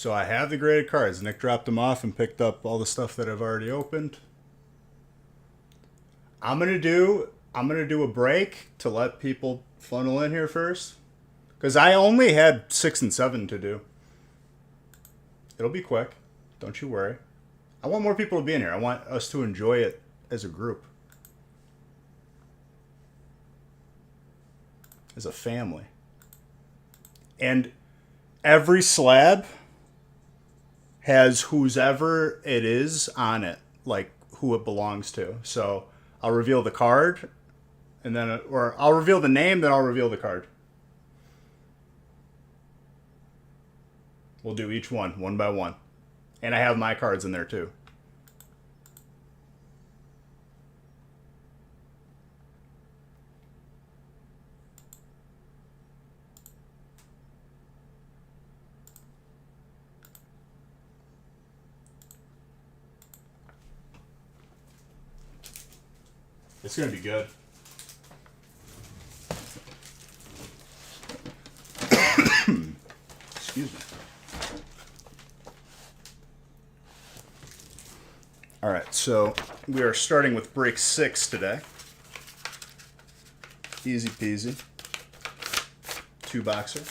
So I have the graded cards. Nick dropped them off and picked up all the stuff that I've already opened. I'm gonna do a break to let people funnel in here first, because I only had 6 and 7 to do. It'll be quick. Don't you worry. I want more people to be in here. I want us to enjoy it as a group, as a family. And every slab has whose ever it is on it, like who it belongs to. So I'll reveal the card, and then, or I'll reveal the name, then I'll reveal the card. We'll do each one by one. And I have my cards in there too. It's going to be good. Excuse me. All right, so we are starting with break 6 today. Easy peasy. 2 boxer.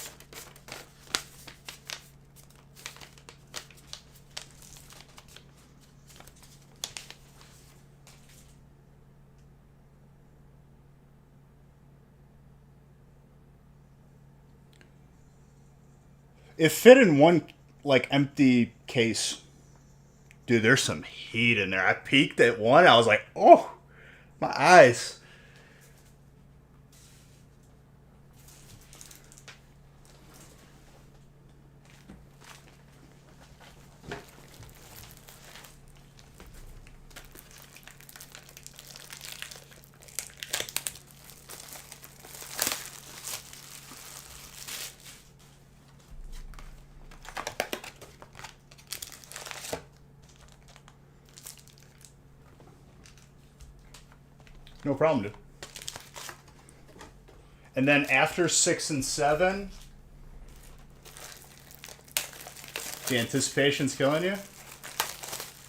It fit in one, like, empty case. Dude, there's some heat in there. I peeked at one. I was like, oh, my eyes. No problem, dude. And then after 6 and 7, the anticipation's killing you.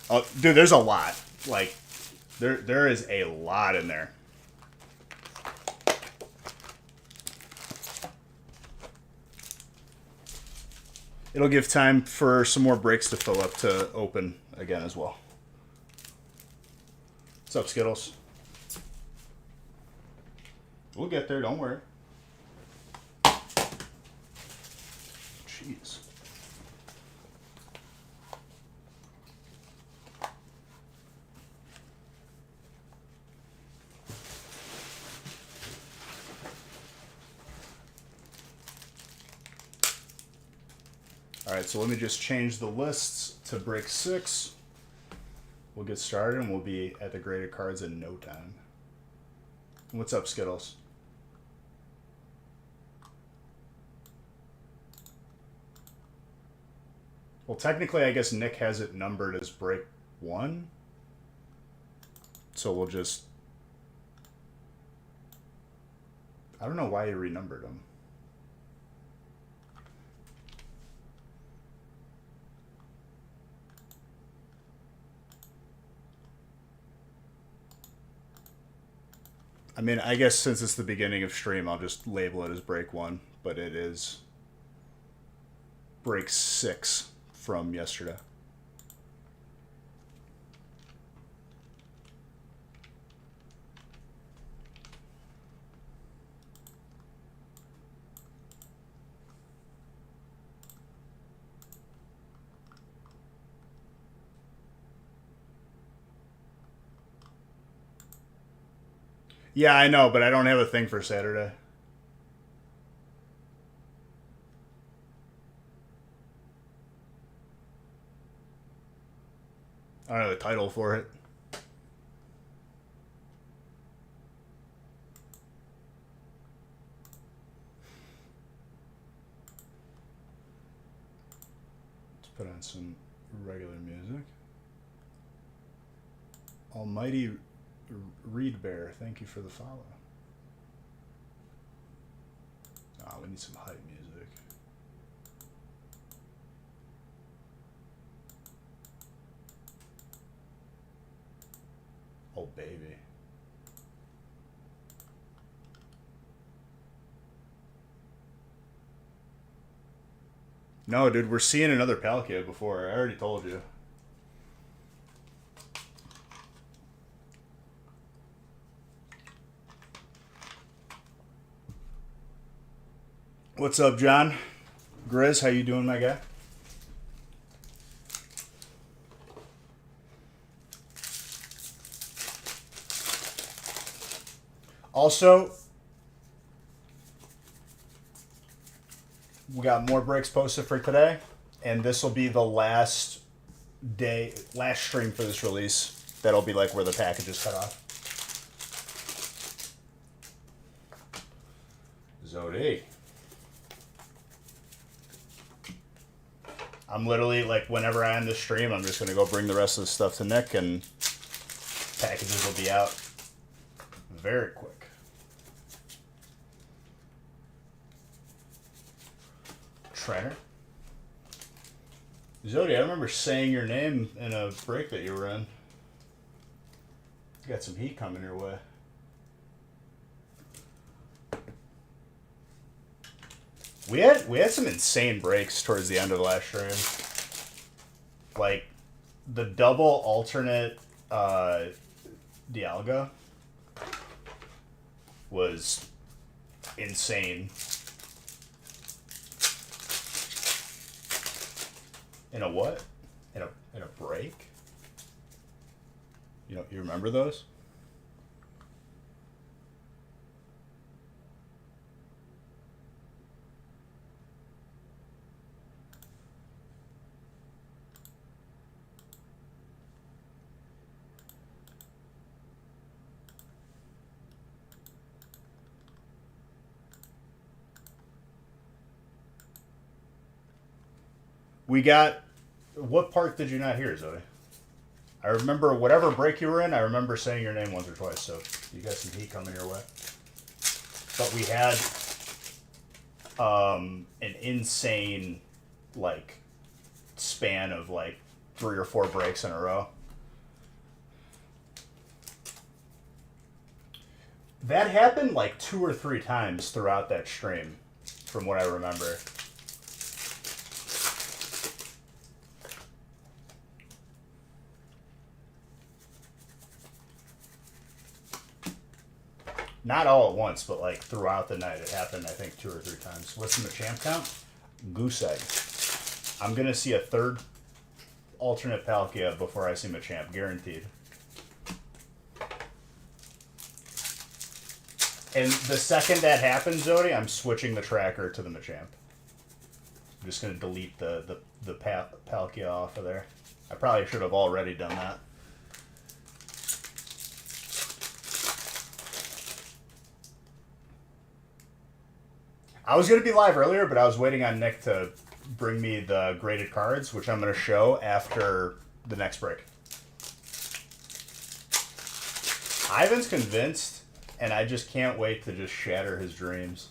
Oh, dude, there's a lot. Like, there is a lot in there. It'll give time for some more breaks to fill up to open again as well. What's up, Skittles? We'll get there, don't worry. Jeez. All right, so let me just change the lists to break 6. We'll get started and we'll be at the graded cards in no time. What's up, Skittles? Well, technically, I guess Nick has it numbered as break 1. So we'll just... I don't know why he renumbered them. I mean, I guess since it's the beginning of stream, I'll just label it as break 1, but it is break 6 from yesterday. Yeah, I know, but I don't have a thing for Saturday. I don't have a title for it. Let's put on some regular music. Almighty Reed Bear, thank you for the follow. Oh, we need some hype music. Oh, baby. No, dude, we're seeing another Palkia before. I already told you. What's up, John? Grizz, how you doing, my guy? Also, we got more breaks posted for today, and this will be the last stream for this release. That'll be like where the package is cut off. Zodi. I'm literally, like, whenever I end the stream, I'm just going to go bring the rest of the stuff to Nick, and packages will be out very quick. Trainer. Zodi, I remember saying your name in a break that you were in. You got some heat coming your way. We had some insane breaks towards the end of the last stream. Like, the double alternate Dialga was insane. In a what? In a break? You remember those? We got... What part did you not hear, Zoe? I remember whatever break you were in, I remember saying your name once or twice, so you got some heat coming your way. But we had an insane, like, span of, like, 3 or 4 breaks in a row. That happened, like, 2 or 3 times throughout that stream, from what I remember. Not all at once, but like throughout the night. It happened, I think, 2 or 3 times. What's the Machamp count? Goose egg. I'm going to see a third alternate Palkia before I see Machamp. Guaranteed. And the second that happens, Zodi, I'm switching the tracker to the Machamp. I'm just going to delete the Palkia off of there. I probably should have already done that. I was going to be live earlier, but I was waiting on Nick to bring me the graded cards, which I'm going to show after the next break. Ivan's convinced, and I just can't wait to just shatter his dreams.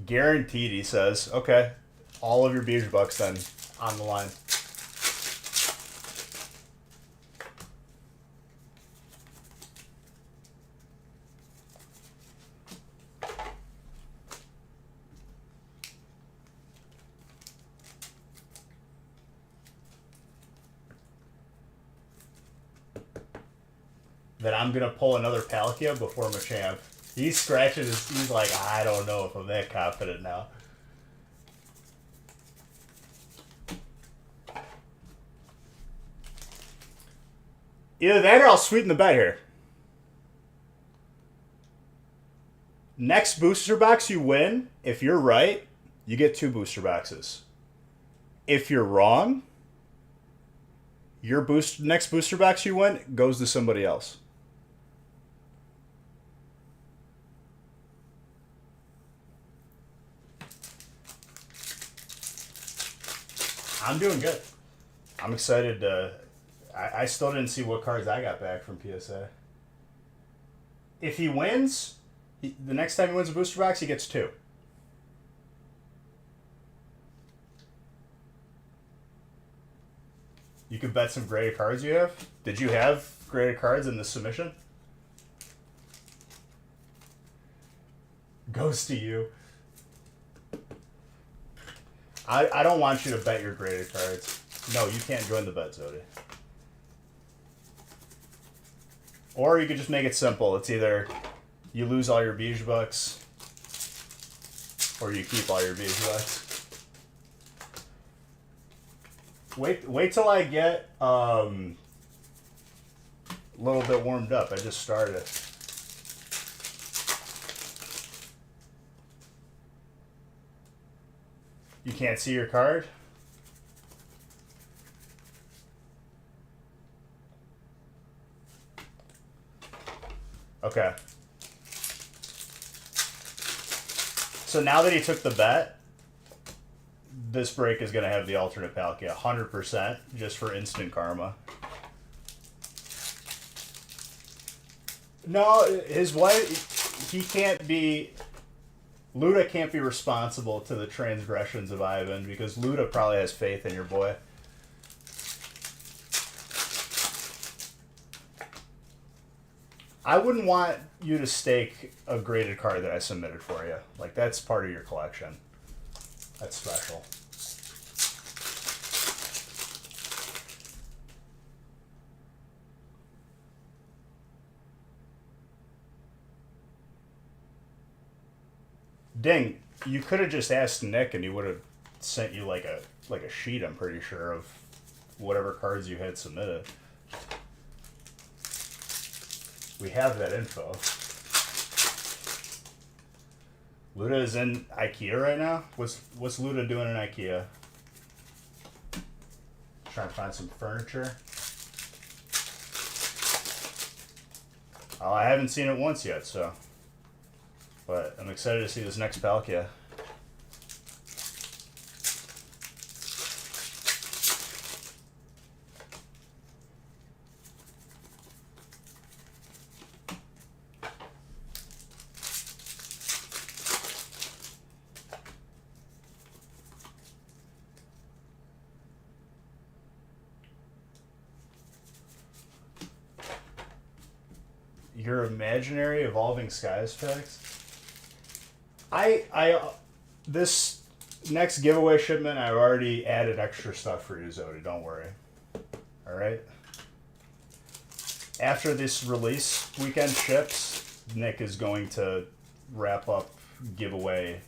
Guaranteed, he says. Okay, all of your Beige Bucks then on the line. That I'm going to pull another Palkia before Machamp. He's scratching his... He's like, I don't know if I'm that confident now. Either that or I'll sweeten the bet here. Next booster box you win, if you're right, you get 2 booster boxes. If you're wrong, your next booster box you win goes to somebody else. I'm doing good. I'm excited to... I still didn't see what cards I got back from PSA. If he wins, the next time he wins a booster box, he gets 2. You could bet some graded cards you have. Did you have graded cards in the submission? Goes to you. I don't want you to bet your graded cards. No, you can't join the bet, Zodi. Or you could just make it simple. It's either you lose all your Beige bucks, or you keep all your Beige bucks. Wait till I get a little bit warmed up. I just started. You can't see your card? Okay. So now that he took the bet, this break is going to have the alternate Palkia 100% just for instant karma. No, his wife, he can't be... Luda can't be responsible to the transgressions of Ivan because Luda probably has faith in your boy. I wouldn't want you to stake a graded card that I submitted for you. Like, that's part of your collection. That's special. Ding, you could have just asked Nick and he would have sent you like a sheet, I'm pretty sure, of whatever cards you had submitted. We have that info. Luda is in IKEA right now? What's Luda doing in IKEA? Trying to find some furniture. Oh, I haven't seen it once yet, so. But I'm excited to see this next Palkia. Your imaginary evolving skies packs? This next giveaway shipment, I've already added extra stuff for you, Zodi. Don't worry. All right. After this release weekend ships, Nick is going to wrap up giveaway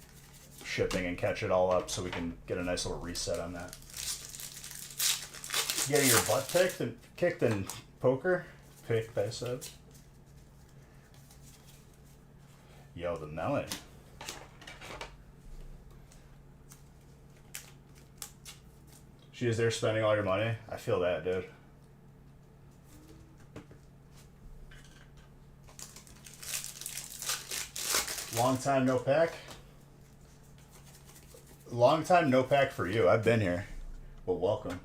shipping and catch it all up, so we can get a nice little reset on that. Getting your butt kicked in poker? Picked, I said. Yo, the melon. She is there spending all your money? I feel that, dude. Long time no pack? Long time no pack for you. I've been here. Well, welcome.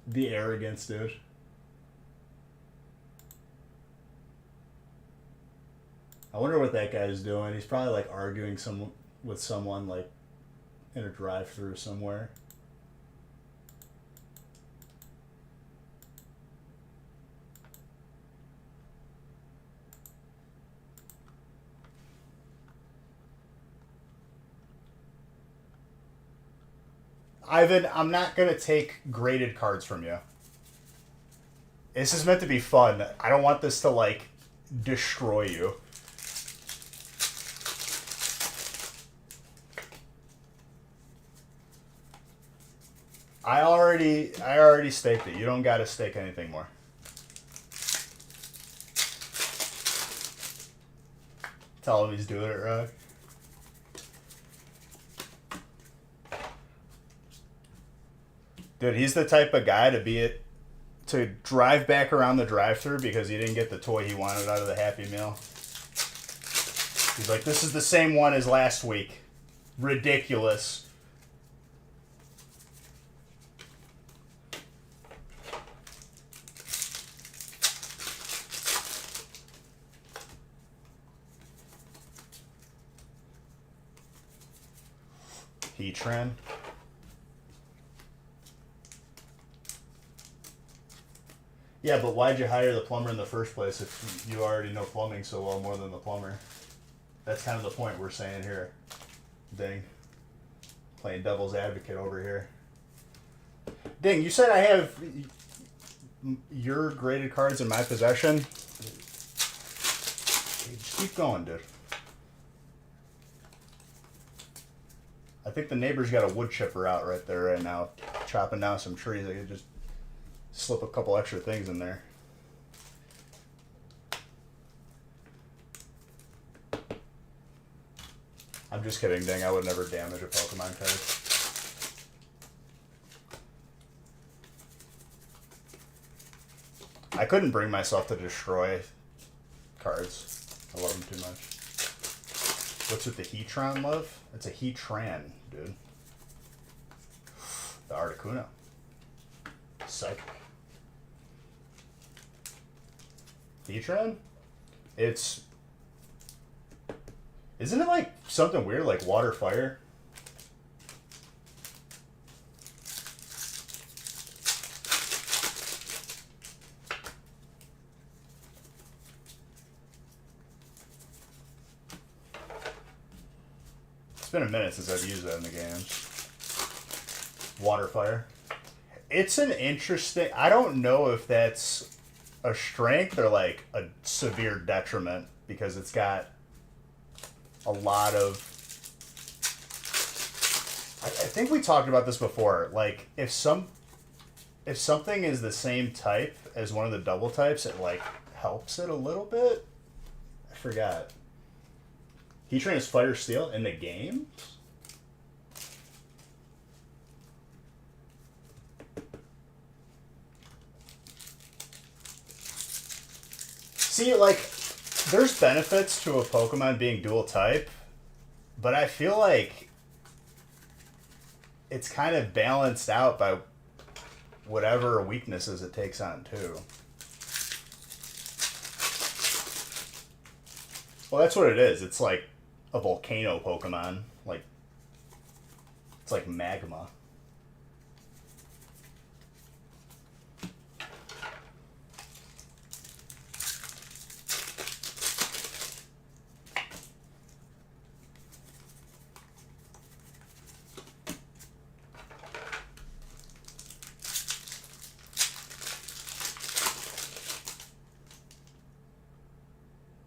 The arrogance, dude. I wonder what that guy's doing. He's probably like arguing with someone like in a drive-thru somewhere. Ivan, I'm not going to take graded cards from you. This is meant to be fun. I don't want this to like destroy you. I already staked it. You don't got to stake anything more. Tell him he's doing it right. Dude, he's the type of guy to drive back around the drive-thru because he didn't get the toy he wanted out of the Happy Meal. He's like, this is the same one as last week. Ridiculous. Heatran. Yeah, but why'd you hire the plumber in the first place if you already know plumbing so well more than the plumber? That's kind of the point we're saying here. Ding. Playing devil's advocate over here. Ding, you said I have your graded cards in my possession. Just keep going, dude. I think the neighbor's got a wood chipper out right there right now, chopping down some trees. I could just slip a couple extra things in there. I'm just kidding, Ding. I would never damage a Pokemon card. I couldn't bring myself to destroy cards. I love them too much. What's with the Heatran love? It's a Heatran, dude. The Articuno. Psychic. Heatran? It's... Isn't it like something weird like water fire? It's been a minute since I've used that in the games. Water fire. It's an interesting... I don't know if that's a strength or like a severe detriment because it's got a lot of... I think we talked about this before. Like, if something is the same type as one of the double types, it like helps it a little bit. I forgot. Heatran is Fire Steel in the games? See, like, there's benefits to a Pokemon being dual type, but I feel like it's kind of balanced out by whatever weaknesses it takes on, too. Well, that's what it is. It's like a volcano Pokemon. Like, it's like magma.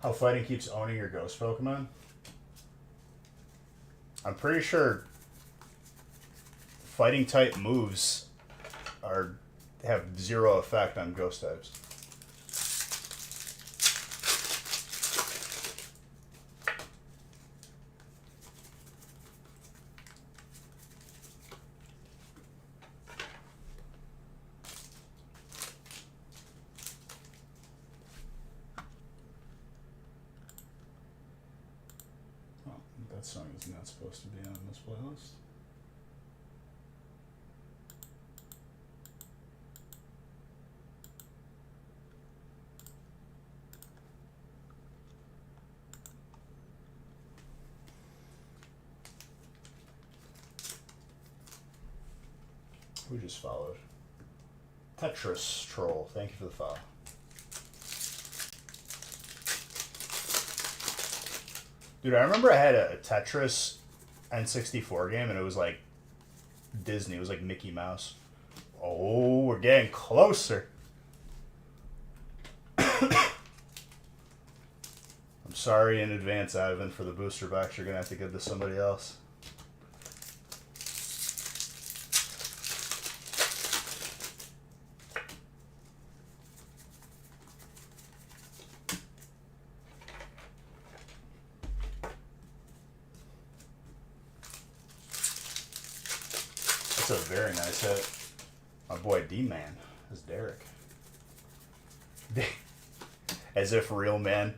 How fighting keeps owning your ghost Pokemon? I'm pretty sure fighting type moves have zero effect on ghost types. That song is not supposed to be on this playlist. Who just followed? Tetris Troll, thank you for the follow. Dude, I remember I had a Tetris N64 game, and it was like Disney. It was like Mickey Mouse. Oh, we're getting closer. I'm sorry in advance, Ivan, for the booster box. You're going to have to give this to somebody else. That's a very nice hit. My boy D-Man is Derek. As if real man.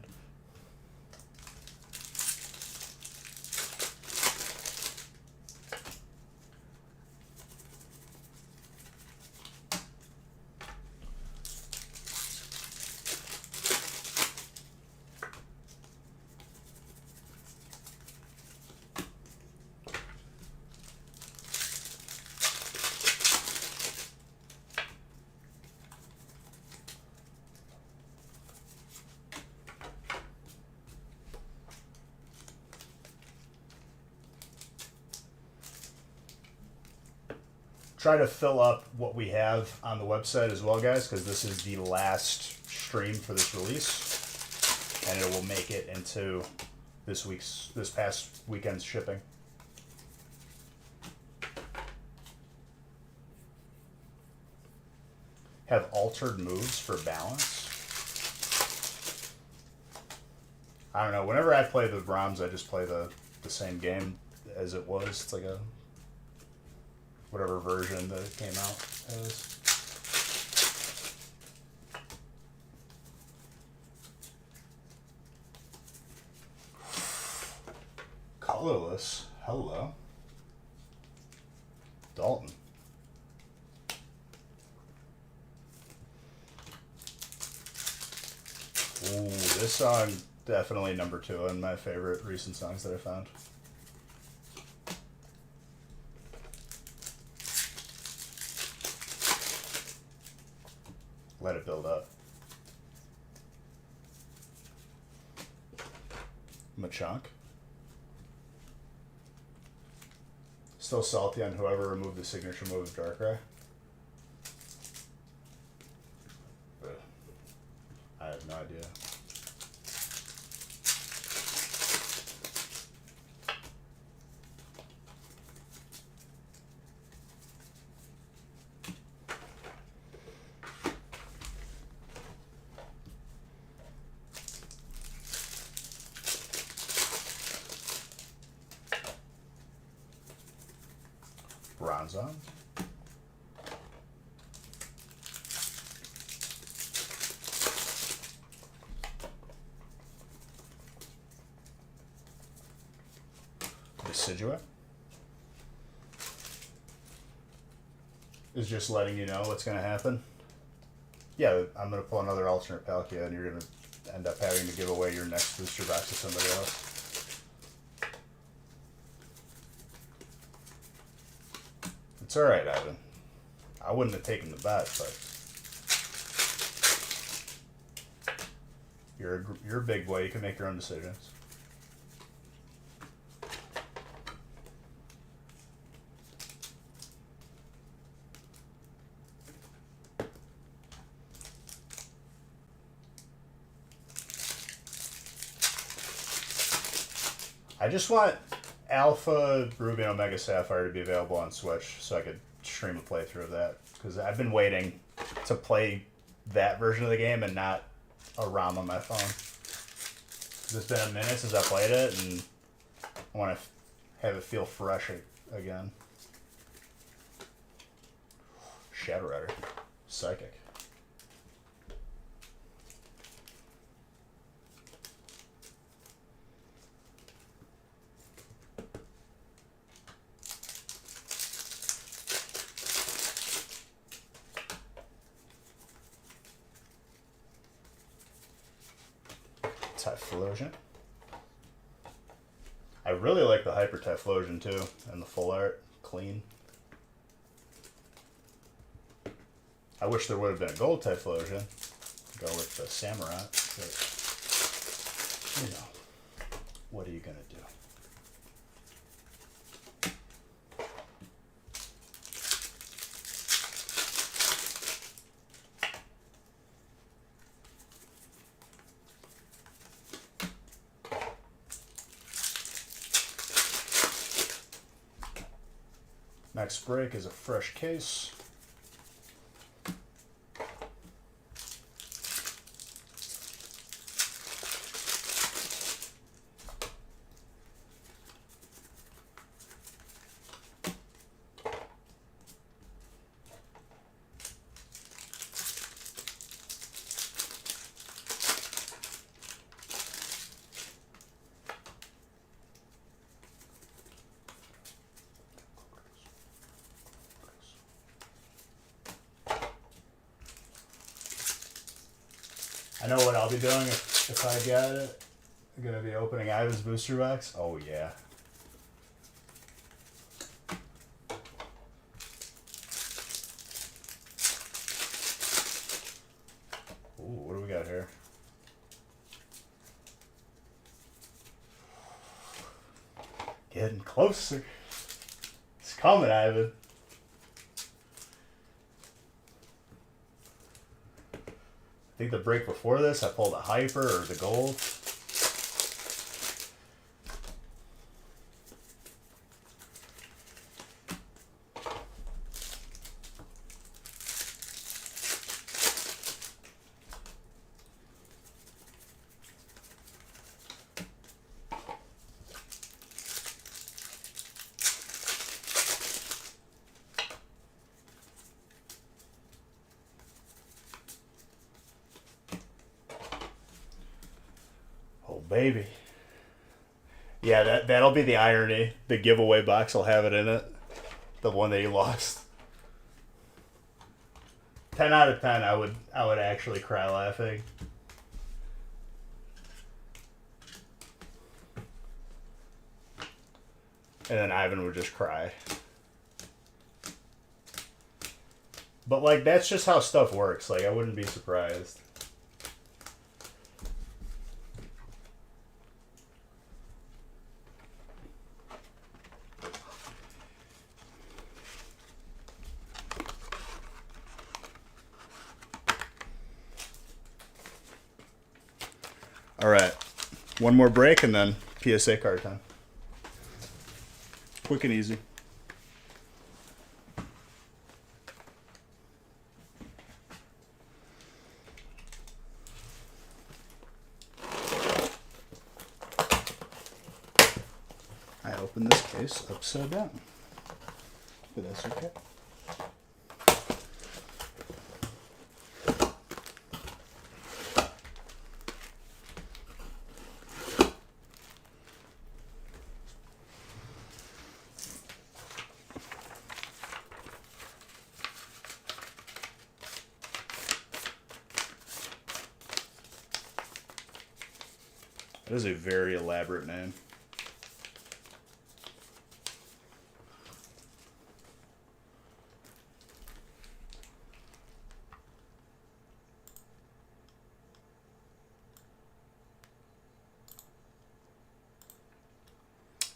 try to fill up what we have on the website as well, guys, because this is the last stream for this release, and it will make it into this past weekend's shipping. Have altered moves for balance. I don't know. Whenever I play the ROMs, I just play the same game as it was. It's like a whatever version that it came out as. Colorless. Hello. Dalton. Ooh, this song definitely number 2 on my favorite recent songs that I found. Let it build up. Machunk. Still salty on whoever removed the signature move of Darkrai. But I have no idea. Bronzong. Decidueye is just letting you know what's going to happen. Yeah, I'm going to pull another alternate Palkia, and you're going to end up having to give away your next booster box to somebody else. It's alright, Ivan. I wouldn't have taken the bet, but you're a big boy. You can make your own decisions. I just want Alpha Ruby and Omega Sapphire to be available on Switch so I could stream a playthrough of that, because I've been waiting to play that version of the game and not a ROM on my phone. It's been a minute since I played it, and I want to have it feel fresh again. Shadow Rider. Psychic. Typhlosion. I really like the Hyper Typhlosion too, and the full art. Clean. I wish there would have been a gold Typhlosion. Go with the Samurott, but you know, what are you gonna do? Next break is a fresh case. I know what I'll be doing if I get it. I'm going to be opening Ivan's booster box. Oh, yeah. Ooh, what do we got here? Getting closer. It's coming, Ivan. I think the break before this, I pulled a hyper or the gold. Oh, baby. Yeah, that'll be the irony. The giveaway box will have it in it. The one that you lost. 10 out of 10, I would actually cry laughing. And then Ivan would just cry. But, like, that's just how stuff works. Like, I wouldn't be surprised. All right. One more break and then PSA card time. Quick and easy. I opened this case upside down, but that's okay. That is a very elaborate name.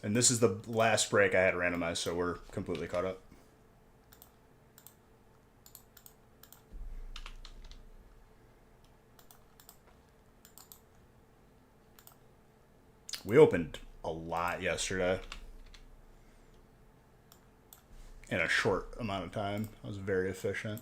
And this is the last break I had randomized, so we're completely caught up. We opened a lot yesterday in a short amount of time. I was very efficient.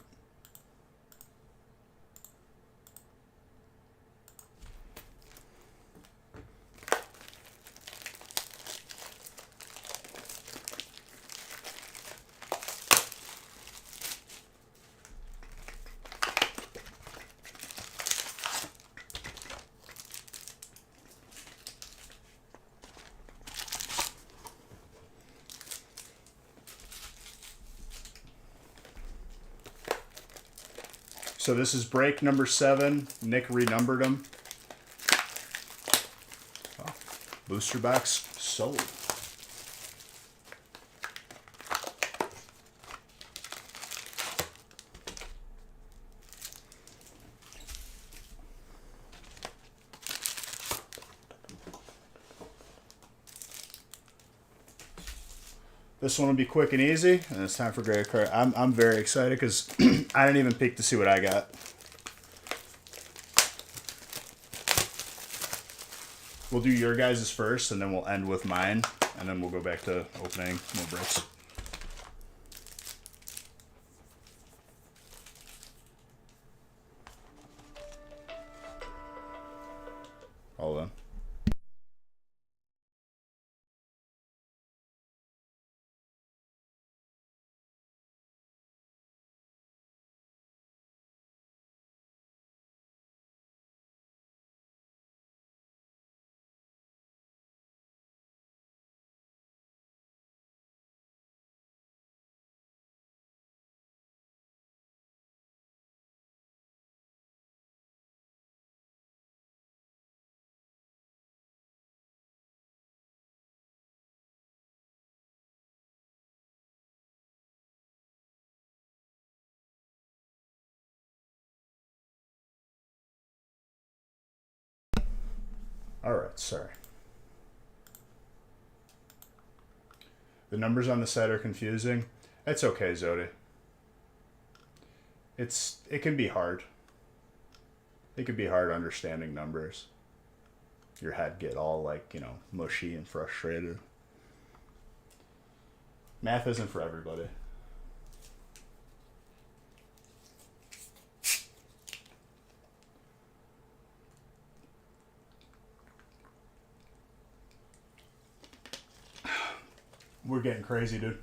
So this is break number 7. Nick renumbered them. Oh, booster box sold. This one will be quick and easy, and it's time for Greg card. I'm very excited because I didn't even peek to see what I got. We'll do your guys' first, and then we'll end with mine, and then we'll go back to opening more bricks. Hold on. Alright, sorry. The numbers on the side are confusing. It's okay, Zodi. It can be hard. It could be hard understanding numbers. Your head get all like, mushy and frustrated. Math isn't for everybody. We're getting crazy, dude.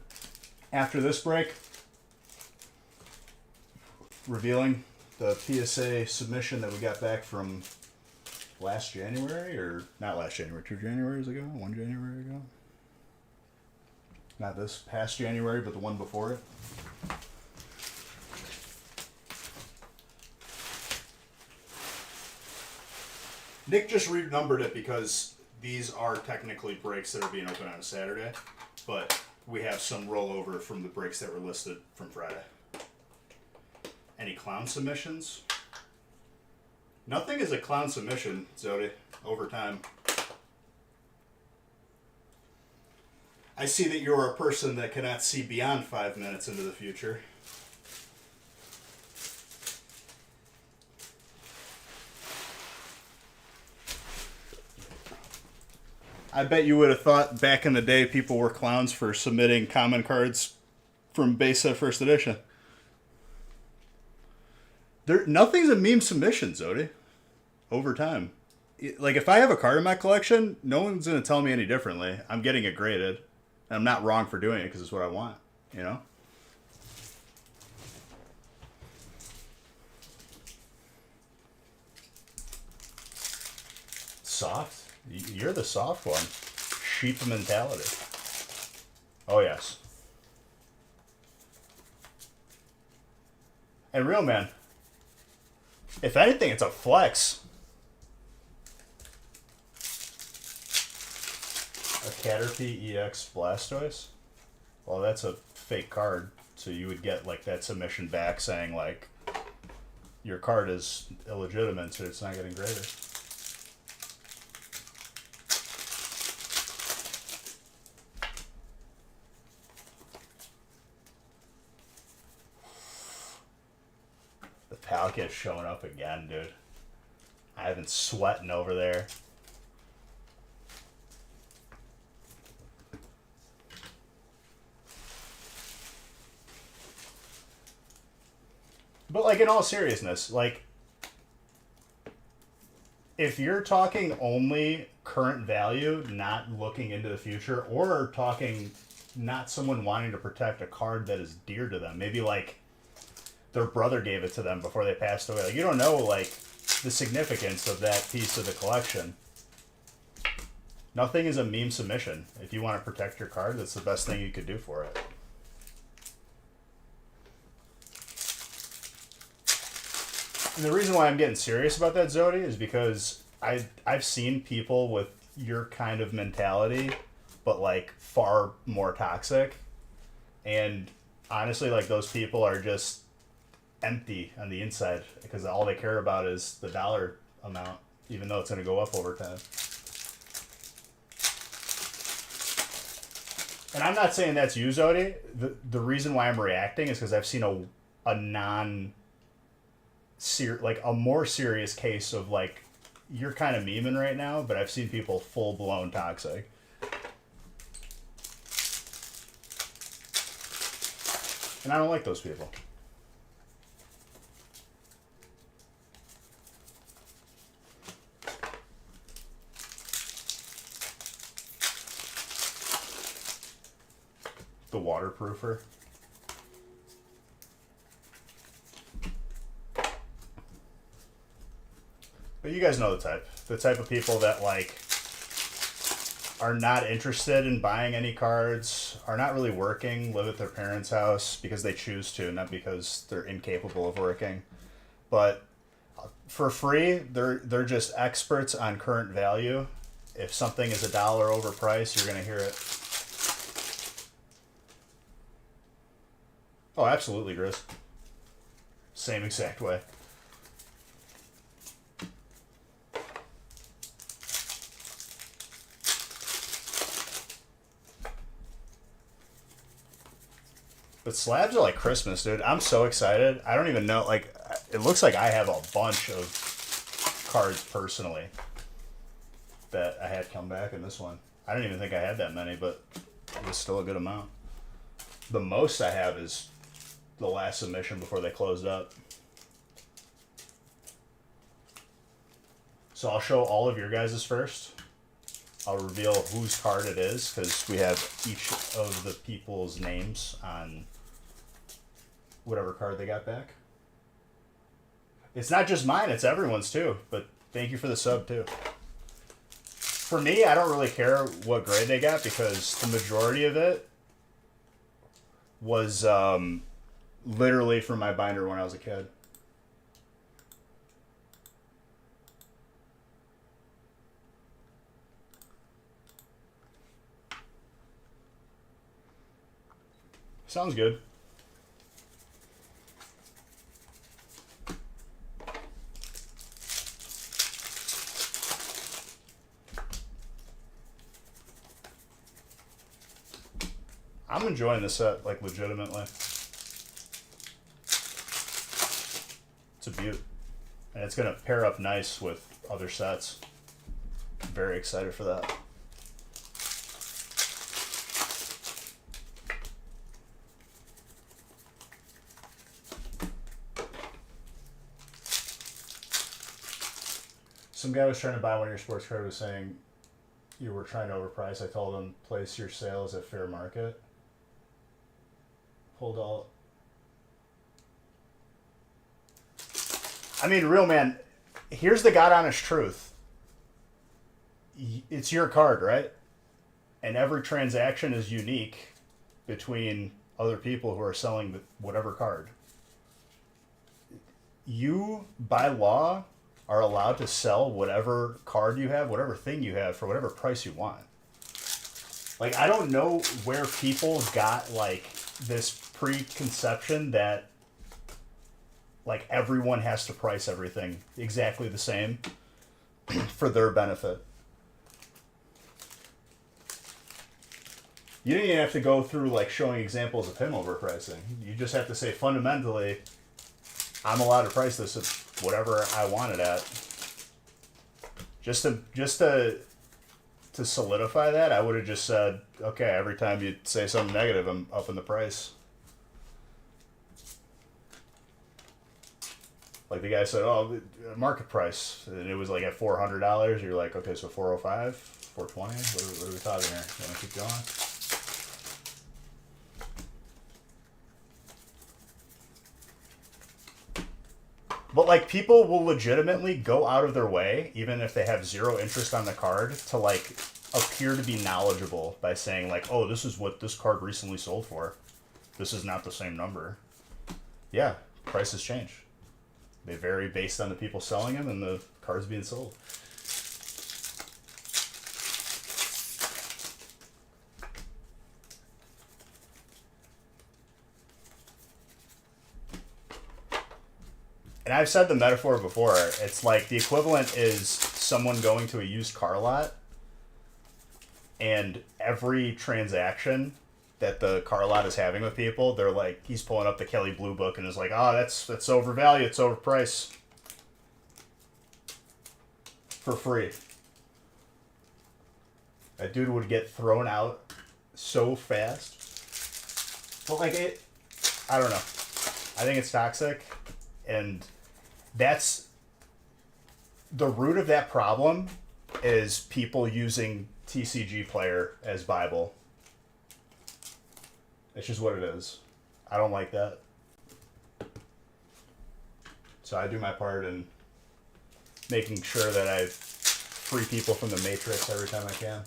After this break, revealing the PSA submission that we got back from last January, or not last January, 2 Januaries ago, 1 January ago. Not this past January, but the one before it. Nick just renumbered it because these are technically breaks that are being opened on a Saturday, but we have some rollover from the breaks that were listed from Friday. Any clown submissions? Nothing is a clown submission, Zodi, over time. I see that you're a person that cannot see beyond 5 minutes into the future. I bet you would have thought back in the day people were clowns for submitting common cards from base set first edition. Nothing's a meme submission, Zodi. Over time. Like, if I have a card in my collection, no one's going to tell me any differently. I'm getting it graded. And I'm not wrong for doing it because it's what I want, Soft? You're the soft one. Sheep mentality. Oh, yes. And real man, if anything, it's a flex. A Caterpie EX Blastoise? Well, that's a fake card, so you would get like that submission back saying like your card is illegitimate, so it's not getting graded. The Palkit's showing up again, dude. I've been sweating over there. But, like, in all seriousness, like, if you're talking only current value, not looking into the future, or talking not someone wanting to protect a card that is dear to them, maybe, like, their brother gave it to them before they passed away. Like, you don't know, like, the significance of that piece of the collection. Nothing is a meme submission. If you want to protect your card, that's the best thing you could do for it. And the reason why I'm getting serious about that, Zodi, is because I've seen people with your kind of mentality, but like far more toxic. And honestly, like those people are just empty on the inside because all they care about is the dollar amount, even though it's going to go up over time. And I'm not saying that's you, Zodi. The reason why I'm reacting is because I've seen a more serious case of like you're kind of memeing right now, but I've seen people full blown toxic. And I don't like those people. The waterproofer. But you guys know the type. The type of people that, like, are not interested in buying any cards, are not really working, live at their parents' house because they choose to, not because they're incapable of working. But for free, they're just experts on current value. If something is $1 overpriced, you're going to hear it. Oh, absolutely, Grizz. Same exact way. But slabs are like Christmas, dude. I'm so excited. I don't even know, like, it looks like I have a bunch of cards personally that I had come back in this one. I don't even think I had that many, but it was still a good amount. The most I have is the last submission before they closed up. So I'll show all of your guys' first. I'll reveal whose card it is, because we have each of the people's names on whatever card they got back. It's not just mine, it's everyone's too, but thank you for the sub too. For me, I don't really care what grade they got, because the majority of it was literally from my binder when I was a kid. Sounds good. I'm enjoying this set, like, legitimately. It's a beaut. And it's going to pair up nice with other sets. I'm very excited for that. Some guy was trying to buy one of your sports cards, was saying you were trying to overprice. I told him, place your sales at fair market. Hold all. I mean, real man, here's the God honest truth. It's your card, right? And every transaction is unique between other people who are selling whatever card. You, by law, are allowed to sell whatever card you have, whatever thing you have, for whatever price you want. Like, I don't know where people got, like, this preconception that, like, everyone has to price everything exactly the same for their benefit. You didn't even have to go through, like, showing examples of him overpricing. You just have to say, fundamentally, I'm allowed to price this at whatever I want it at. Just to solidify that, I would have just said, okay, every time you say something negative, I'm upping the price. Like the guy said, oh, market price, and it was like at $400. You're like, okay, so 405, 420. What are we talking here? You want to keep going? But, like, people will legitimately go out of their way, even if they have zero interest on the card, to, like, appear to be knowledgeable by saying, like, oh, this is what this card recently sold for. This is not the same number. Yeah, prices change. They vary based on the people selling them and the cards being sold. And I've said the metaphor before. It's like the equivalent is someone going to a used car lot, and every transaction that the car lot is having with people, they're like, he's pulling up the Kelly Blue Book and is like, oh, that's overvalued, it's overpriced. For free. That dude would get thrown out so fast. But, like, I don't know. I think it's toxic. And that's the root of that problem, is people using TCG Player as Bible. It's just what it is. I don't like that. So I do my part in making sure that I free people from the Matrix every time I can.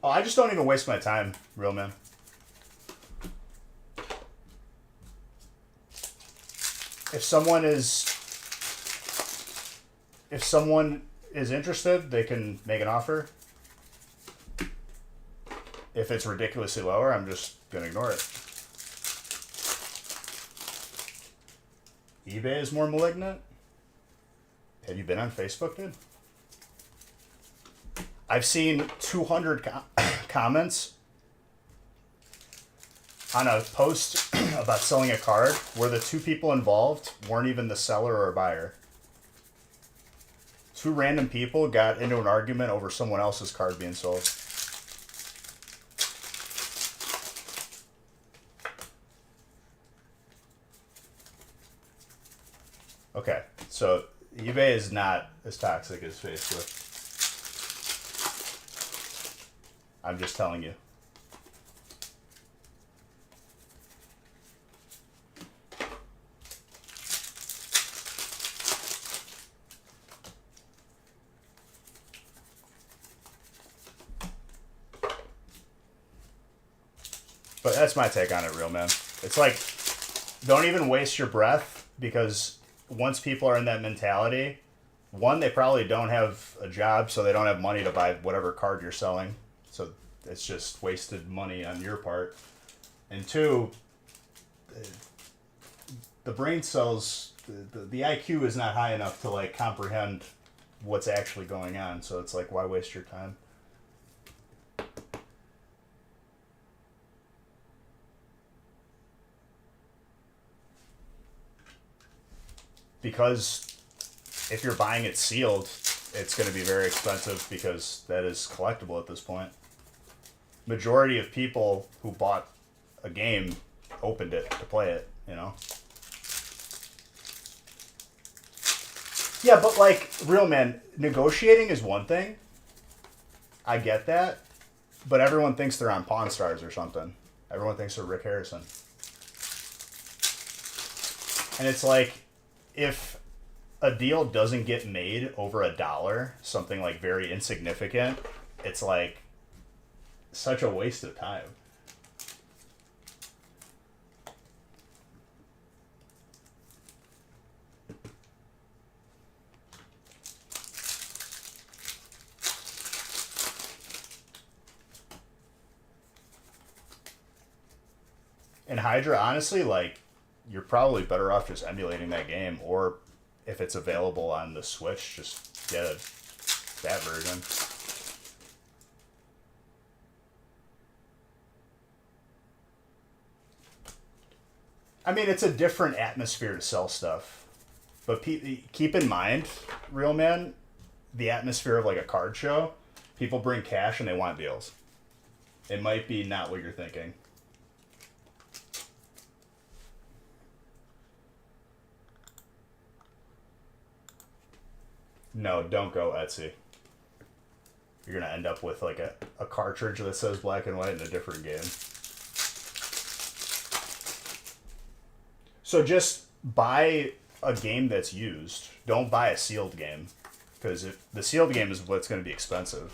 Oh, I just don't even waste my time, real man. If someone is interested, they can make an offer. If it's ridiculously lower, I'm just going to ignore it. eBay is more malignant? Have you been on Facebook, dude? I've seen 200 comments on a post about selling a card where the two people involved weren't even the seller or buyer. Two random people got into an argument over someone else's card being sold. Okay, so eBay is not as toxic as Facebook. I'm just telling you. But that's my take on it, real man. It's like, don't even waste your breath, because once people are in that mentality, one, they probably don't have a job, so they don't have money to buy whatever card you're selling. So it's just wasted money on your part. And two, the brain cells, the IQ is not high enough to like comprehend what's actually going on. So it's like, why waste your time? Because if you're buying it sealed, it's going to be very expensive, because that is collectible at this point. Majority of people who bought a game opened it to play it, you know? Yeah, but like, real man, negotiating is one thing. I get that. But everyone thinks they're on Pawn Stars or something. Everyone thinks they're Rick Harrison. And it's like, if a deal doesn't get made over $1, something like very insignificant, it's like such a waste of time. And Hydra, honestly, like, you're probably better off just emulating that game, or if it's available on the Switch, just get that version. I mean, it's a different atmosphere to sell stuff. But keep in mind, real man, the atmosphere of like a card show, people bring cash and they want deals. It might be not what you're thinking. No, don't go Etsy. You're going to end up with like a cartridge that says black and white in a different game. So just buy a game that's used. Don't buy a sealed game, because the sealed game is what's going to be expensive.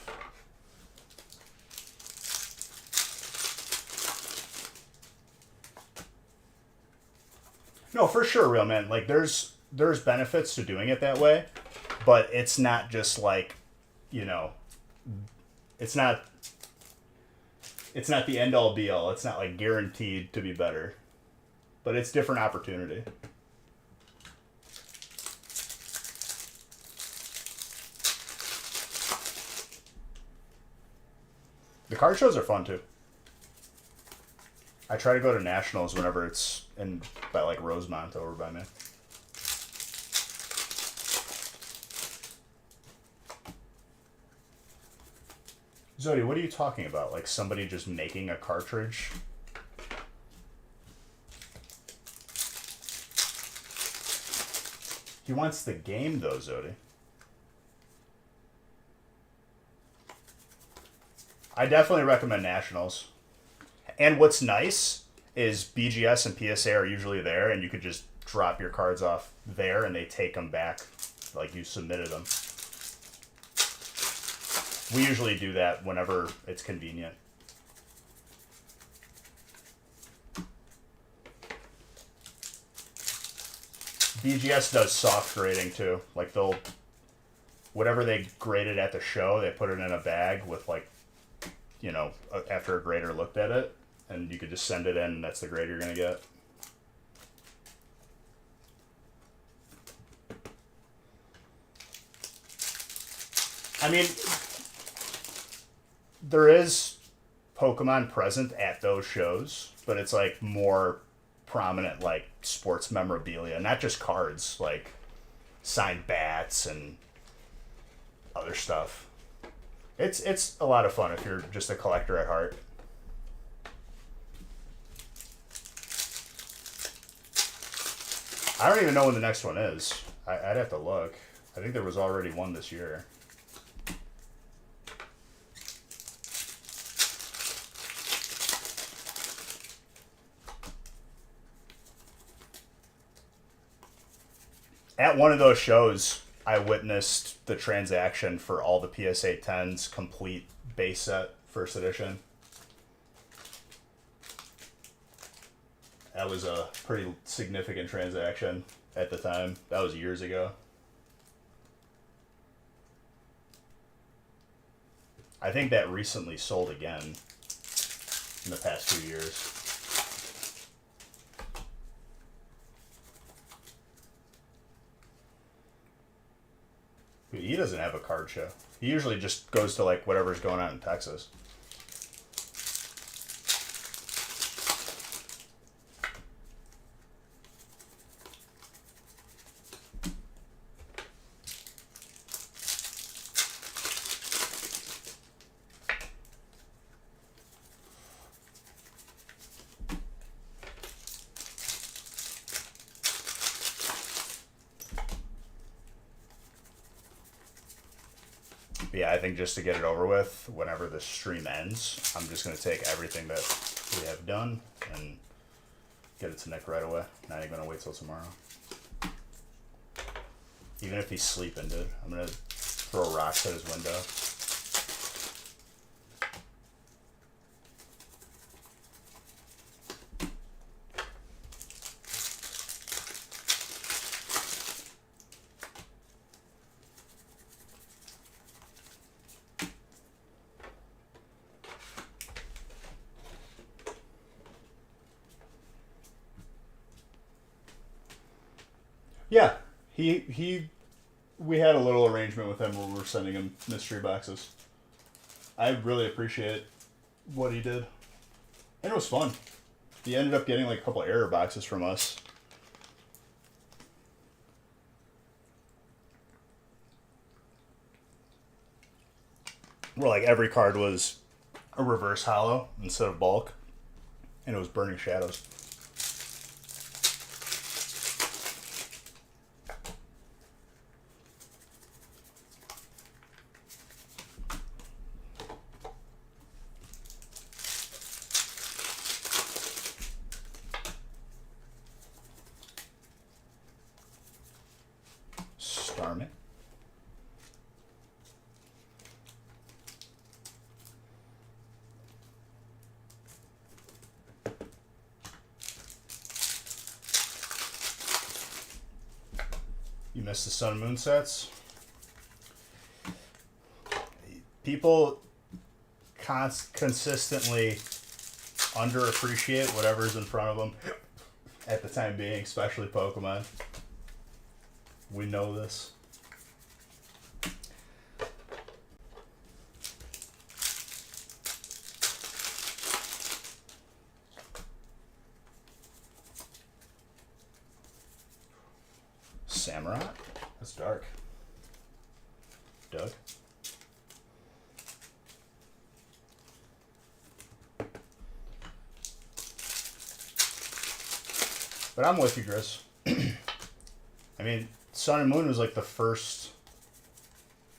No, for sure, real man. Like, there's benefits to doing it that way, but it's not just like, you know, it's not the end all be all. It's not like guaranteed to be better, but it's different opportunity. The card shows are fun too. I try to go to nationals whenever it's in by like Rosemont over by me. Zodi, what are you talking about? Like somebody just making a cartridge? He wants the game though, Zodi. I definitely recommend nationals. And what's nice is BGS and PSA are usually there, and you could just drop your cards off there and they take them back like you submitted them. We usually do that whenever it's convenient. BGS does soft grading too. Like they'll, whatever they graded at the show, they put it in a bag with like, you know, after a grader looked at it, and you could just send it in, and that's the grade you're going to get. I mean, there is Pokemon present at those shows, but it's like more prominent, like sports memorabilia, not just cards, like signed bats and other stuff. It's a lot of fun if you're just a collector at heart. I don't even know when the next one is. I'd have to look. I think there was already one this year. At one of those shows, I witnessed the transaction for all the PSA 10s complete base set first edition. That was a pretty significant transaction at the time. That was years ago. I think that recently sold again in the past few years. He doesn't have a card show. He usually just goes to like whatever's going on in Texas. Yeah, I think just to get it over with, whenever the stream ends, I'm just going to take everything that we have done and get it to Nick right away. Not even going to wait till tomorrow. Even if he's sleeping, dude. I'm going to throw rocks at his window. Yeah, we had a little arrangement with him where we were sending him mystery boxes. I really appreciate what he did. And it was fun. He ended up getting like a couple error boxes from us. Where like every card was a reverse hollow instead of bulk. And it was Burning Shadows. Starmie. You missed the Sun and Moon sets. People consistently underappreciate whatever's in front of them at the time being, especially Pokemon. We know this. Samurott? That's dark. Doug? But I'm with you, Chris. I mean, Sun and Moon was like the first...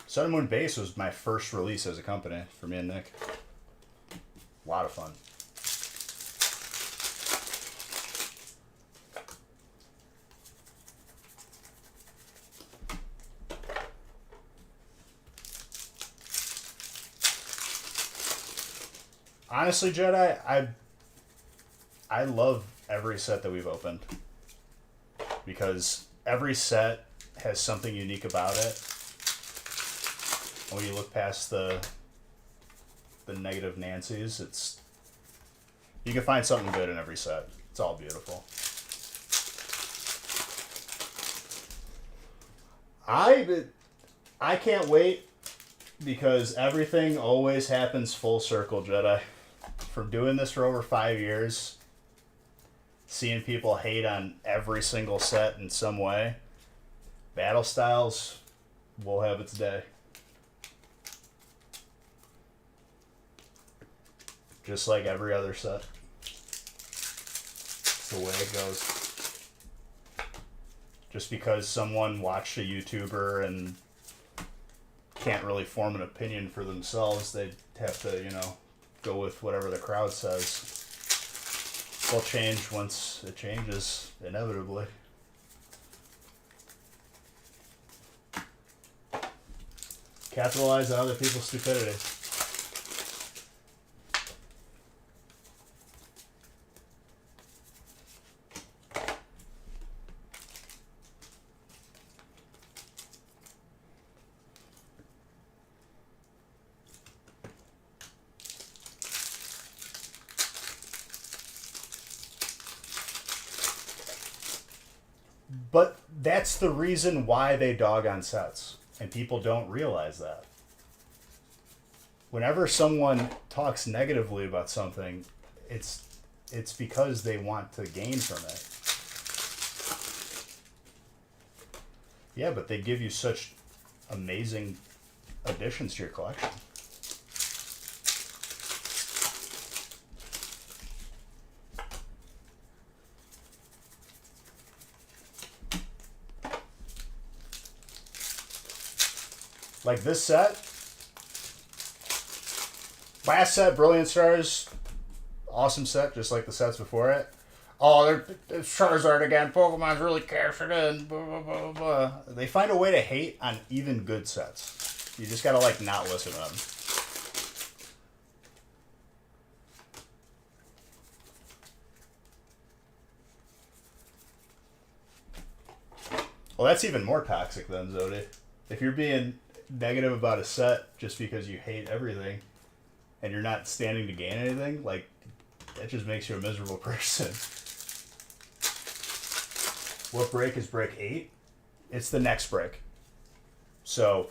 Sun and Moon Base was my first release as a company for me and Nick. A lot of fun. Honestly, Jedi, I love every set that we've opened. Because every set has something unique about it. And when you look past the negative Nancy's, it's... You can find something good in every set. It's all beautiful. I can't wait because everything always happens full circle, Jedi. from doing this for over 5 years, seeing people hate on every single set in some way, Battle Styles will have its day. Just like every other set. It's the way it goes. Just because someone watched a YouTuber and can't really form an opinion for themselves, they have to, you know, go with whatever the crowd says. They'll change once it changes, inevitably. Capitalize on other people's stupidity. But that's the reason why they dog on sets. And people don't realize that. Whenever someone talks negatively about something, it's because they want to gain from it. Yeah, but they give you such amazing additions to your collection. Like this set, last set, Brilliant Stars, awesome set, just like the sets before it. Oh, there's Charizard again. Pokemon's really cashing in. Blah, blah, blah, blah. They find a way to hate on even good sets. You just gotta like not listen to them. Well, that's even more toxic then, Zodi. If you're being negative about a set just because you hate everything and you're not standing to gain anything, like, that just makes you a miserable person. What break is break 8? It's the next break. So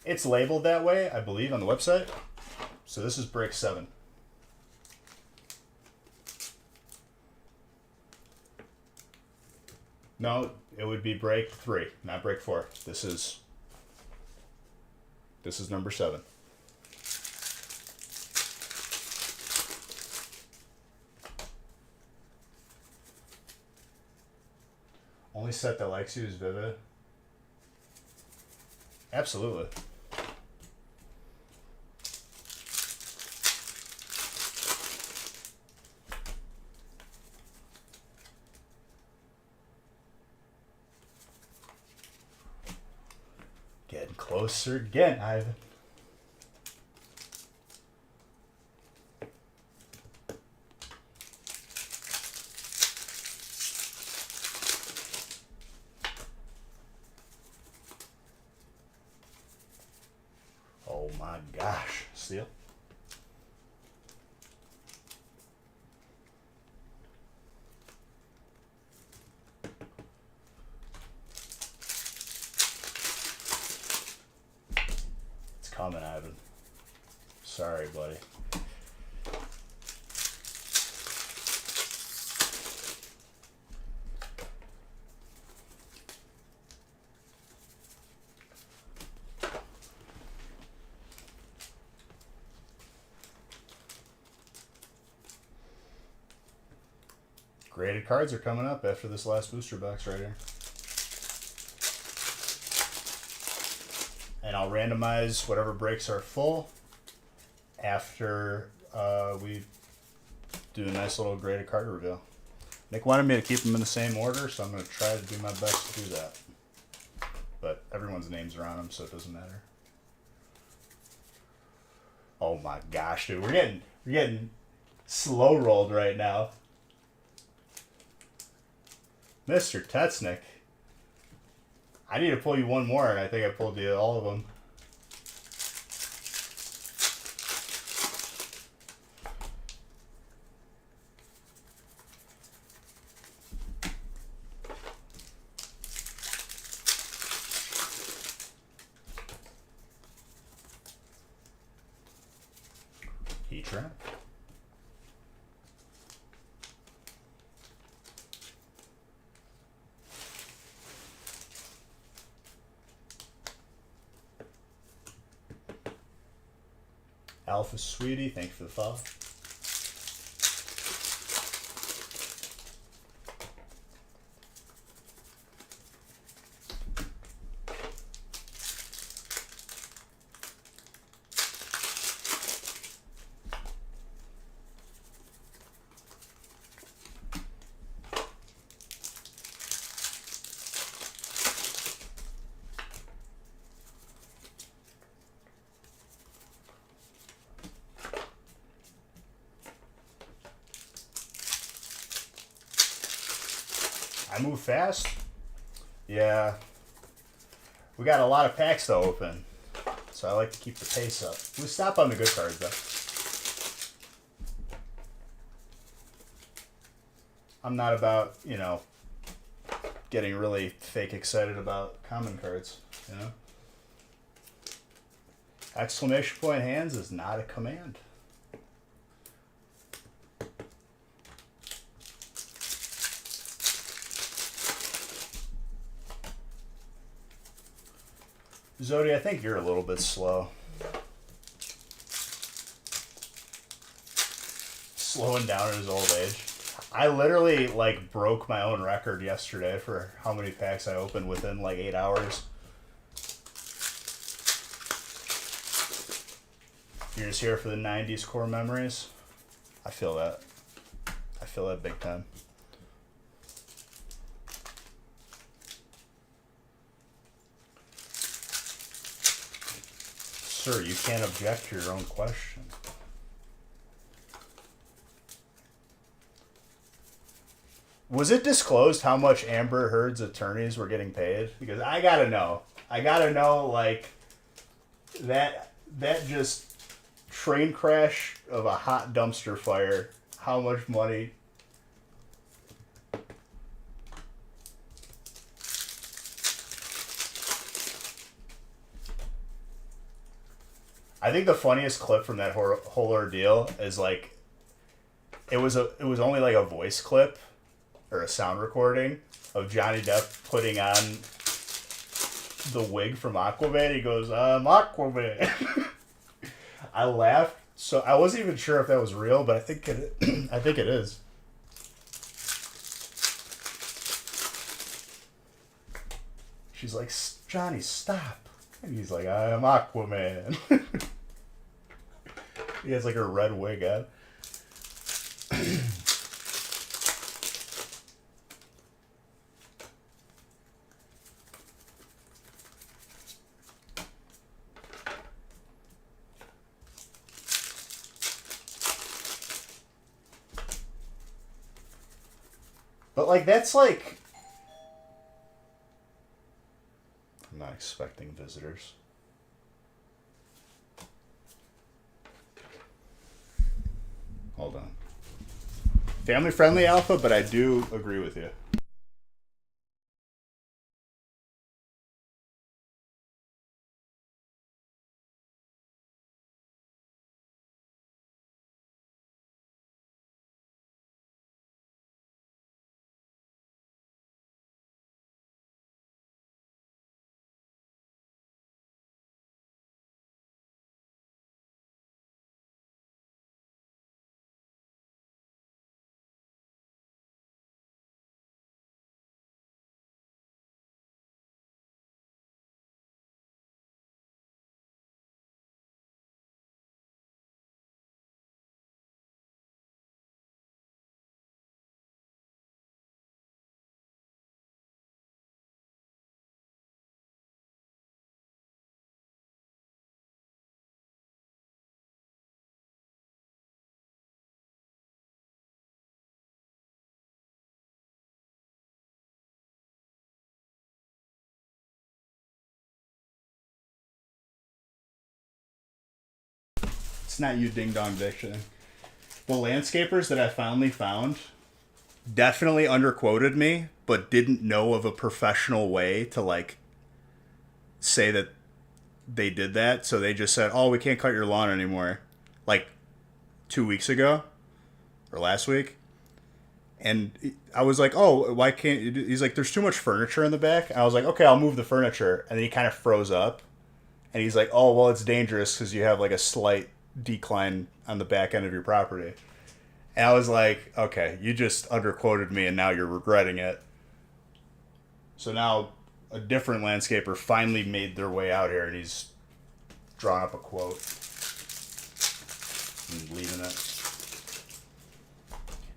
it's labeled that way, I believe, on the website. So this is break 7. No, it would be break 3, not break 4. This is number 7. Only set that likes you is Vivid. Absolutely. Getting closer again, Ivan. Oh my gosh, Steel. It's coming, Ivan. Sorry, buddy. Graded cards are coming up after this last booster box right here. And I'll randomize whatever breaks are full after we do a nice little graded card reveal. Nick wanted me to keep them in the same order, so I'm going to try to do my best to do that. But everyone's names are on them, so it doesn't matter. Oh my gosh, dude. We're getting slow rolled right now. Mr. Tetsnick. I need to pull you one more, and I think I pulled you all of them. Heat trap. Alpha Sweetie, thank you for the follow. I move fast. Yeah. We got a lot of packs to open, so I like to keep the pace up. We stop on the good cards, though. I'm not about, getting really fake excited about common cards, Exclamation point hands is not a command. Zodi, I think you're a little bit slow. Slowing down in his old age. I literally, broke my own record yesterday for how many packs I opened within, 8 hours. You're just here for the 90s core memories? I feel that. I feel that big time. Sir, you can't object to your own question. Was it disclosed how much Amber Heard's attorneys were getting paid? Because I gotta know. That just train crash of a hot dumpster fire. How much money? I think the funniest clip from that whole ordeal is it was only a voice clip or a sound recording of Johnny Depp putting on the wig from Aquaman. He goes, Aquaman. I laughed, so I wasn't even sure if that was real, but I think it is. She's like, Johnny, stop. And he's like, I am Aquaman. He has her red wig on. But that's I'm not expecting visitors. Hold on. Family friendly Alpha, but I do agree with you. It's not you ding dong dictioning. The landscapers that I finally found definitely underquoted me, but didn't know of a professional way to say that they did that. So they just said, "Oh, we can't cut your lawn anymore," 2 weeks ago or last week. And I was like, "Oh, why can't you do?" He's like, "There's too much furniture in the back." I was like, "Okay, I'll move the furniture." And then he kind of froze up, and he's like, "Oh, well, it's dangerous because you have a slight decline on the back end of your property. And I was like, okay, you just underquoted me and now you're regretting it. So now a different landscaper finally made their way out here and he's drawn up a quote and leaving it.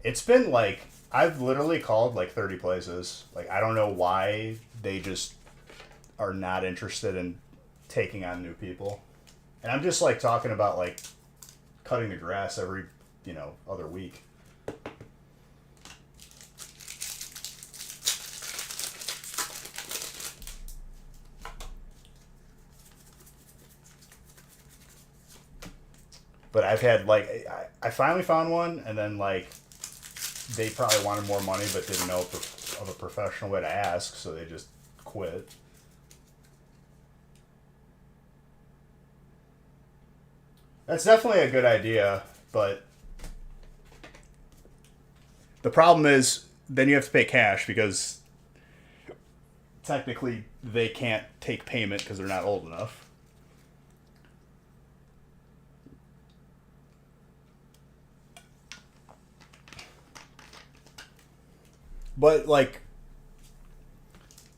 It's been like, I've literally called like 30 places. Like, I don't know why they just are not interested in taking on new people. And I'm just like talking about like cutting the grass every, other week. But I've had like, I finally found one, and then like they probably wanted more money but didn't know of a professional way to ask, so they just quit. That's definitely a good idea, but the problem is then you have to pay cash because technically they can't take payment because they're not old enough. But like,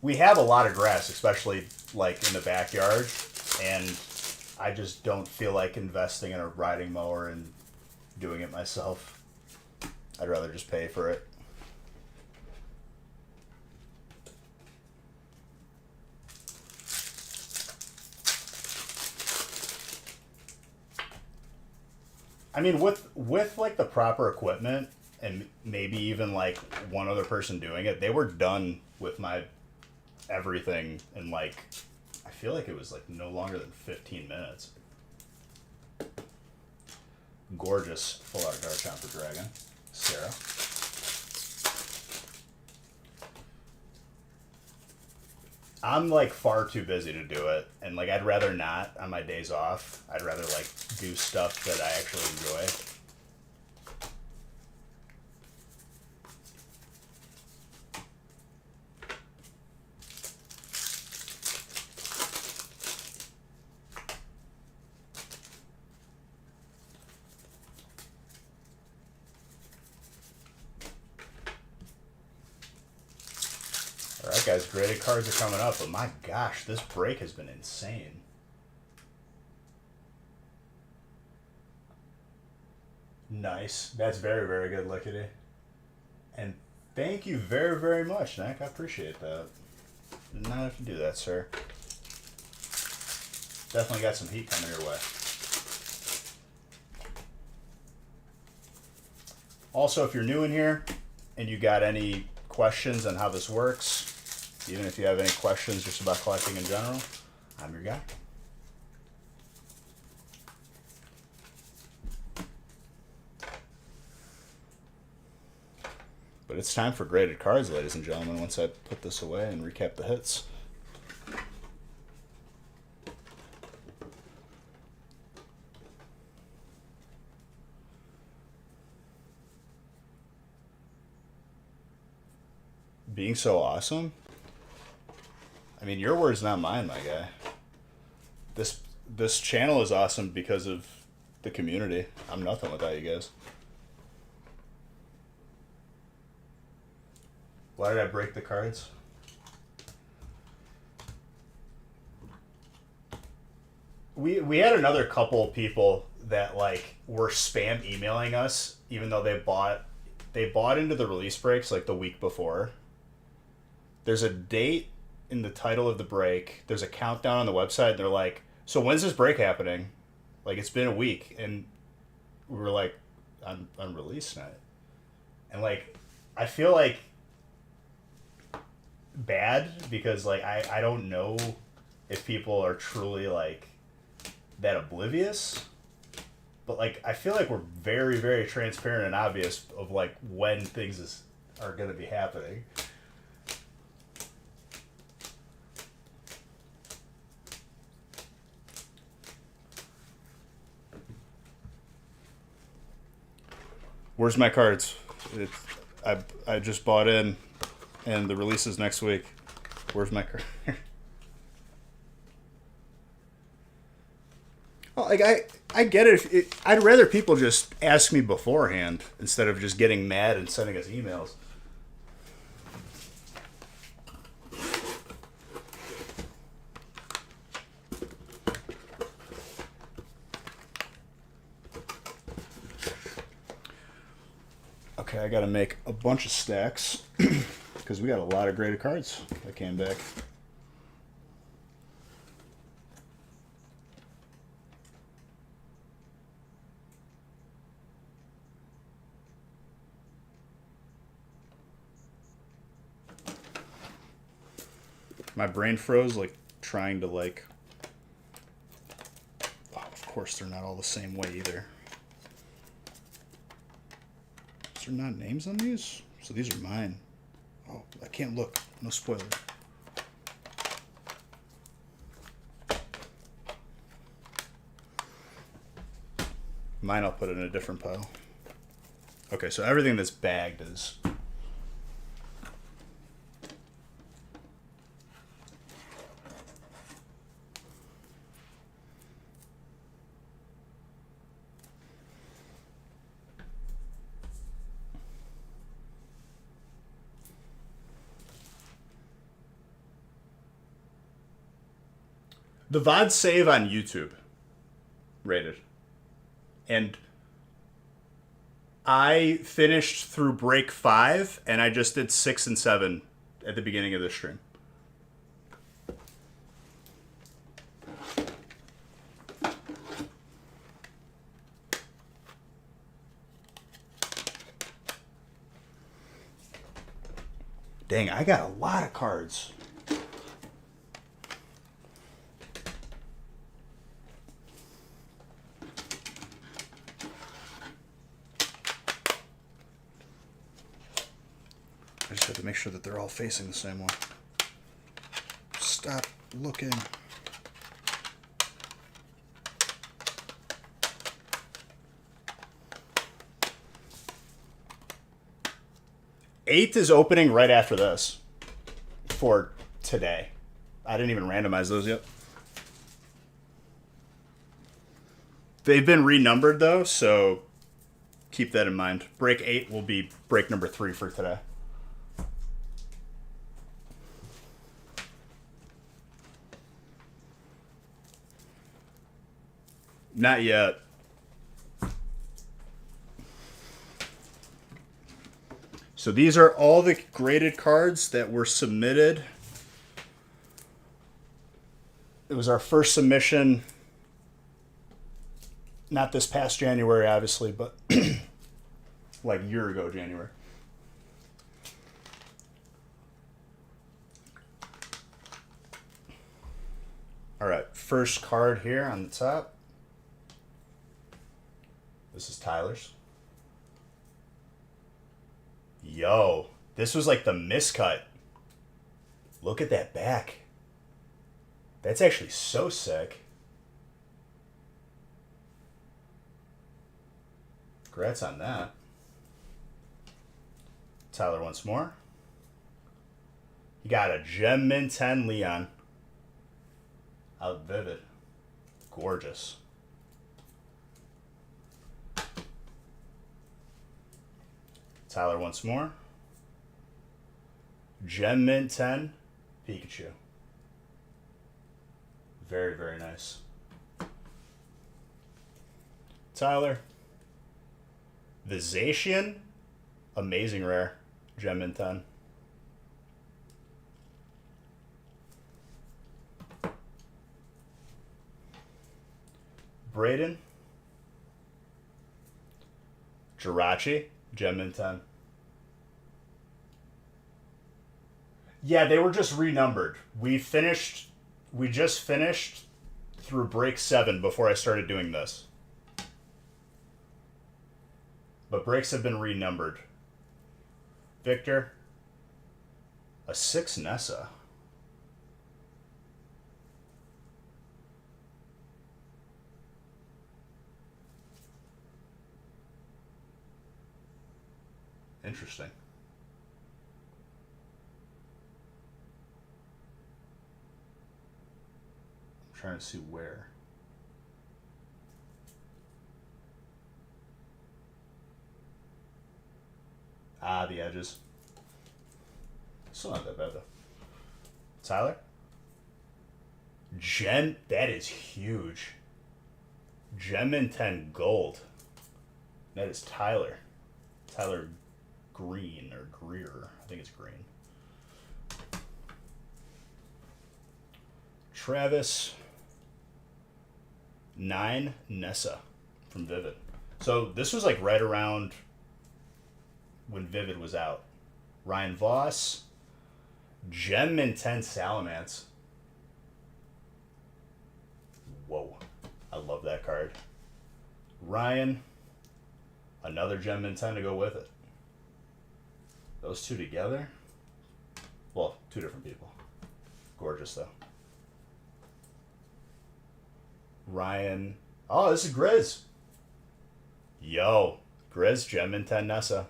we have a lot of grass, especially like in the backyard, and I just don't feel like investing in a riding mower and doing it myself. I'd rather just pay for it. I mean, with like the proper equipment and maybe even like one other person doing it, they were done with my everything in like, I feel like it was like no longer than 15 minutes. Gorgeous full art Garchomp Dragon, Sarah. I'm like far too busy to do it, and like I'd rather not on my days off. I'd rather like do stuff that I actually enjoy. Alright guys, graded cards are coming up, but my gosh, this break has been insane. Nice. That's very, very good, Lickety. And thank you very, very much, Nick. I appreciate that. Did not have to do that, sir. Definitely got some heat coming your way. Also, if you're new in here and you got any questions on how this works, even if you have any questions just about collecting in general, I'm your guy. But it's time for graded cards, ladies and gentlemen, once I put this away and recap the hits. Being so awesome? I mean, your words, not mine, my guy. This channel is awesome because of the community. I'm nothing without you guys. Why did I break the cards? We had another couple of people that like were spam emailing us, even though they bought into the release breaks like the week before. There's a date in the title of the break. There's a countdown on the website. They're like, so when's this break happening? Like, it's been a week. And we were like, on release night. And like, I feel like bad because like I don't know if people are truly like that oblivious. But like, I feel like we're very, very transparent and obvious of like when things are going to be happening. Where's my cards? I just bought in, and the release is next week. Where's my card? Well, like I get it. I'd rather people just ask me beforehand instead of just getting mad and sending us emails. Okay, I got to make a bunch of stacks because we got a lot of graded cards that came back. My brain froze, like, trying to, like... Oh, of course, they're not all the same way, either. Is there not names on these? So these are mine. Oh, I can't look. No spoiler. Mine I'll put in a different pile. Okay, so everything that's bagged is... The VOD save on YouTube rated. And I finished through break 5, and I just did 6 and 7 at the beginning of the stream. Dang, I got a lot of cards. I just have to make sure that they're all facing the same way. Stop looking. Eighth is opening right after this for today. I didn't even randomize those yet. They've been renumbered though, so keep that in mind. Break 8 will be break number 3 for today. Not yet. So these are all the graded cards that were submitted. It was our first submission, not this past January, obviously, but like a year ago, January. All right, first card here on the top. This is Tyler's. Yo, this was like the miscut. Look at that back. That's actually so sick. Congrats on that. Tyler once more. You got a Gem Mint 10 Leon. How vivid. Gorgeous. Tyler once more. Gem Mint 10 Pikachu. Very, very nice. Tyler. Visation. Amazing rare. Gem Mint 10. Braden. Jirachi. Gem Mint 10. Yeah, they were just renumbered. We just finished through break 7 before I started doing this. But breaks have been renumbered. Victor. A 6 Nessa. Interesting. I'm trying to see where. Ah, the edges. Still not that bad, though. Tyler? Gem, that is huge. Gem in 10 gold. That is Tyler. Tyler Green, or Greer. I think it's Green. Travis 9 Nessa from Vivid. So this was like right around when Vivid was out. Ryan Voss, Gem in 10 Salamence. Whoa. I love that card. Ryan, another Gem in 10 to go with it. Those two together? Well, two different people. Gorgeous, though. Ryan. Oh, this is Grizz. Yo. Grizz, Gem in 10 Nessa.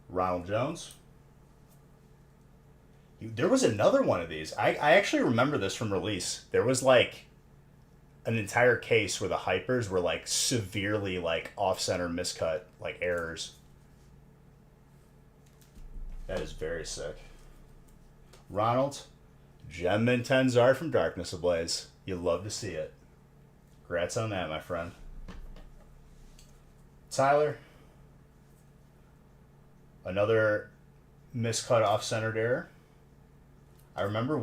Ronald Jones. There was another one of these. I actually remember this from release. There was like an entire case where the hypers were like severely like off-center miscut, like errors. That is very sick. Ronald, Gem in 10 Zard from Darkness Ablaze. You love to see it. Congrats on that, my friend. Tyler, another miscut off-centered error. I remember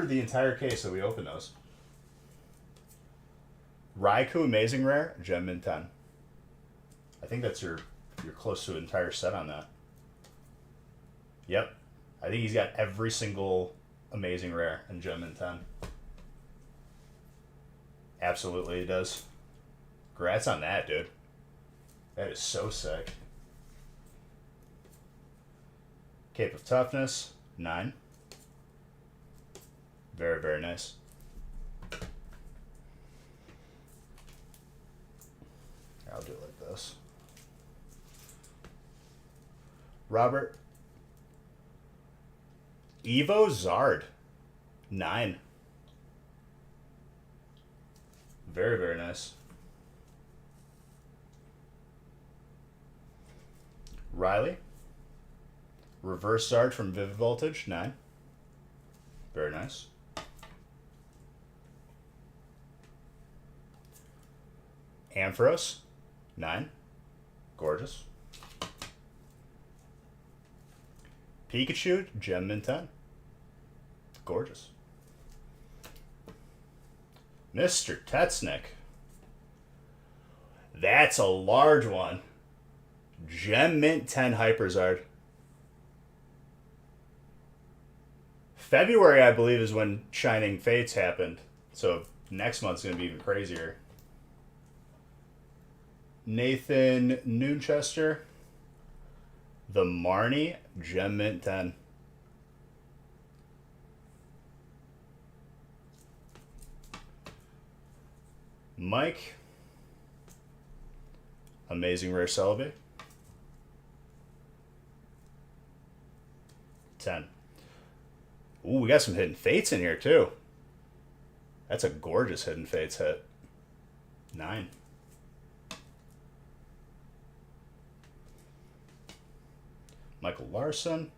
the entire case that we opened those. Raikou Amazing Rare, Gem in 10. I think that's you're close to an entire set on that. Yep. I think he's got every single Amazing Rare in Gem in 10. Absolutely he does. Congrats on that, dude. That is so sick. Cape of Toughness, 9. Very, very nice. I'll do it like this. Robert. Evo Zard, 9. Very, very nice. Riley. Reverse Zard from Vivid Voltage, 9. Very nice. Ampharos, 9. Gorgeous. Pikachu, Gem in 10. Gorgeous. Mr. Tetsnick. That's a large one. Gem Mint 10 Hyperzard. February, I believe, is when Shining Fates happened. So next month's going to be even crazier. Nathan Noonchester. The Marnie Gem Mint 10. Mike. Amazing Rare Celebi. 10. Ooh, we got some Hidden Fates in here, too. That's a gorgeous Hidden Fates hit. 9. Michael Larson.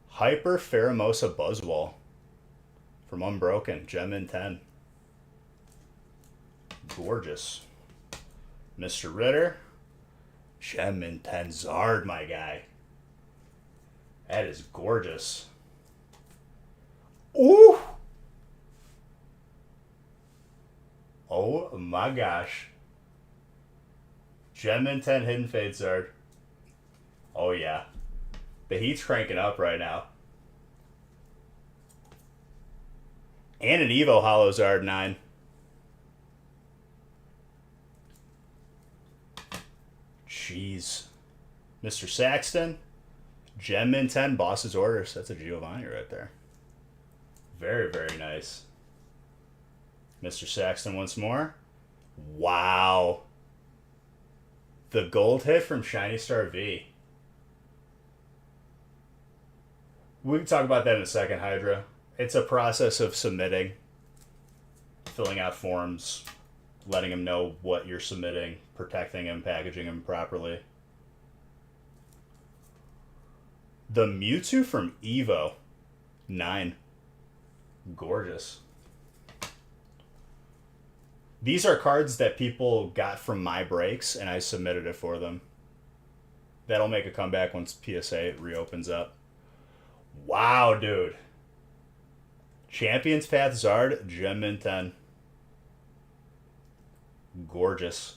Hyper Pheromosa Buzzwall from Unbroken. Gem in 10. Gorgeous. Mr. Ritter. Gem in 10 Zard, my guy. That is gorgeous. Ooh! Oh my gosh. Gem in 10 Hidden Fate Zard. Oh yeah. The heat's cranking up right now. And an Evo Hollow Zard 9. Jeez. Mr. Saxton. Gem in 10 Boss's Orders. That's a Giovanni right there. Very, very nice. Mr. Saxton once more. Wow. The gold hit from Shiny Star V. We can talk about that in a second, Hydra. It's a process of submitting. filling out forms, letting him know what you're submitting, protecting him, packaging him properly. The Mewtwo from Evo. 9. Gorgeous. These are cards that people got from my breaks, and I submitted it for them. That'll make a comeback once PSA reopens up. Wow, dude. Champions Path Zard, Gem Mint 10. Gorgeous.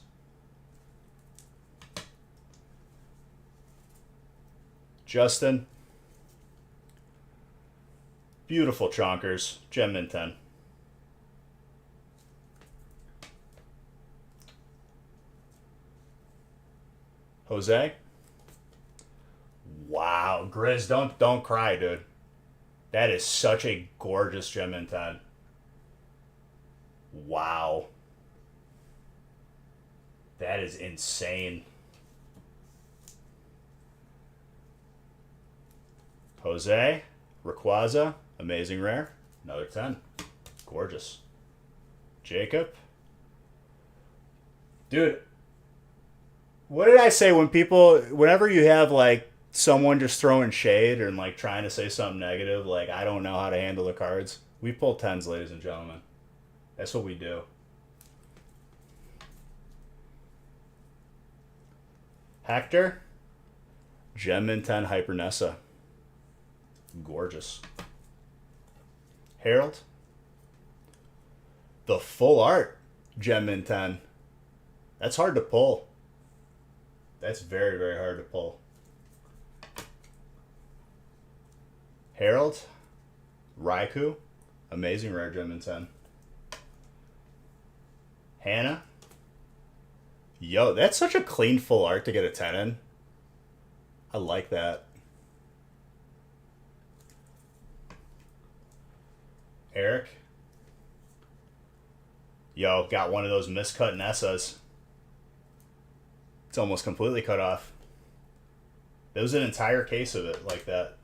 Justin. Beautiful chonkers, Gem Mint 10. Jose. Wow, Grizz, don't cry, dude. That is such a gorgeous Gem Mint 10. Wow. That is insane. Jose, Rayquaza, amazing rare, another 10. Gorgeous. Jacob. Dude, what did I say when people, whenever you have like someone just throwing shade and like trying to say something negative, like I don't know how to handle the cards. We pull 10s, ladies and gentlemen. That's what we do. Hector. Gem Mint 10 Hypernessa. Gorgeous. Harold. The full art Gem Mint 10. That's hard to pull. That's very, very hard to pull. Harold. Raikou. Amazing rare Gem Mint 10. Hannah. Yo, that's such a clean full art to get a 10 in. I like that. Eric. Yo, got one of those miscut Nessas. It's almost completely cut off. There was an entire case of it like that,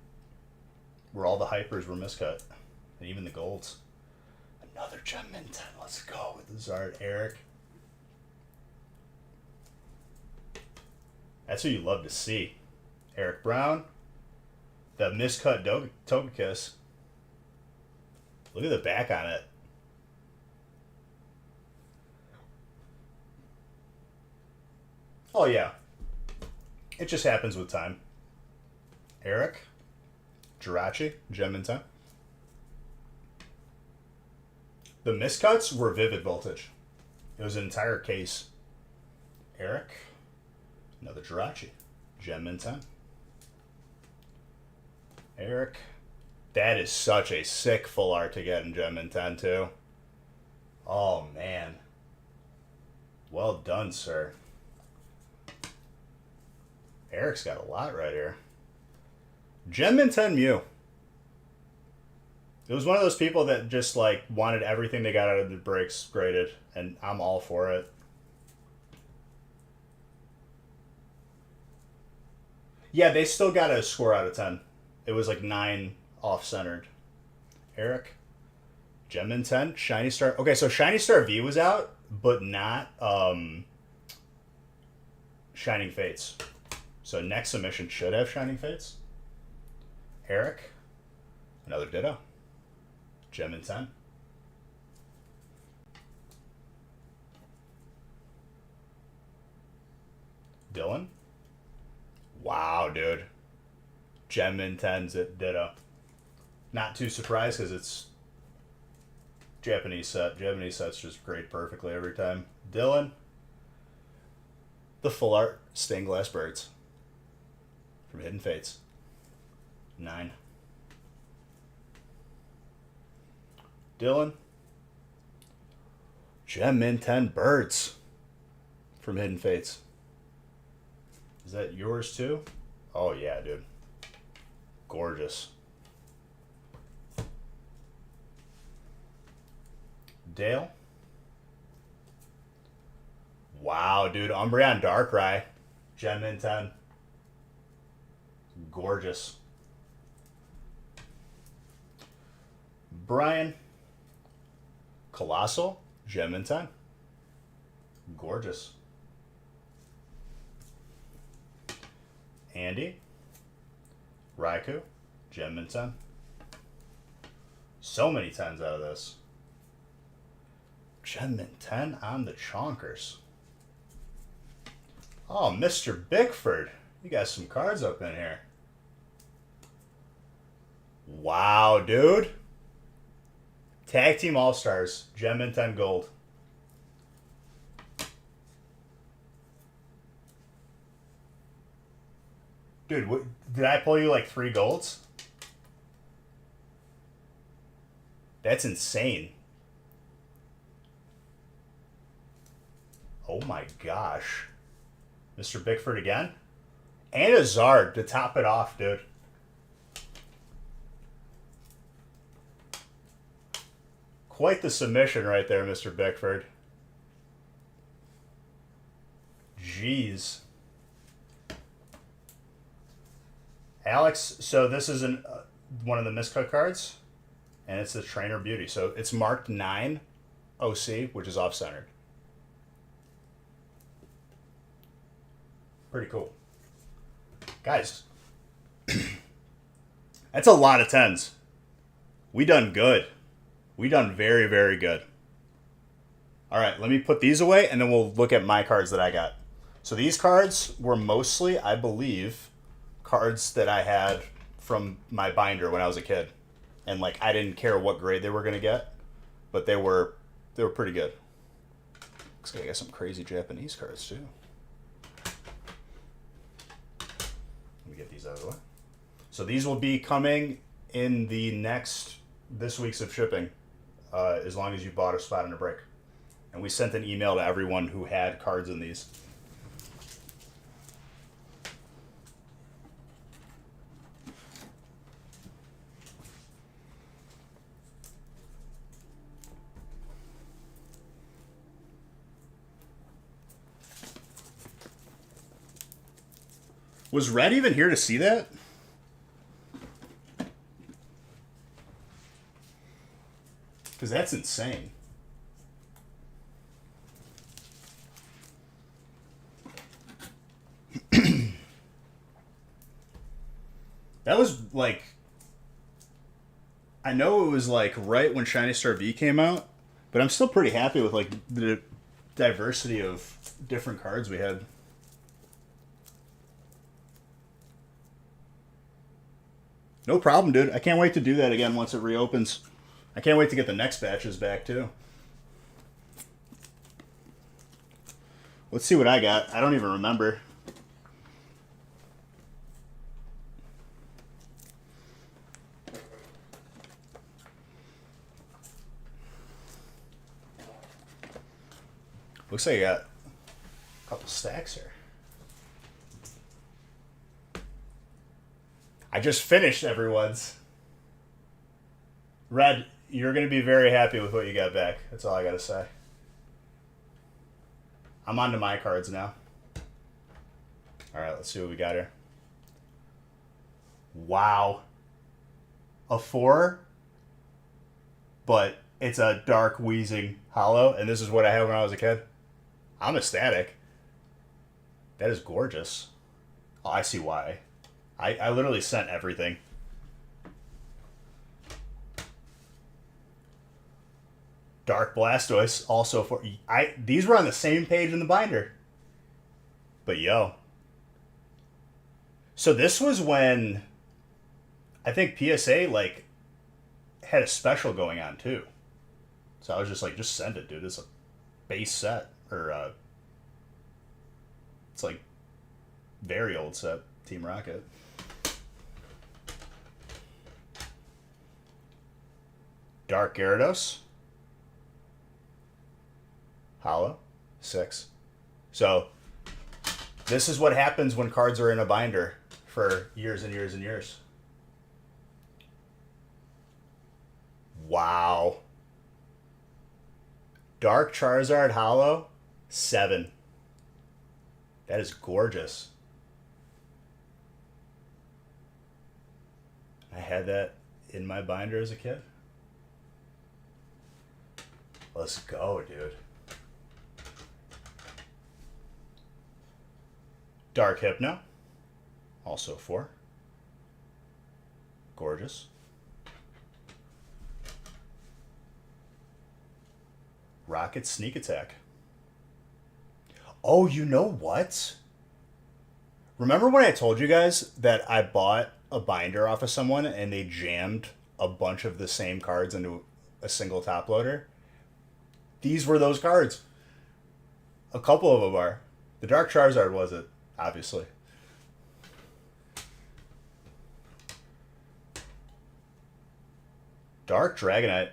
where all the hypers were miscut, and even the golds. Another Gem Mint 10. Let's go with the Zard. Eric. That's what you love to see. Eric Brown. The miscut Togekiss. Look at the back on it. Oh, yeah. It just happens with time. Eric. Jirachi. Gem Mint 10. The miscuts were Vivid Voltage. It was an entire case. Eric. Another Jirachi. Gem Mint 10. Eric. That is such a sick full art to get in Gem Mint 10 too. Oh, man. Well done, sir. Eric's got a lot right here. Gem Mint 10 Mew. It was one of those people that just like wanted everything they got out of the breaks graded, and I'm all for it. Yeah, they still got a score out of 10. It was like 9 off-centered. Eric. Gem Mint 10. Shiny Star. Okay, so Shiny Star V was out, but not Shining Fates. So next submission should have Shining Fates. Eric. Another Ditto. Gem Mint 10. Dylan. Wow, dude. Gem Mint 10's Ditto. Not too surprised because it's Japanese set. Japanese sets just grade perfectly every time. Dylan. The full art Stained Glass Birds from Hidden Fates. 9. Dylan. Gem Mint 10 Birds from Hidden Fates. Is that yours too? Oh yeah, dude. Gorgeous. Dale. Wow, dude. Umbreon Darkrai. Gem Mint 10. Gorgeous. Brian. Colossal. Gem and 10. Gorgeous. Andy. Raikou. Gem and 10. So many 10s out of this. Gem and 10 on the chonkers. Oh, Mr. Bickford. You got some cards up in here. Wow, dude. Tag Team All-Stars. Gem and 10 gold. Dude, what, did I pull you like 3 golds? That's insane. Oh my gosh. Mr. Bickford again? And a Zard to top it off, dude. Quite the submission right there, Mr. Bickford. Jeez. Alex, so this is one of the miscut cards, and it's the Trainer Beauty. So it's marked 9 OC, which is off-centered. Pretty cool. Guys, that's a lot of 10s. We done good. We done very, very good. All right, let me put these away, and then we'll look at my cards that I got. So these cards were mostly, I believe, cards that I had from my binder when I was a kid. And, like, I didn't care what grade they were going to get, but they were pretty good. Looks like I got some crazy Japanese cards, too. Let me get these out of the way. So these will be coming in this week's of shipping, as long as you bought a spot in a break. And we sent an email to everyone who had cards in these. Was Red even here to see that? Because that's insane. That was like... I know it was like right when Shiny Star V came out, but I'm still pretty happy with like the diversity of different cards we had. No problem, dude. I can't wait to do that again once it reopens. I can't wait to get the next batches back, too. Let's see what I got. I don't even remember. Looks like I got a couple stacks here. I just finished everyone's. Red, you're going to be very happy with what you got back. That's all I got to say. I'm on to my cards now. All right, let's see what we got here. Wow. A 4, but it's a dark wheezing hollow, and this is what I had when I was a kid. I'm ecstatic. That is gorgeous. Oh, I see why. I literally sent everything. Dark Blastoise, also for... These were on the same page in the binder. But yo. So this was when... I think PSA, like, had a special going on, too. So I was just like, just send it, dude. It's a base set. Or, it's like, very old set. Team Rocket. Dark Gyarados. Hollow. 6. So, this is what happens when cards are in a binder for years and years and years. Wow. Dark Charizard Hollow. 7. That is gorgeous. I had that in my binder as a kid. Let's go, dude. Dark Hypno. Also 4. Gorgeous. Rocket Sneak Attack. Oh, you know what? Remember when I told you guys that I bought a binder off of someone and they jammed a bunch of the same cards into a single top loader? These were those cards. A couple of them are. The Dark Charizard was it, obviously. Dark Dragonite.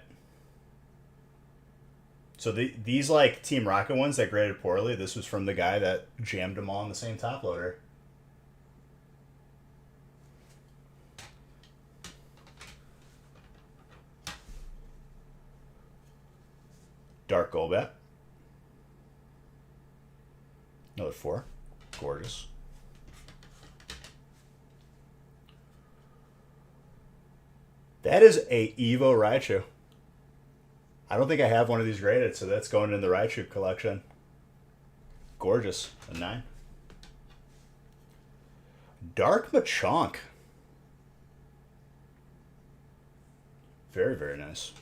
So these like Team Rocket ones that graded poorly, this was from the guy that jammed them all in the same top loader. Dark Golbat. Another 4. Gorgeous. That is a Evo Raichu. I don't think I have one of these graded, so that's going in the Raichu collection. Gorgeous. A 9. Dark Machamp. Very, very nice.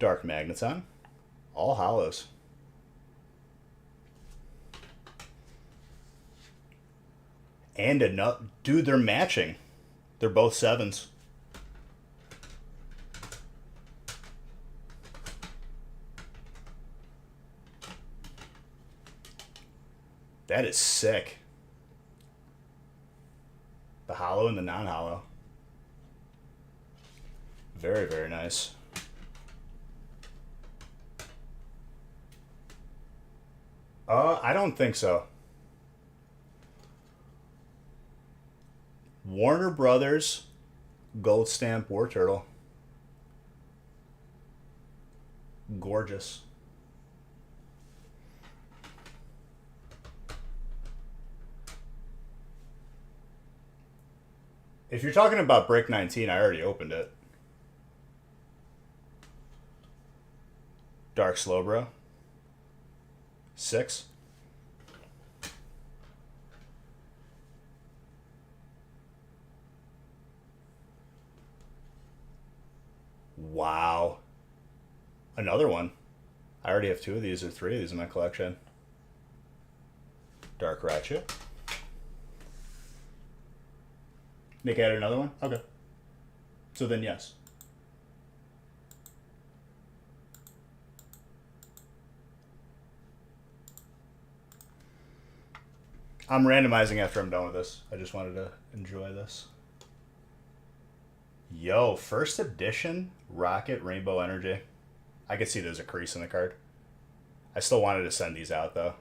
Dark Magneton. All hollows. And a nut. Dude, they're matching. They're both 7s. That is sick. The hollow and the non-hollow. Very, very nice. I don't think so. Warner Brothers Gold Stamp War Turtle. Gorgeous. If you're talking about Brick 19, I already opened it. Dark Slowbro. 6. Wow. Another one. I already have 2 of these or 3 of these in my collection. Dark Raichu. Nick added another one? Okay. So then yes. I'm randomizing after I'm done with this. I just wanted to enjoy this. Yo, first edition Rocket Rainbow Energy. I could see there's a crease in the card. I still wanted to send these out, though.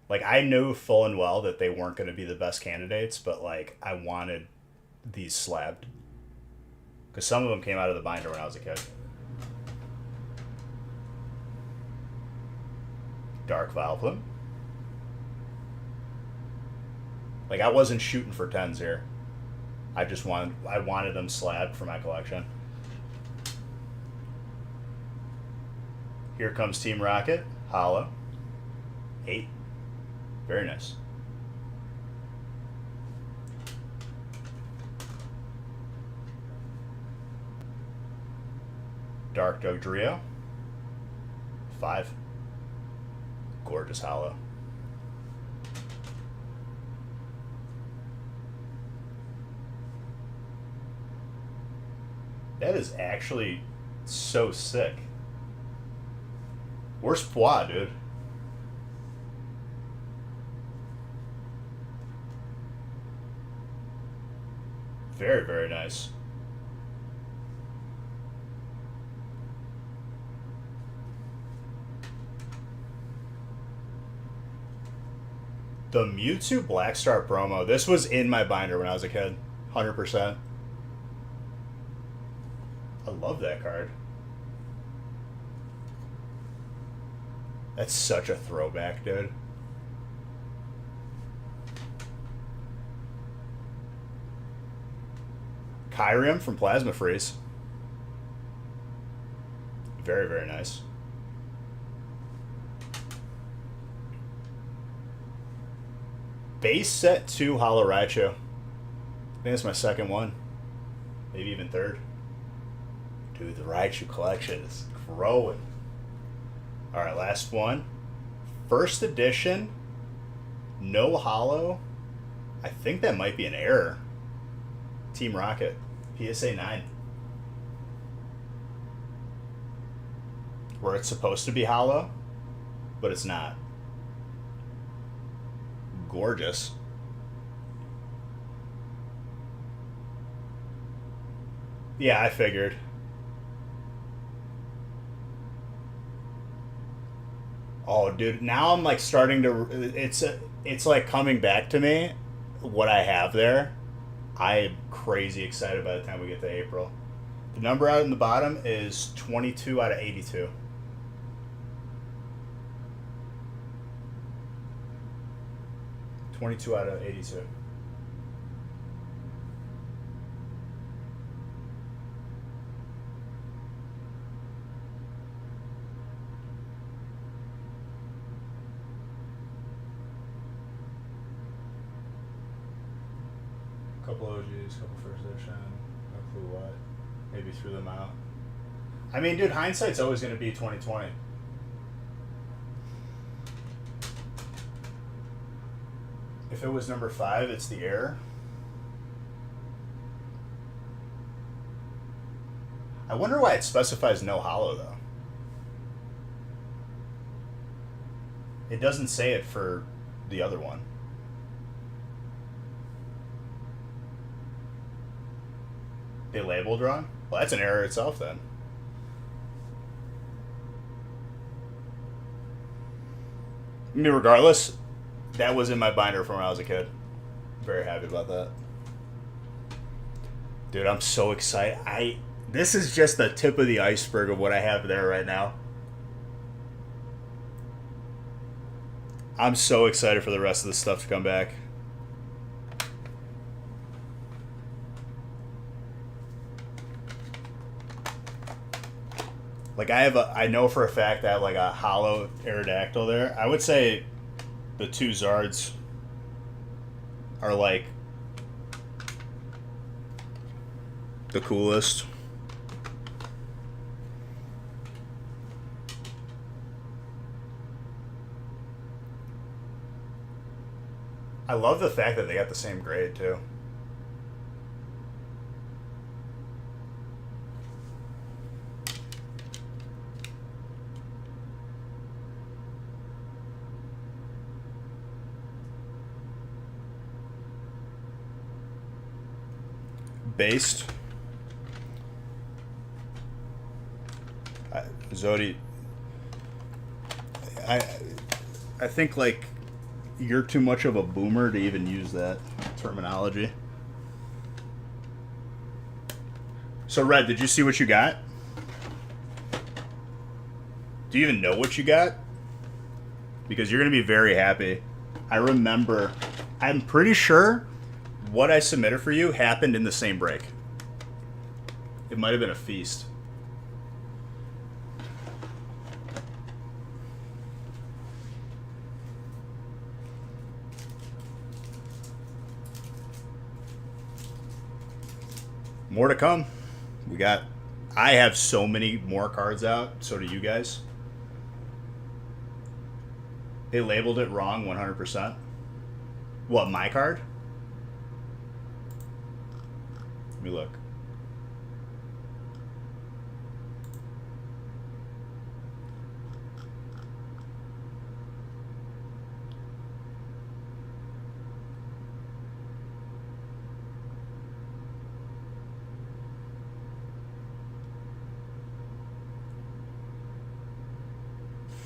Like, I knew full and well that they weren't going to be the best candidates, but, like, I wanted these slabbed. Because some of them came out of the binder when I was a kid. Dark Vileplume. Like, I wasn't shooting for 10s here. I wanted them slabbed for my collection. Here comes Team Rocket. Hollow. 8. Very nice. Dark Dugtrio. 5. Gorgeous hollow. That is actually so sick. Where's Pois, dude? Very, very nice. The Mewtwo Black Star promo. This was in my binder when I was a kid. 100%. I love that card. That's such a throwback, dude. Kyrium from Plasma Freeze. Very, very nice. Base set 2 Hollow Raichu. I think that's my second one. Maybe even third. Dude, the Raichu collection is growing. Alright, last one. First edition. No hollow. I think that might be an error. Team Rocket. PSA 9. Where it's supposed to be hollow, but it's not. Gorgeous. Yeah, I figured. Oh, dude, now I'm like starting to. It's like coming back to me. What I have there, I am crazy excited by the time we get to April. The number out in the bottom is 22 out of 82. $22 out of 82. Couple OGs, couple first edition, no clue what. Maybe threw them out. I mean, dude, hindsight's always going to be 2020. If it was number 5, it's the error. I wonder why it specifies no hollow, though. It doesn't say it for the other one. They labeled wrong? Well, that's an error itself, then. I mean, regardless, that was in my binder from when I was a kid. Very happy about that. Dude, I'm so excited. This is just the tip of the iceberg of what I have there right now. I'm so excited for the rest of this stuff to come back. Like, I know for a fact I have like a hollow Aerodactyl there. I would say the 2 Zards are like the coolest. I love the fact that they got the same grade too. Based. Zodi. I think like you're too much of a boomer to even use that terminology. So Red, did you see what you got? Do you even know what you got? Because you're gonna be very happy. I remember. I'm pretty sure what I submitted for you happened in the same break. It might have been a feast. More to come. I have so many more cards out, so do you guys. They labeled it wrong 100%. What, my card? Let me look.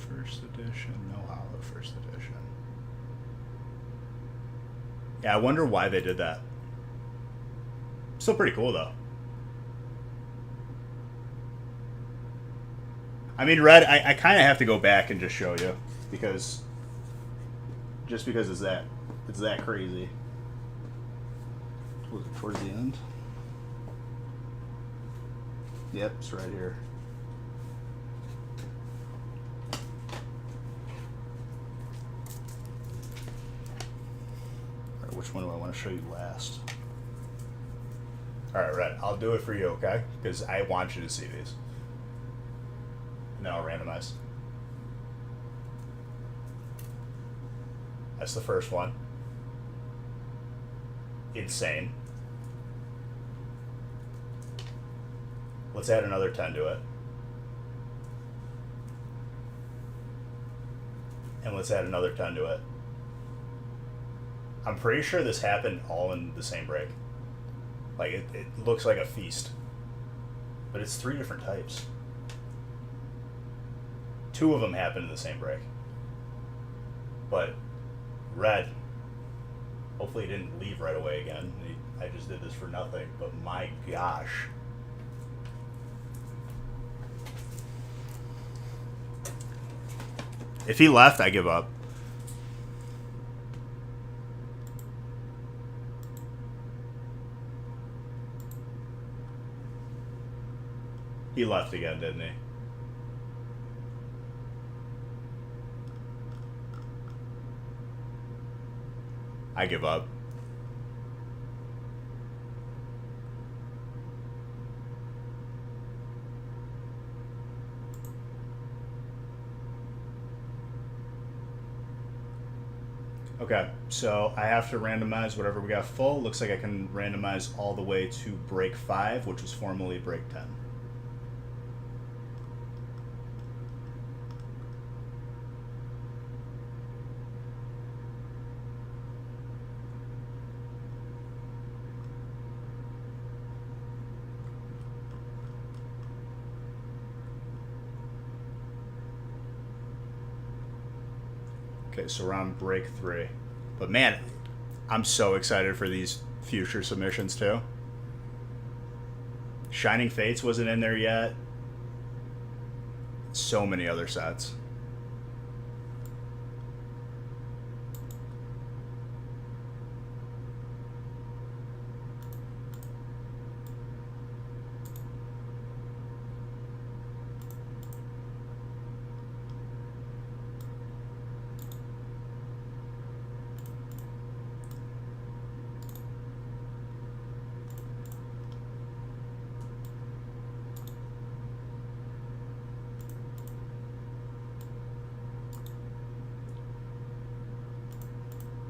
First edition, no hollow first edition. Yeah, I wonder why they did that. Still pretty cool, though. I mean, Red, I kind of have to go back and just show you because it's that crazy. Was it towards the end? Yep, it's right here. All right, which one do I want to show you last? All right, Red, I'll do it for you, okay? Because I want you to see these. And then I'll randomize. That's the first one. Insane. Let's add another 10 to it. And let's add another 10 to it. I'm pretty sure this happened all in the same break. Like, it looks like a feast. But it's 3 different types. 2 of them happened in the same break. But Red, hopefully he didn't leave right away again. I just did this for nothing, but my gosh. If he left, I give up. He left again, didn't he? I give up. Okay, so I have to randomize whatever we got full. Looks like I can randomize all the way to break 5, which was formerly break 10. Okay, so we're on break 3. But man, I'm so excited for these future submissions too. Shining Fates wasn't in there yet. So many other sets.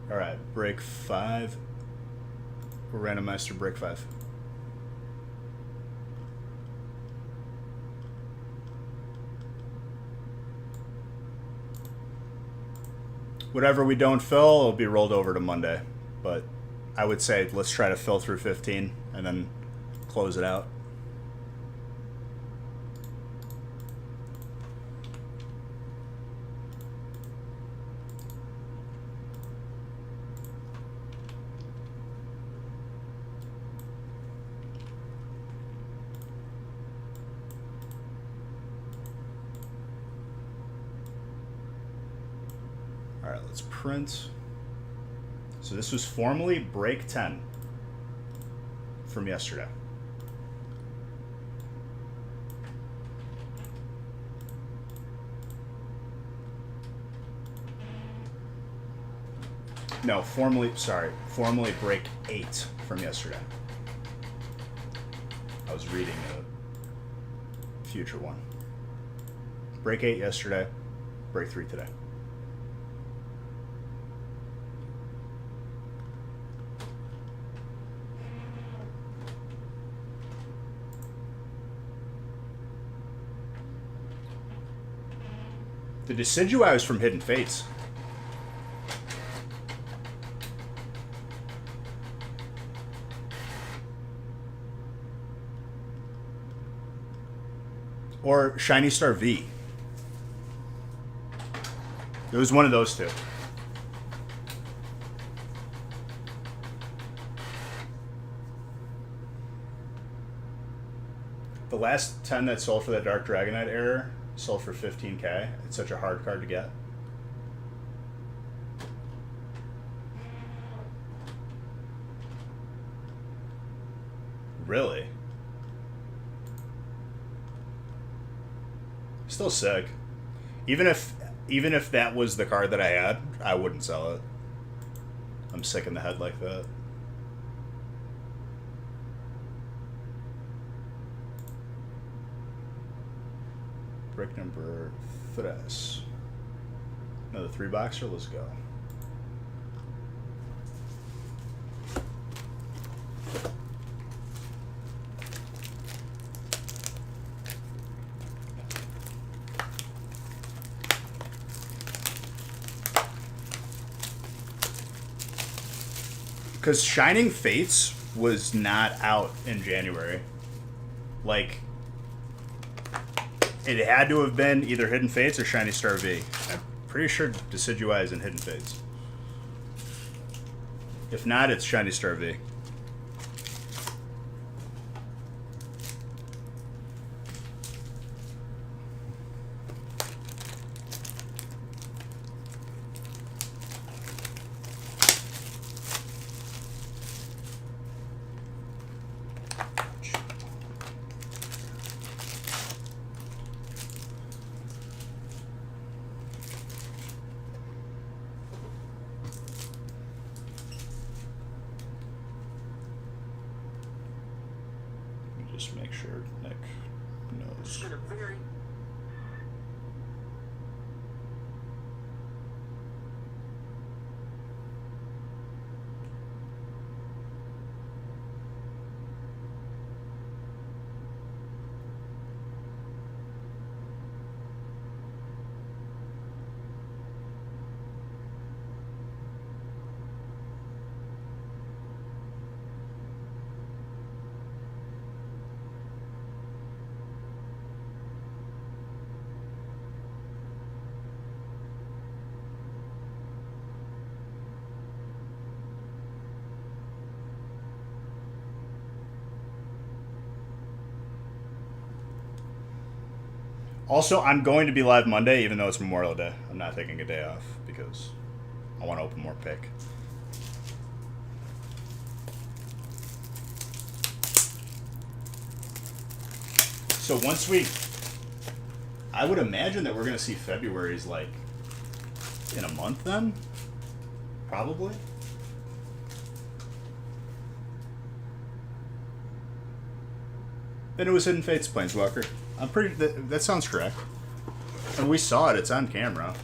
All right, break 5. We're randomized to break 5. Whatever we don't fill, it'll be rolled over to Monday. But I would say let's try to fill through 15 and then close it out. All right, let's print. So this was formally break 10 from yesterday. No, formally break 8 from yesterday. I was reading the future one. Break 8 yesterday, break 3 today. The Decidueye was from Hidden Fates. Or Shiny Star V. It was one of those two. The last 10 that sold for that Dark Dragonite error sold for 15k. It's such a hard card to get. Really? still sick. Even if that was the card that I had, I wouldn't sell it. I'm sick in the head like that. Brick number 3. Another 3-boxer. Let's go. Because Shining Fates was not out in January. Like, it had to have been either Hidden Fates or Shiny Star V. I'm pretty sure Decidueye is in Hidden Fates. If not, it's Shiny Star V. Just make sure Nick knows. Also, I'm going to be live Monday, even though it's Memorial Day. I'm not taking a day off because I want to open more pick. So once I would imagine that we're going to see February's like in a month then, probably. Then it was Hidden Fates Planeswalker. I'm pretty. That sounds correct. And we saw it. It's on camera.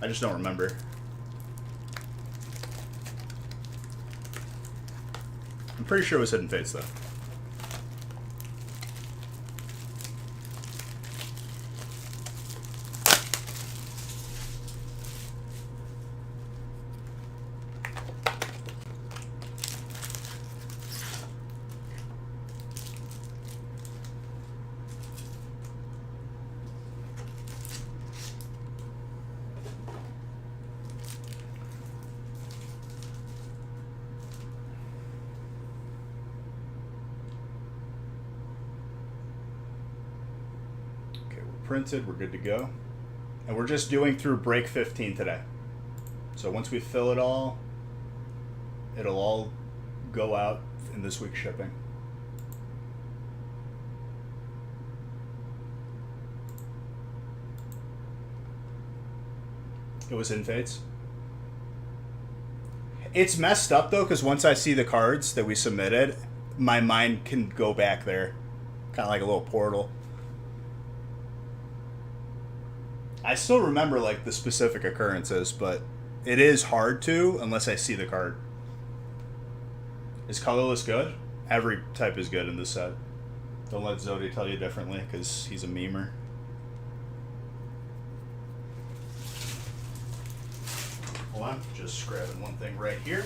I just don't remember. I'm pretty sure it was Hidden Fates though. Printed, we're good to go. And we're just doing through break 15 today. So once we fill it all, it'll all go out in this week's shipping. It was in Fates. It's messed up though, because once I see the cards that we submitted, my mind can go back there. Kind of like a little portal. I still remember like the specific occurrences, but it is hard to unless I see the card. Is colorless good? Every type is good in this set. Don't let Zodi tell you differently, because he's a memer. Hold on, just grabbing one thing right here.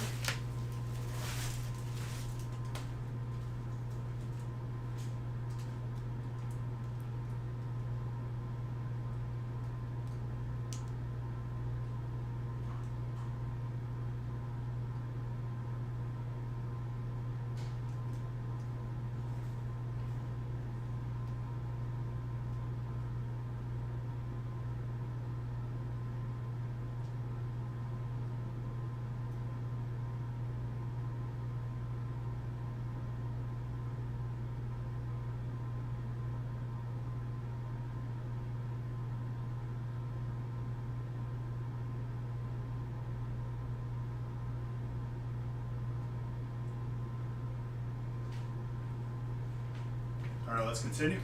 All right, let's continue.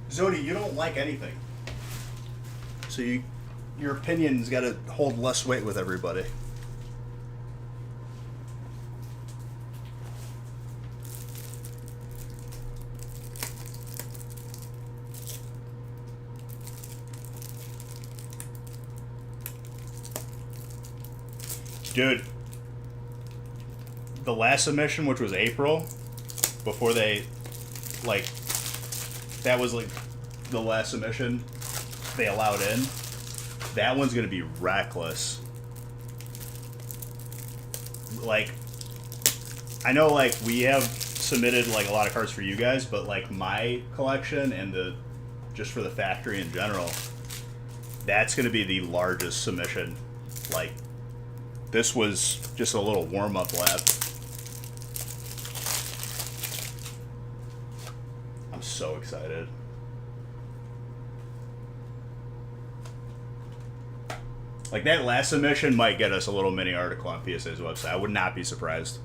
Zodi, you don't like anything. So your opinion's got to hold less weight with everybody. Dude, the last submission, which was April, before they, like, that was like the last submission they allowed in. That one's gonna be reckless. Like, I know, like, we have submitted like a lot of cards for you guys, but like my collection and just for the factory in general, that's gonna be the largest submission. Like, this was just a little warm-up lap. I'm so excited. Like, that last submission might get us a little mini article on PSA's website. I would not be surprised.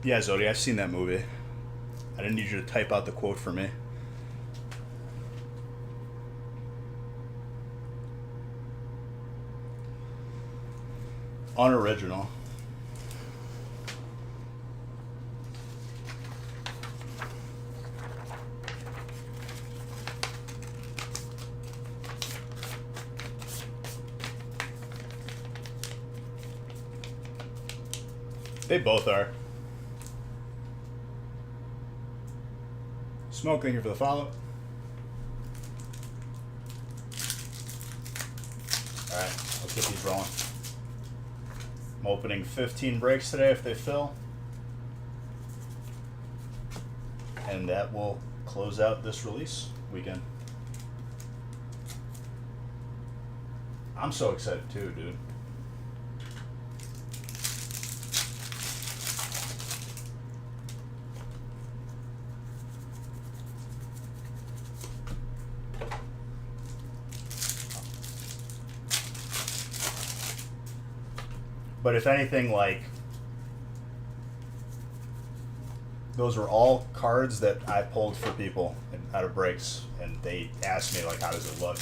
Yeah, Zodi, I've seen that movie. I didn't need you to type out the quote for me. Unoriginal. They both are. Smoke, thank you for the follow. Alright, let's get these rolling. I'm opening 15 breaks today if they fill. And that will close out this release weekend. I'm so excited too, dude. But if anything, like, those were all cards that I pulled for people out of breaks, and they asked me, like, how does it look?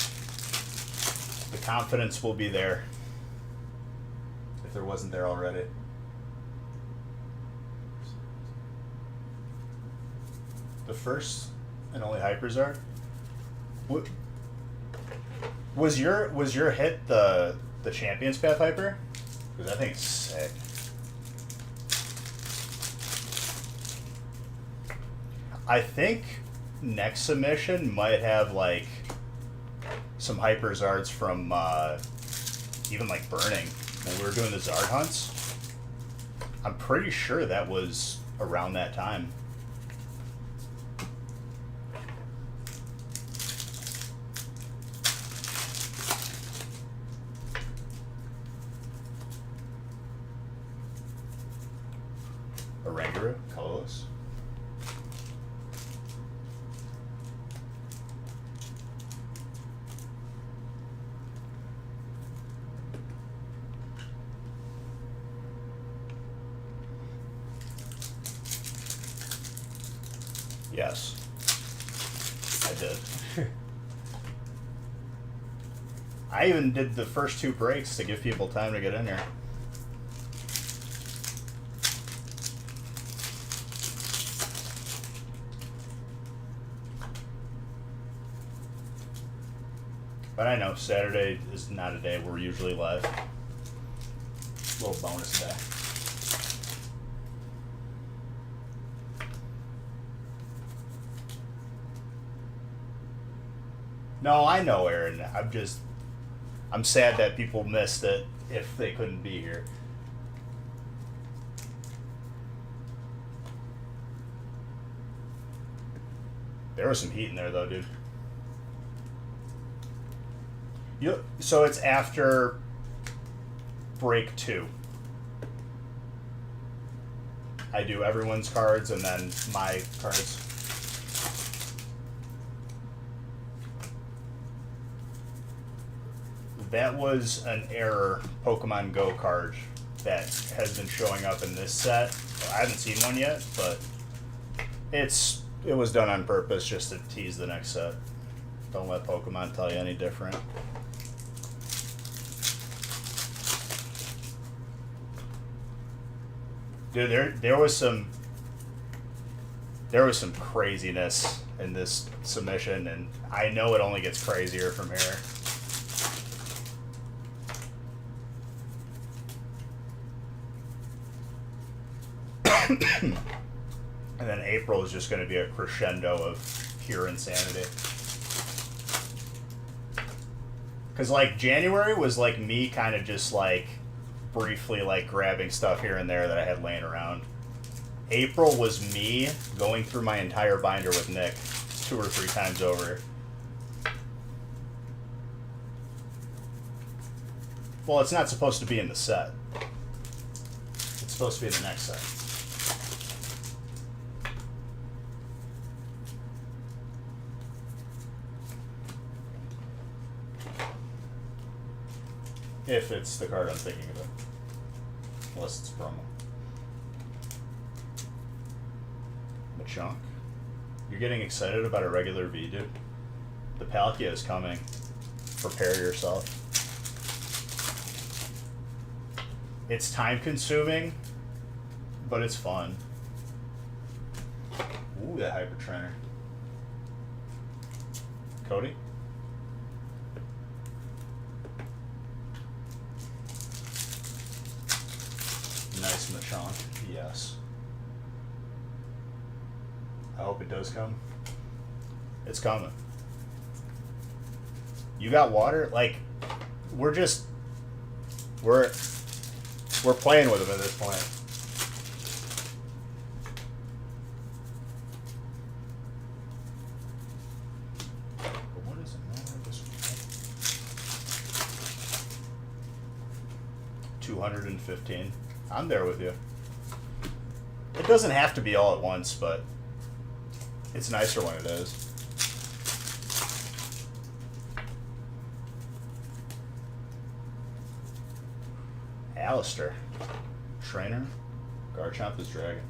The confidence will be there if there wasn't there already. The first and only Hyperzard? Was your hit the Champions Path Hyper? Because that thing's sick. I think next submission might have like some Hyper Zards from even like Burning when we were doing the Zard hunts. I'm pretty sure that was around that time. Oranguru, colorless. Yes, I did. I even did the first 2 breaks to give people time to get in here. But I know Saturday is not a day we're usually live. A little bonus day. No, I know, Aaron. I'm sad that people missed it if they couldn't be here. There was some heat in there, though, dude. So it's after break 2. I do everyone's cards and then my cards. That was an error Pokemon Go card that has been showing up in this set. I haven't seen one yet, but it was done on purpose just to tease the next set. Don't let Pokemon tell you any different. Dude, there was some craziness in this submission, and I know it only gets crazier from here. And then April is just going to be a crescendo of pure insanity. Because, like, January was, like, me kind of just, like, briefly, like, grabbing stuff here and there that I had laying around. April was me going through my entire binder with Nick 2 or 3 times over. Well, it's not supposed to be in the set. It's supposed to be in the next set. If it's the card I'm thinking of it. Unless it's promo. Machunk. You're getting excited about a regular V, dude. The Palkia is coming. Prepare yourself. It's time consuming, but it's fun. Ooh, that Hyper Trainer. Cody? Nice Machunk, yes. I hope it does come. It's coming. You got water? Like, we're playing with them at this point. But what is it? No, this one. 215. I'm there with you. It doesn't have to be all at once, but it's nicer when it is. Alistair. Trainer. Garchomp is Dragon.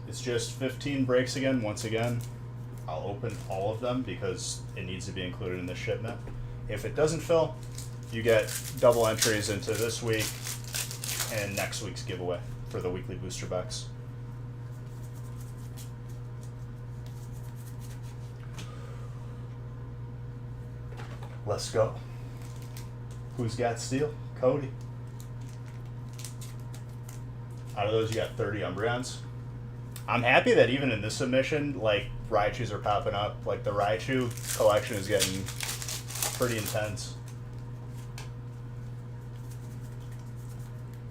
It's just 15 breaks again, once again. I'll open all of them because it needs to be included in the shipment. If it doesn't fill, you get double entries into this week and next week's giveaway for the weekly booster box. Let's go. Who's got steel? Cody. Out of those, you got 30 Umbreons. I'm happy that even in this submission, like, Raichus are popping up. Like, the Raichu collection is getting pretty intense.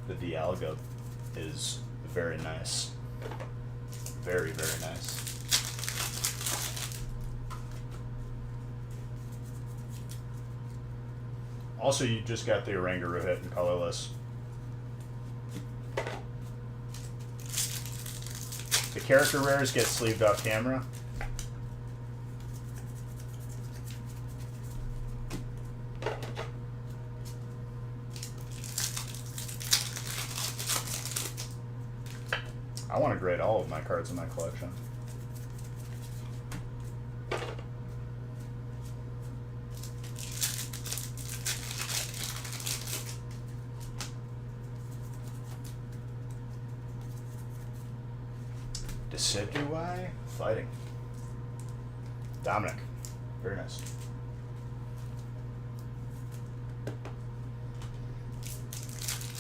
The Dialga is very nice. Very, very nice. Also, you just got the Oranguru hit in colorless. The character rares get sleeved off camera. I want to grade all of my cards in my collection. Decidueye? Fighting. Dominic. Very nice.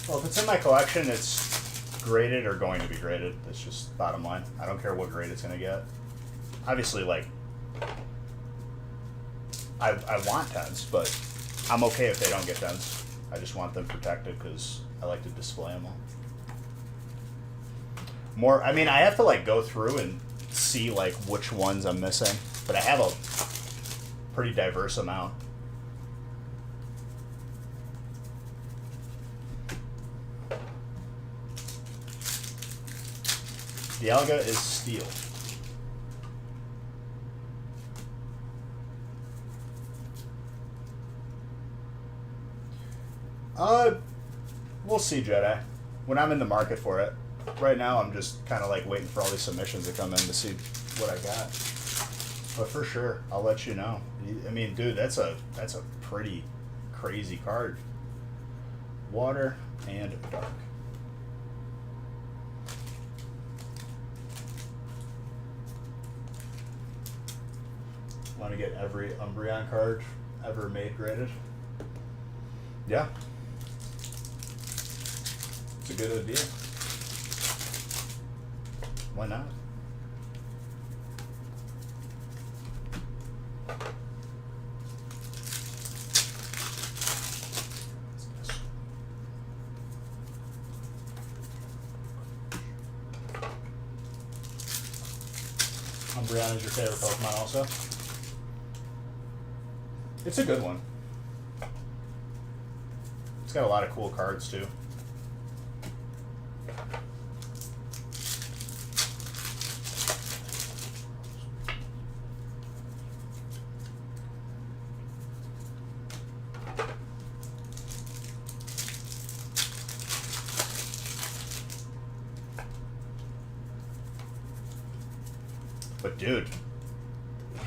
Well, if it's in my collection, it's graded or going to be graded. That's just bottom line. I don't care what grade it's going to get. Obviously, like, I want 10s, but I'm okay if they don't get 10s. I just want them protected because I like to display them all. More, I mean, I have to, like, go through and see, like, which ones I'm missing, but I have a pretty diverse amount. Dialga is steel. Uh, we'll see, Jedi. When I'm in the market for it. Right now, I'm just kind of like waiting for all these submissions to come in to see what I got. But for sure, I'll let you know. I mean, dude, that's a pretty crazy card. Water and dark. Want to get every Umbreon card ever made graded? Yeah. It's a good idea. Why not? Umbreon is your favorite Pokemon also? It's a good one. It's got a lot of cool cards too. But dude,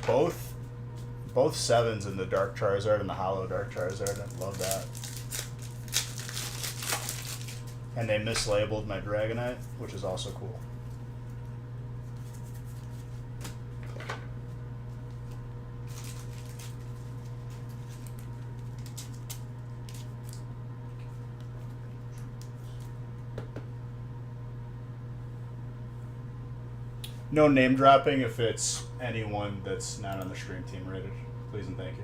both sevens in the Dark Charizard and the Hollow Dark Charizard, I love that. And they mislabeled my Dragonite, which is also cool. No name dropping if it's anyone that's not on the stream team rated. Please and thank you.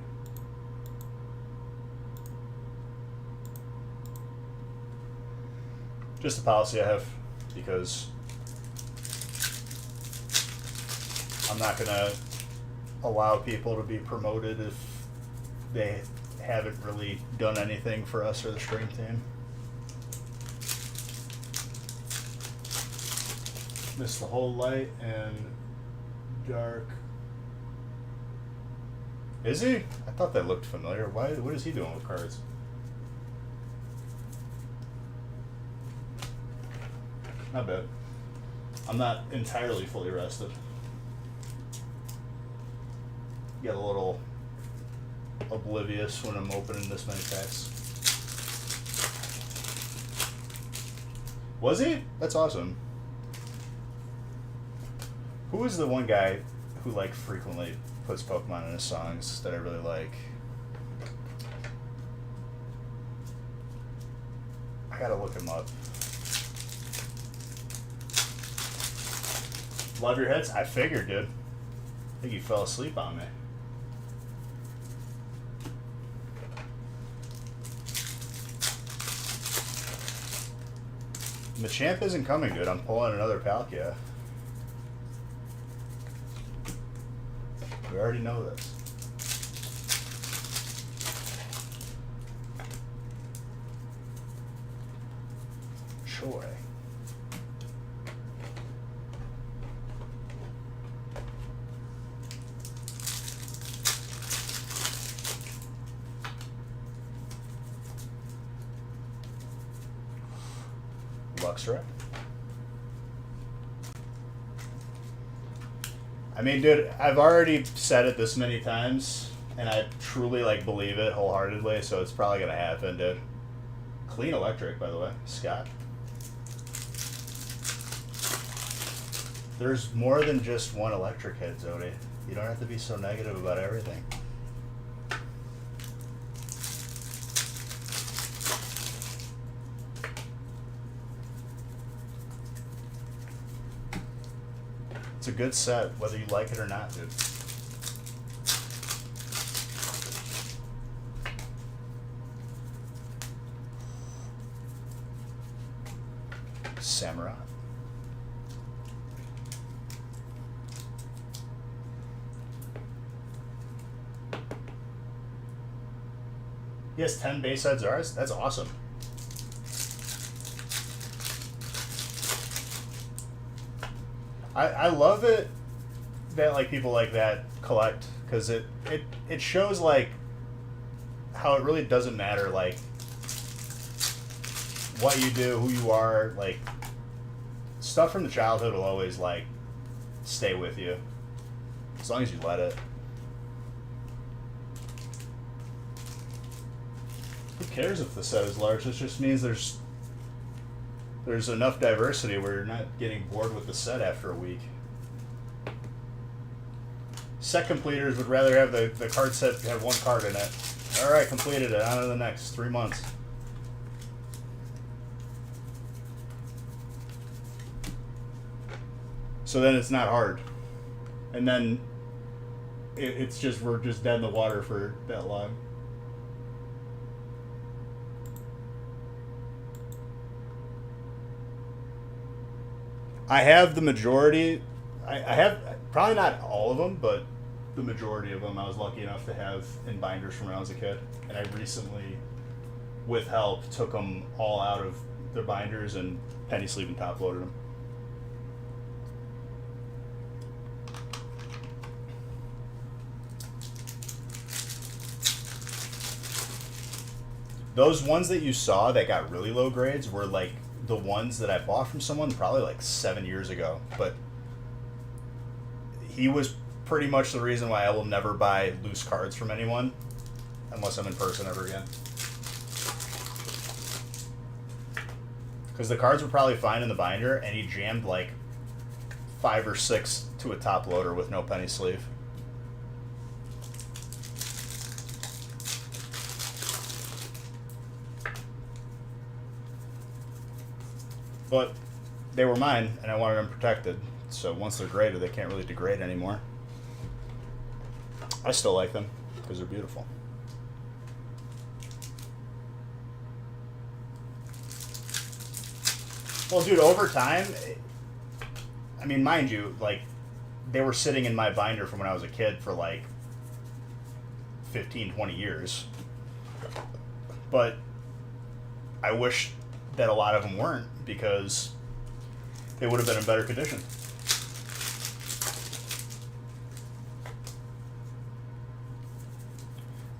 Just a policy I have, because I'm not going to allow people to be promoted if they haven't really done anything for us or the stream team. Missed the whole light and dark. Is he? I thought that looked familiar. Why? What is he doing with cards? Not bad. I'm not entirely fully rested. Get a little oblivious when I'm opening this many packs. Was he? That's awesome. Who is the one guy who like frequently puts Pokemon in his songs that I really like? I gotta look him up. Love your hits? I figured, dude. I think you fell asleep on me. Machamp isn't coming, dude. I'm pulling another Palkia. We already know this. Choi. Luxray. I mean, dude, I've already said it this many times, and I truly, like, believe it wholeheartedly, so it's probably gonna happen, dude. Clean Electric, by the way. Scott. There's more than just one Electric hit, Zodi. You don't have to be so negative about everything. It's a good set, whether you like it or not, dude. Samurai. He has 10 base side Zars? That's awesome. I love it that like people like that collect, because it shows like how it really doesn't matter like what you do, who you are, like stuff from the childhood will always like stay with you as long as you let it. Who cares if the set is large? This just means there's enough diversity where you're not getting bored with the set after a week. Set completers would rather have the card set have one card in it. Alright, completed it. On to the next 3 months. So then it's not hard. And then it's just, we're just dead in the water for that long. I have the majority. I have probably not all of them, but the majority of them I was lucky enough to have in binders from when I was a kid. And I recently, with help, took them all out of their binders and penny sleeve and top loaded them. Those ones that you saw that got really low grades were like the ones that I bought from someone probably like 7 years ago. But he was pretty much the reason why I will never buy loose cards from anyone unless I'm in person ever again. Because the cards were probably fine in the binder, and he jammed like 5 or 6 to a top loader with no penny sleeve. But they were mine, and I wanted them protected. So once they're graded, they can't really degrade anymore. I still like them because they're beautiful. Well, dude, over time, I mean, mind you, like, they were sitting in my binder from when I was a kid for like 15, 20 years. But I wish that a lot of them weren't, because they would have been in better condition.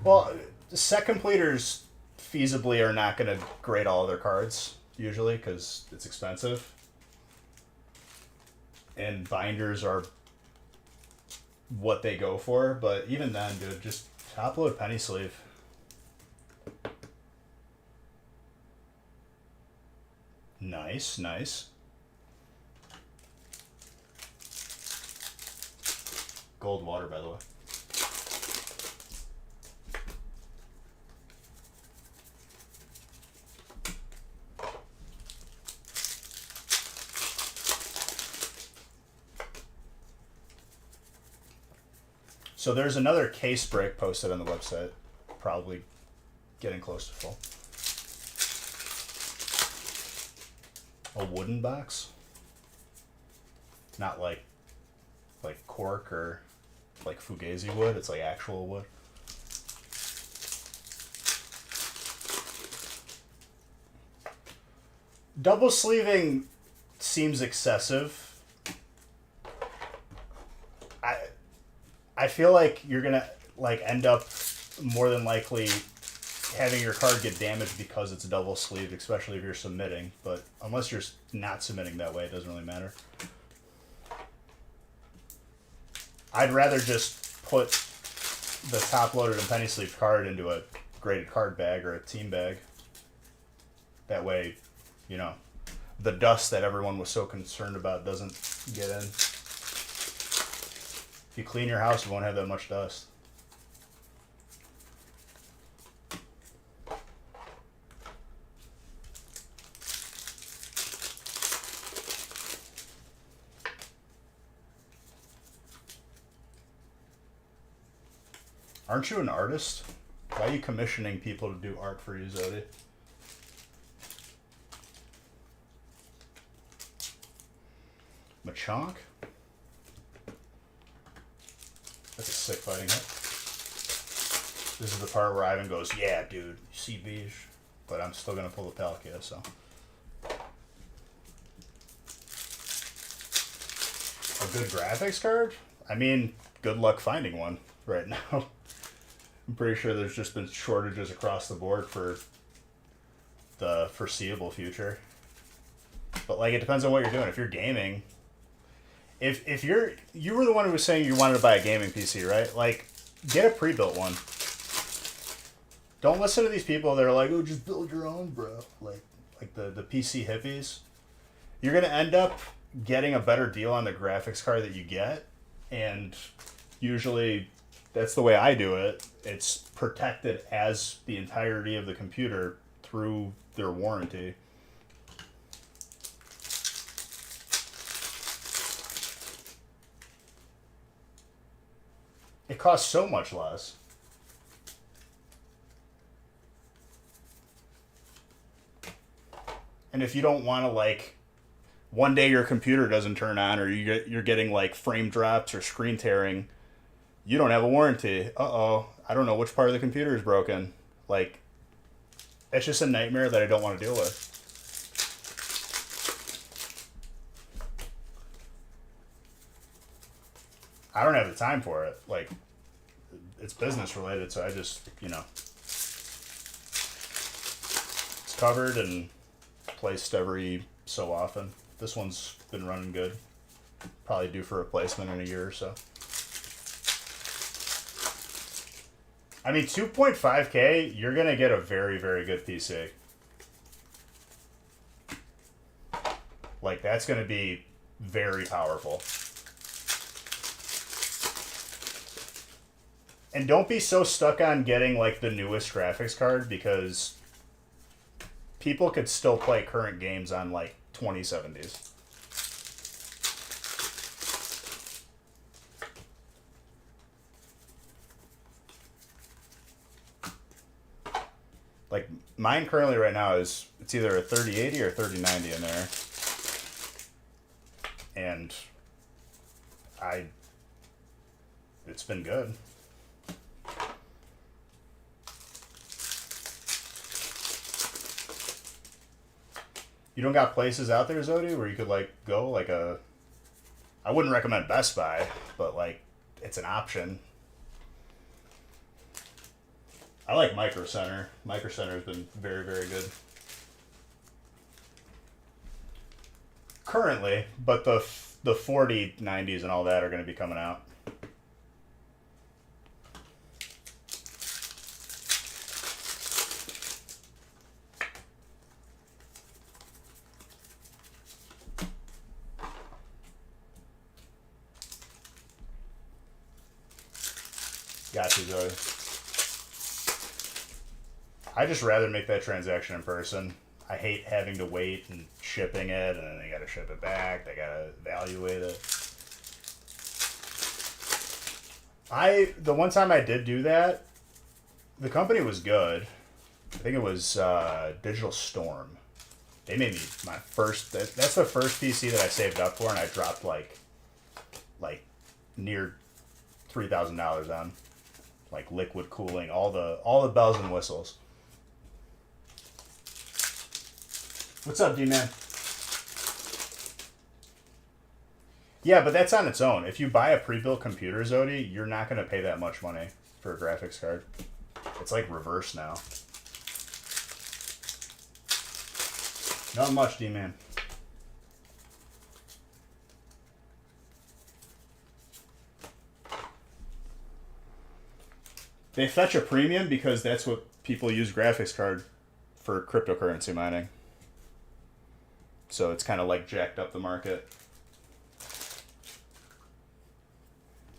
Well, set completers feasibly are not going to grade all of their cards, usually, because it's expensive. And binders are what they go for, but even then, dude, just top load penny sleeve. Nice, nice. Gold water, by the way. So there's another case break posted on the website, probably getting close to full. A wooden box, not like cork or like fugazi wood. It's like actual wood. Double sleeving seems excessive. I feel like you're gonna like end up more than likely having your card get damaged because it's double sleeved, especially if you're submitting. But unless you're not submitting that way, it doesn't really matter. I'd rather just put the top loaded and penny sleeved card into a graded card bag or a team bag. That way, you know, the dust that everyone was so concerned about doesn't get in. If you clean your house, you won't have that much dust. Aren't you an artist? Why are you commissioning people to do art for you, Zodi? Machank? That's a sick fighting hit. This is the part where Ivan goes, yeah, dude, you see beige? But I'm still going to pull the Palkia, so. A good graphics card? I mean, good luck finding one right now. I'm pretty sure there's just been shortages across the board for the foreseeable future. But like, it depends on what you're doing. If you're gaming, if you were the one who was saying you wanted to buy a gaming PC, right? Like, get a pre-built one. Don't listen to these people that are like, oh, just build your own, bro. Like the PC hippies. You're gonna end up getting a better deal on the graphics card that you get, and usually that's the way I do it. It's protected as the entirety of the computer through their warranty. It costs so much less. And if you don't want to, like, one day your computer doesn't turn on, or you're getting like frame drops or screen tearing, you don't have a warranty. Uh-oh, I don't know which part of the computer is broken. Like, it's just a nightmare that I don't want to deal with. I don't have the time for it. Like, it's business related, so I just, it's covered and placed every so often. This one's been running good. Probably due for replacement in a year or so. I mean, 2.5K, you're going to get a very, very good PC. Like, that's going to be very powerful. And don't be so stuck on getting, like, the newest graphics card, because people could still play current games on, like, 2070s. Like, mine currently right now it's either a 3080 or 3090 in there. And it's been good. You don't got places out there, Zodi, where you could, like, go, like, I wouldn't recommend Best Buy, but, like, it's an option. I like Micro Center. Micro Center has been very, very good. Currently, but the 4090s and all that are going to be coming out. Got you, Zoe. I just rather make that transaction in person. I hate having to wait and shipping it, and then they gotta ship it back. They gotta evaluate it. The one time I did do that, the company was good. I think it was Digital Storm. They made me my first. That's the first PC that I saved up for, and I dropped like near $3,000 on, like liquid cooling, all the bells and whistles. What's up, D-Man? Yeah, but that's on its own. If you buy a pre-built computer, Zodi, you're not going to pay that much money for a graphics card. It's like reverse now. Not much, D-Man. They fetch a premium because that's what people use graphics card for cryptocurrency mining. So it's kind of like jacked up the market.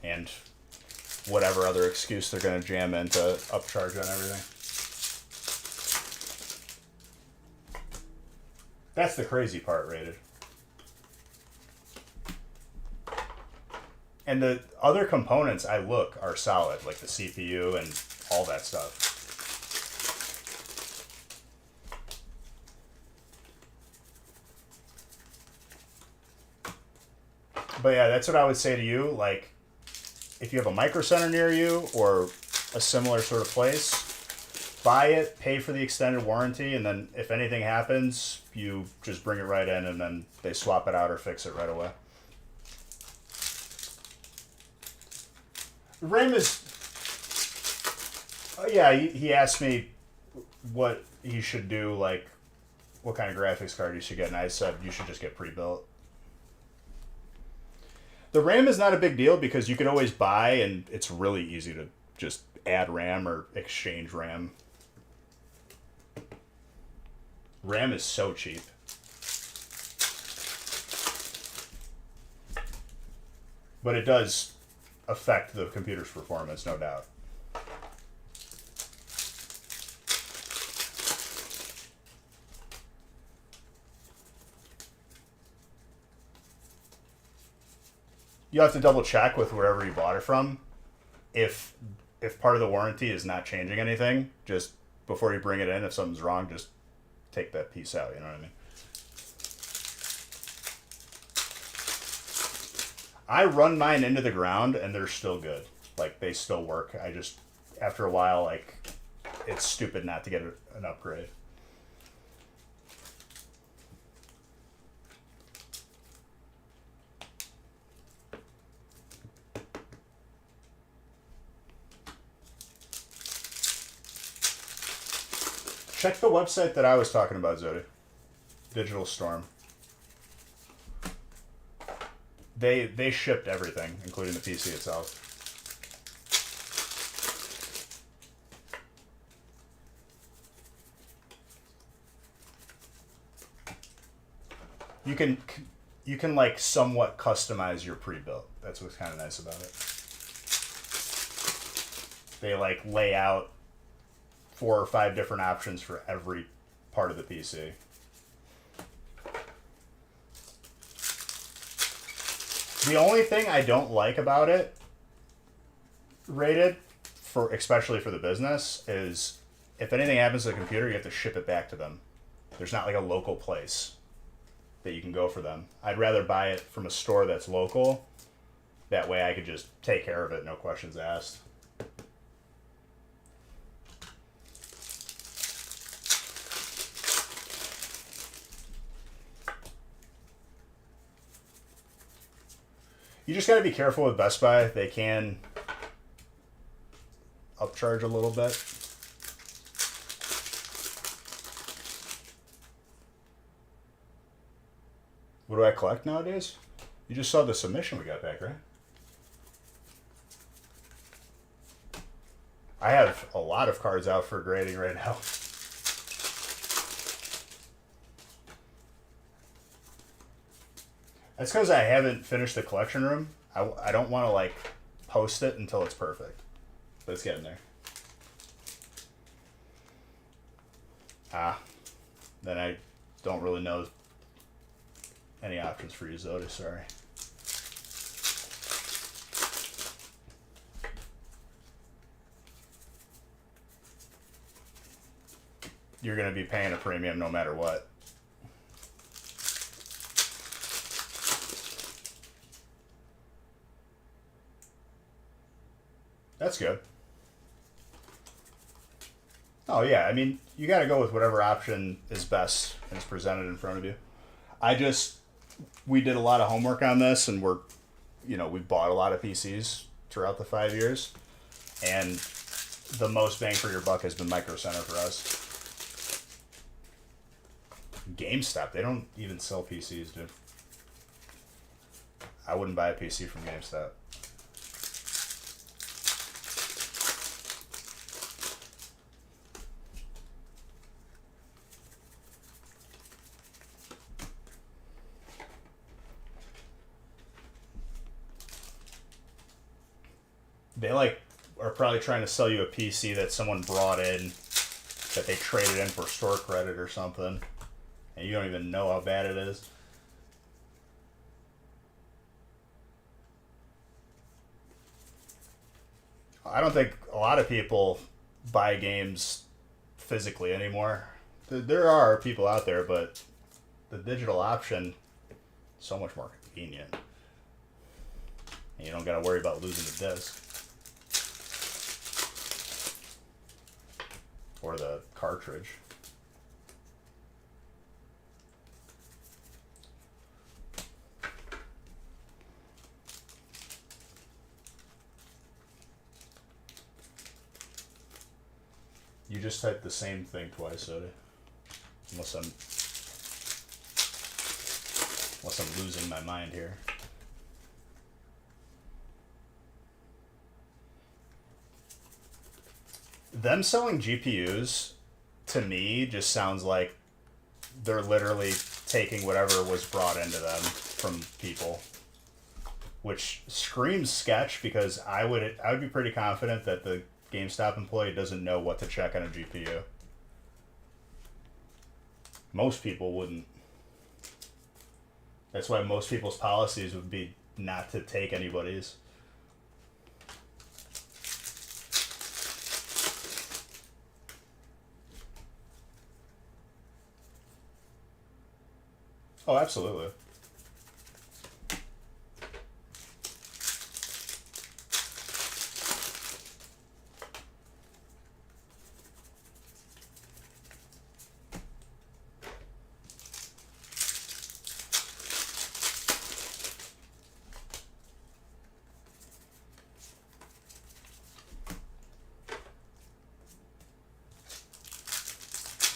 And whatever other excuse they're going to jam in to upcharge on everything. That's the crazy part, Rated. And the other components I look are solid, like the CPU and all that stuff. But yeah, that's what I would say to you. Like, if you have a Micro Center near you or a similar sort of place, buy it, pay for the extended warranty, and then if anything happens, you just bring it right in, and then they swap it out or fix it right away. Rim is... Oh, yeah, he asked me what he should do, like, what kind of graphics card you should get, and I said you should just get pre-built. The RAM is not a big deal because you can always buy, and it's really easy to just add RAM or exchange RAM. RAM is so cheap. But it does affect the computer's performance, no doubt. You have to double check with wherever you bought it from. If part of the warranty is not changing anything, just before you bring it in, if something's wrong, just take that piece out, you know what I mean? I run mine into the ground and they're still good. Like, they still work. I just, after a while, like, it's stupid not to get an upgrade. Check the website that I was talking about, Zodi. Digital Storm. They shipped everything, including the PC itself. You can like somewhat customize your pre-built. That's what's kind of nice about it. They like lay out 4 or 5 different options for every part of the PC. The only thing I don't like about it, rated, for especially for the business, is if anything happens to the computer, you have to ship it back to them. There's not like a local place that you can go for them. I'd rather buy it from a store that's local. That way I could just take care of it, no questions asked. You just got to be careful with Best Buy. They can upcharge a little bit. What do I collect nowadays? You just saw the submission we got back, right? I have a lot of cards out for grading right now. That's because I haven't finished the collection room. I don't want to like post it until it's perfect. But it's getting there. Then I don't really know any options for you, Zoda, sorry. You're going to be paying a premium no matter what. That's good. Oh yeah, I mean, you got to go with whatever option is best and is presented in front of you. We did a lot of homework on this, and we've bought a lot of PCs throughout the 5 years, and the most bang for your buck has been Micro Center for us. GameStop, they don't even sell PCs, dude. I wouldn't buy a PC from GameStop. They are probably trying to sell you a PC that someone brought in, that they traded in for store credit or something, and you don't even know how bad it is. I don't think a lot of people buy games physically anymore. There are people out there, but the digital option is so much more convenient. And you don't got to worry about losing the disc. Or the cartridge. You just typed the same thing twice, Soda. Unless I'm Unless I'm losing my mind here. Them selling GPUs, to me, just sounds like they're literally taking whatever was brought into them from people. Which screams sketch, because I would be pretty confident that the GameStop employee doesn't know what to check on a GPU. Most people wouldn't. That's why most people's policies would be not to take anybody's. Oh, absolutely.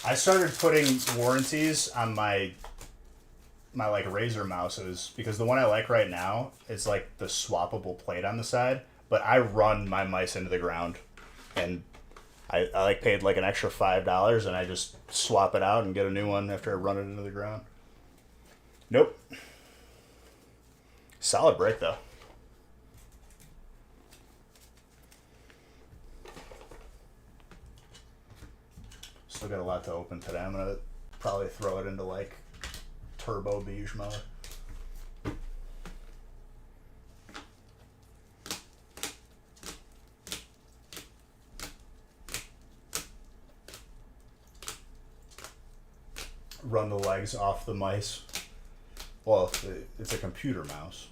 I started putting warranties on my like Razer mouses, because the one I like right now is like the swappable plate on the side, but I run my mice into the ground, and I like paid like an extra $5 and I just swap it out and get a new one after I run it into the ground. Nope. Solid break though. Still got a lot to open today. I'm gonna probably throw it into like turbo beige mode. Run the legs off the mice. Well, it's a computer mouse.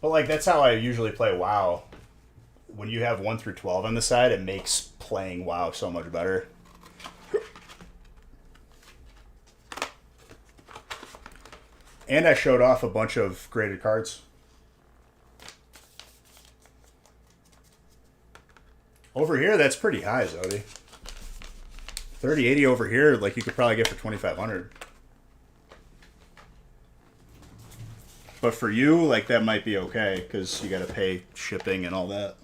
But like, that's how I usually play WoW. When you have 1 through 12 on the side, it makes playing WoW so much better. And I showed off a bunch of graded cards. Over here, that's pretty high, Zodi. 3080 over here, like you could probably get for 2,500. But for you, like that might be okay, because you got to pay shipping and all that.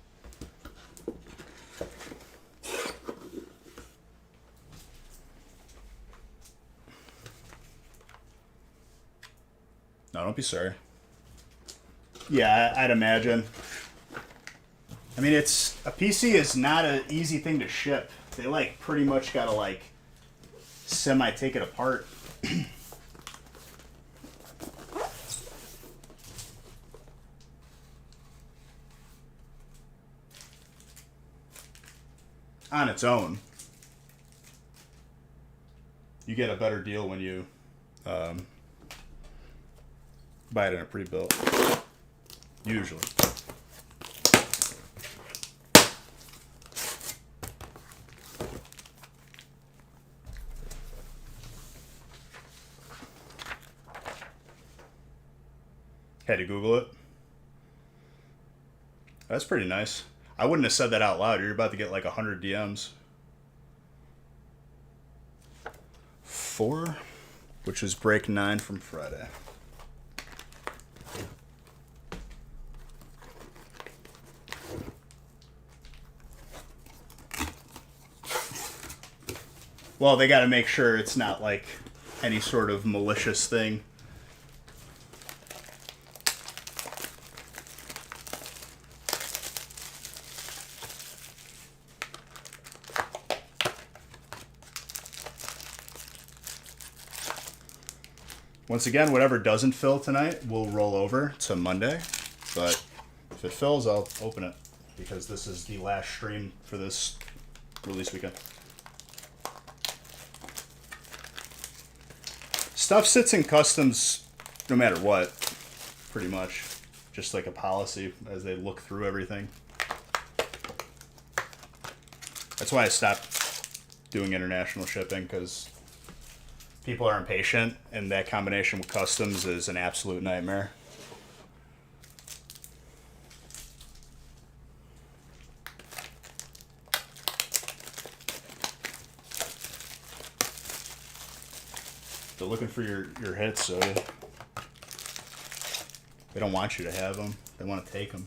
No, don't be sorry. Yeah, I'd imagine. I mean, it's a PC is not an easy thing to ship. They like pretty much gotta like semi take it apart. On its own. You get a better deal when you buy it in a pre-built. Usually. Had to Google it. That's pretty nice. I wouldn't have said that out loud. You're about to get like 100 DMs. 4, which is break 9 from Friday. Well, they got to make sure it's not like any sort of malicious thing. Once again, whatever doesn't fill tonight will roll over to Monday. But if it fills, I'll open it, because this is the last stream for this release weekend. Stuff sits in customs no matter what, pretty much. Just like a policy as they look through everything. That's why I stopped doing international shipping, because people are impatient, and that combination with customs is an absolute nightmare. They're looking for your hits, so they don't want you to have them. They want to take them.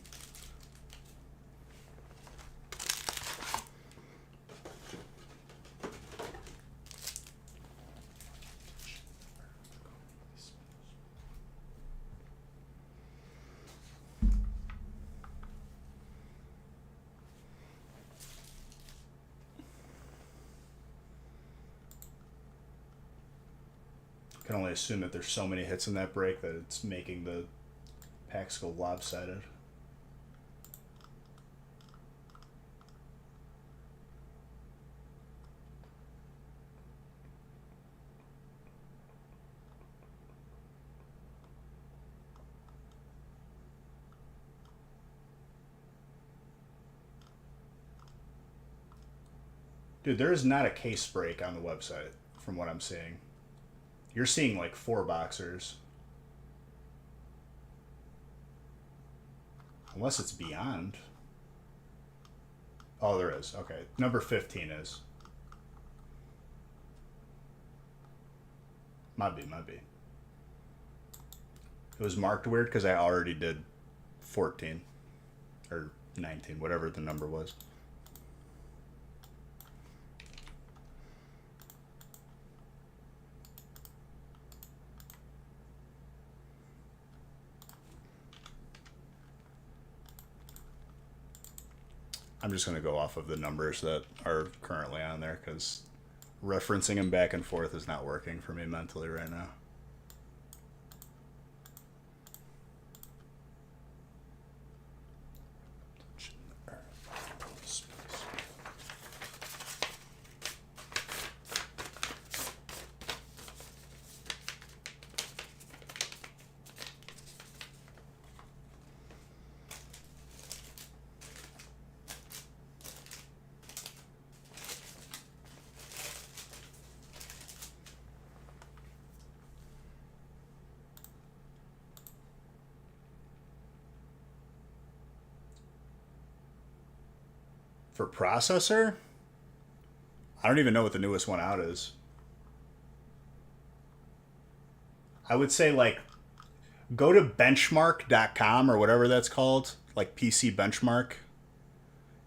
I can only assume that there's so many hits in that break that it's making the packs go lopsided. Dude, there is not a case break on the website from what I'm seeing. You're seeing like 4 boxers. Unless it's beyond. Oh, there is. Okay. Number 15 is. Might be. It was marked weird because I already did 14. Or 19, whatever the number was. I'm just going to go off of the numbers that are currently on there because referencing them back and forth is not working for me mentally right now. For processor, I don't even know what the newest one out is. I would say like go to benchmark.com or whatever that's called, like PC benchmark,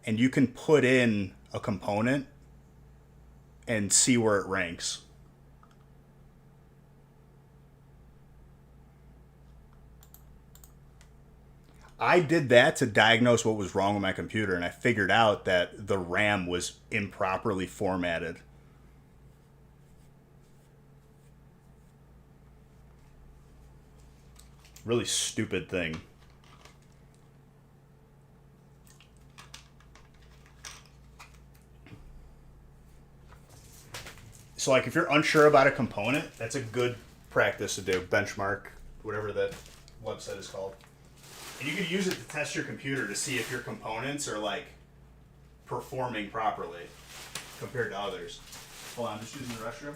and you can put in a component and see where it ranks. I did that to diagnose what was wrong with my computer, and I figured out that the RAM was improperly formatted. Really stupid thing. So, like, if you're unsure about a component, that's a good practice to do. Benchmark, whatever that website is called. And you can use it to test your computer to see if your components are like performing properly compared to others. Hold on, I'm just using the restroom.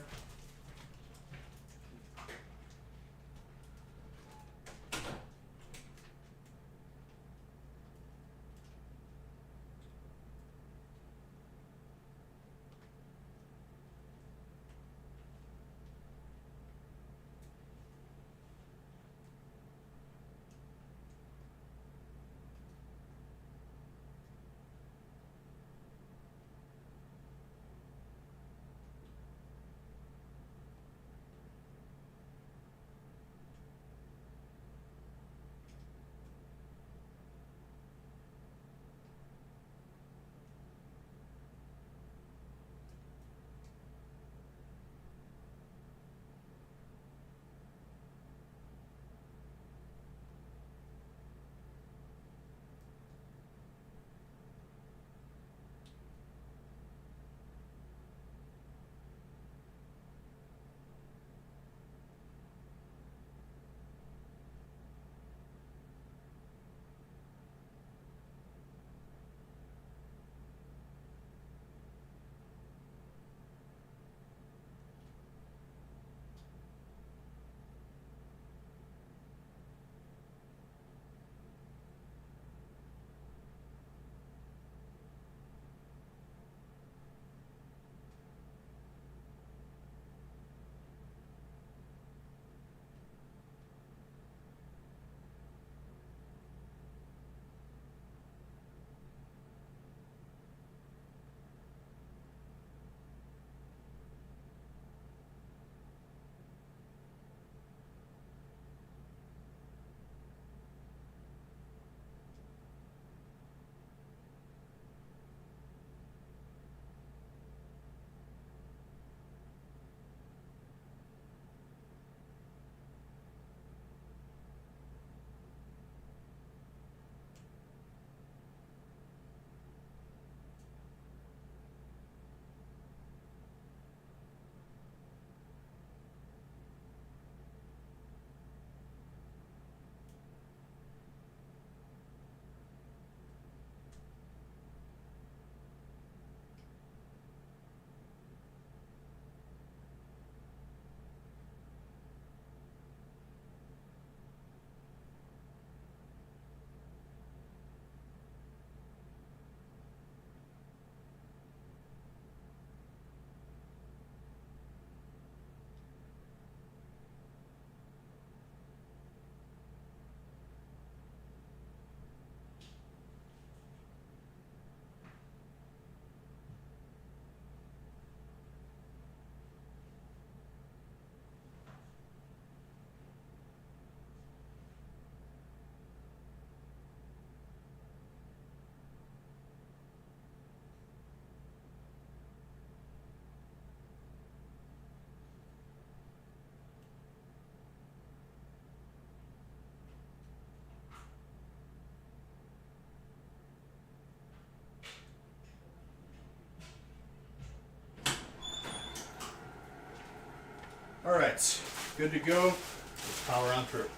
All right, good to go. Let's power on through.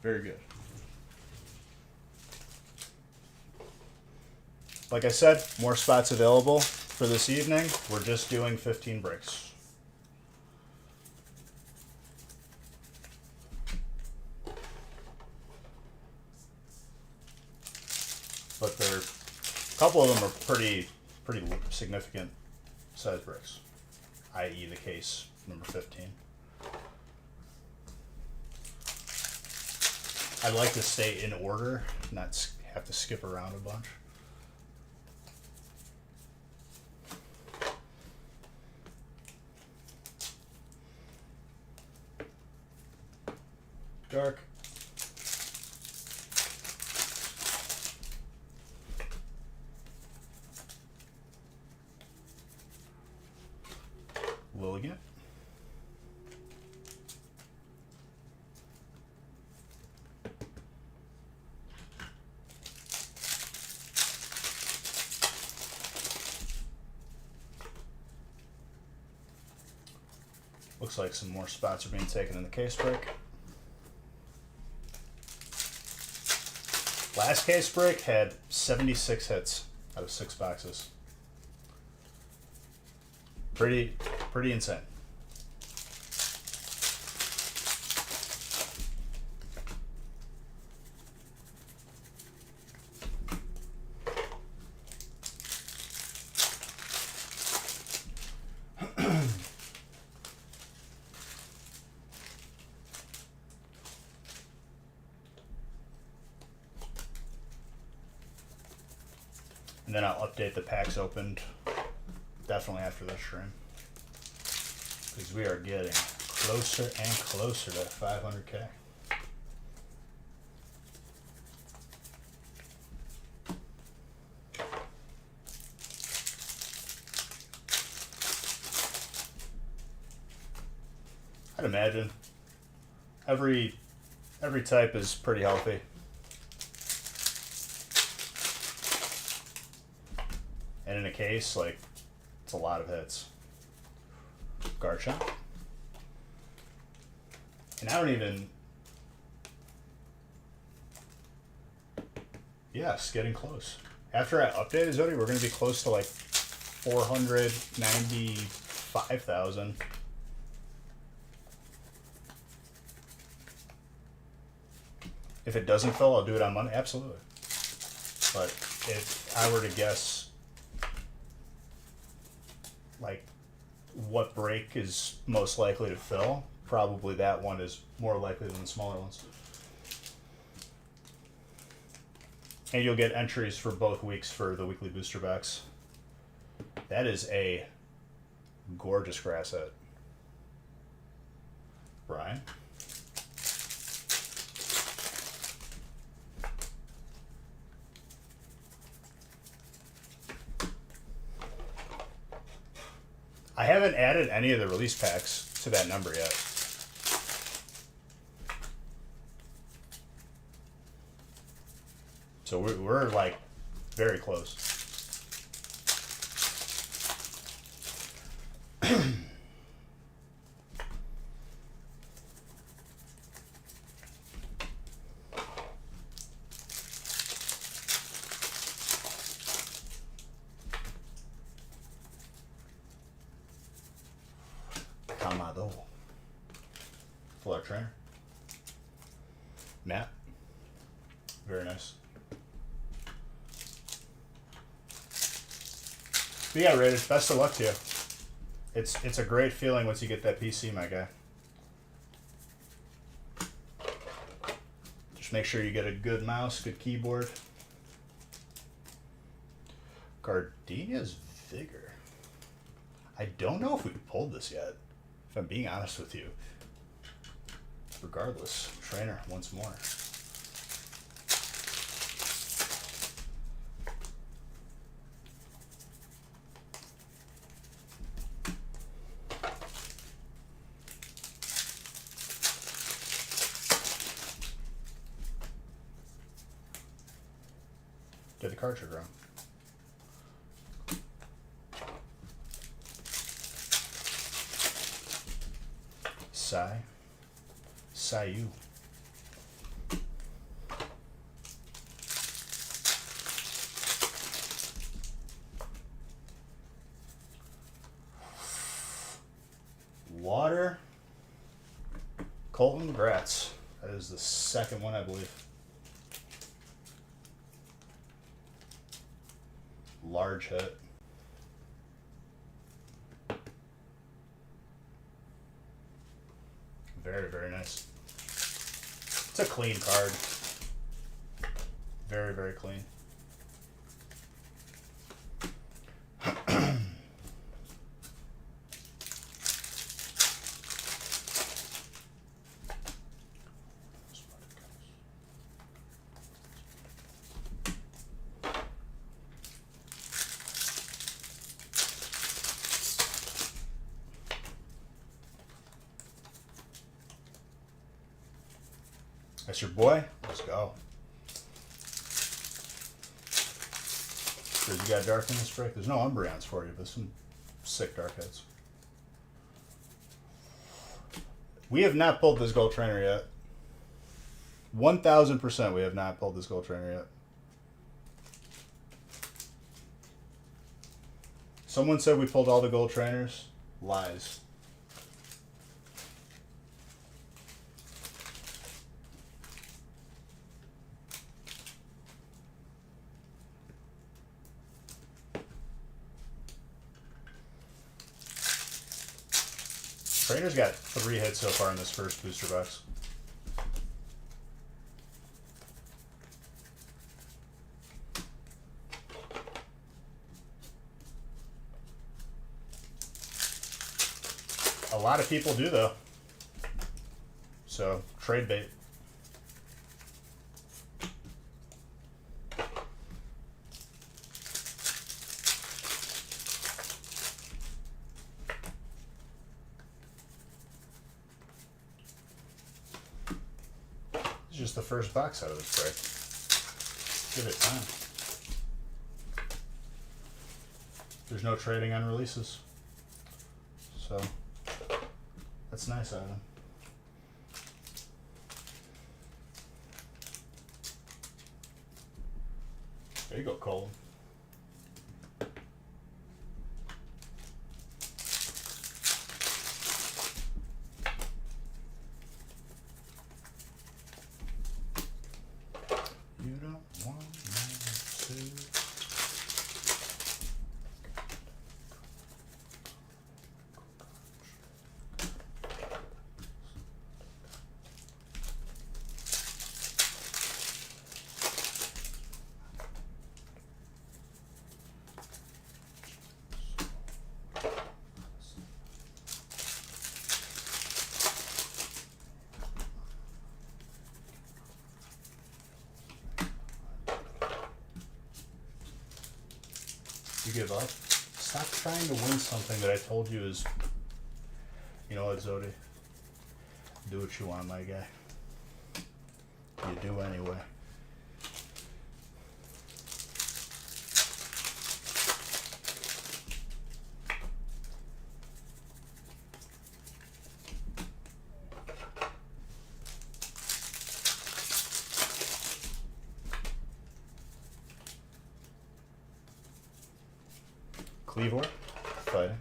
Very good. Like I said, more spots available for this evening. We're just doing 15 breaks. But a couple of them are pretty significant size breaks, i.e. the case number 15. I like to stay in order, not have to skip around a bunch. Dark. Lilligant. Looks like some more spots are being taken in the case break. Last case break had 76 hits out of 6 boxes. Pretty insane. And then I'll update the packs opened definitely after this stream, because we are getting closer and closer to 500K. I'd imagine every type is pretty healthy. And in a case, like, it's a lot of hits. Guard shot. And I don't even... Yes, getting close. After I update Zodi, we're going to be close to like 495,000. If it doesn't fill, I'll do it on Monday. Absolutely. But if I were to guess, like, what break is most likely to fill, probably that one is more likely than the smaller ones. And you'll get entries for both weeks for the weekly booster box. That is a gorgeous grass head. Brian. I haven't added any of the release packs to that number yet. So we're like very close. Camado. Full art trainer. Matt. Very nice. But yeah, Raiders, best of luck to you. It's a great feeling once you get that PC, my guy. Just make sure you get a good mouse, good keyboard. Gardenia's Vigor. I don't know if we've pulled this yet, if I'm being honest with you. Regardless, trainer once more. get the cartridge wrong. Sayu. Water. Colton Gratz. That is the second one, I believe. Large hit. Very, very nice. It's a clean card. Very, very clean. That's your boy. Let's go. Sure, you got dark in this break? There's no Umbreons for you, but some sick dark hits. We have not pulled this Gold Trainer yet. 1000% we have not pulled this Gold Trainer yet. Someone said we pulled all the Gold Trainers. Lies. Trainer's got 3 hits so far in this first booster box. A lot of people do, though. So, trade bait. It's just the first box out of this break. Give it time. There's no trading on releases. So, that's nice out of them. There you go, Cole. You don't want me to. You give up? Stop trying to win something that I told you is... You know what, Zodi? Do what you want, my guy. You do anyway. Cleavor, fighting.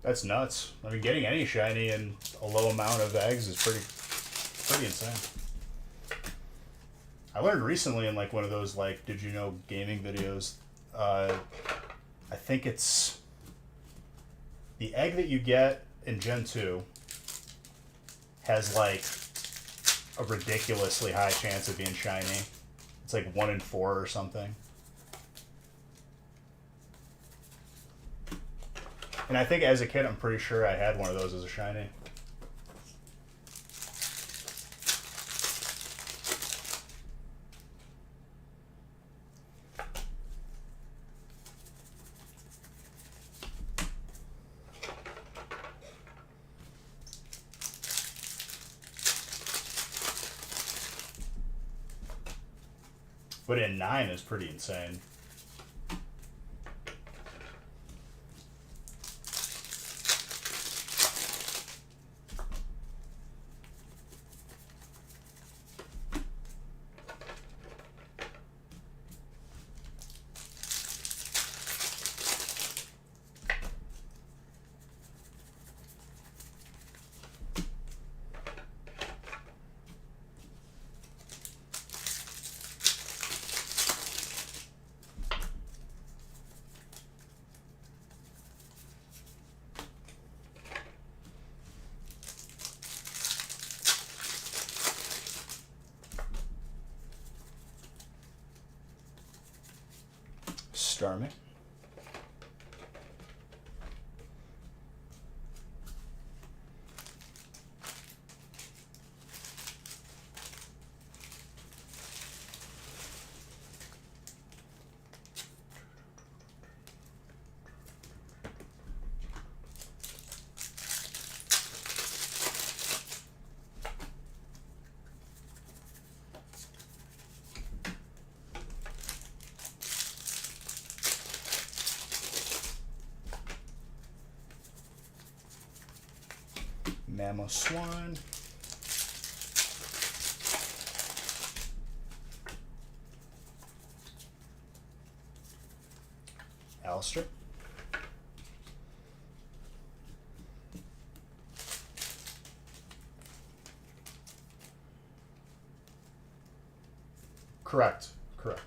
That's nuts. I mean, getting any shiny in a low amount of eggs is pretty insane. I learned recently in like one of those like did you know gaming videos. I think it's the egg that you get in Gen 2 has like a ridiculously high chance of being shiny. It's like 1 in 4 or something. And I think as a kid, I'm pretty sure I had one of those as a shiny. But in 9 is pretty insane. Starmie. Mammoth Swan. Alistair. Correct. Correct.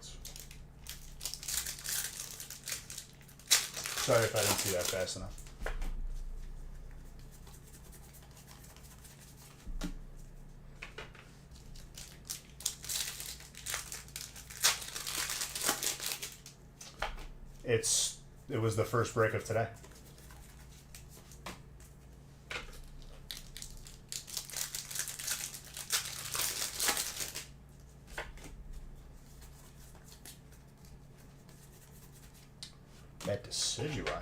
Sorry if I didn't see that fast enough. It was the first break of today. That Decidueye.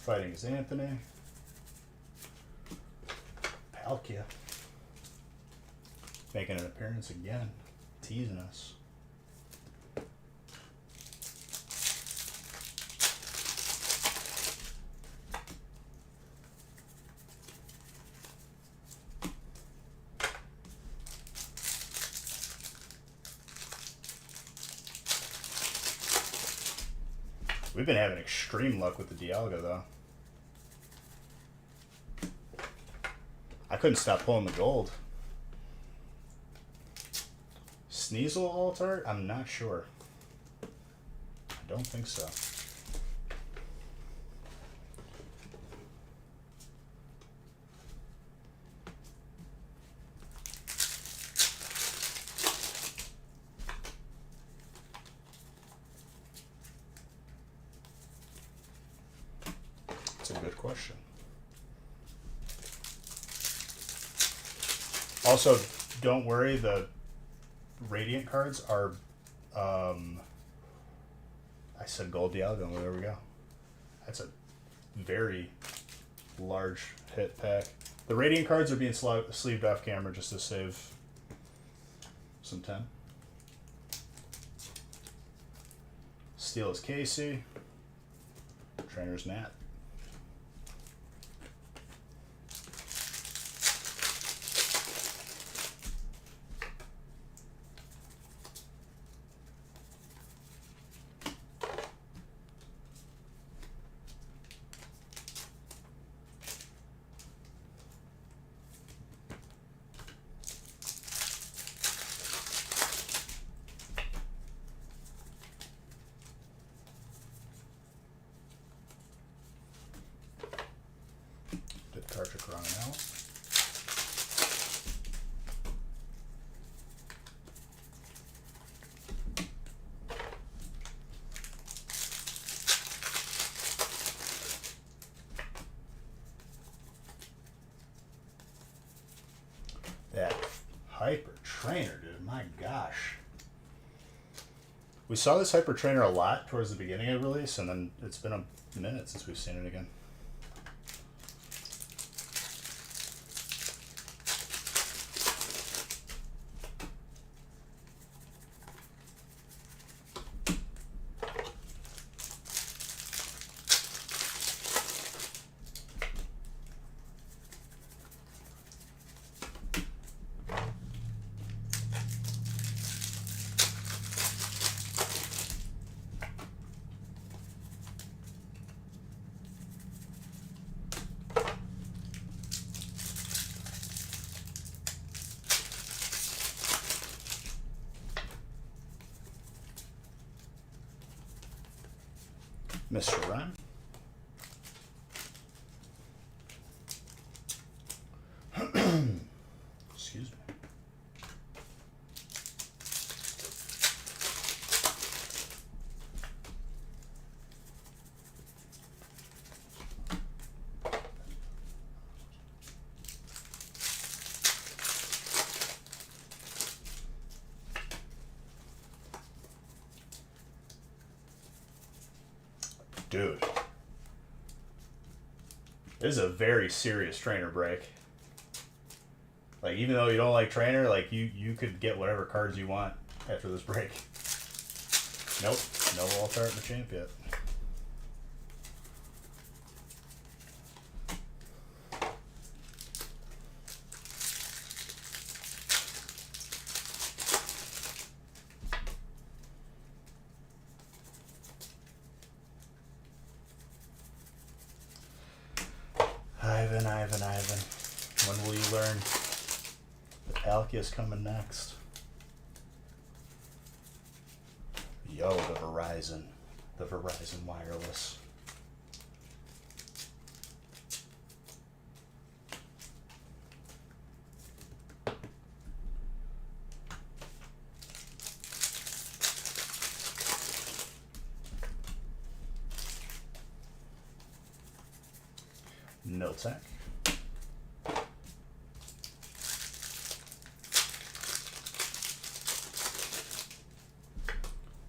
Fighting is Anthony. Palkia. Making an appearance again. Teasing us. We've been having extreme luck with the Dialga, though. I couldn't stop pulling the gold. Sneasel Altart? I'm not sure. I don't think so. That's a good question. Also, don't worry, the Radiant cards are, I said Gold Dialga, well, there we go. That's a very large hit pack. The Radiant cards are being sleeved off camera just to save some time. Steel is Casey. Trainer's Nat. trainer, dude. My gosh. We saw this hyper trainer a lot towards the beginning of release, and then it's been a minute since we've seen it again. Mr. Rhyme. Excuse me. Dude, this is a very serious trainer break. Like, even though you don't like trainer, like, you could get whatever cards you want after this break. Nope, no Altar at the Champ yet. Ivan. When will you learn that Palkia is coming next? Yo, the Verizon Wireless. Miltech.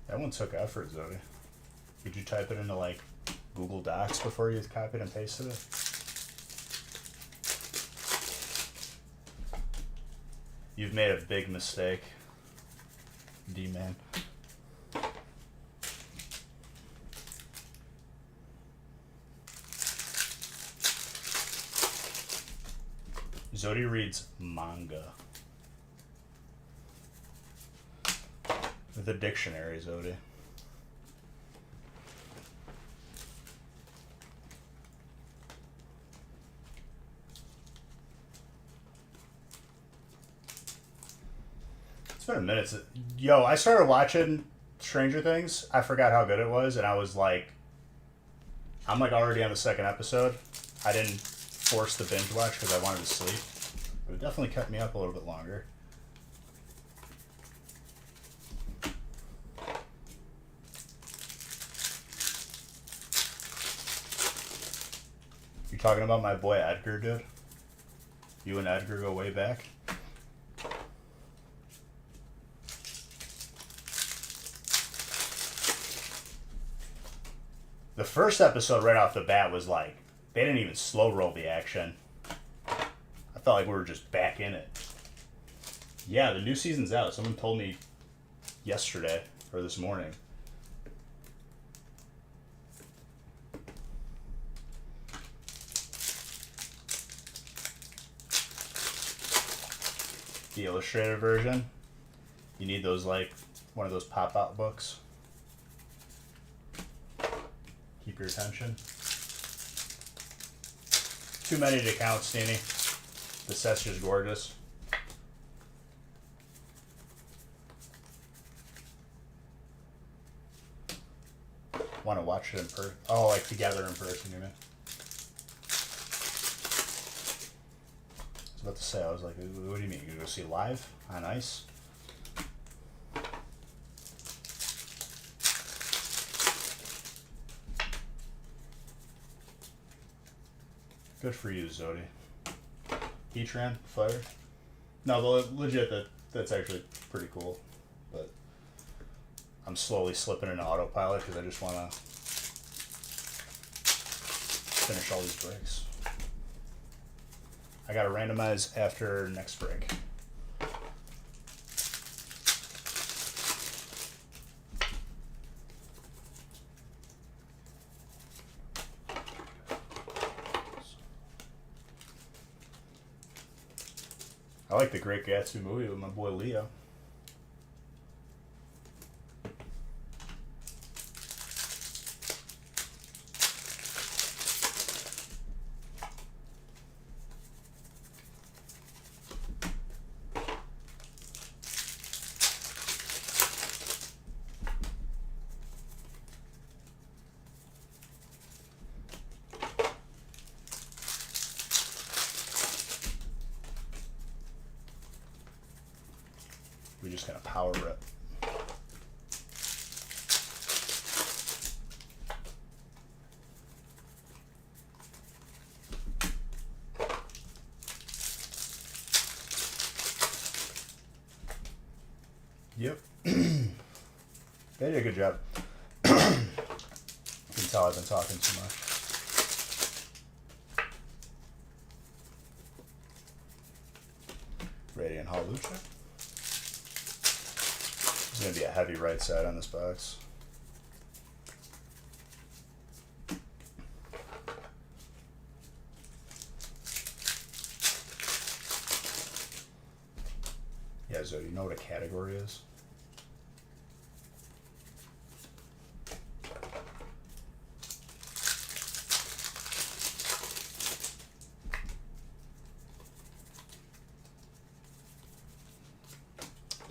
That one took effort, Zodi. Did you type it into, like, Google Docs before you copied and pasted it? You've made a big mistake, D-Man. Zodi reads manga. The dictionary, Zodi. It's been a minute. Yo, I started watching Stranger Things. I forgot how good it was, and I was like, I'm like already on the second episode. I didn't force the binge watch because I wanted to sleep. But it definitely kept me up a little bit longer. You talking about my boy Edgar, dude? You and Edgar go way back? The first episode right off the bat was like, they didn't even slow roll the action. I felt like we were just back in it. Yeah, the new season's out. Someone told me yesterday or this morning. The illustrated version. You need those, like, one of those pop-out books. Keep your attention. Too many to count, Steenie. The set's just gorgeous. Want to watch it in person? Oh, like together in person, you mean? I was about to say, I was like, what do you mean? You gonna go see it live on ice? Good for you, Zodi. Heatran, Fire. No, the legit, the that's actually pretty cool. But I'm slowly slipping into autopilot because I just want to finish all these breaks. I gotta randomize after next break. I like the Great Gatsby movie with my boy Leo. We're just gonna power rip. Yep. They did a good job. You can tell I've been talking too much. Radiant Halucha. There's going to be a heavy right side on this box. Yeah, Zoe, you know what a category is?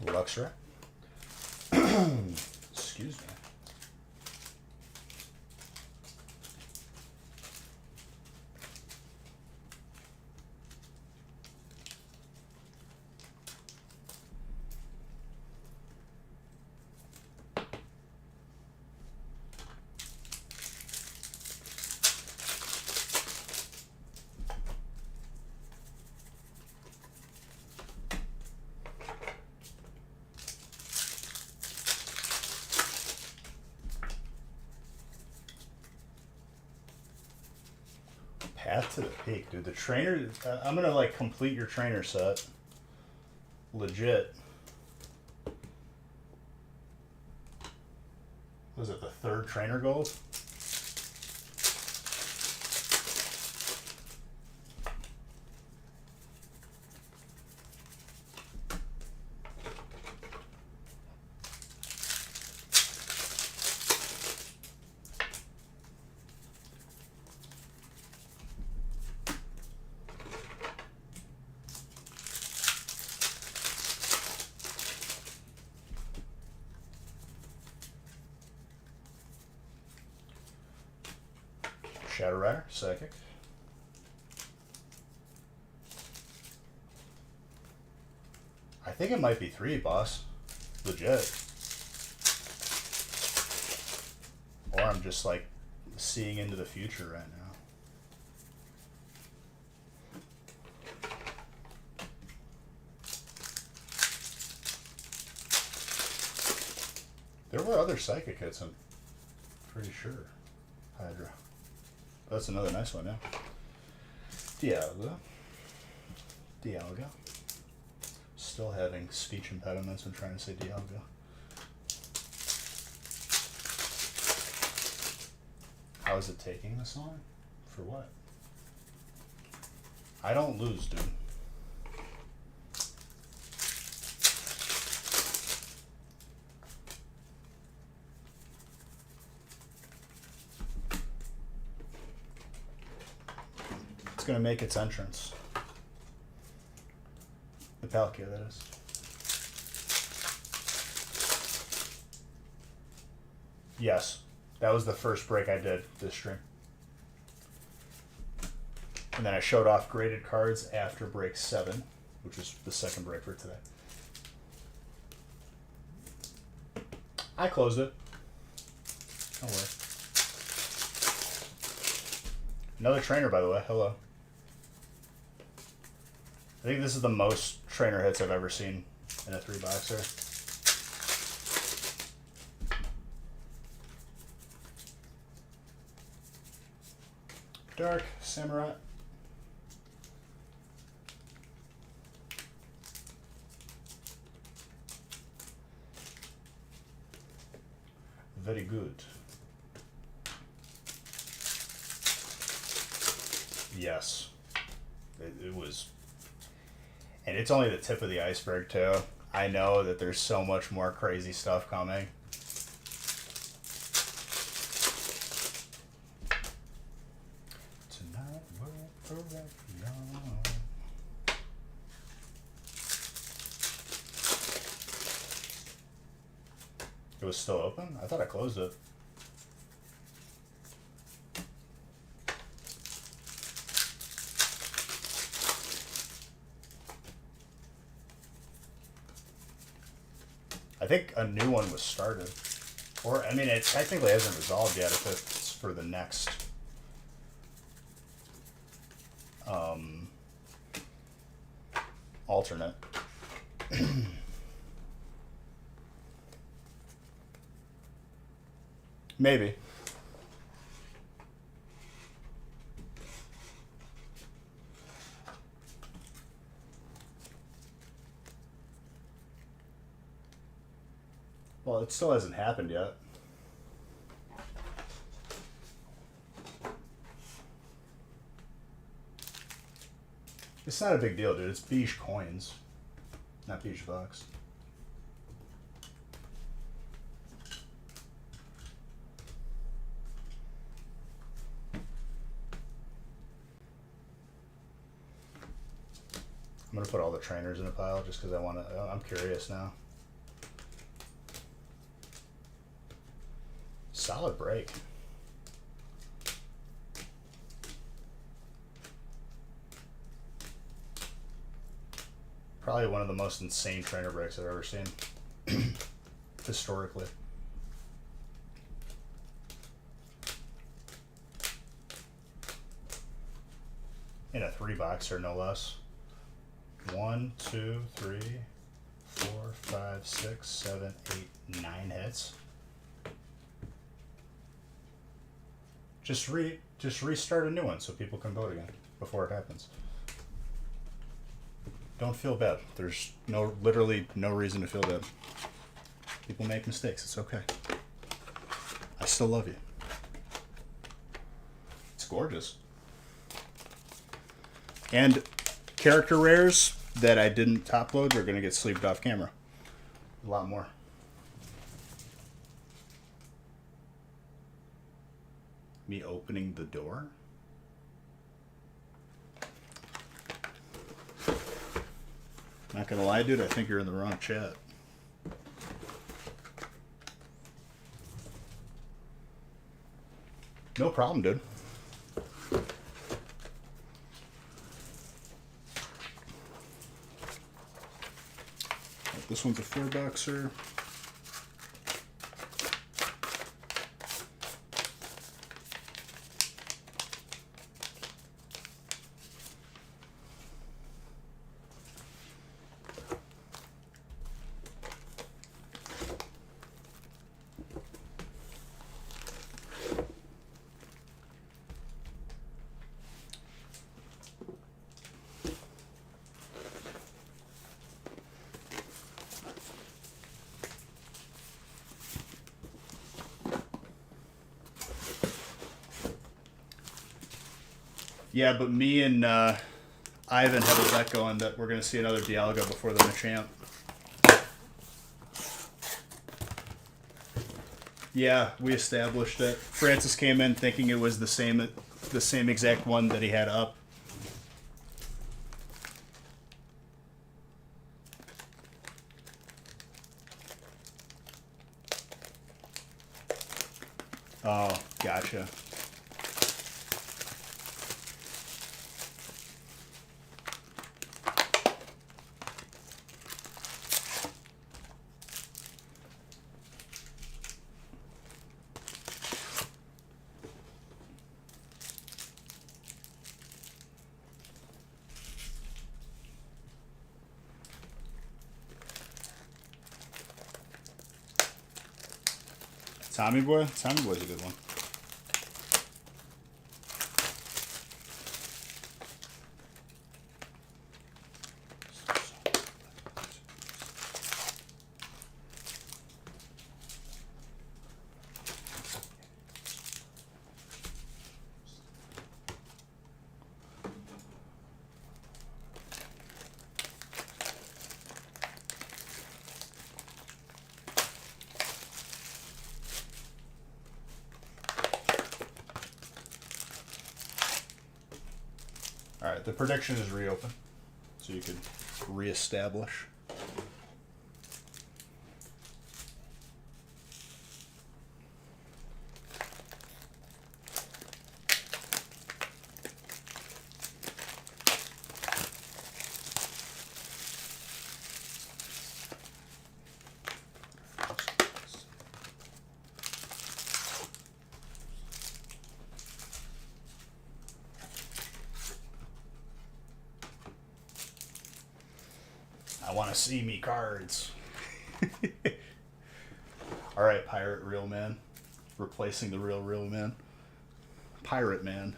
Luxray. Excuse me. Path to the Peak, dude. The trainer, I'm gonna like complete your trainer set. Legit. Was it the third trainer gold? Shadow Rider, Psychic. I think it might be 3, boss. Legit. Or I'm just like seeing into the future right now. There were other Psychic hits, I'm pretty sure. Hydra. That's another nice one, yeah. Dialga. Still having speech impediments when trying to say Dialga. How is it taking this long? For what? I don't lose, dude. It's going to make its entrance. The Palkia, that is. Yes, that was the first break I did this stream. And then I showed off graded cards after break 7, which is the second break for today. I closed it. Don't worry. Another trainer, by the way. Hello. I think this is the most trainer hits I've ever seen in a 3-boxer. Dark Samurai. Very good. Yes. It was. And it's only the tip of the iceberg, too. I know that there's so much more crazy stuff coming. Tonight we're forever young. It was still open? I thought I closed it. I think a new one was started. Or, I mean, it technically hasn't resolved yet if it's for the next alternate. Maybe. Well, it still hasn't happened yet. It's not a big deal, dude. It's beige coins, not beige bucks. I'm gonna put all the trainers in a pile just because I'm curious now. Solid break. Probably one of the most insane trainer breaks I've ever seen. Historically. In a 3-boxer, no less. 1, 2, 3, 4, 5, 6, 7, 8, 9 hits. Just restart a new one so people can vote again before it happens. Don't feel bad. There's literally no reason to feel bad. People make mistakes. It's okay. I still love you. It's gorgeous. And character rares that I didn't top load are going to get sleeved off camera. A lot more. Me opening the door? Not gonna lie, dude, I think you're in the wrong chat. No problem, dude. This one's a 4-boxer. Yeah, but me and Ivan have a bet going that we're going to see another Dialga before the Machamp. Yeah, we established it. Francis came in thinking it was the same exact one that he had up. Oh, gotcha. Tommy Boy? Tommy Boy's a good one. Alright, the prediction is reopen. So you can reestablish. I want to see me cards. Alright, Pirate Real Man. Replacing the Real Man. Pirate Man.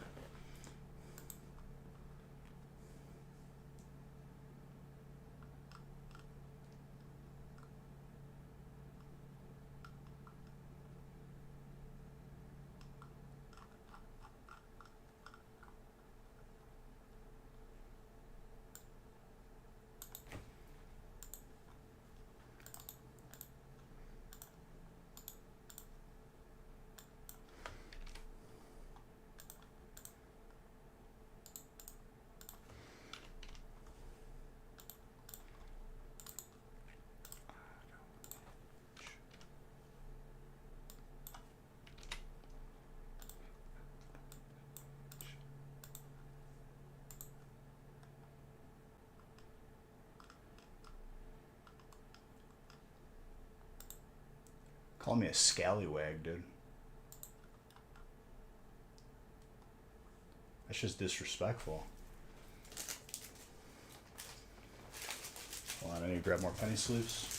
Call me a scallywag, dude. That's just disrespectful. Hold on, I need to grab more penny sleeves.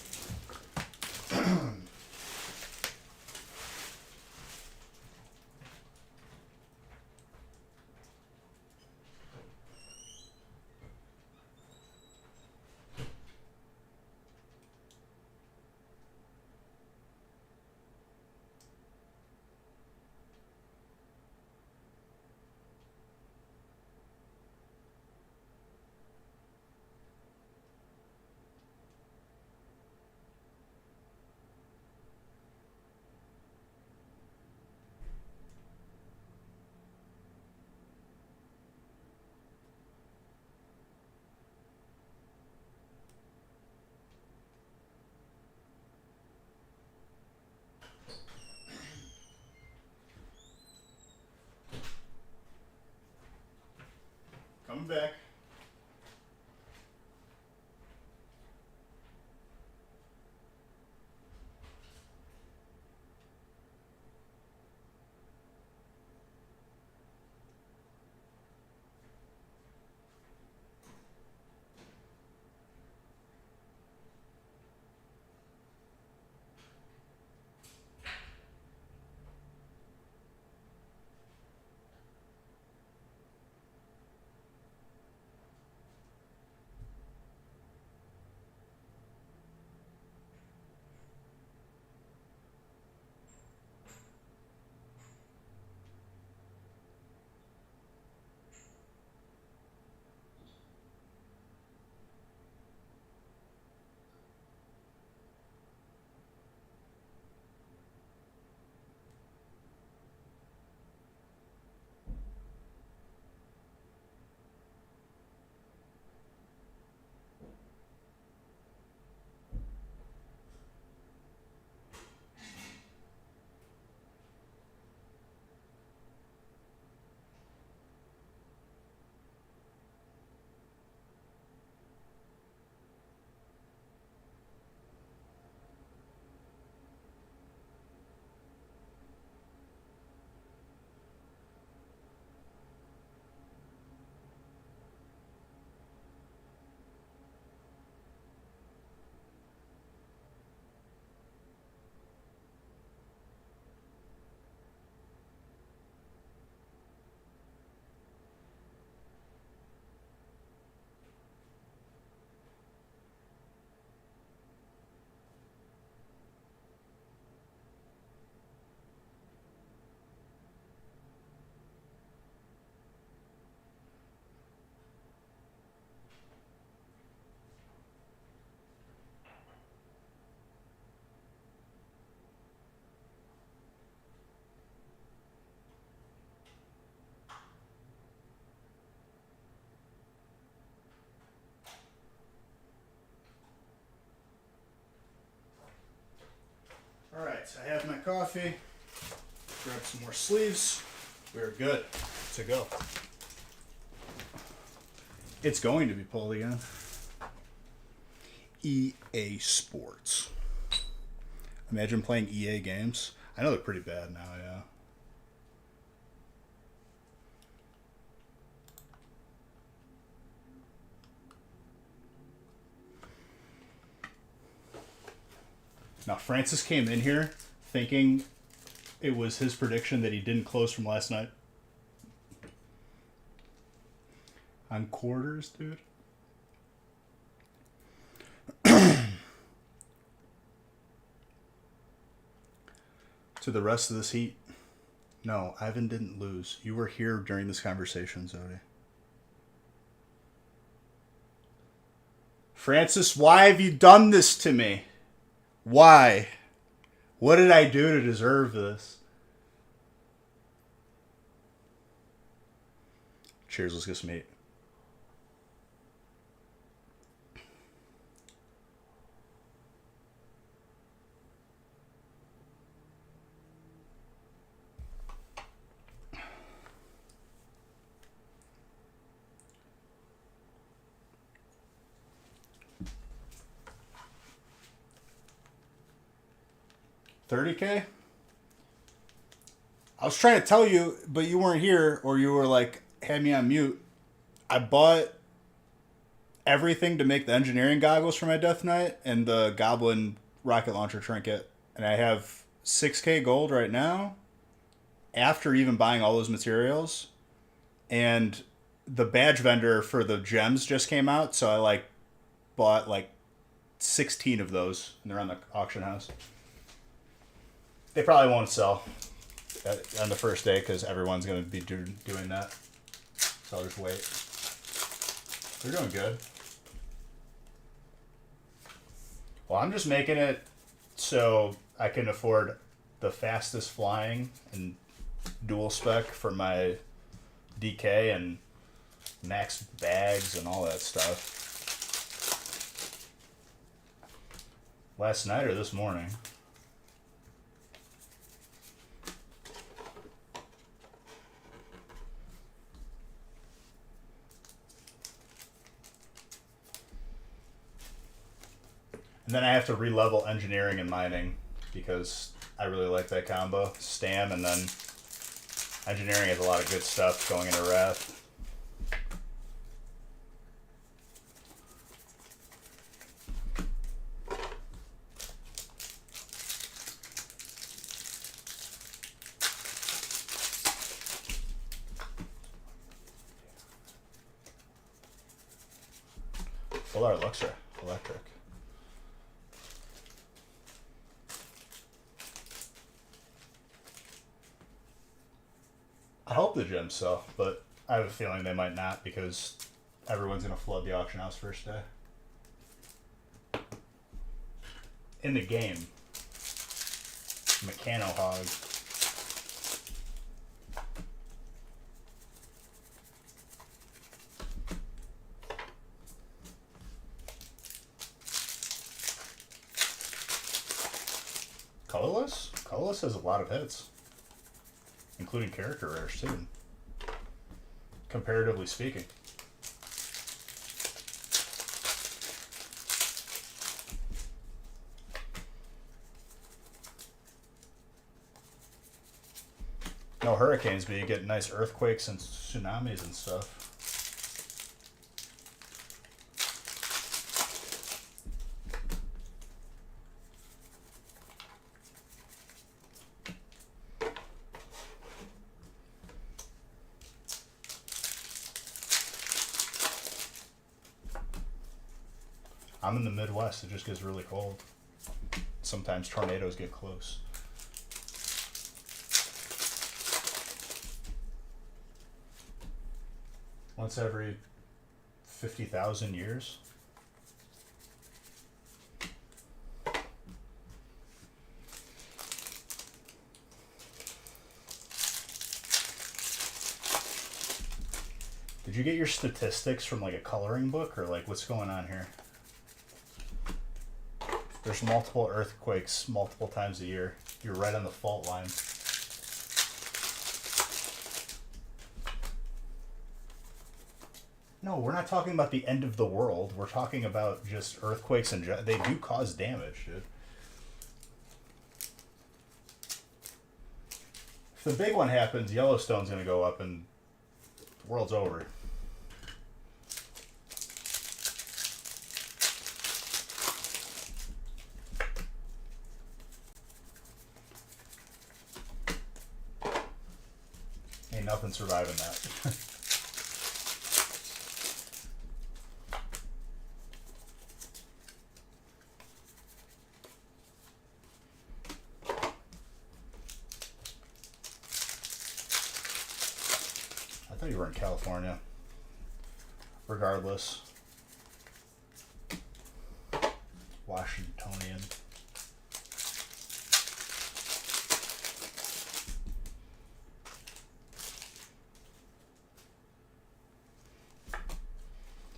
coffee, grab some more sleeves. We're good to go. It's going to be pulled again. EA Sports. Imagine playing EA games. I know they're pretty bad now, yeah. Now, Francis came in here thinking it was his prediction that he didn't close from last night. On quarters, dude. To the rest of this heat. No, Ivan didn't lose. You were here during this conversation, Zodi. Francis, why have you done this to me? Why? What did I do to deserve this? Cheers, let's get some meat. $30K? I was trying to tell you, but you weren't here, or you were like, had me on mute. I bought everything to make the engineering goggles for my Death Knight and the Goblin rocket launcher trinket. And I have 6K gold right now after even buying all those materials. And the badge vendor for the gems just came out, so I bought 16 of those, and they're on the auction house. They probably won't sell on the first day because everyone's going to be doing that. So I'll just wait. They're doing good. Well, I'm just making it so I can afford the fastest flying and dual spec for my DK and max bags and all that stuff. Last night or this morning. And then I have to re-level engineering and mining because I really like that combo. Stam and then engineering has a lot of good stuff going into Wrath. Full art Luxra, electric. I hope the gems sell, but I have a feeling they might not because everyone's going to flood the auction house first day. In the game, Mechano Hog. Colorless? Colorless has a lot of hits. Including character rares, too. Comparatively speaking. No hurricanes, but you get nice earthquakes and tsunamis and stuff. I'm in the Midwest, it just gets really cold. Sometimes tornadoes get close. Once every 50,000 years. Did you get your statistics from like a coloring book or like what's going on here? There's multiple earthquakes multiple times a year. You're right on the fault line. No, we're not talking about the end of the world. We're talking about just earthquakes and they do cause damage, dude. If the big one happens, Yellowstone's gonna go up and the world's over. Ain't nothing surviving that. I thought you were in California. Regardless. Washingtonian.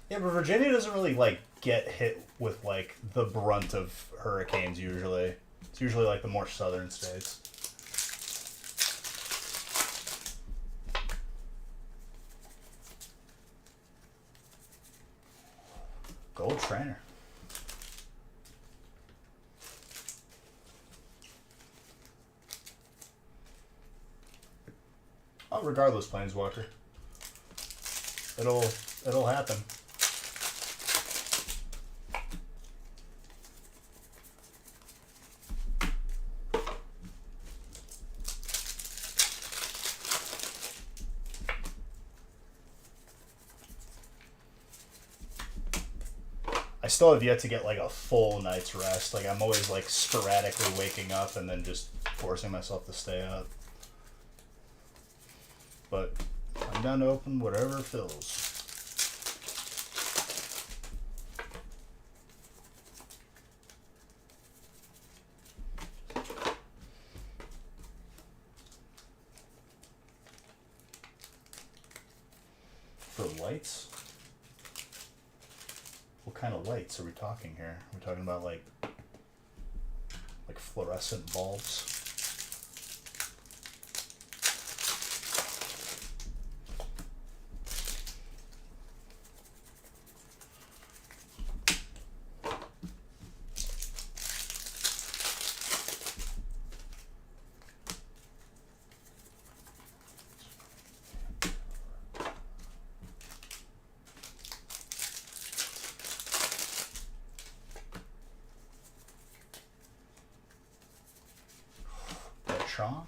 Yeah, but Virginia doesn't really, like, get hit with, like, the brunt of hurricanes usually. It's usually, like, the more southern states. Gold trainer. Oh, regardless, Planeswalker. It'll happen. I still have yet to get like a full night's rest. Like I'm always like sporadically waking up and then just forcing myself to stay up. But I'm down to open whatever fills. For lights? What kind of lights are we talking here? We're talking about like fluorescent bulbs. Chonk.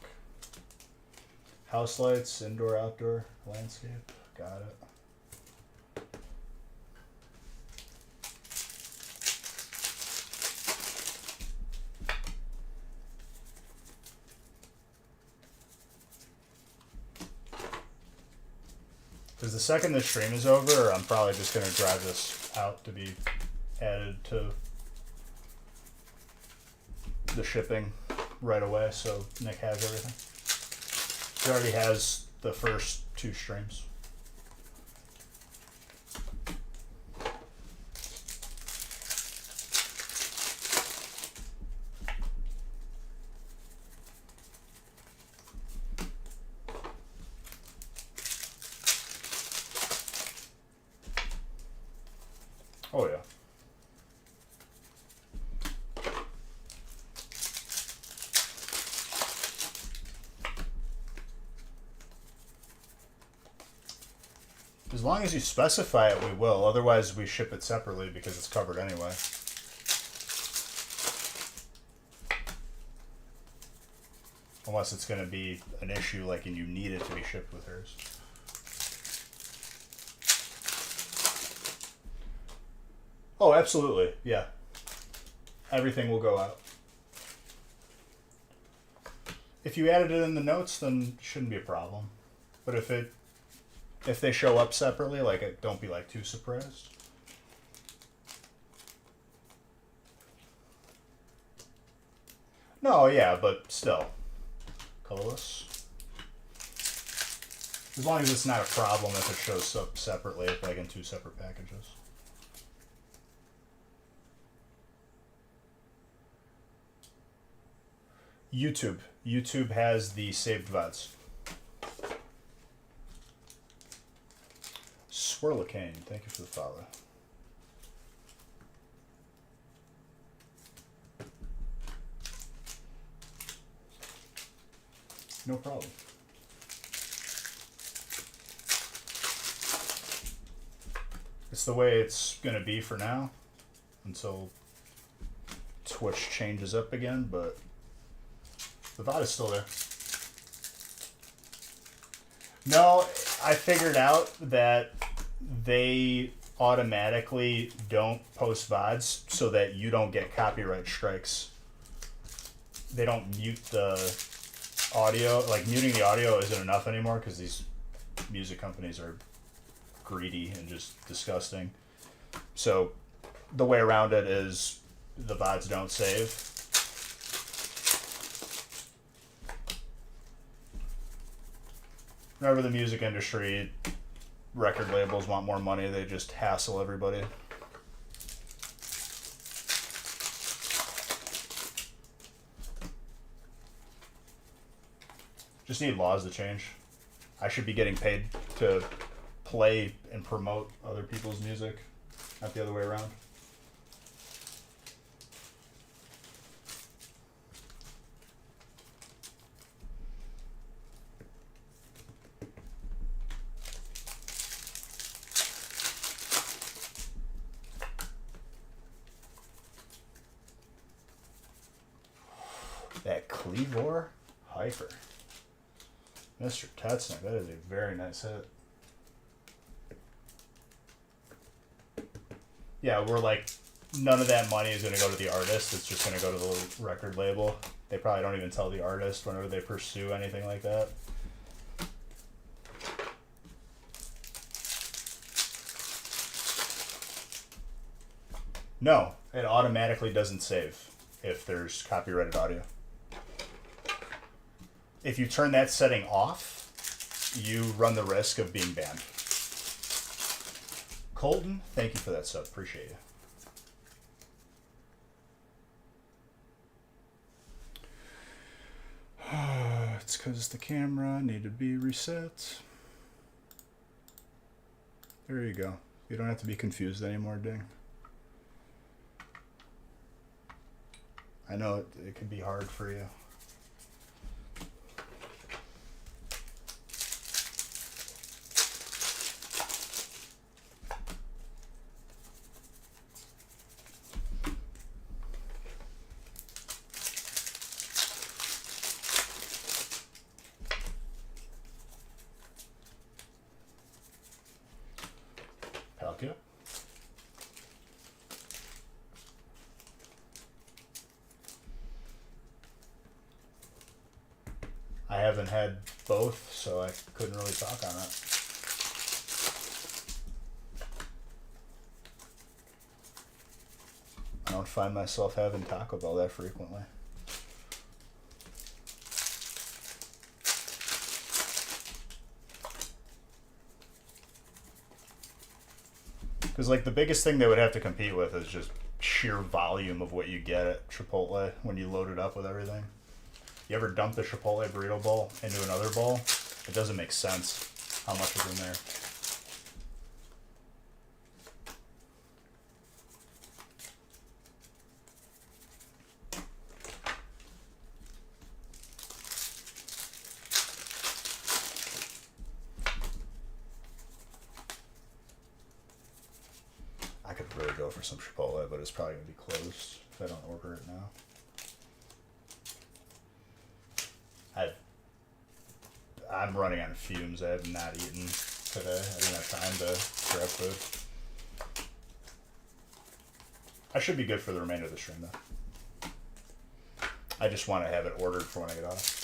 House lights, indoor, outdoor, landscape. Got it. Because the second this stream is over, I'm probably just going to drive this out to be added to the shipping right away, so Nick has everything. He already has the first 2 streams. Oh yeah. As long as you specify it, we will. Otherwise, we ship it separately because it's covered anyway. Unless it's going to be an issue, like, and you need it to be shipped with hers. Oh, absolutely. Yeah. Everything will go out. If you added it in the notes, then it shouldn't be a problem. But if they show up separately, like, don't be like too surprised. No, yeah, but still. Colorless. As long as it's not a problem if it shows up separately, like in 2 separate packages. YouTube. YouTube has the saved VODs. Swirlicane, thank you for the follow. No problem. It's the way it's going to be for now until Twitch changes up again, but the VOD is still there. No, I figured out that they automatically don't post VODs so that you don't get copyright strikes. They don't mute the audio. Like, muting the audio isn't enough anymore because these music companies are greedy and just disgusting. So the way around it is the VODs don't save. Whenever the music industry, record labels want more money, they just hassle everybody. Just need laws to change. I should be getting paid to play and promote other people's music, not the other way around. That Cleavor Hyper. Mr. Tetsnick, that is a very nice hit. Yeah, we're like, none of that money is going to go to the artist. It's just going to go to the record label. They probably don't even tell the artist whenever they pursue anything like that. No, it automatically doesn't save if there's copyrighted audio. If you turn that setting off, you run the risk of being banned. Colton, thank you for that sub. Appreciate you. It's because the camera needed to be reset. There you go. You don't have to be confused anymore, Ding. I know it can be hard for you. Palkia. I haven't had both, so I couldn't really talk on it. I don't find myself having Taco Bell that frequently. Because, like, the biggest thing they would have to compete with is just sheer volume of what you get at Chipotle when you load it up with everything. You ever dump the Chipotle burrito bowl into another bowl? It doesn't make sense how much is in there. I could really go for some Chipotle, but it's probably going to be closed if I don't order it now. I'm running on fumes. I have not eaten today. I didn't have time to grab food. I should be good for the remainder of the stream, though. I just want to have it ordered for when I get off.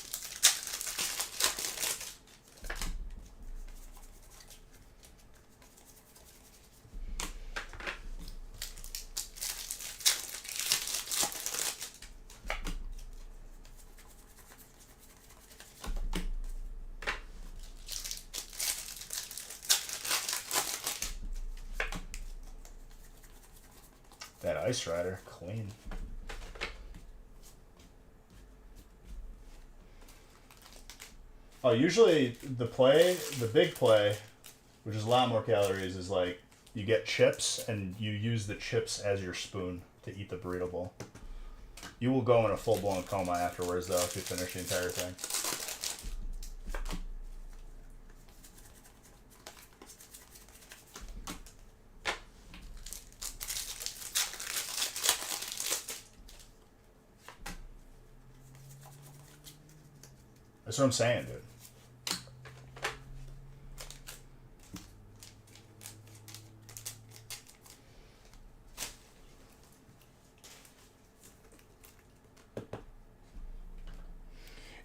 That Ice Rider, clean. Oh, usually the big play, which is a lot more calories, is like you get chips and you use the chips as your spoon to eat the burrito bowl. You will go in a full-blown coma afterwards, though, if you finish the entire thing. That's what I'm saying, dude.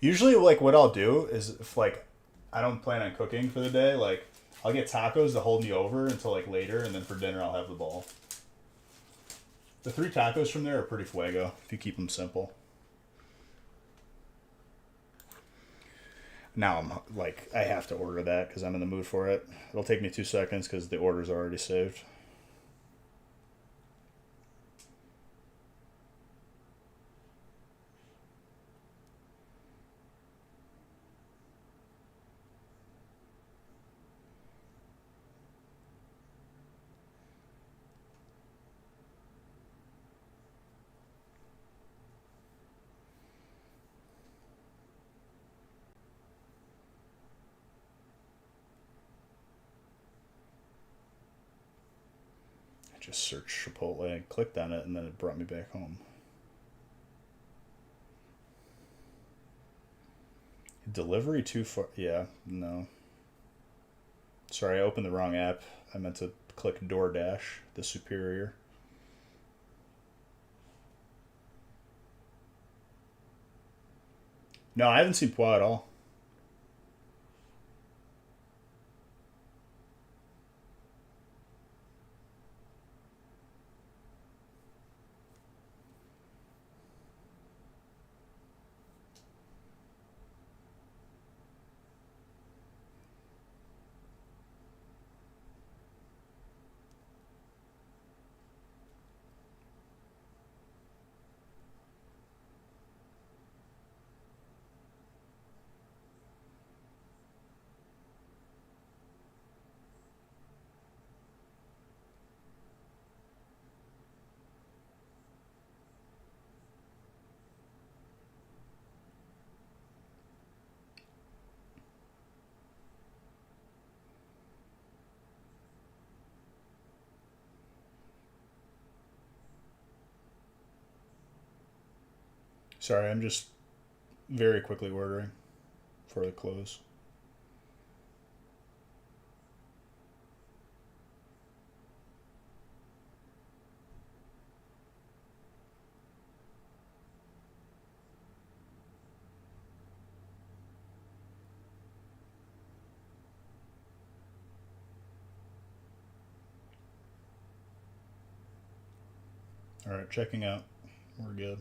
Usually, like, what I'll do is if, like, I don't plan on cooking for the day, like, I'll get tacos to hold me over until, like, later, and then for dinner I'll have the bowl. The 3 tacos from there are pretty fuego if you keep them simple. Now I'm, like, I have to order that because I'm in the mood for it. It'll take me 2 seconds because the order's already saved. Just searched Chipotle and clicked on it, and then it brought me back home. Delivery too far? Yeah, no. Sorry, I opened the wrong app. I meant to click DoorDash, the superior. No, I haven't seen Pois at all. Sorry, I'm just very quickly ordering for the close. All right, checking out. We're good.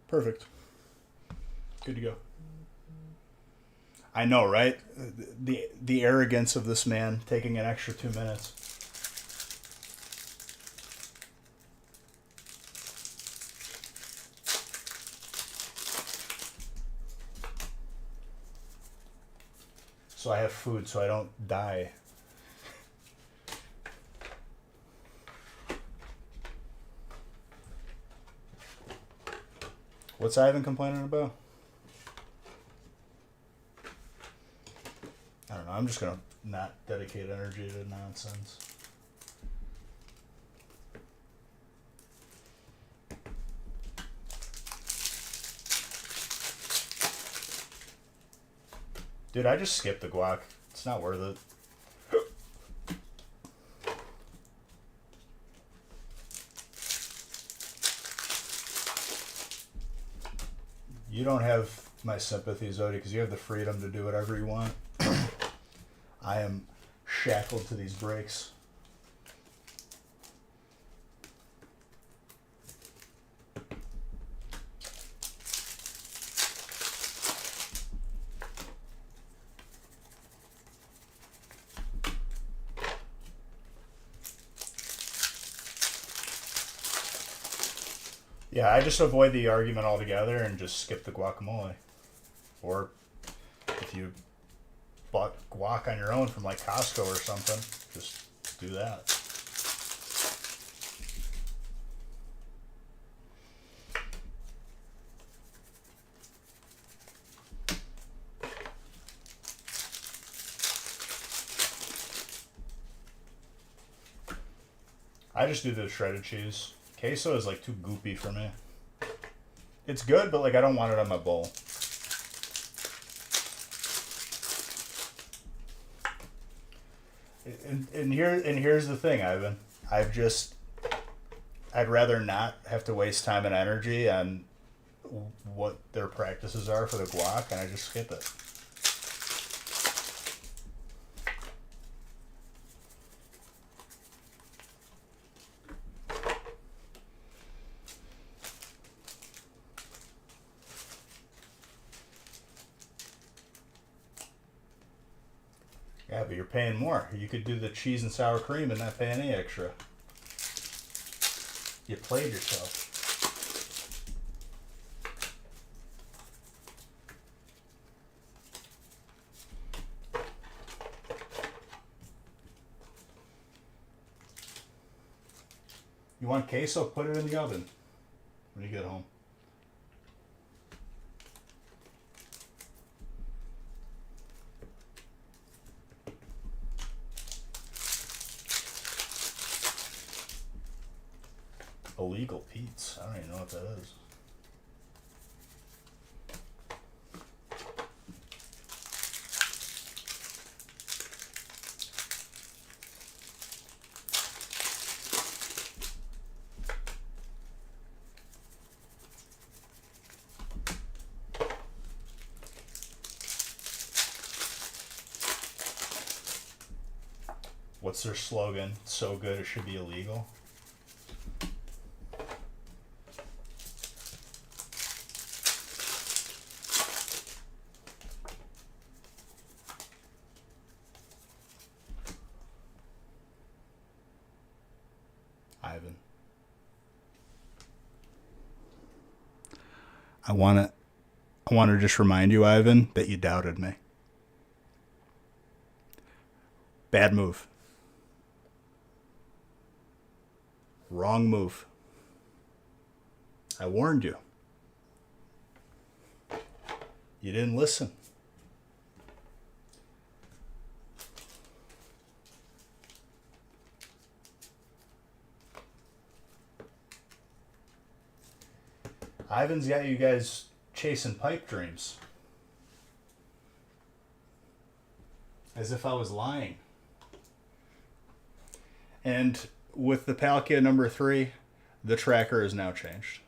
Perfect. Good to go. I know, right? The arrogance of this man taking an extra 2 minutes. So I have food so I don't die. What's Ivan complaining about? I don't know. I'm just gonna not dedicate energy to nonsense. Dude, I just skipped the guac. It's not worth it. You don't have my sympathy, Zodi, because you have the freedom to do whatever you want. I am shackled to these brakes. Yeah, I just avoid the argument altogether and just skip the guacamole. Or if you bought guac on your own from like Costco or something, just do that. I just do the shredded cheese. Queso is like too goopy for me. It's good, but like I don't want it on my bowl. And here's the thing, Ivan. I'd rather not have to waste time and energy on what their practices are for the guac, and I just skip it. Yeah, but you're paying more. You could do the cheese and sour cream and not pay any extra. You played yourself. You want queso? Put it in the oven when you get home. Illegal Pete's. I don't even know what that is. What's their slogan? So good it should be illegal. Ivan. I want to just remind you, Ivan, that you doubted me. Bad move. Wrong move. I warned you. You didn't listen. Ivan's got you guys chasing pipe dreams. As if I was lying. And with the Palkia number 3, the tracker is now changed.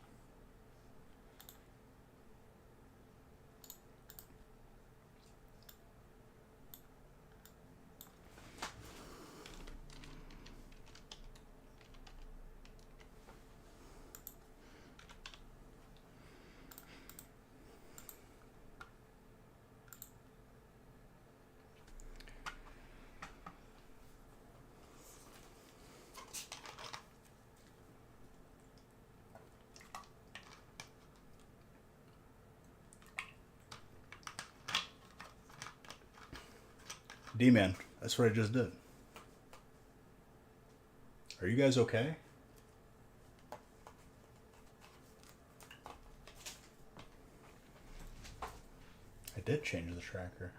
D-Man, that's what I just did. Are you guys okay? I did change the tracker.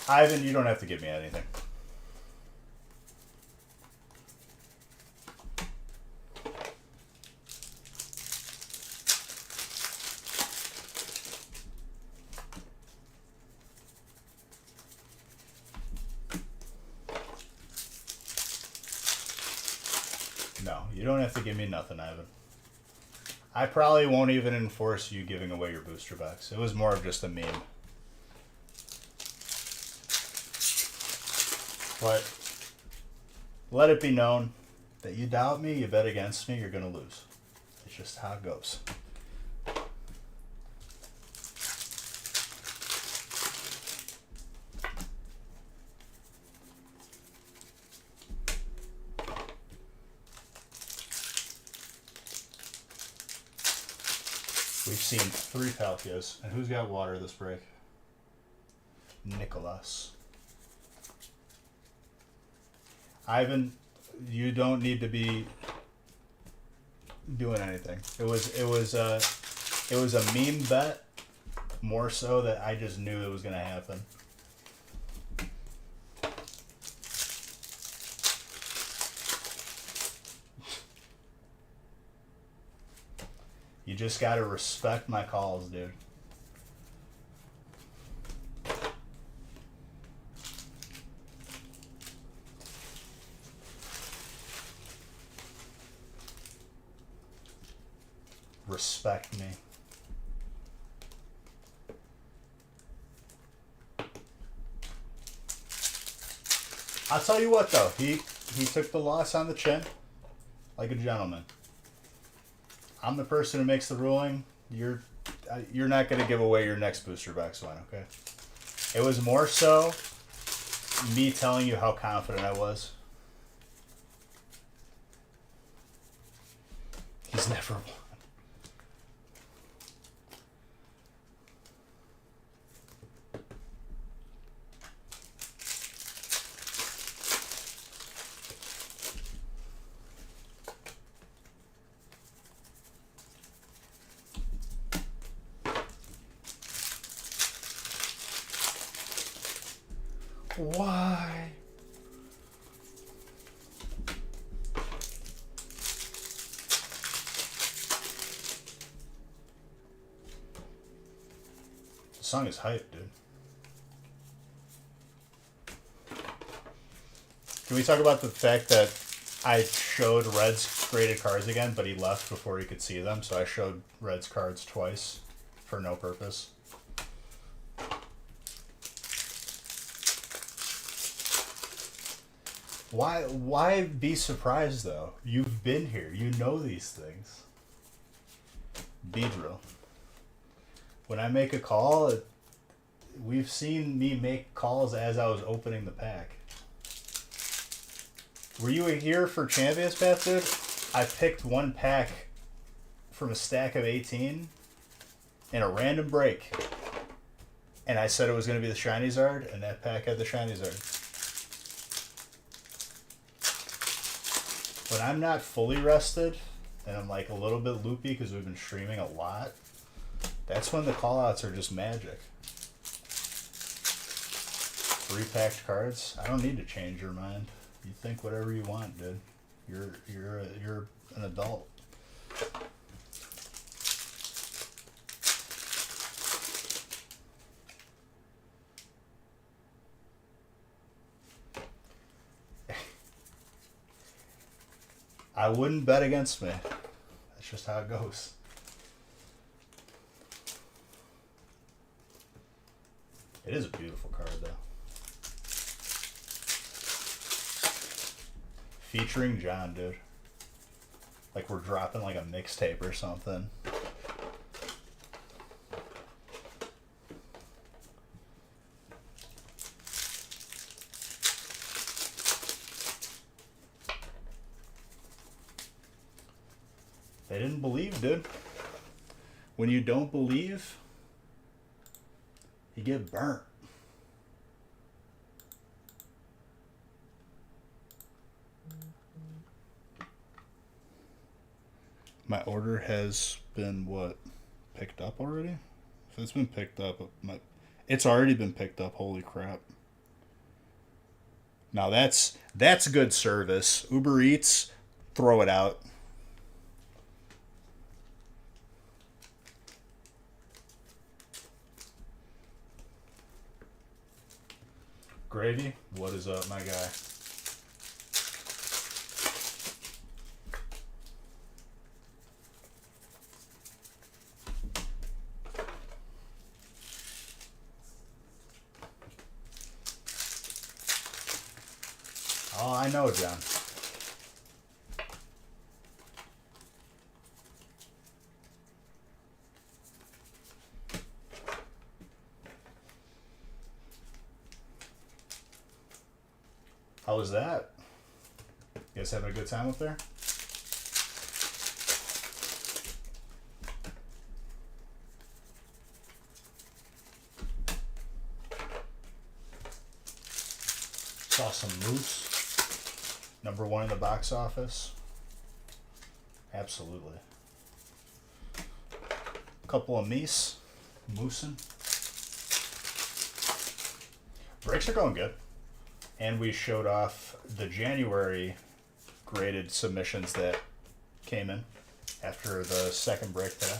Ivan, you don't have to give me anything. No, you don't have to give me nothing, Ivan. I probably won't even enforce you giving away your booster box. It was more of just a meme. But let it be known that you doubt me, you bet against me, you're going to lose. It's just how it goes. We've seen 3 Palkias. And who's got water this break? Nicholas. Ivan, you don't need to be doing anything. It was a meme bet, more so that I just knew it was going to happen. You just got to respect my calls, dude. Respect me. I'll tell you what though, he took the loss on the chin like a gentleman. I'm the person who makes the ruling. You're not going to give away your next booster box one, okay? It was more so me telling you how confident I was. He's never won. Why? The song is hype, dude. Can we talk about the fact that I showed Red's graded cards again, but he left before he could see them, so I showed Red's cards twice for no purpose? Why be surprised though? You've been here. You know these things. Beedrill. When I make a call, we've seen me make calls as I was opening the pack. Were you here for Champions Path, dude? I picked one pack from a stack of 18 in a random break. And I said it was going to be the Shiny Zard, and that pack had the Shiny Zard. When I'm not fully rested, and I'm like a little bit loopy because we've been streaming a lot, that's when the callouts are just magic. 3 packed cards. I don't need to change your mind. You think whatever you want, dude. You're an adult. I wouldn't bet against me. That's just how it goes. It is a beautiful card, though. Featuring John, dude. Like we're dropping like a mixtape or something. They didn't believe, dude. When you don't believe, you get burnt. My order has been, what, picked up already? If it's been picked up, it's already been picked up. Holy crap. Now that's good service. Uber Eats, throw it out. Gravy, what is up, my guy? Oh, I know, John. How was that? You guys having a good time up there? Saw some Moose. #1 in the box office. Absolutely. A couple of Moosin. Breaks are going good. And we showed off the January graded submissions that came in after the second break today.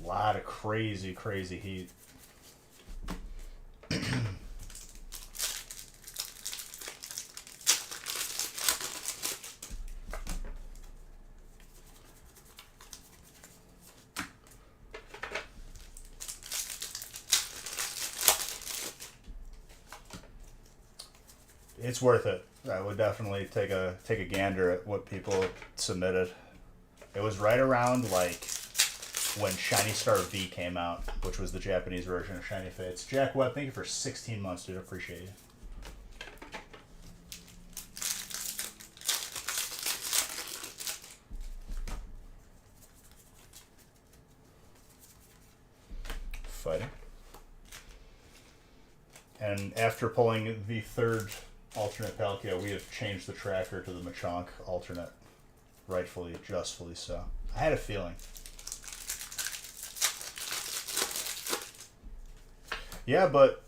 A lot of crazy heat. It's worth it. I would definitely take a gander at what people submitted. It was right around like when Shiny Star V came out, which was the Japanese version of Shiny Fates. Jack Webb, thank you for 16 months, dude. Appreciate you. Fighting. And after pulling the third alternate Palkia, we have changed the tracker to the Machamp alternate. Rightfully, justfully so. I had a feeling. Yeah, but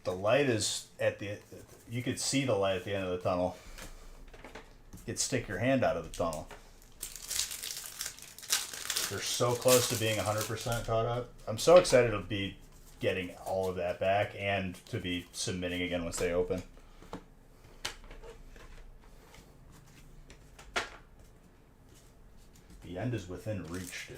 the light is at the... You could see the light at the end of the tunnel. You'd stick your hand out of the tunnel. They're so close to being 100% caught up. I'm so excited to be getting all of that back and to be submitting again once they open. The end is within reach, dude.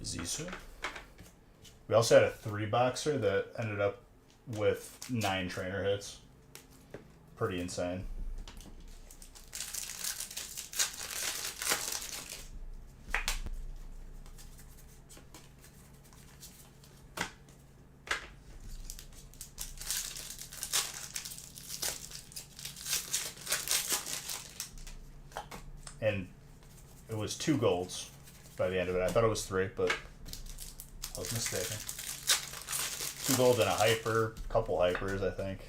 Zisu. We also had a 3-boxer that ended up with 9 trainer hits. Pretty insane. And it was 2 golds by the end of it. I thought it was 3, but I was mistaken. 2 golds and a hyper, couple hypers, I think.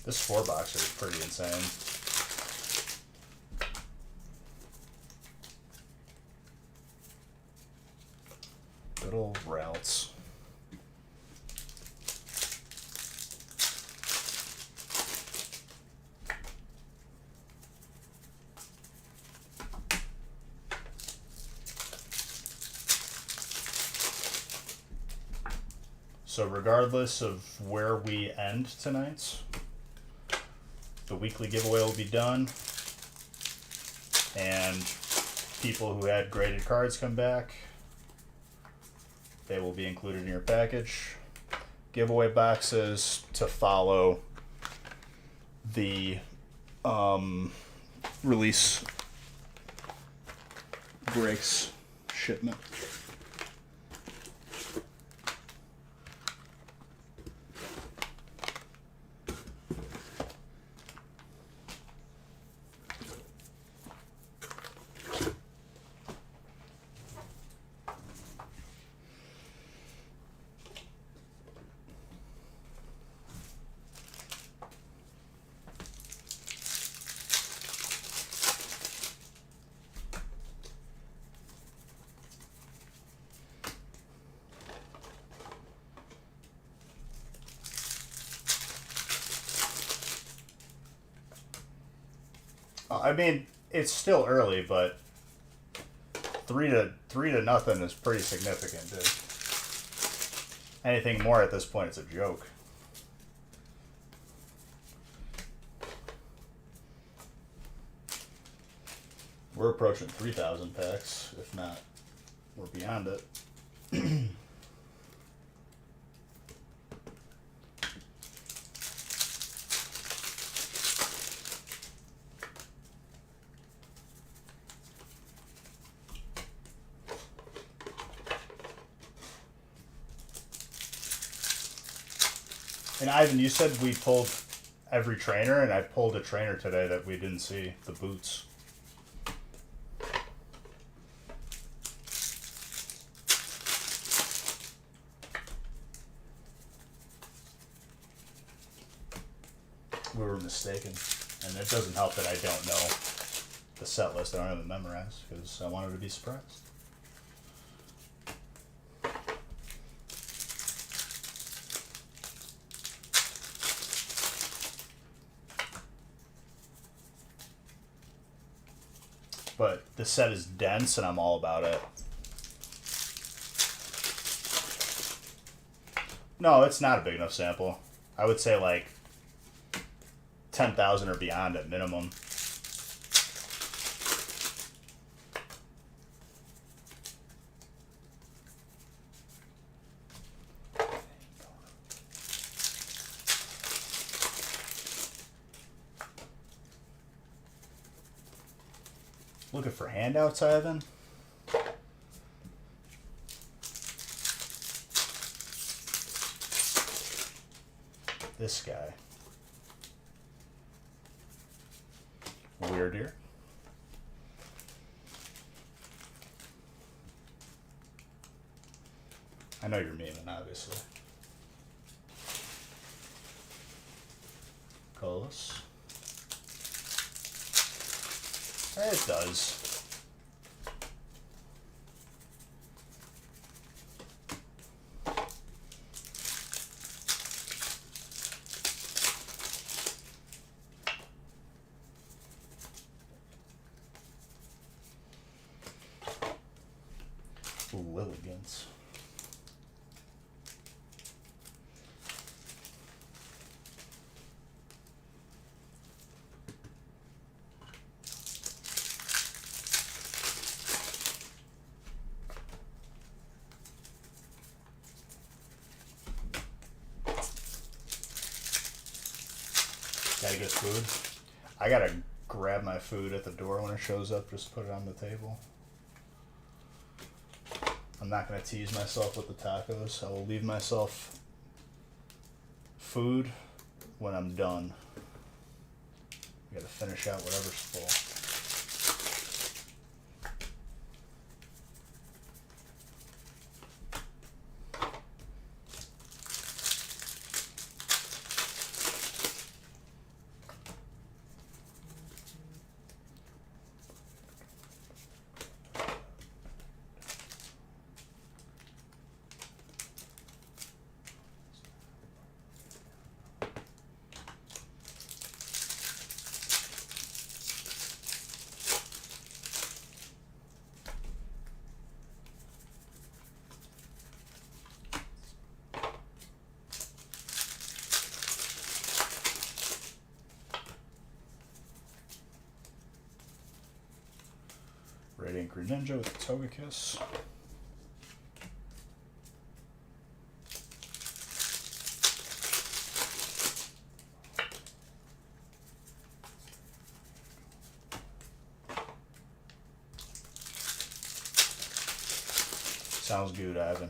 This 4-boxer is pretty insane. Little routes. So regardless of where we end tonight, the weekly giveaway will be done, and people who had graded cards come back, they will be included in your package. Giveaway boxes to follow the release breaks shipment. I mean, it's still early, but three to nothing is pretty significant, dude. Anything more at this point, it's a joke. We're approaching 3,000 packs, if not, we're beyond it. And Ivan, you said we pulled every trainer, and I pulled a trainer today that we didn't see, the boots. We were mistaken. And it doesn't help that I don't know the set list. I don't have it memorized because I wanted to be surprised. But the set is dense and I'm all about it. No, it's not a big enough sample. I would say like 10,000 or beyond at minimum. Looking for handouts, Ivan? This guy. Weird here. I know you're memeing, obviously. Colors. It does. Lilligans. Gotta get food. I gotta grab my food at the door when it shows up, just put it on the table. I'm not going to tease myself with the tacos. I will leave myself food when I'm done. I got to finish out whatever's full. Radiant Greninja with the Togekiss. Sounds good, Ivan.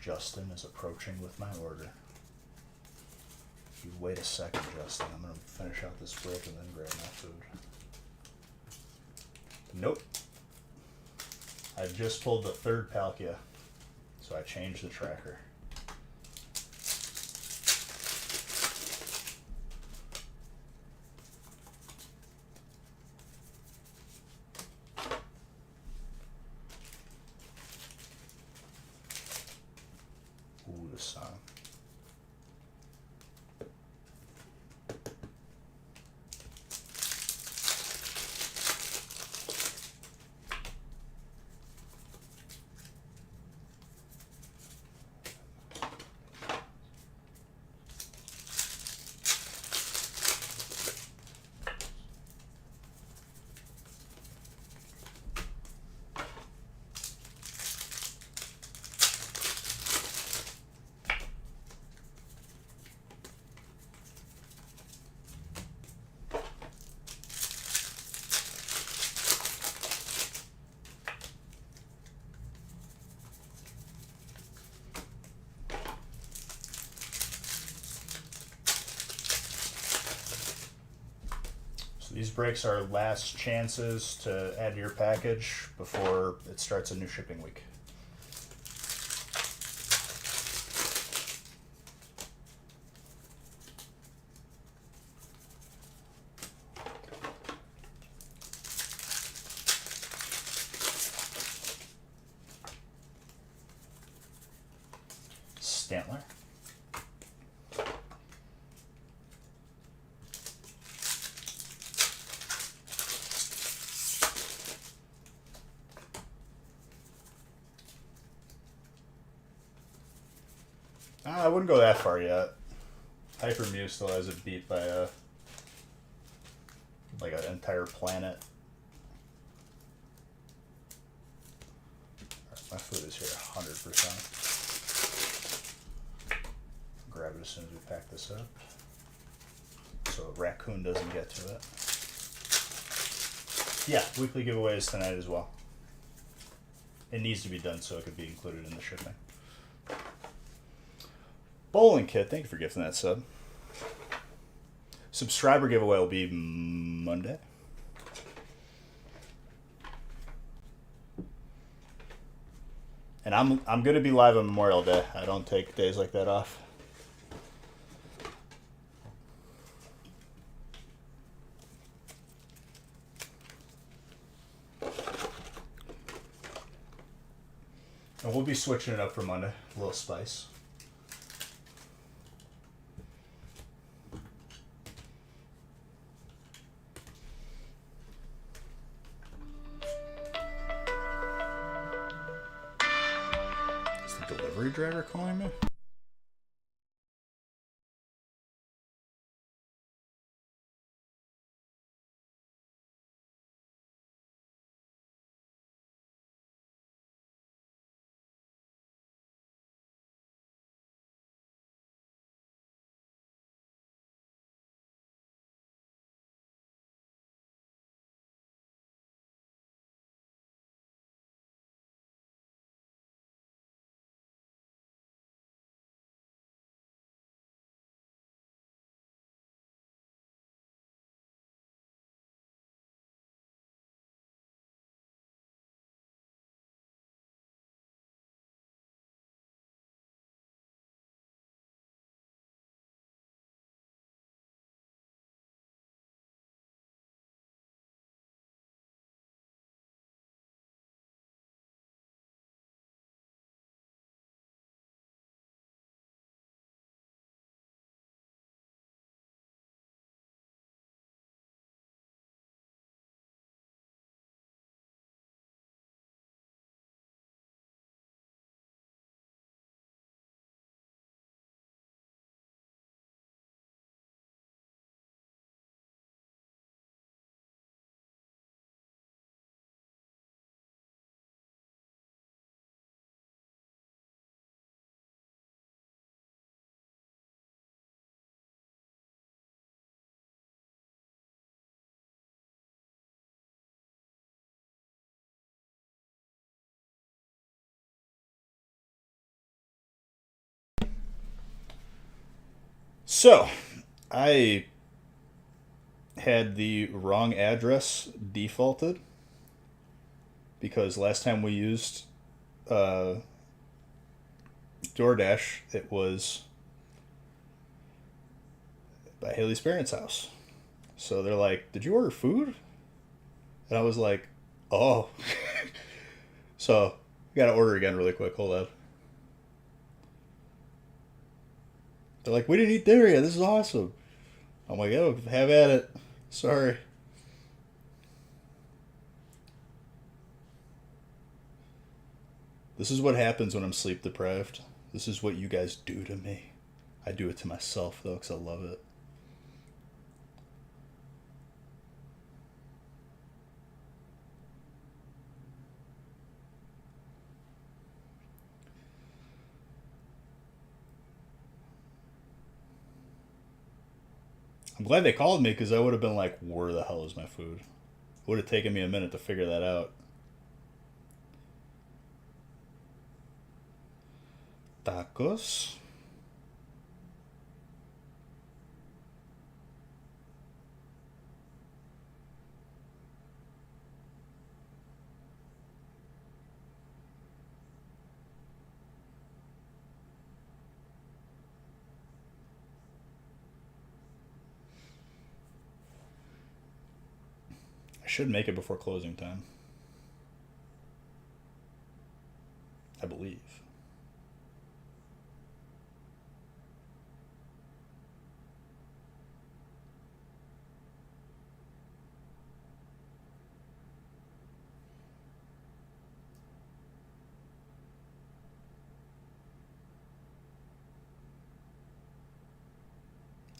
Justin is approaching with my order. You wait a second, Justin. I'm going to finish out this brick and then grab my food. Nope. I just pulled the third Palkia, so I changed the tracker. So these brakes are last chances to add to your package before it starts a new shipping week. Stantler. I wouldn't go that far yet. Hyper Mew still has it beat by like an entire planet. Right, my food is here 100%. Grab it as soon as we pack this up, so a raccoon doesn't get to it. Yeah, weekly giveaways tonight as well. It needs to be done so it could be included in the shipping. Bowling Kit, thank you for gifting that sub. Subscriber giveaway will be Monday. And I'm going to be live on Memorial Day. I don't take days like that off. And we'll be switching it up for Monday. A little spice. Is the delivery driver calling me? So, I had the wrong address defaulted because last time we used DoorDash, it was by Haley's parents' house. So they're like, "Did you order food?" And I was like, "Oh." So, gotta order again really quick. Hold on. They're like, "We didn't eat dinner yet. This is awesome." I'm like, "Oh, have at it." Sorry. This is what happens when I'm sleep deprived. This is what you guys do to me. I do it to myself, though, because I love it. I'm glad they called me because I would have been like, where the hell is my food? It would have taken me a minute to figure that out. Tacos. should make it before closing time. I believe.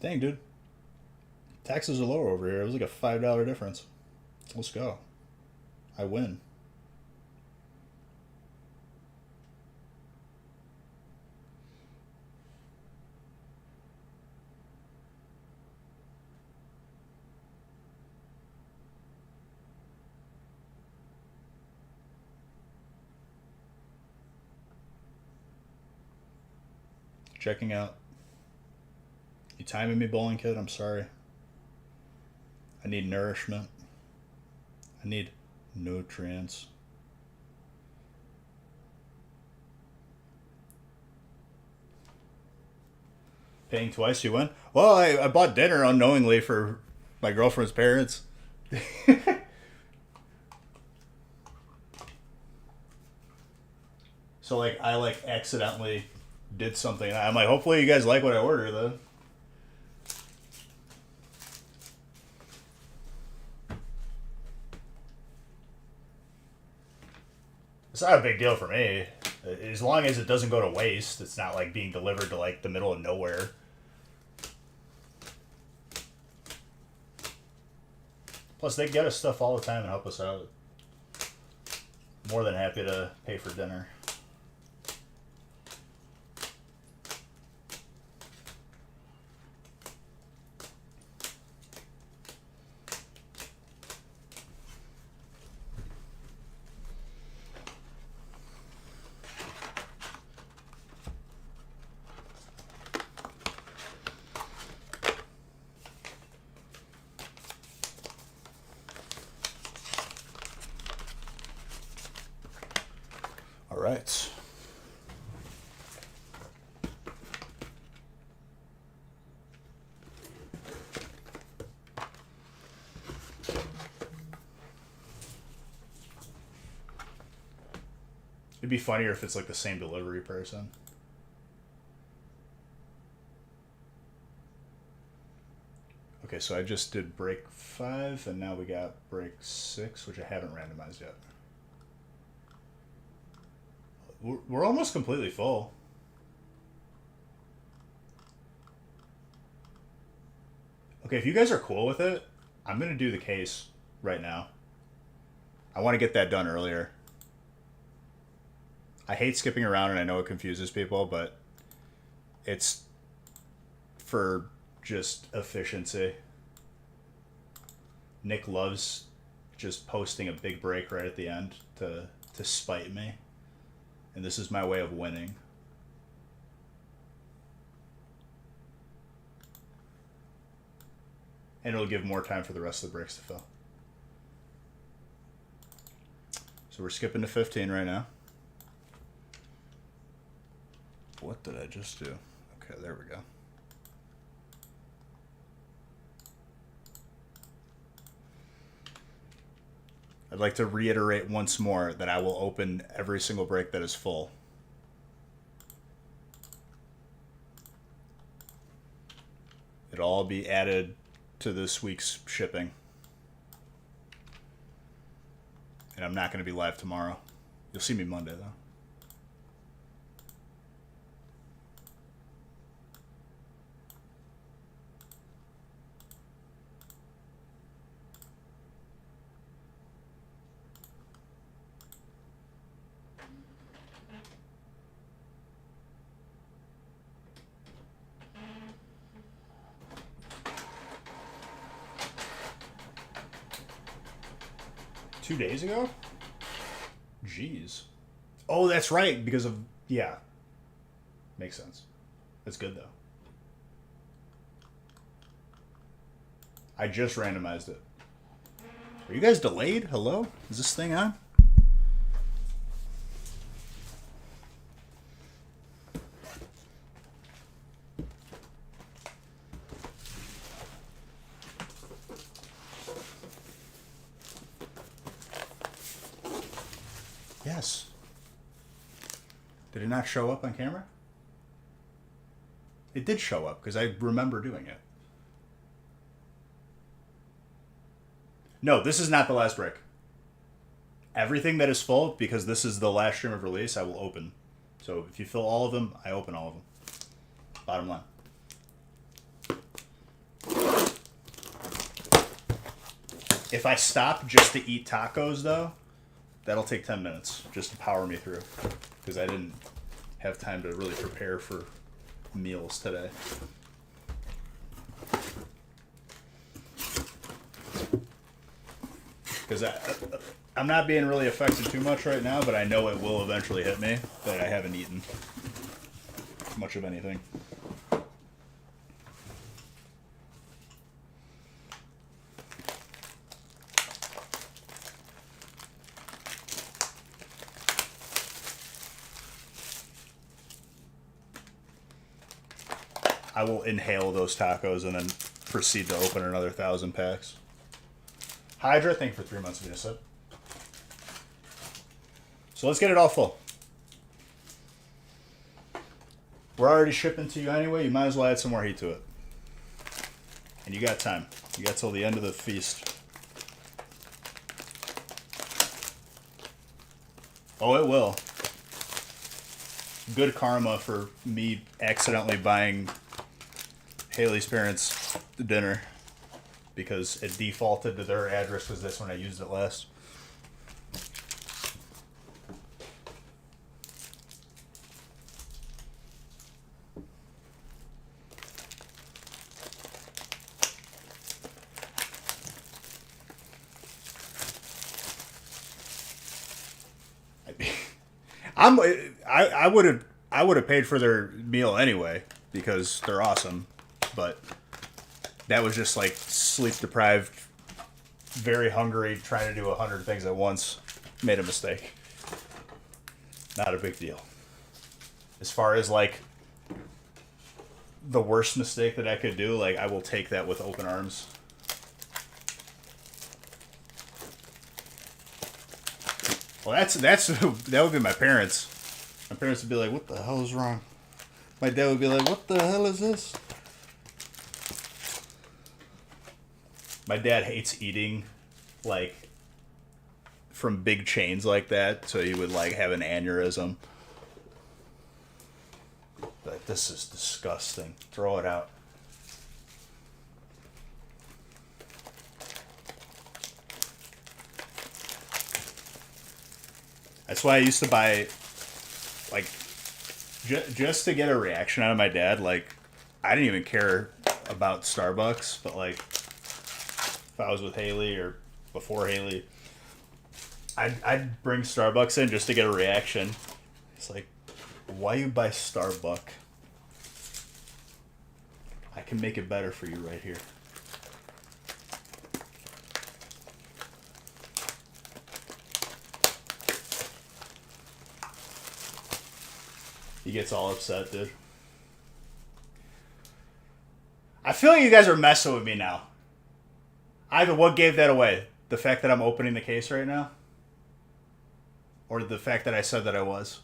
Dang, dude. Taxes are lower over here. It was like a $5 difference. Let's go. I win. Checking out. You timing me, bowling kid? I'm sorry. I need nourishment. I need nutrients. Paying twice, you win? Well, I bought dinner unknowingly for my girlfriend's parents. So, like, I, like, accidentally did something. I'm like, hopefully you guys like what I ordered, though. It's not a big deal for me. As long as it doesn't go to waste. It's not like being delivered to like the middle of nowhere. Plus, they get us stuff all the time and help us out. More than happy to pay for dinner. All right. It'd be funnier if it's like the same delivery person. Okay, so I just did break 5, and now we got break 6, which I haven't randomized yet. We're almost completely full. Okay, if you guys are cool with it, I'm going to do the case right now. I want to get that done earlier. I hate skipping around, and I know it confuses people, but it's for just efficiency. Nick loves just posting a big break right at the end to spite me. And this is my way of winning. And it'll give more time for the rest of the breaks to fill. So we're skipping to 15 right now. What did I just do? Okay, there we go. I'd like to reiterate once more that I will open every single break that is full. It'll all be added to this week's shipping. And I'm not going to be live tomorrow. You'll see me Monday, though. Two days ago? Jeez. Oh, that's right, because of... Yeah. Makes sense. That's good, though. I just randomized it. Are you guys delayed? Hello? Is this thing on? Yes. Did it not show up on camera? It did show up because I remember doing it. No, this is not the last brick. Everything that is full, because this is the last stream of release, I will open. So if you fill all of them, I open all of them. Bottom line. If I stop just to eat tacos, though, that'll take 10 minutes just to power me through. Because I didn't have time to really prepare for meals today. Because I'm not being really affected too much right now, but I know it will eventually hit me that I haven't eaten much of anything. I will inhale those tacos and then proceed to open another 1,000 packs. Hydra, thank you for 3 months of Unisub. So let's get it all full. We're already shipping to you anyway. You might as well add some more heat to it. And you got time. You got till the end of the feast. Oh, it will. Good karma for me accidentally buying Haley's parents dinner because it defaulted to their address was this when I used it last. I would have paid for their meal anyway because they're awesome, but that was just like sleep deprived, very hungry, trying to do 100 things at once. Made a mistake. Not a big deal. As far as like the worst mistake that I could do, like I will take that with open arms. Well, that would be my parents. My parents would be like, "What the hell is wrong?" My dad would be like, "What the hell is this?" My dad hates eating, like, from big chains like that, so he would, like, have an aneurysm. Like, this is disgusting. Throw it out. That's why I used to buy, like, just to get a reaction out of my dad. Like, I didn't even care about Starbucks, but, like, if I was with Haley or before Haley, I'd bring Starbucks in just to get a reaction. It's like, why you buy Starbucks? I can make it better for you right here. He gets all upset, dude. I feel like you guys are messing with me now. Either what gave that away? The fact that I'm opening the case right now? Or the fact that I said that I was?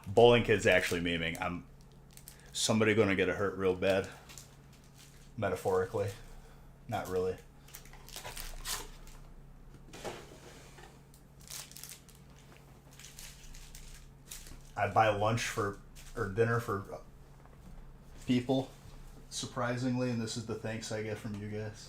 Bowling Kid's actually memeing. I'm somebody gonna get hurt real bad. Metaphorically. Not really. I buy lunch or dinner for people, surprisingly, and this is the thanks I get from you guys.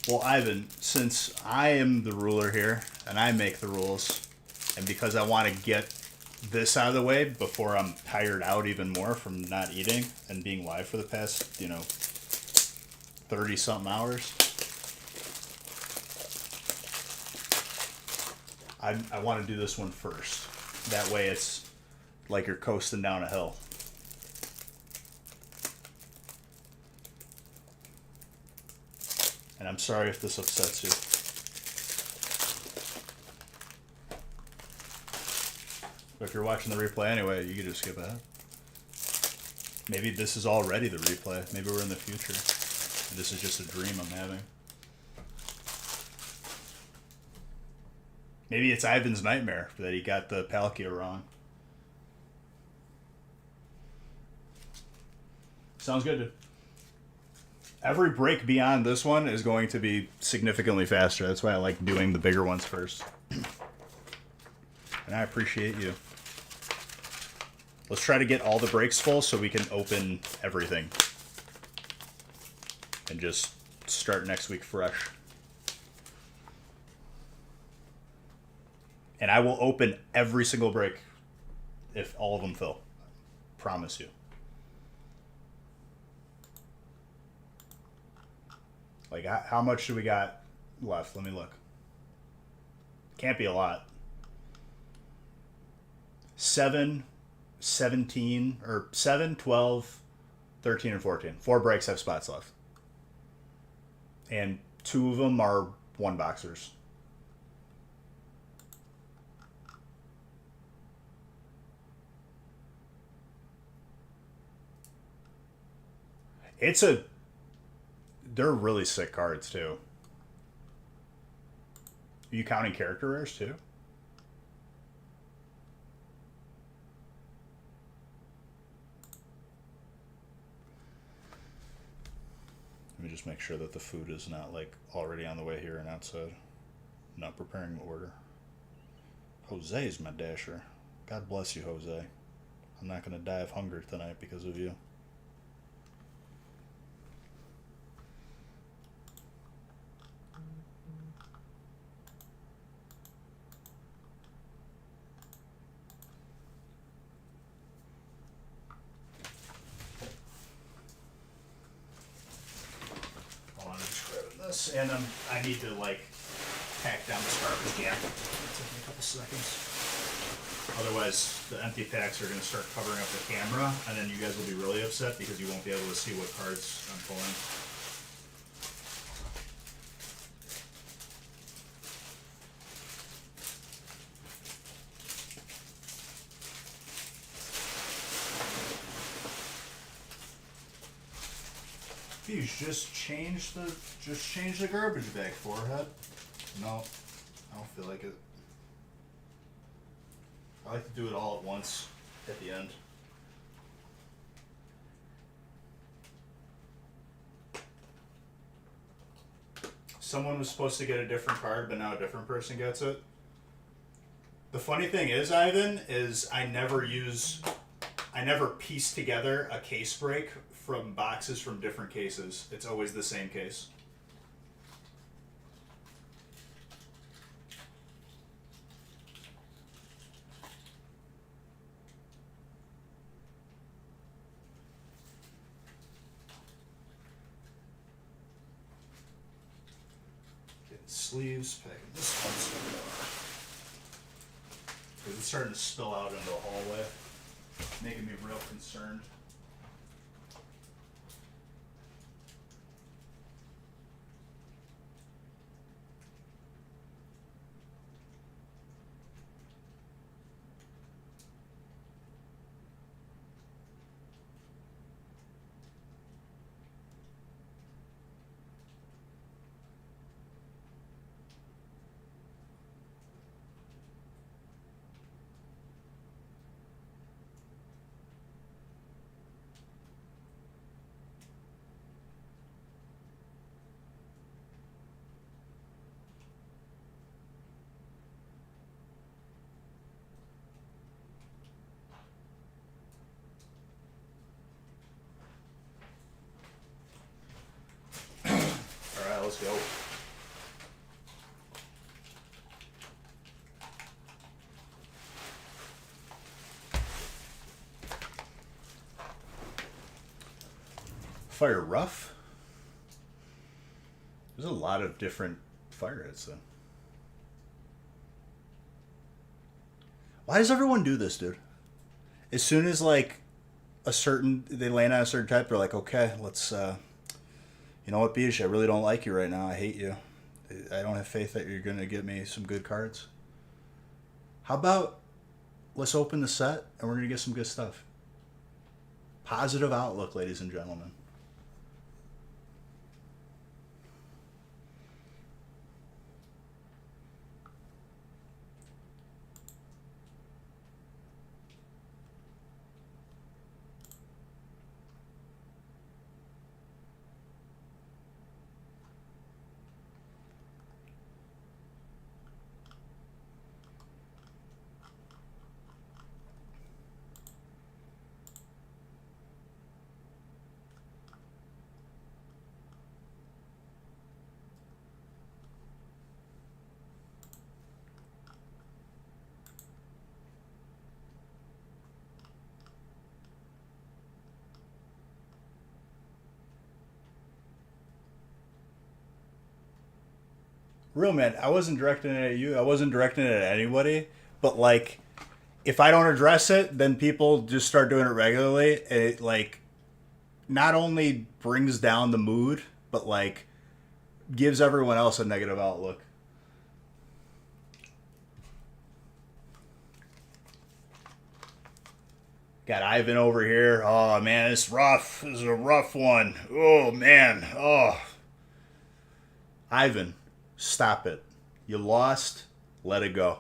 Well, Ivan, since I am the ruler here and I make the rules, and because I want to get this out of the way before I'm tired out even more from not eating and being live for the past, 30 something hours, I want to do this one first. That way it's like you're coasting down a hill. And I'm sorry if this upsets you. But if you're watching the replay anyway, you can just skip ahead. Maybe this is already the replay. Maybe we're in the future. And this is just a dream I'm having. Maybe it's Ivan's nightmare that he got the Palkia wrong. Sounds good, dude. Every break beyond this one is going to be significantly faster. That's why I like doing the bigger ones first. And I appreciate you. Let's try to get all the breaks full so we can open everything. And just start next week fresh. And I will open every single break if all of them fill. Promise you. Like, how much do we got left? Let me look. Can't be a lot. 7, 17, or 7, 12, 13, and 14. 4 breaks have spots left. And 2 of them are 1-boxers. They're really sick cards, too. Are you counting character rares, too? Let me just make sure that the food is not, like, already on the way here and outside. Not preparing the order. Jose's my dasher. God bless you, Jose. I'm not going to die of hunger tonight because of you. And I need to, like, pack down this garbage can. It'll take me a couple seconds. Otherwise, the empty packs are going to start covering up the camera, and then you guys will be really upset because you won't be able to see what cards I'm pulling. Just change the garbage bag, forehead. No, I don't feel like it. I like to do it all at once at the end. Someone was supposed to get a different card, but now a different person gets it. The funny thing is, Ivan, is I never piece together a case break from boxes from different cases. It's always the same case. Getting sleeves, packing this one some more. Because it's starting to spill out into the hallway, making me real concerned. Let's go. Fire rough? There's a lot of different fire hits though. Why does everyone do this, dude? As soon as like they land on a certain type, they're like, okay, let's you know what, Bish, I really don't like you right now. I hate you. I don't have faith that you're going to get me some good cards. How about let's open the set and we're going to get some good stuff. Positive outlook, ladies and gentlemen. Real man, I wasn't directing it at you. I wasn't directing it at anybody. But like, if I don't address it, then people just start doing it regularly. It like not only brings down the mood, but like gives everyone else a negative outlook. Got Ivan over here. Oh man, it's rough. This is a rough one. Oh man. Oh, Ivan, stop it. You lost. Let it go.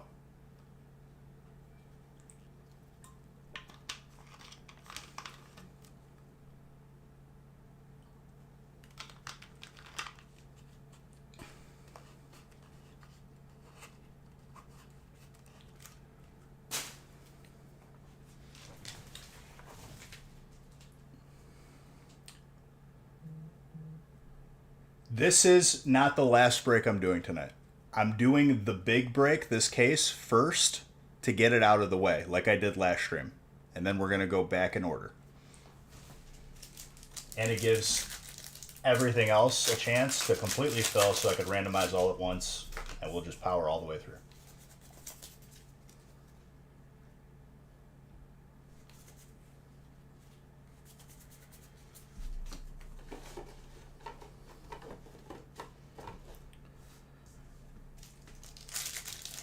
This is not the last break I'm doing tonight. I'm doing the big break, this case, first to get it out of the way, like I did last stream. And then we're going to go back in order. And it gives everything else a chance to completely fill so I could randomize all at once, and we'll just power all the way through.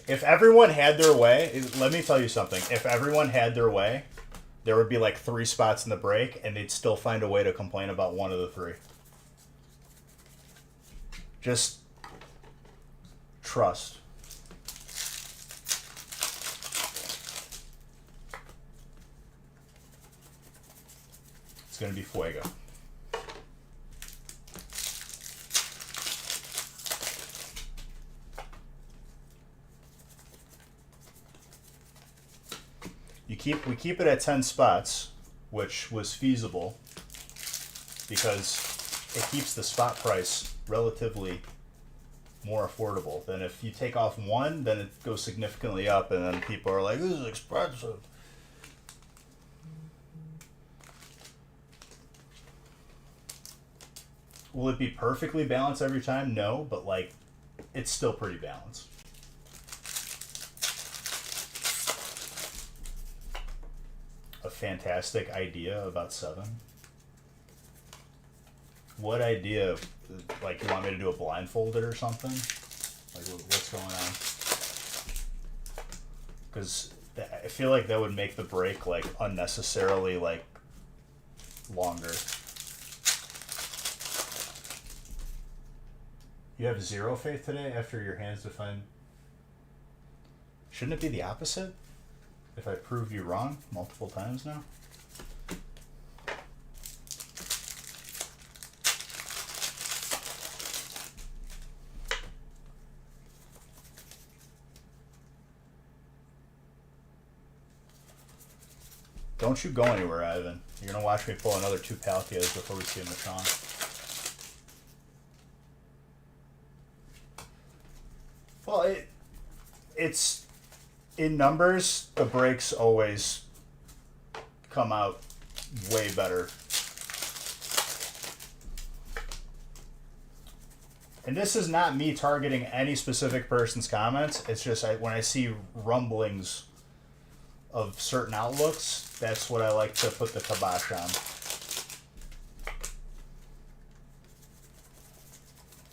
If everyone had their way, let me tell you something. If everyone had their way, there would be like 3 spots in the break, and they'd still find a way to complain about one of the 3. Just trust. It's going to be fuego. We keep it at 10 spots, which was feasible because it keeps the spot price relatively more affordable than if you take off 1, then it goes significantly up, and then people are like, this is expensive. Will it be perfectly balanced every time? No, but like, it's still pretty balanced. A fantastic idea about 7. What idea? Like, you want me to do a blindfolded or something? Like, what's going on? Because I feel like that would make the break like unnecessarily like longer. You have 0 faith today after your hands define. Shouldn't it be the opposite? If I proved you wrong multiple times now? Don't you go anywhere, Ivan. You're going to watch me pull another 2 Palkias before we see a Matron. Well, it's... In numbers, the breaks always come out way better. And this is not me targeting any specific person's comments. It's just when I see rumblings of certain outlooks, that's what I like to put the kibosh on.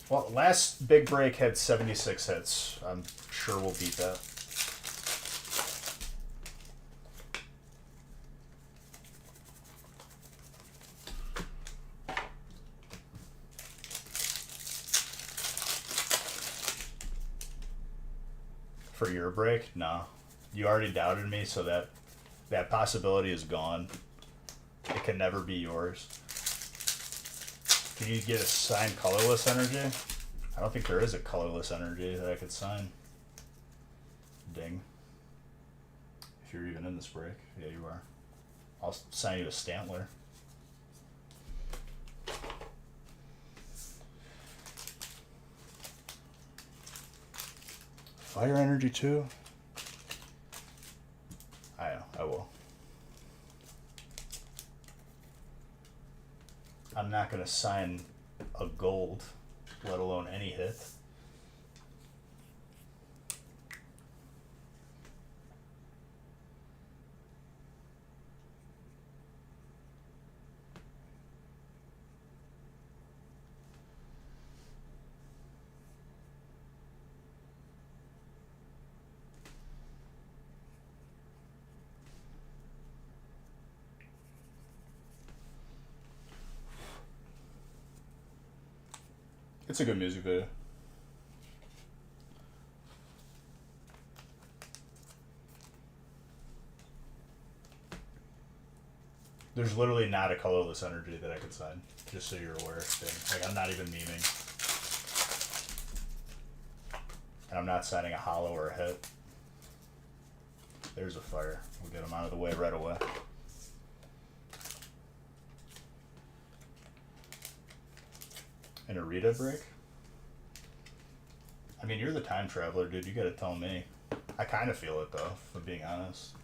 Well, last big break had 76 hits. I'm sure we'll beat that. For your break? No. You already doubted me, so that possibility is gone. It can never be yours. Can you get a signed colorless energy? I don't think there is a colorless energy that I could sign. Ding. If you're even in this break. Yeah, you are. I'll sign you a Stantler. Fire energy too? I will. I'm not going to sign a gold, let alone any hit. It's a good music video. There's literally not a colorless energy that I could sign, just so you're aware. Like, I'm not even memeing. And I'm not signing a hollow or a hit. There's a fire. We'll get them out of the way right away. An Arita break? I mean, you're the time traveler, dude. You gotta tell me. I kind of feel it, though, if I'm being honest.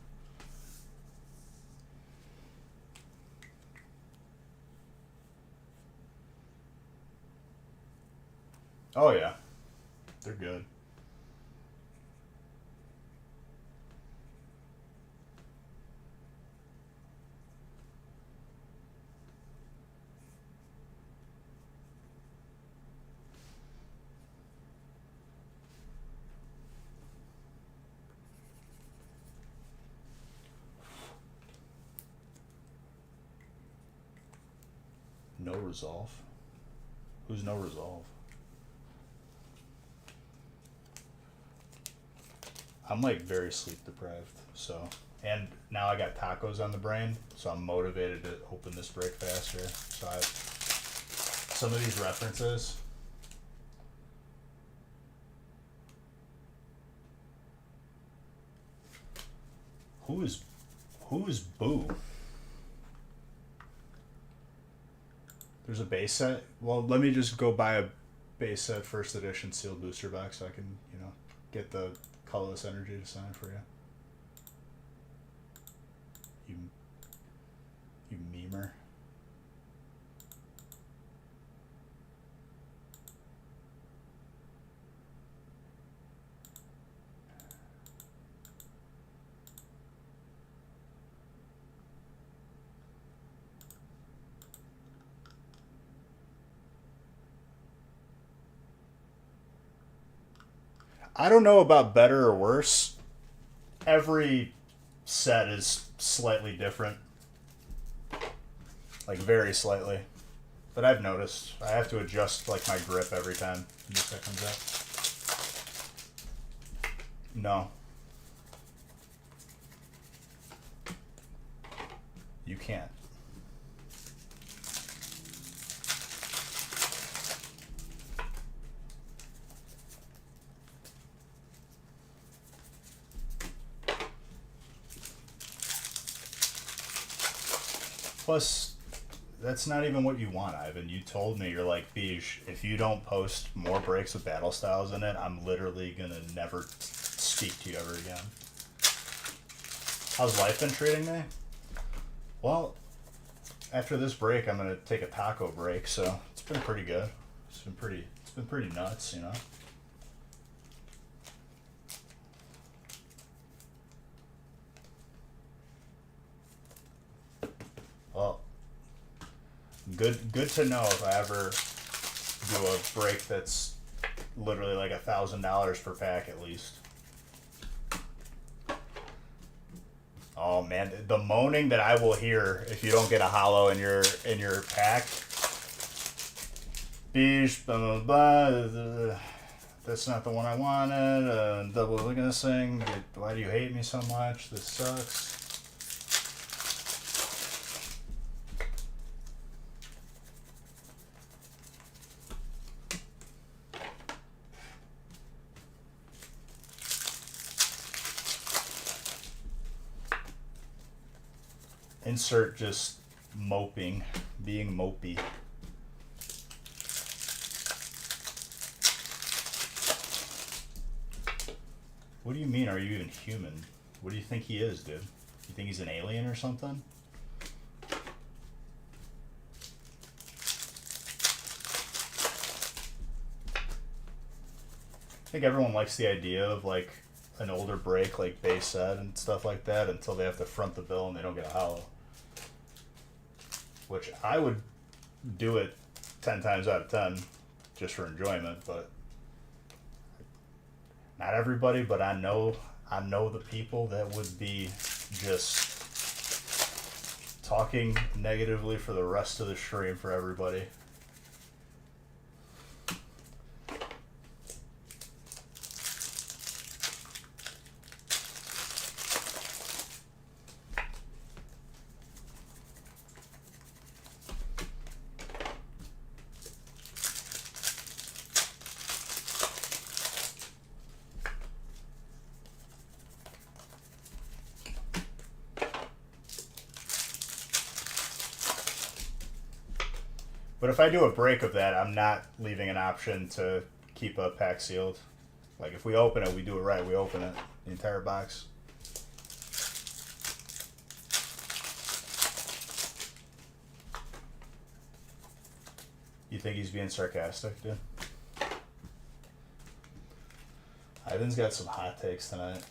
Oh, yeah. They're good. No resolve? Who's no resolve? I'm like very sleep deprived, so. And now I got tacos on the brain, so I'm motivated to open this break faster. So I have some of these references. Who is Boo? There's a base set. Well, let me just go buy a base set first edition sealed booster box so I can, get the colorless energy to sign for you. You memer. I don't know about better or worse. Every set is slightly different. Like, very slightly. But I've noticed. I have to adjust, like, my grip every time a new set comes out. No. You can't. Plus, that's not even what you want, Ivan. You told me, you're like, Beige, if you don't post more breaks with battle styles in it, I'm literally gonna never speak to you ever again. How's life been treating me? Well, after this break, I'm gonna take a taco break, so it's been pretty good. It's been pretty nuts, Well, good to know if I ever do a break that's literally like $1,000 per pack at least. Oh man, the moaning that I will hear if you don't get a hollow in your pack. Beige, blah, blah, blah. That's not the one I wanted. Double look at this thing. Why do you hate me so much? This sucks. Insert just moping, being mopey. What do you mean, are you even human? What do you think he is, dude? You think he's an alien or something? I think everyone likes the idea of like an older break like Bay said and stuff like that until they have to front the bill and they don't get a hollow. Which I would do it 10 times out of 10 just for enjoyment, but not everybody, but I know the people that would be just talking negatively for the rest of the stream for everybody. But if I do a break of that, I'm not leaving an option to keep a pack sealed. Like if we open it, we do it right. We open it, the entire box. You think he's being sarcastic, dude? Ivan's got some hot takes tonight.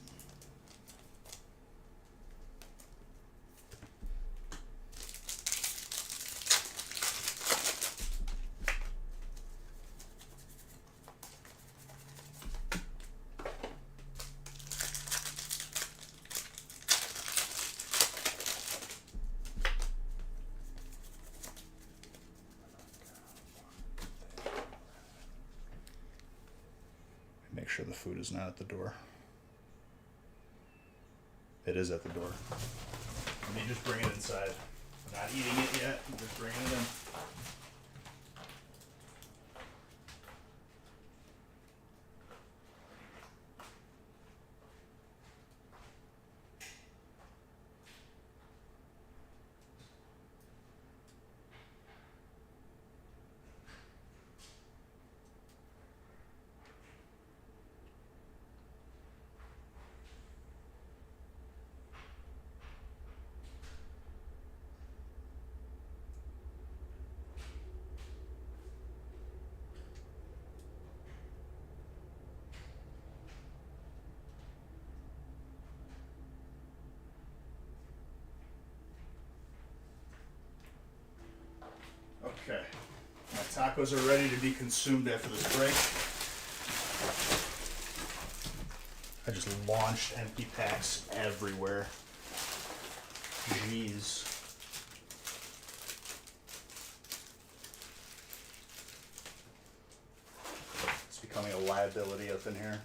Make sure the food is not at the door. It is at the door. Let me just bring it inside. I'm not eating it yet. I'm just bringing it in. Okay, my tacos are ready to be consumed after this break. I just launched empty packs everywhere. Jeez. It's becoming a liability up in here.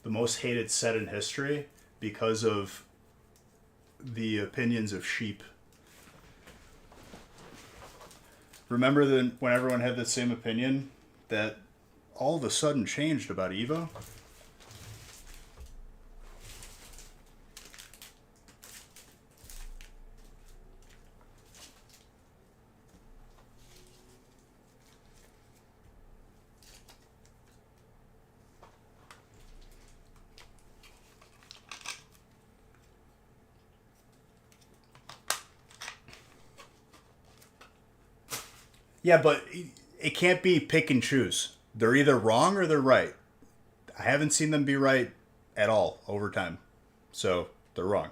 The most hated set in history because of the opinions of sheep. Remember when everyone had the same opinion that all of a sudden changed about Evo? Yeah, but it can't be pick and choose. They're either wrong or they're right. I haven't seen them be right at all over time. So they're wrong.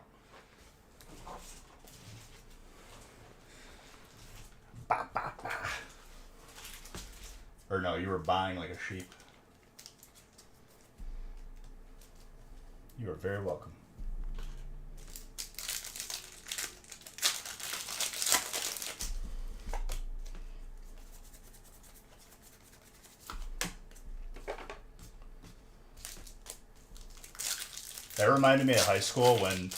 Ba, ba, Or no, you were buying like a sheep. You are very welcome. That reminded me of high school when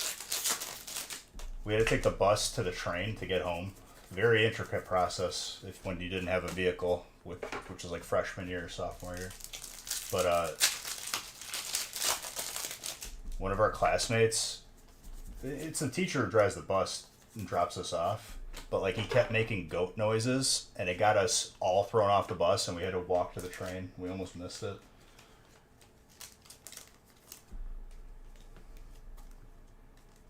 we had to take the bus to the train to get home. Very intricate process if when you didn't have a vehicle, which was like freshman year or sophomore year. But one of our classmates, it's the teacher who drives the bus and drops us off, but like he kept making goat noises and it got us all thrown off the bus and we had to walk to the train. We almost missed it.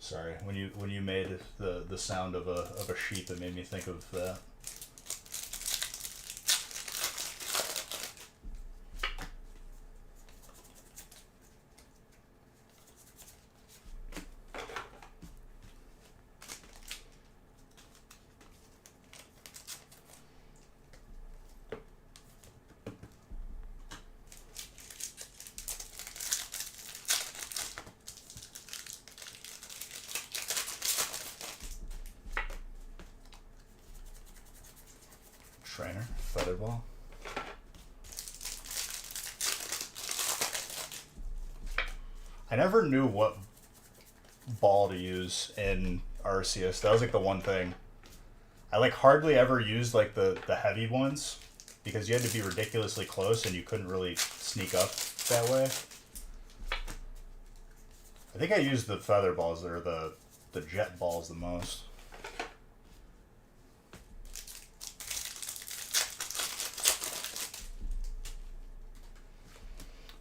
Sorry, when you made the sound of a sheep, it made me think of that. Trainer, feather ball. I never knew what ball to use in Arceus. That was like the one thing. I like hardly ever used like the heavy ones because you had to be ridiculously close and you couldn't really sneak up that way. I think I used the feather balls or the jet balls the most.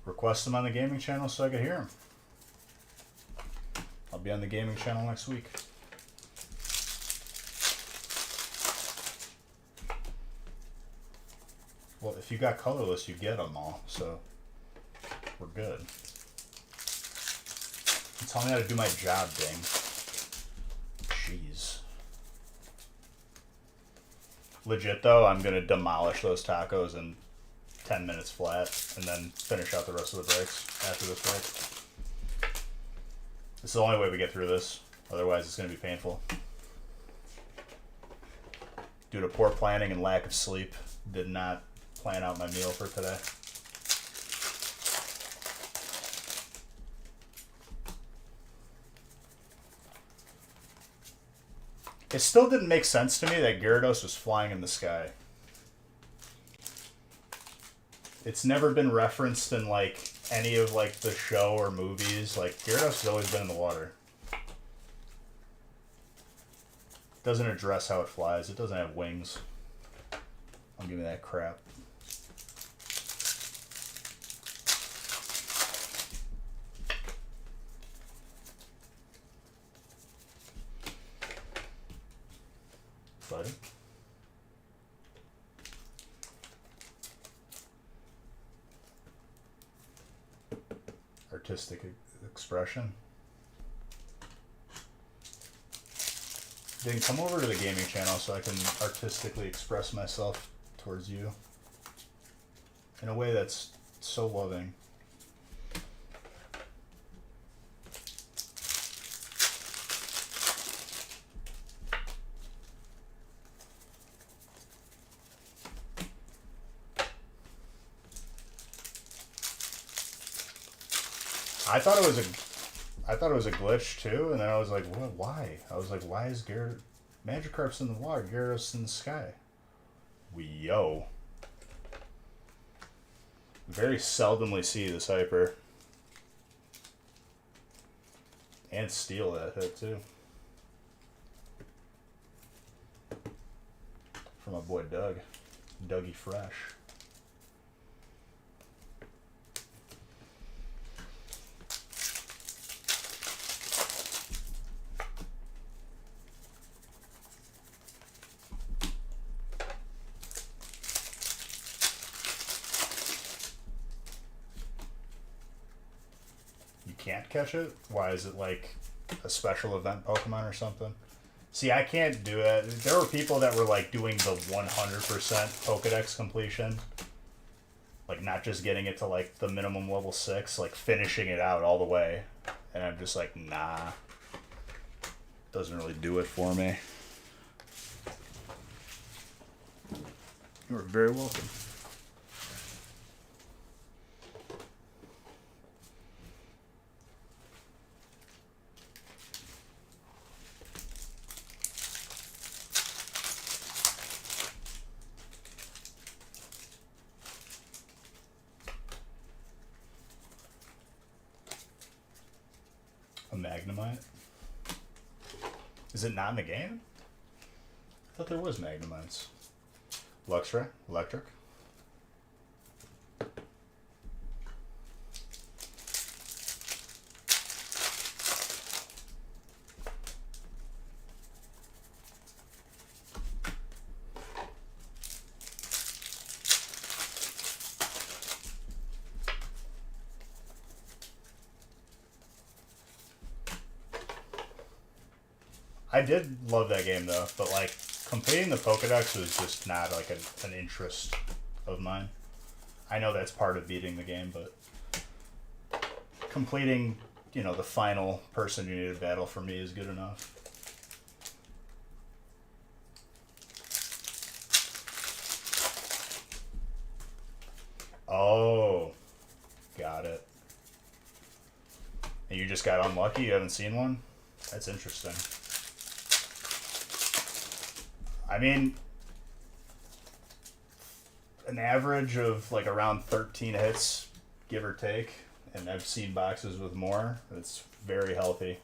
Request them on the gaming channel so I could hear them. I'll be on the gaming channel next week. Well, if you got colorless, you get them all, so we're good. Tell me how to do my job, ding. Jeez. Legit though, I'm gonna demolish those tacos in 10 minutes flat and then finish out the rest of the breaks after this break. It's the only way we get through this, otherwise it's going to be painful. Due to poor planning and lack of sleep, did not plan out my meal for today. It still didn't make sense to me that Gyarados was flying in the sky. It's never been referenced in like any of like the show or movies. Like Gyarados has always been in the water. Doesn't address how it flies. It doesn't have wings. Don't give me that crap. Buddy. Artistic expression. Then come over to the gaming channel so I can artistically express myself towards you in a way that's so loving. I thought it was a glitch too, and then I was like, what? Why? I was like, why is Magikarp's in the water, Gyarados in the sky? Yo. Very seldomly see this hyper. And steal that hit too. From my boy Doug. Dougie Fresh. Can't catch it? Why is it like a special event Pokemon or something? See, I can't do it. There were people that were like doing the 100% Pokedex completion, Like, not just getting it to, like, the minimum level 6, like, finishing it out all the way. And I'm just like, nah. Doesn't really do it for me. You're very welcome. A Magnemite? Is it not in the game? I thought there was Magnemites. Luxray? Electric? I did love that game though, but like completing the Pokedex was just not like an interest of mine. I know that's part of beating the game, but completing, you know, the final person you need to battle for me is good enough. Oh, got it. And you just got unlucky? You haven't seen one? That's interesting. I mean, an average of like around 13 hits, give or take, and I've seen boxes with more. It's very healthy.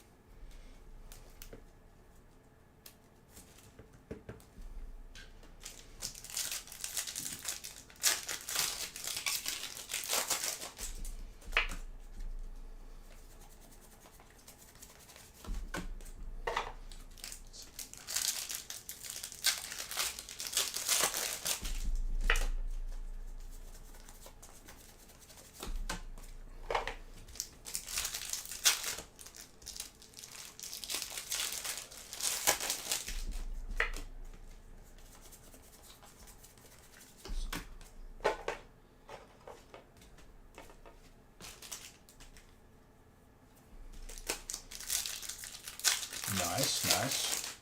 Nice, nice.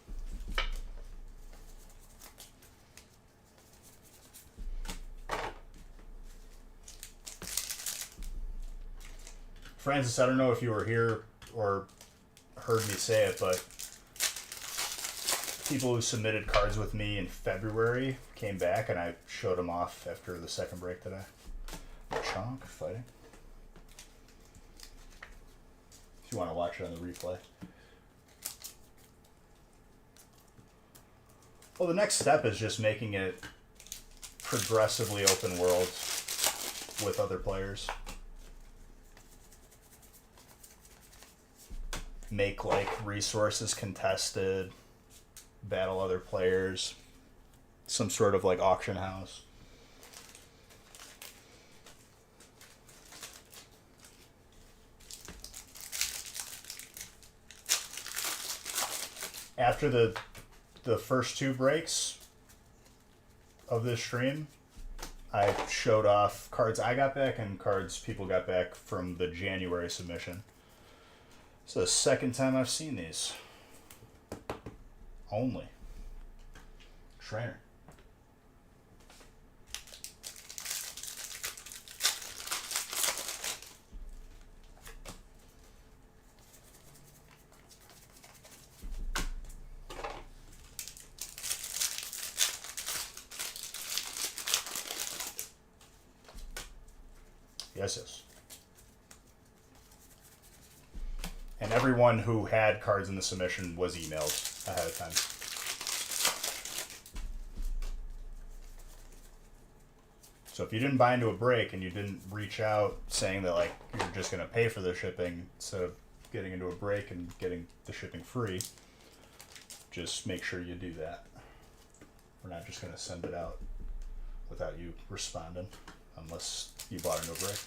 Francis, I don't know if you were here or heard me say it, but people who submitted cards with me in February came back and I showed them off after the second break today. Chonk fighting. If you want to watch it on the replay. Well, the next step is just making it progressively open world with other players. Make like resources contested, battle other players, some sort of like auction house. After the first two breaks of this stream, I showed off cards I got back and cards people got back from the January submission. It's the second time I've seen these. Only. Trainer. Yes, yes. And everyone who had cards in the submission was emailed ahead of time. So if you didn't buy into a break and you didn't reach out saying that like you're just going to pay for the shipping instead of getting into a break and getting the shipping free, just make sure you do that. We're not just going to send it out without you responding unless you bought into a break.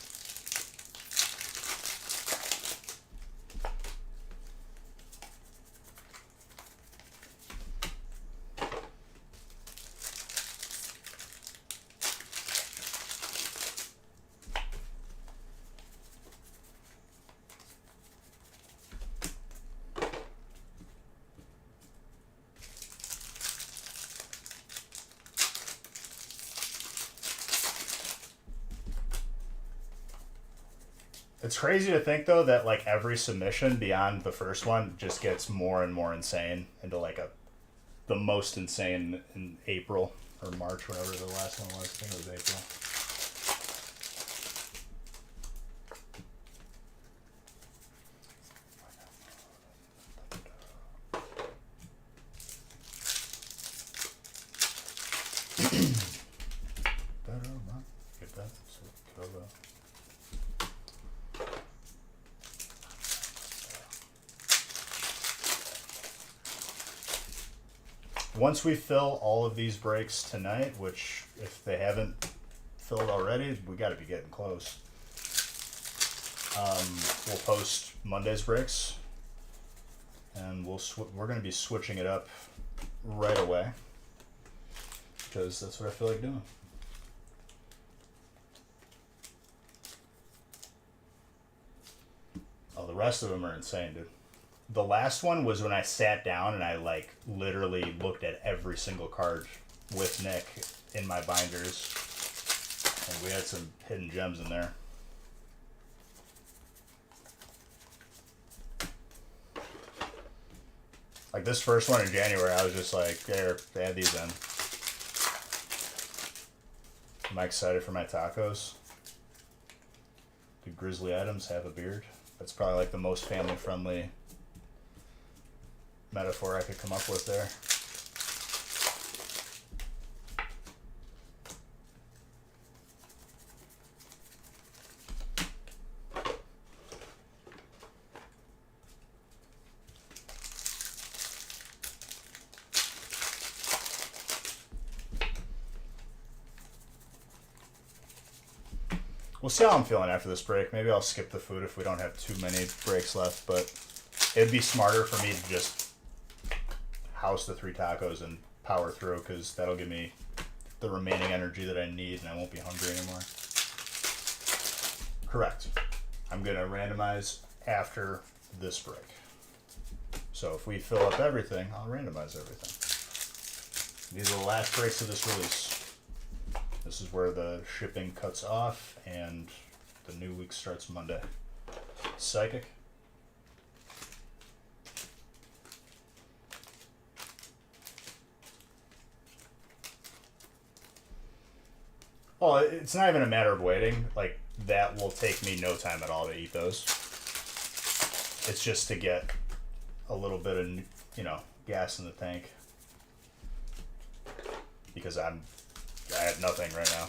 It's crazy to think though that like every submission beyond the first one just gets more and more insane into like the most insane in April or March, whatever the last one was. I think it was April. Get that. Once we fill all of these breaks tonight, which if they haven't filled already, we got to be getting close. We'll post Monday's breaks, and we're going to be switching it up right away because that's what I feel like doing. Oh, the rest of them are insane, dude. The last one was when I sat down and I like literally looked at every single card with Nick in my binders, and we had some hidden gems in there. Like this first one in January, I was just like, there, they had these in. Am I excited for my tacos? Did Grizzly Adams have a beard? That's probably like the most family-friendly metaphor I could come up with there. We'll see how I'm feeling after this break. Maybe I'll skip the food if we don't have too many breaks left, but it'd be smarter for me to just house the 3 tacos and power through, because that'll give me the remaining energy that I need and I won't be hungry anymore. Correct. I'm going to randomize after this break. So if we fill up everything, I'll randomize everything. These are the last breaks of this release. This is where the shipping cuts off and the new week starts Monday. Psychic. Well, it's not even a matter of waiting. Like, that will take me no time at all to eat those. It's just to get a little bit of, gas in the tank. Because I have nothing right now.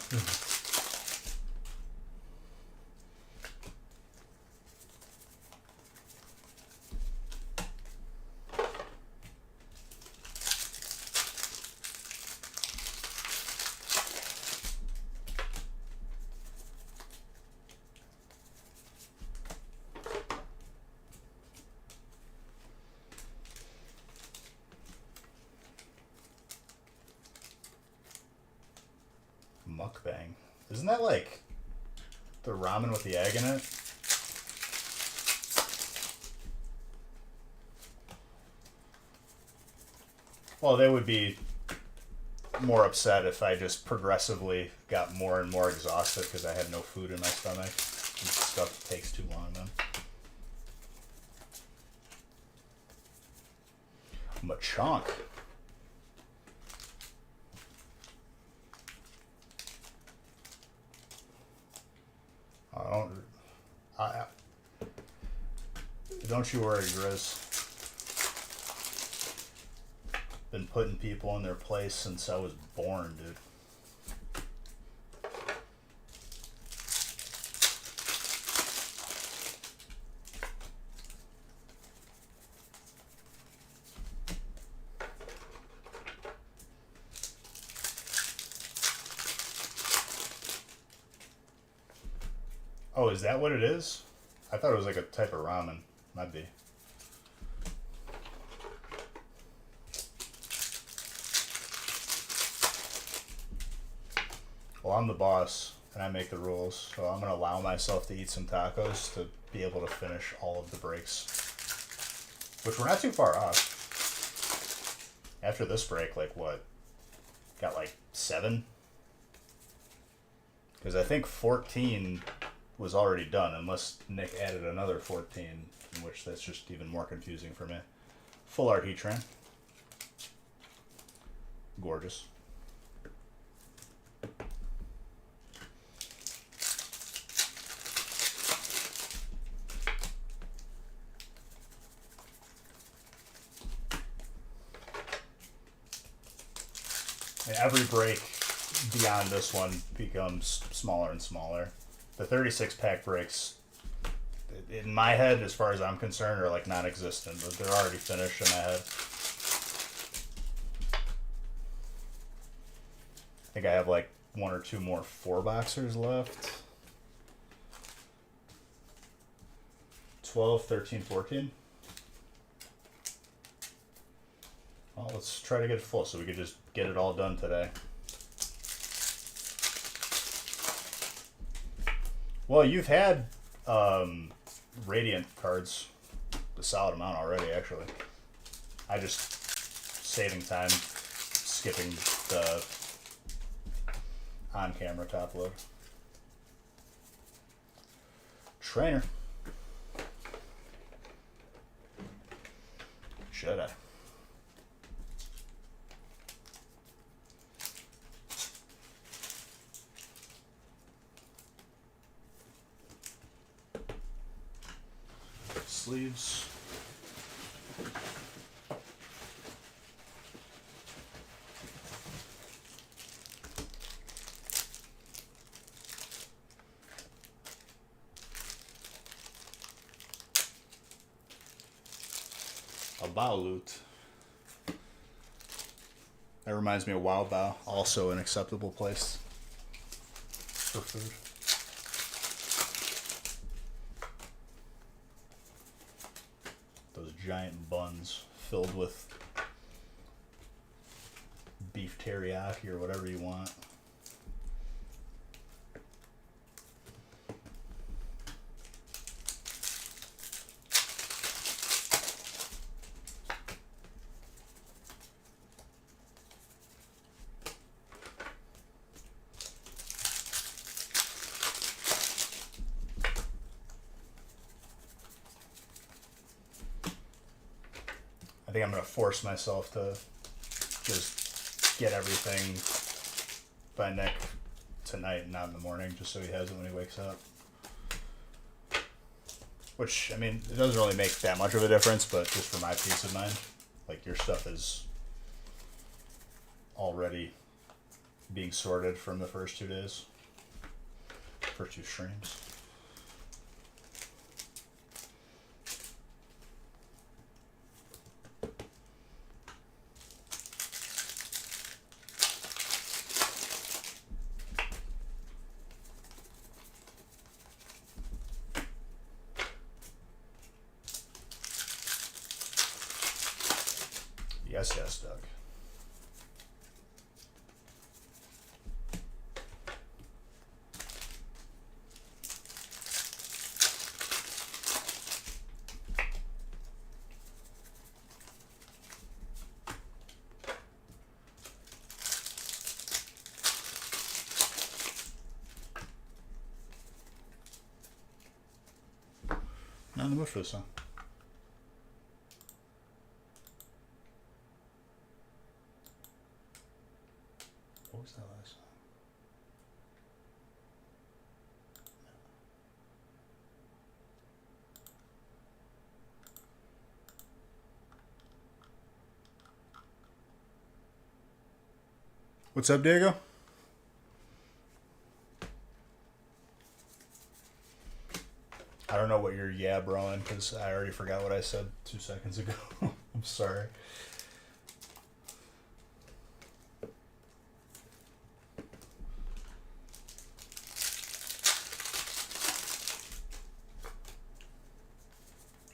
Mukbang. Isn't that like the ramen with the egg in it? Well, they would be more upset if I just progressively got more and more exhausted because I had no food in my stomach. And stuff takes too long then. Machonk. Don't you worry, Grizz. Been putting people in their place since I was born, dude. Oh, is that what it is? I thought it was like a type of ramen. Might be. Well, I'm the boss, and I make the rules, so I'm going to allow myself to eat some tacos to be able to finish all of the breaks. Which we're not too far off. After this break, like what? Got like 7? Because I think 14 was already done, unless Nick added another 14, in which that's just even more confusing for me. Full art heat train. Gorgeous. And every break beyond this one becomes smaller and smaller. The 36-pack breaks, in my head, as far as I'm concerned, are like non-existent, but they're already finished in my head. I think I have like 1 or 2 more 4-boxers left. 12, 13, 14. Well, let's try to get it full so we could just get it all done today. Well, you've had Radiant cards a solid amount already, actually. I just saving time, skipping the on-camera top load. Trainer. Should I? Sleeves. A bow loot. That reminds me of Wild Bow, also an acceptable place for food. Those giant buns filled with beef teriyaki or whatever you want. I think I'm going to force myself to just get everything by Nick tonight and not in the morning, just so he has it when he wakes up. Which, I mean, it doesn't really make that much of a difference, but just for my peace of mind, like, your stuff is already being sorted from the first 2 days. First 2 streams. Yes, yes, Doug. Not in the mood for this song. What was that last song? What's up, Diego? I don't know what you're broing, because I already forgot what I said 2 seconds ago. I'm sorry.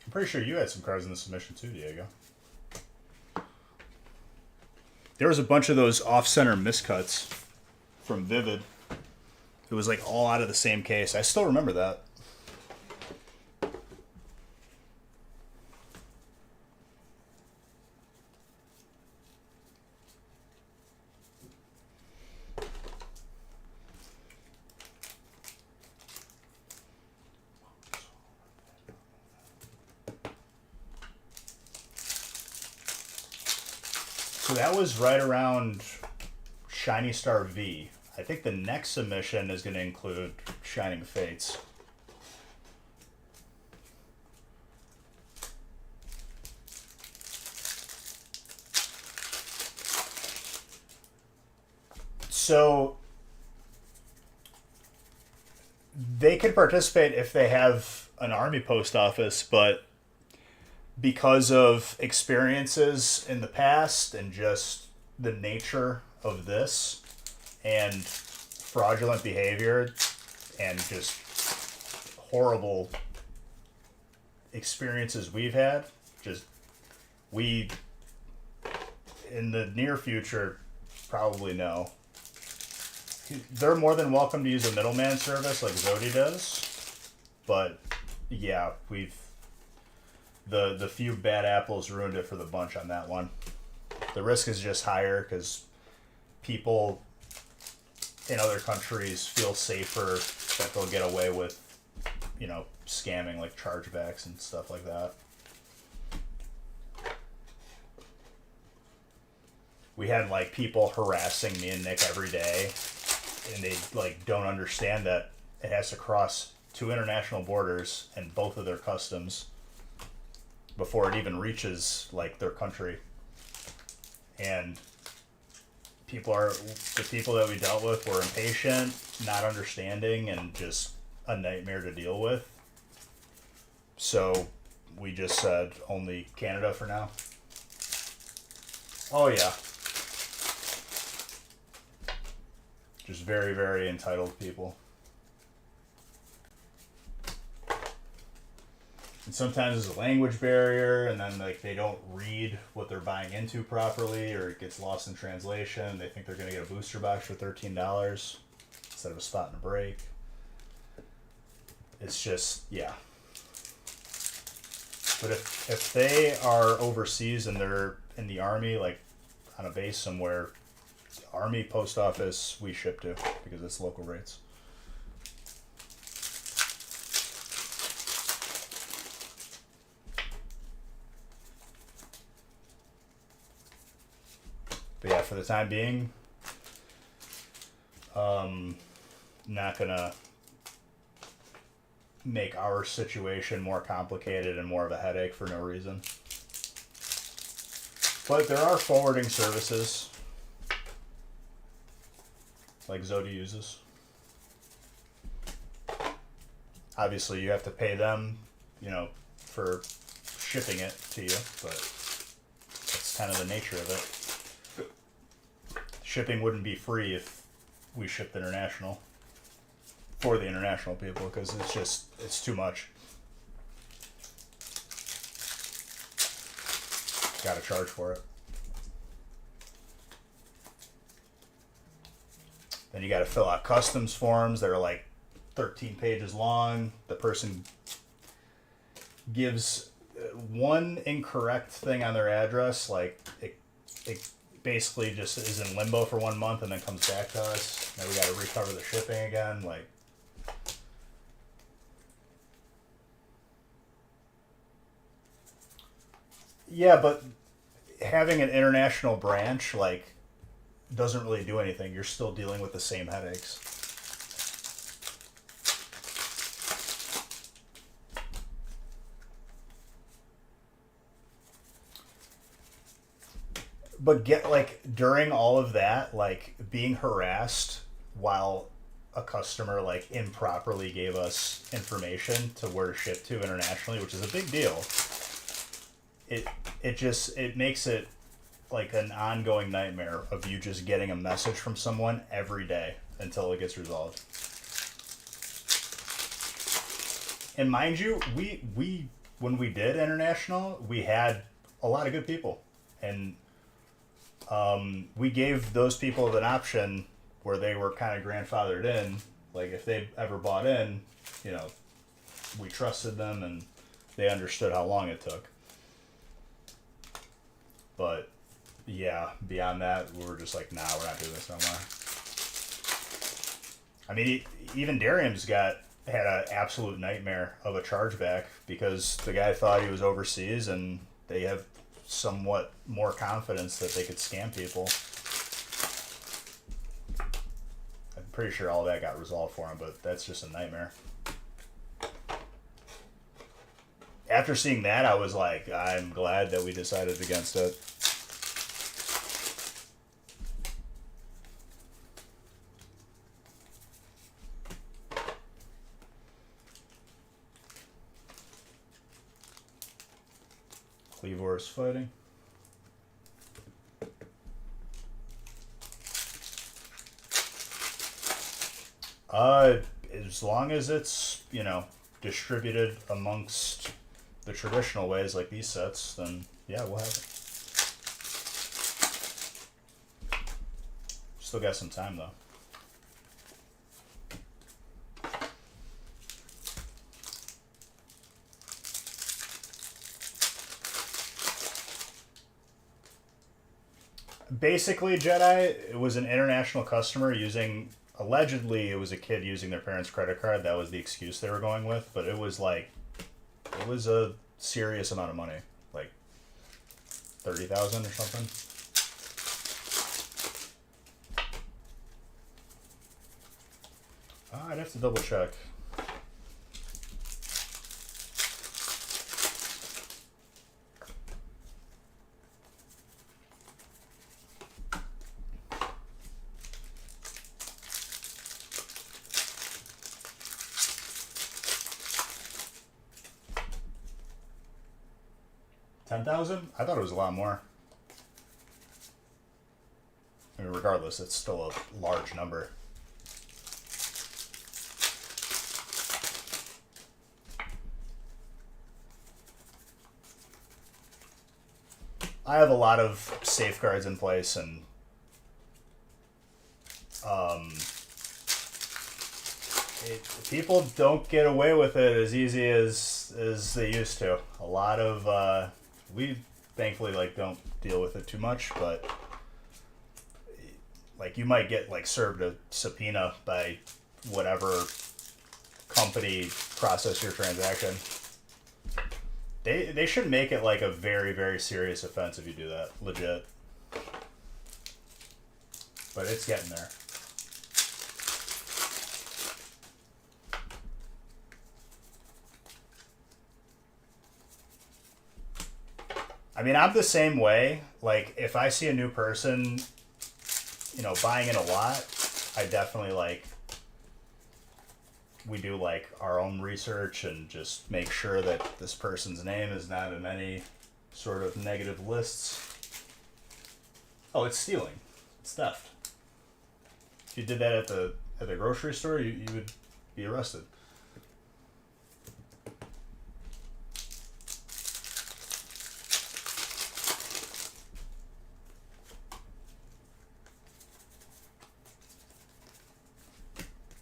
I'm pretty sure you had some cards in the submission too, Diego. There was a bunch of those off-center miscuts from Vivid. It was like all out of the same case. I still remember that. So that was right around Shiny Star V. I think the next submission is going to include Shining Fates. So they can participate if they have an army post office, but because of experiences in the past and just the nature of this and fraudulent behavior and just horrible experiences we've had, just we in the near future probably know. They're more than welcome to use a middleman service like Zodi does, but yeah, we've the few bad apples ruined it for the bunch on that one. The risk is just higher because people in other countries feel safer that they'll get away with, you know, scamming like chargebacks and stuff like that. We had like people harassing me and Nick every day, and they like don't understand that it has to cross 2 international borders and both of their customs before it even reaches like their country. And the people that we dealt with were impatient, not understanding, and just a nightmare to deal with. So we just said only Canada for now. Oh yeah. Just very, very entitled people. And sometimes there's a language barrier, and then like they don't read what they're buying into properly, or it gets lost in translation. They think they're going to get a booster box for $13 instead of a spot and a break. It's just, yeah. But if they are overseas and they're in the army, like on a base somewhere, army post office we ship to because it's local rates. But yeah, for the time being, not gonna make our situation more complicated and more of a headache for no reason. But there are forwarding services like Zodi uses. Obviously, you have to pay them, you know, for shipping it to you, but that's kind of the nature of it. Shipping wouldn't be free if we shipped international for the international people because it's too much. Got to charge for it. Then you got to fill out customs forms that are like 13 pages long. The person gives one incorrect thing on their address, like it basically just is in limbo for 1 month and then comes back to us. Then we got to recover the shipping again. Like, yeah, but having an international branch like doesn't really do anything. You're still dealing with the same headaches. But get like during all of that, like being harassed while a customer like improperly gave us information to where to ship to internationally, which is a big deal. It makes it like an ongoing nightmare of you just getting a message from someone every day until it gets resolved. And mind you, we when we did international, we had a lot of good people, and we gave those people an option where they were kind of grandfathered in. Like if they ever bought in, you know, we trusted them and they understood how long it took. But yeah, beyond that, we were just like, nah, we're not doing this no more. I mean, even Darium's had an absolute nightmare of a chargeback because the guy thought he was overseas, and they have somewhat more confidence that they could scam people. I'm pretty sure all that got resolved for him, but that's just a nightmare. After seeing that, I was like, I'm glad that we decided against it. Cleavor is fighting. As long as it's, you know, distributed amongst the traditional ways like these sets, then yeah, we'll have it. Still got some time though. Basically, Jedi, it was an international customer using, allegedly it was a kid using their parents' credit card. That was the excuse they were going with, but it was like, it was a serious amount of money, like 30,000 or something. I'd have to double check. $10,000? I thought it was a lot more. I mean, regardless, it's still a large number. I have a lot of safeguards in place, and people don't get away with it as easy as they used to. A lot of we thankfully like don't deal with it too much, but like you might get like served a subpoena by whatever company processed your transaction. They should make it like a very, very serious offense if you do that. Legit. But it's getting there. I mean, I'm the same way. Like, if I see a new person, you know, buying in a lot, I definitely like, we do like our own research and just make sure that this person's name is not in any sort of negative lists. Oh, it's stealing. It's theft. If you did that at the grocery store, you would be arrested.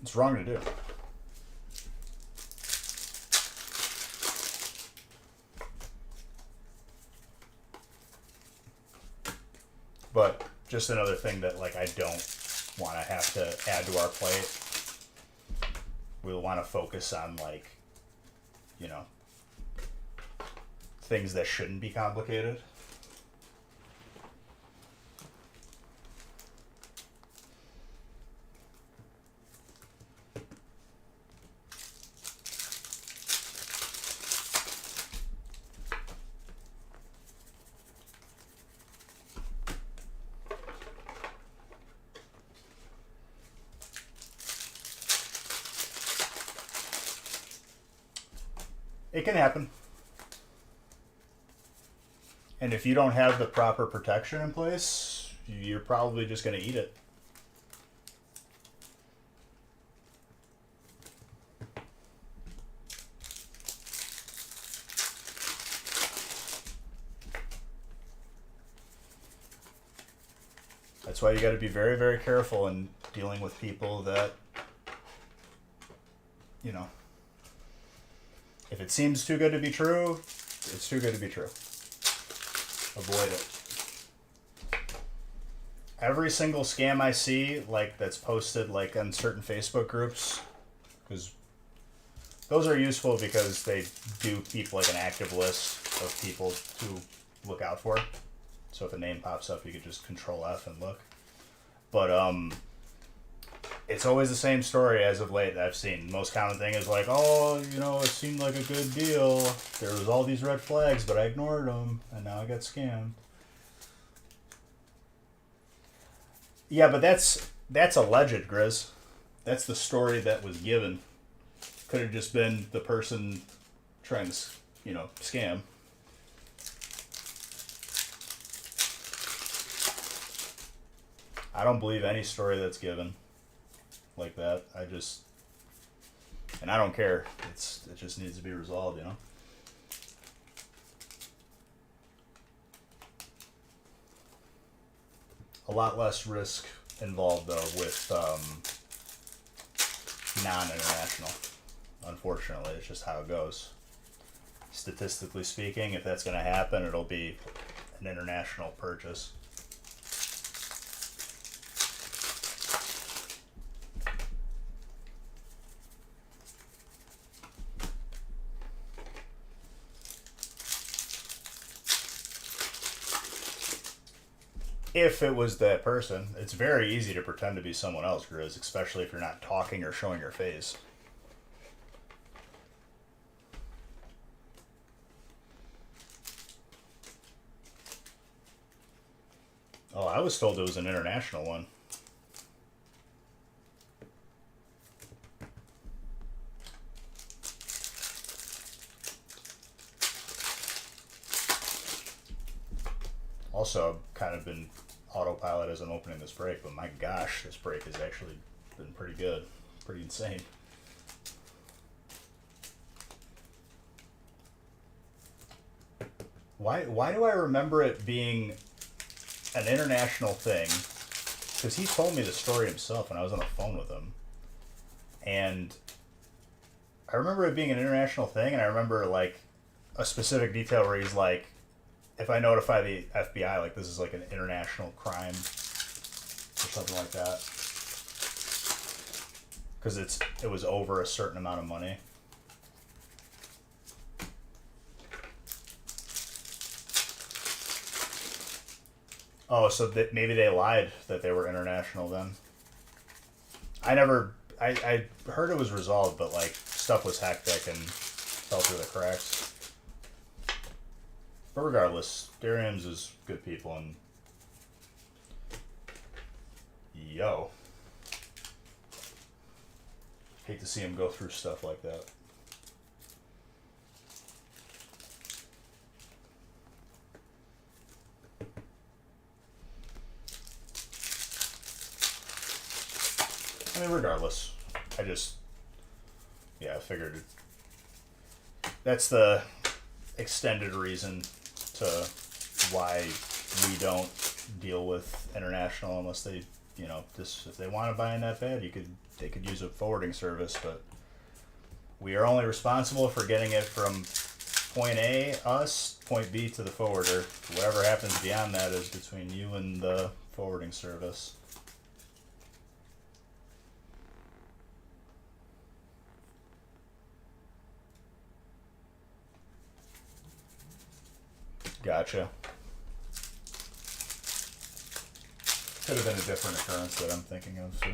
It's wrong to do. But just another thing that like I don't want to have to add to our plate. We'll want to focus on like, you know, things that shouldn't be complicated. It can happen. And if you don't have the proper protection in place, you're probably just going to eat it. That's why you got to be very, very careful in dealing with people that, you know, if it seems too good to be true, it's too good to be true. Avoid it. Every single scam I see, like that's posted like on certain Facebook groups, because those are useful because they do keep like an active list of people who look out for. So if a name pops up, you could just Control F and look. But it's always the same story as of late that I've seen. The most common thing is like, oh, it seemed like a good deal. There was all these red flags, but I ignored them, and now I got scammed. Yeah, but that's alleged, Grizz. That's the story that was given. Could have just been the person trying to, scam. I don't believe any story that's given like that. And I don't care. It just needs to be resolved, A lot less risk involved though with non-international. Unfortunately, it's just how it goes. Statistically speaking, if that's going to happen, it'll be an international purchase. If it was that person, it's very easy to pretend to be someone else, Grizz, especially if you're not talking or showing your face. Oh, I was told it was an international one. Also, I've kind of been autopilot as I'm opening this break, but my gosh, this break has actually been pretty good. Pretty insane. Why do I remember it being an international thing? Because he told me the story himself when I was on the phone with him. And I remember it being an international thing, and I remember, like, a specific detail where he's like, if I notify the FBI, like, this is like an international crime or something like that. Because it was over a certain amount of money. Oh, so maybe they lied that they were international then. I heard it was resolved, but, like, stuff was hectic and fell through the cracks. But regardless, Dariams is good people, and hate to see him go through stuff like that. I mean, regardless, I figured that's the extended reason to why we don't deal with international unless they, if they want to buy in that bad, they could use a forwarding service, but we are only responsible for getting it from point A, us, point B to the forwarder. Whatever happens beyond that is between you and the forwarding service. Gotcha. Could have been a different occurrence that I'm thinking of, so.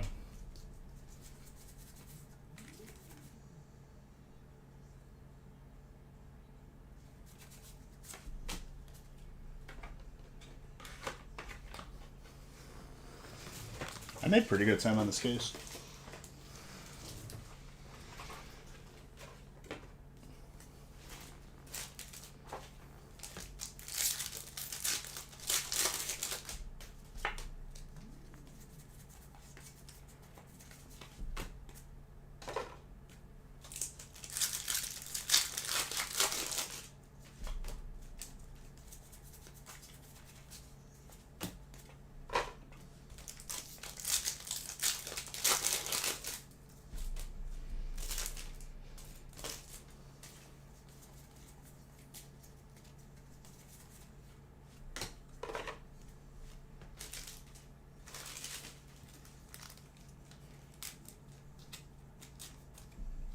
I made pretty good time on this case.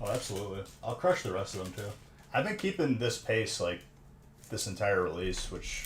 Oh, absolutely. I'll crush the rest of them too. I've been keeping this pace like this entire release, which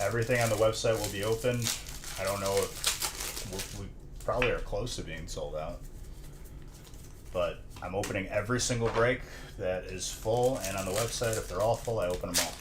Everything on the website will be open. I don't know if we probably are close to being sold out. But I'm opening every single break that is full, and on the website, if they're all full, I open them all.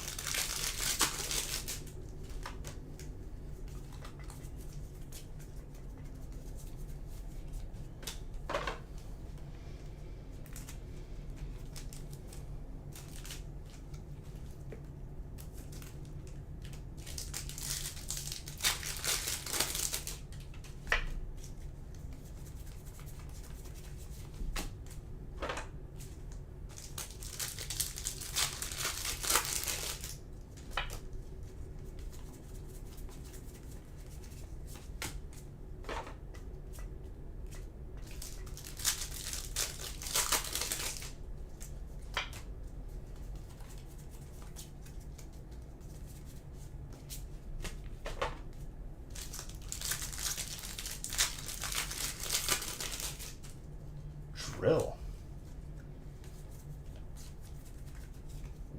Drill.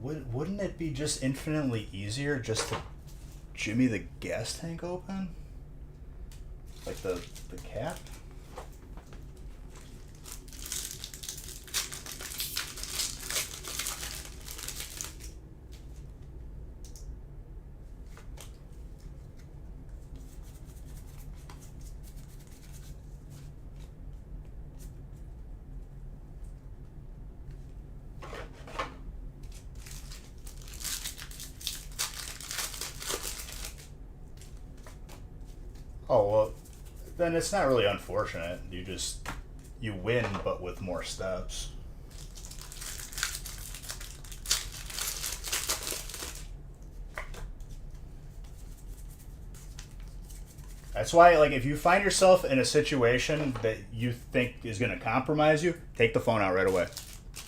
Wouldn't it be just infinitely easier just to jimmy the gas tank open? Like the cap? Oh, well, then it's not really unfortunate. You win, but with more steps. That's why, like, if you find yourself in a situation that you think is going to compromise you, take the phone out right away.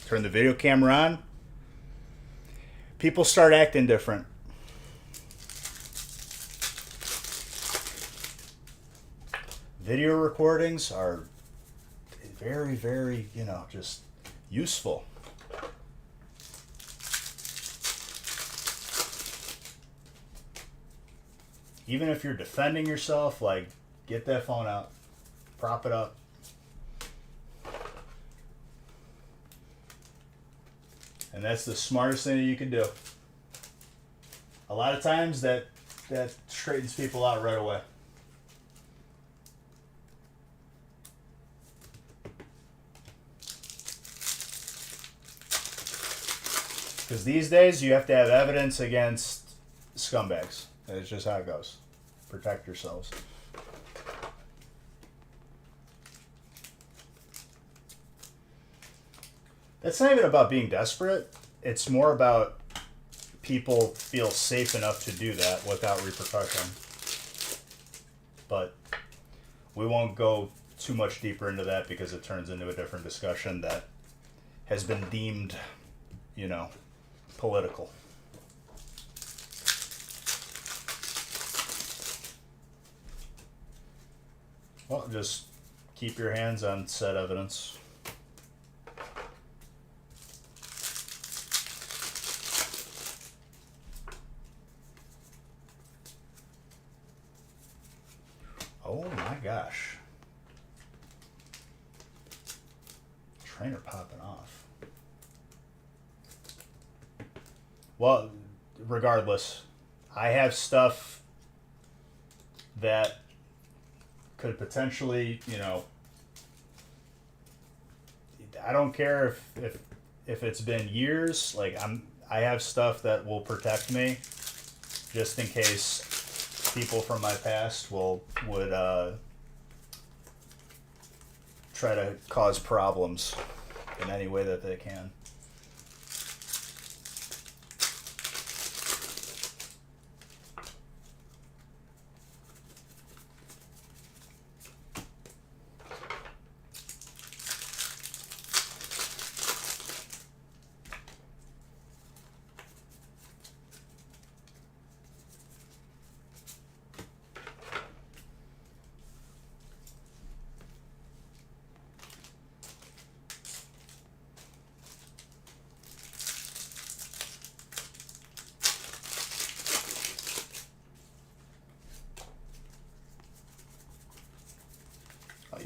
Turn the video camera on. People start acting different. Video recordings are very, very, just useful. Even if you're defending yourself, like, get that phone out, prop it up. And that's the smartest thing that you can do. A lot of times that straightens people out right away. Because these days you have to have evidence against scumbags. That's just how it goes. Protect yourselves. It's not even about being desperate. It's more about people feel safe enough to do that without repercussion. But we won't go too much deeper into that because it turns into a different discussion that has been deemed, political. Well, just keep your hands on said evidence. Oh my gosh. Trainer popping off. Well, regardless, I have stuff that could potentially, I don't care if it's been years. Like, I have stuff that will protect me, just in case people from my past would try to cause problems in any way that they can.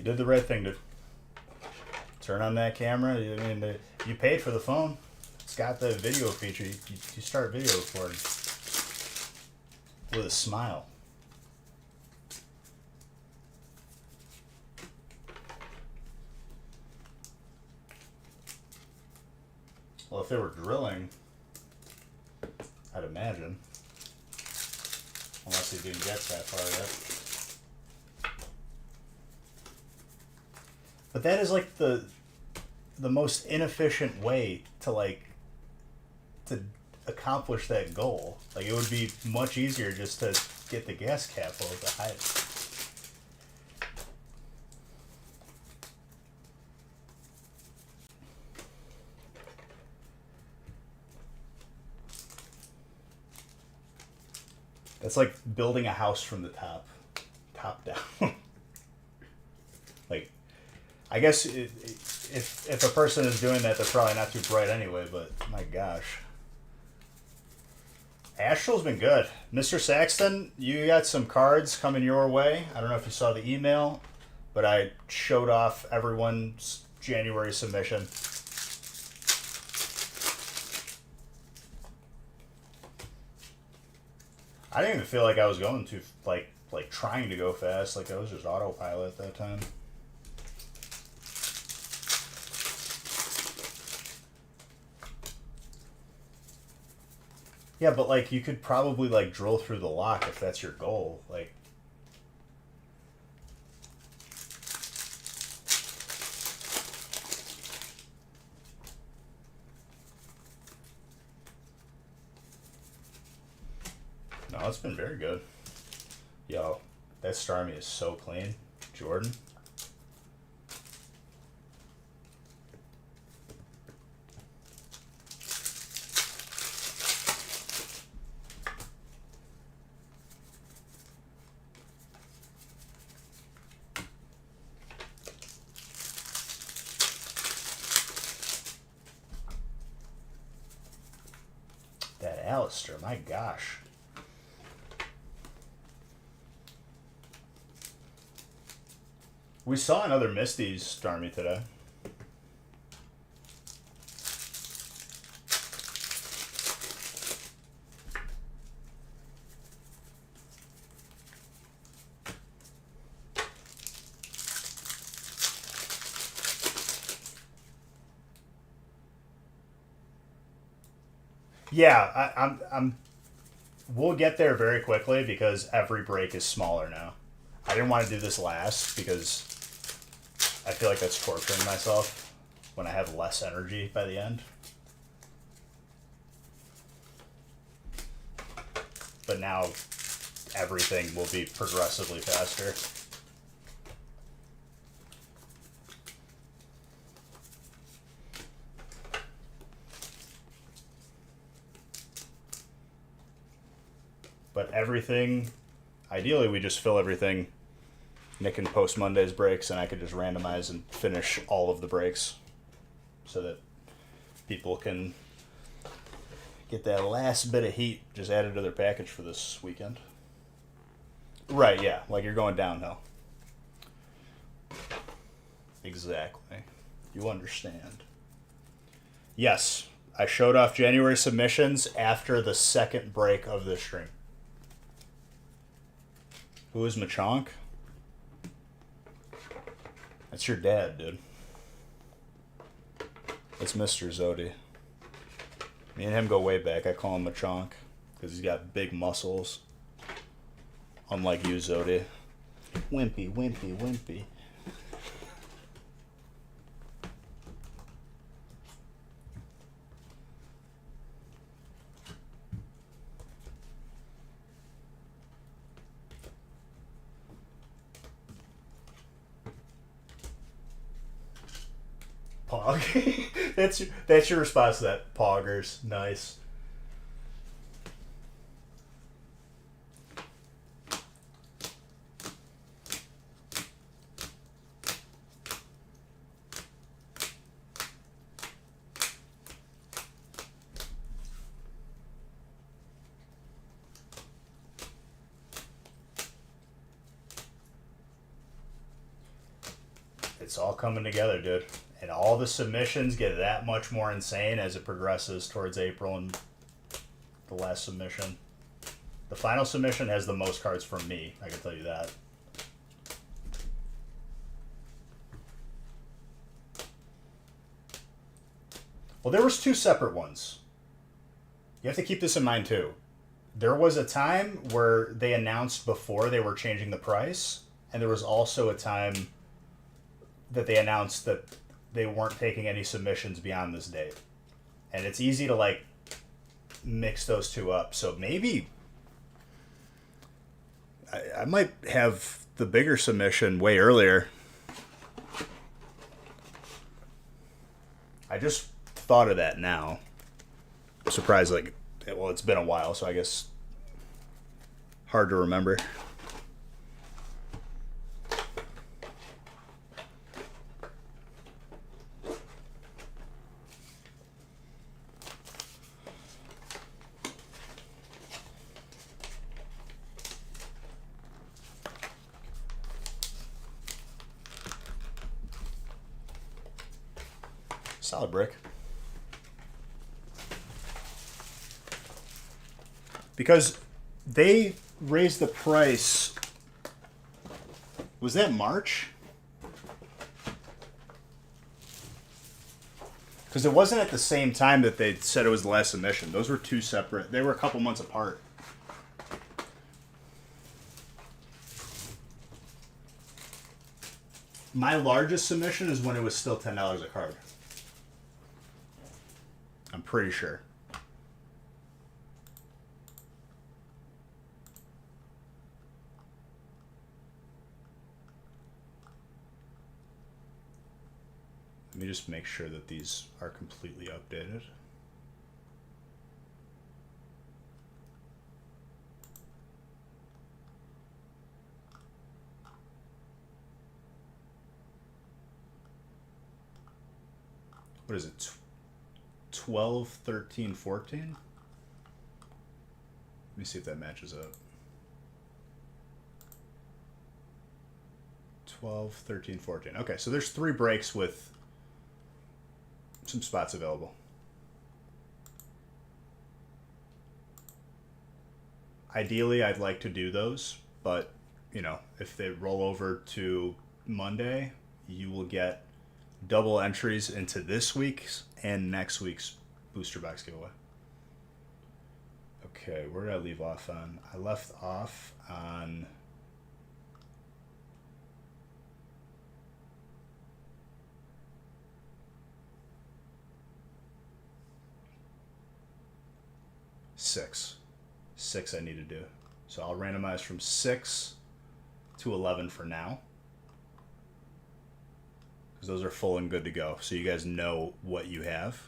did the right thing to turn on that camera. I mean, you paid for the phone. It's got the video feature. You start video recording with a smile. Well, if they were drilling, I'd imagine. Unless he didn't get that far yet. But that is like the most inefficient way to accomplish that goal. Like, it would be much easier just to get the gas cap over the height. That's like building a house from the top down. Like, I guess if a person is doing that, they're probably not too bright anyway, but my gosh. Astral's been good. Mr. Saxton, you got some cards coming your way. I don't know if you saw the email, but I showed off everyone's January submission. I didn't even feel like I was going to, like trying to go fast. Like, I was just autopilot at that time. Yeah, but, like, you could probably, like, drill through the lock if that's your goal. Like, no, it's been very good. Yo, that Starmie is so clean. Jordan. That Alistair, my gosh. We saw another Misty's Starmie today. Yeah, I'm. We'll get there very quickly because every break is smaller now. I didn't want to do this last because I feel like that's torturing myself when I have less energy by the end. But now everything will be progressively faster. But everything, ideally we just fill everything. Nick can post Monday's breaks and I could just randomize and finish all of the breaks so that people can get that last bit of heat just added to their package for this weekend. Right, yeah, like you're going downhill. Exactly. You understand. Yes, I showed off January submissions after the second break of the stream. Who is Machonk? That's your dad, dude. It's Mr. Zodi. Me and him go way back. I call him Machonk because he's got big muscles. Unlike you, Zodi. Wimpy, wimpy, wimpy. Pog. that's your response to that. Poggers. Nice. It's all coming together, dude. And all the submissions get that much more insane as it progresses towards April and the last submission. The final submission has the most cards from me, I can tell you that. Well, there was two separate ones. You have to keep this in mind, too. There was a time where they announced before they were changing the price, and there was also a time that they announced that they weren't taking any submissions beyond this date. And it's easy to, like, mix those two up. So maybe I might have the bigger submission way earlier. I just thought of that now. I'm surprised, like, well, it's been a while, so I guess hard to remember. Solid brick. Because they raised the price. Was that March? Because it wasn't at the same time that they said it was the last submission. Those were two separate. They were a couple months apart. My largest submission is when it was still $10 a card. I'm pretty sure. Let me just make sure that these are completely updated. What is it? 12, 13, 14? Let me see if that matches up. 12, 13, 14. Okay, so there's 3 breaks with some spots available. Ideally, I'd like to do those, but, you know, if they roll over to Monday, you will get double entries into this week's and next week's booster box giveaway. Okay, where did I leave off on? I left off on six I need to do. So I'll randomize from 6 to 11 for now, because those are full and good to go, so you guys know what you have.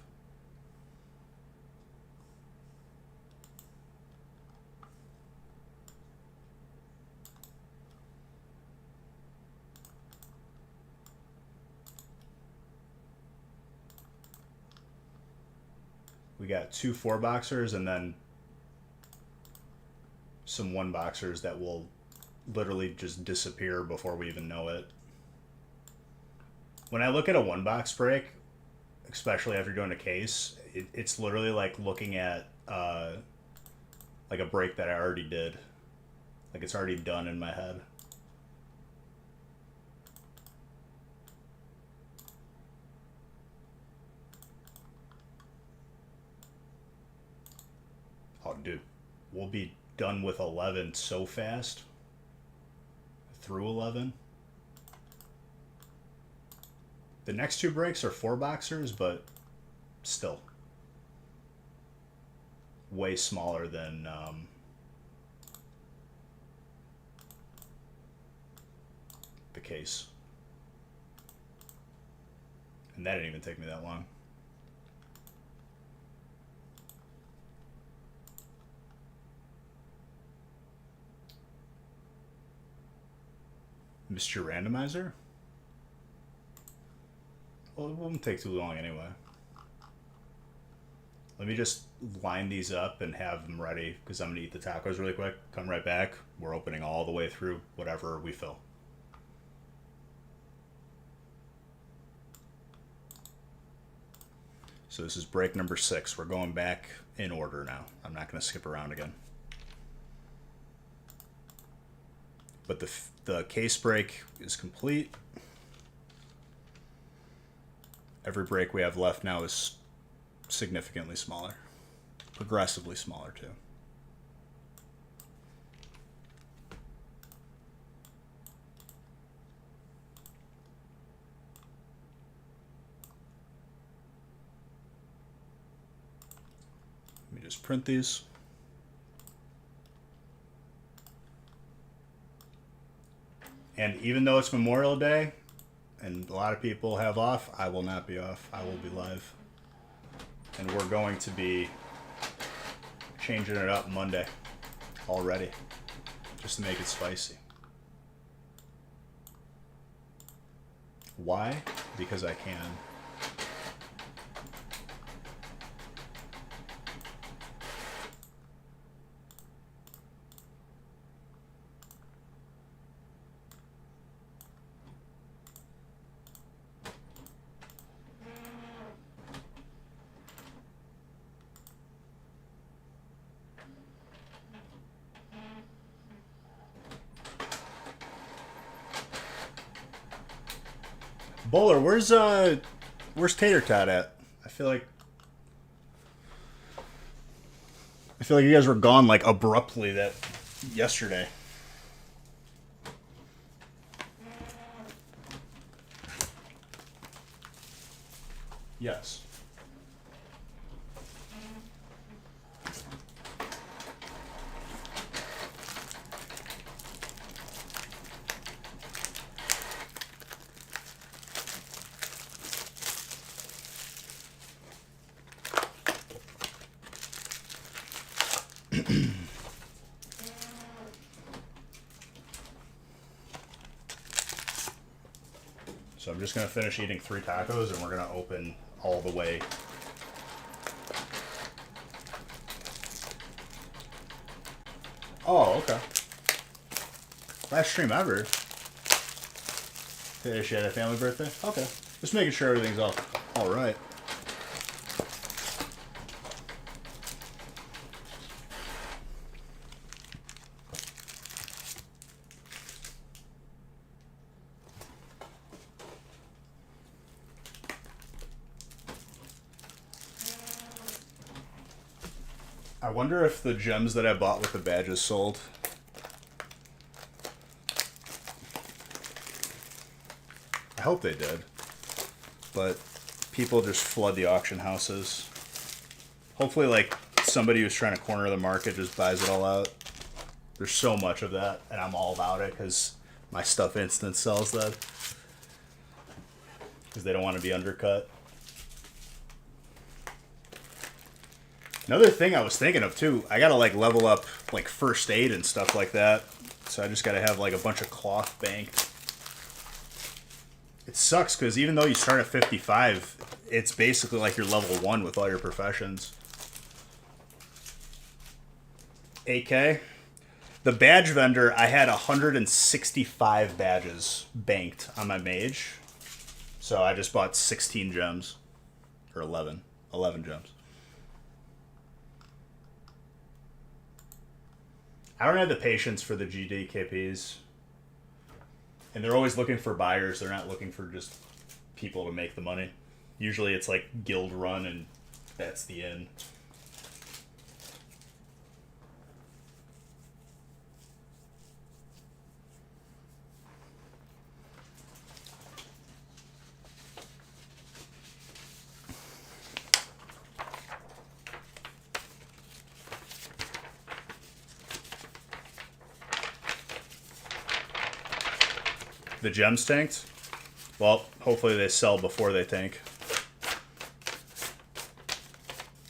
We got 2 4-boxers and then some 1-boxers that will literally just disappear before we even know it. When I look at a 1-box break, especially after doing a case, it's literally like looking at like a break that I already did. Like it's already done in my head. Oh, dude, we'll be done with 11 so fast. Through 11. The next 2 breaks are 4-boxers, but still way smaller than the case. And that didn't even take me that long. Mr. Randomizer? Well, it won't take too long anyway. Let me just line these up and have them ready, because I'm going to eat the tacos really quick. Come right back. We're opening all the way through whatever we fill. So this is break number 6. We're going back in order now. I'm not going to skip around again. But the case break is complete. Every break we have left now is significantly smaller. Progressively smaller, too. Let me just print these. And even though it's Memorial Day and a lot of people have off, I will not be off. I will be live. And we're going to be changing it up Monday already, just to make it spicy. Why? Because I can. Bowler, where's Tater Tot at? I feel like you guys were gone like abruptly that yesterday. Yes. So I'm just going to finish eating 3 tacos and we're going to open all the way. Oh, okay. Last stream ever. She had a family birthday? Okay. Just making sure everything's all right. I wonder if the gems that I bought with the badges sold. I hope they did. But people just flood the auction houses. Hopefully, like, somebody who's trying to corner the market just buys it all out. There's so much of that, and I'm all about it because my stuff instant sells that. Because they don't want to be undercut. Another thing I was thinking of too, I gotta like level up like first aid and stuff like that. So I just gotta have like a bunch of cloth banked. It sucks because even though you start at 55, it's basically like you're level 1 with all your professions. 8K? The badge vendor, I had 165 badges banked on my mage. So I just bought 16 gems. Or 11. 11 gems. I don't have the patience for the GDKPs. And they're always looking for buyers. They're not looking for just people to make the money. Usually it's like guild run and that's the end. The gems tanked? Well, hopefully they sell before they tank.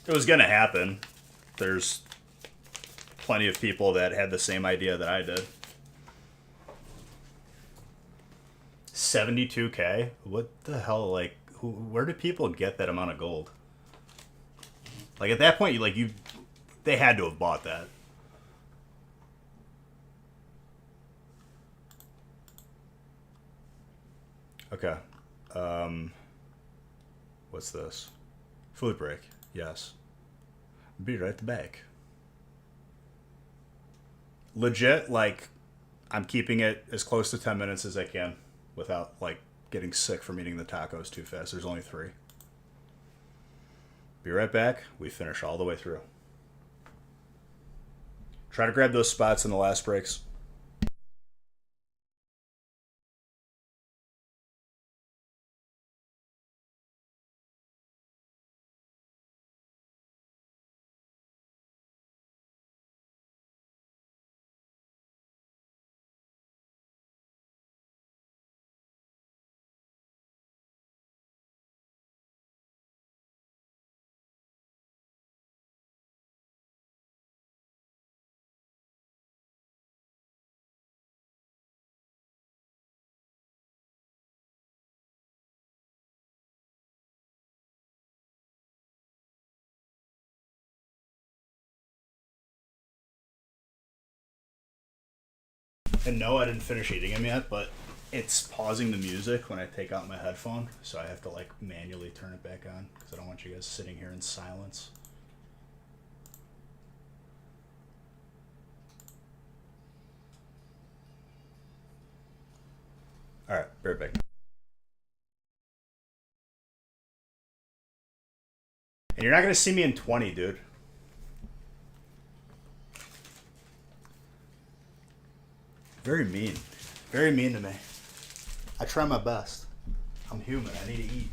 It was gonna happen. There's plenty of people that had the same idea that I did. 72K? What the hell, like, where do people get that amount of gold? Like, at that point, they had to have bought that. Okay. What's this? Food break. Yes. Be right back. Legit, like, I'm keeping it as close to 10 minutes as I can without, like, getting sick from eating the tacos too fast. There's only 3. Be right back. We finish all the way through. Try to grab those spots in the last breaks. And no, I didn't finish eating them yet, but it's pausing the music when I take out my headphone, so I have to like manually turn it back on because I don't want you guys sitting here in silence. All right, be right back. And you're not gonna see me in 20, dude. Very mean. Very mean to me. I try my best. I'm human. I need to eat.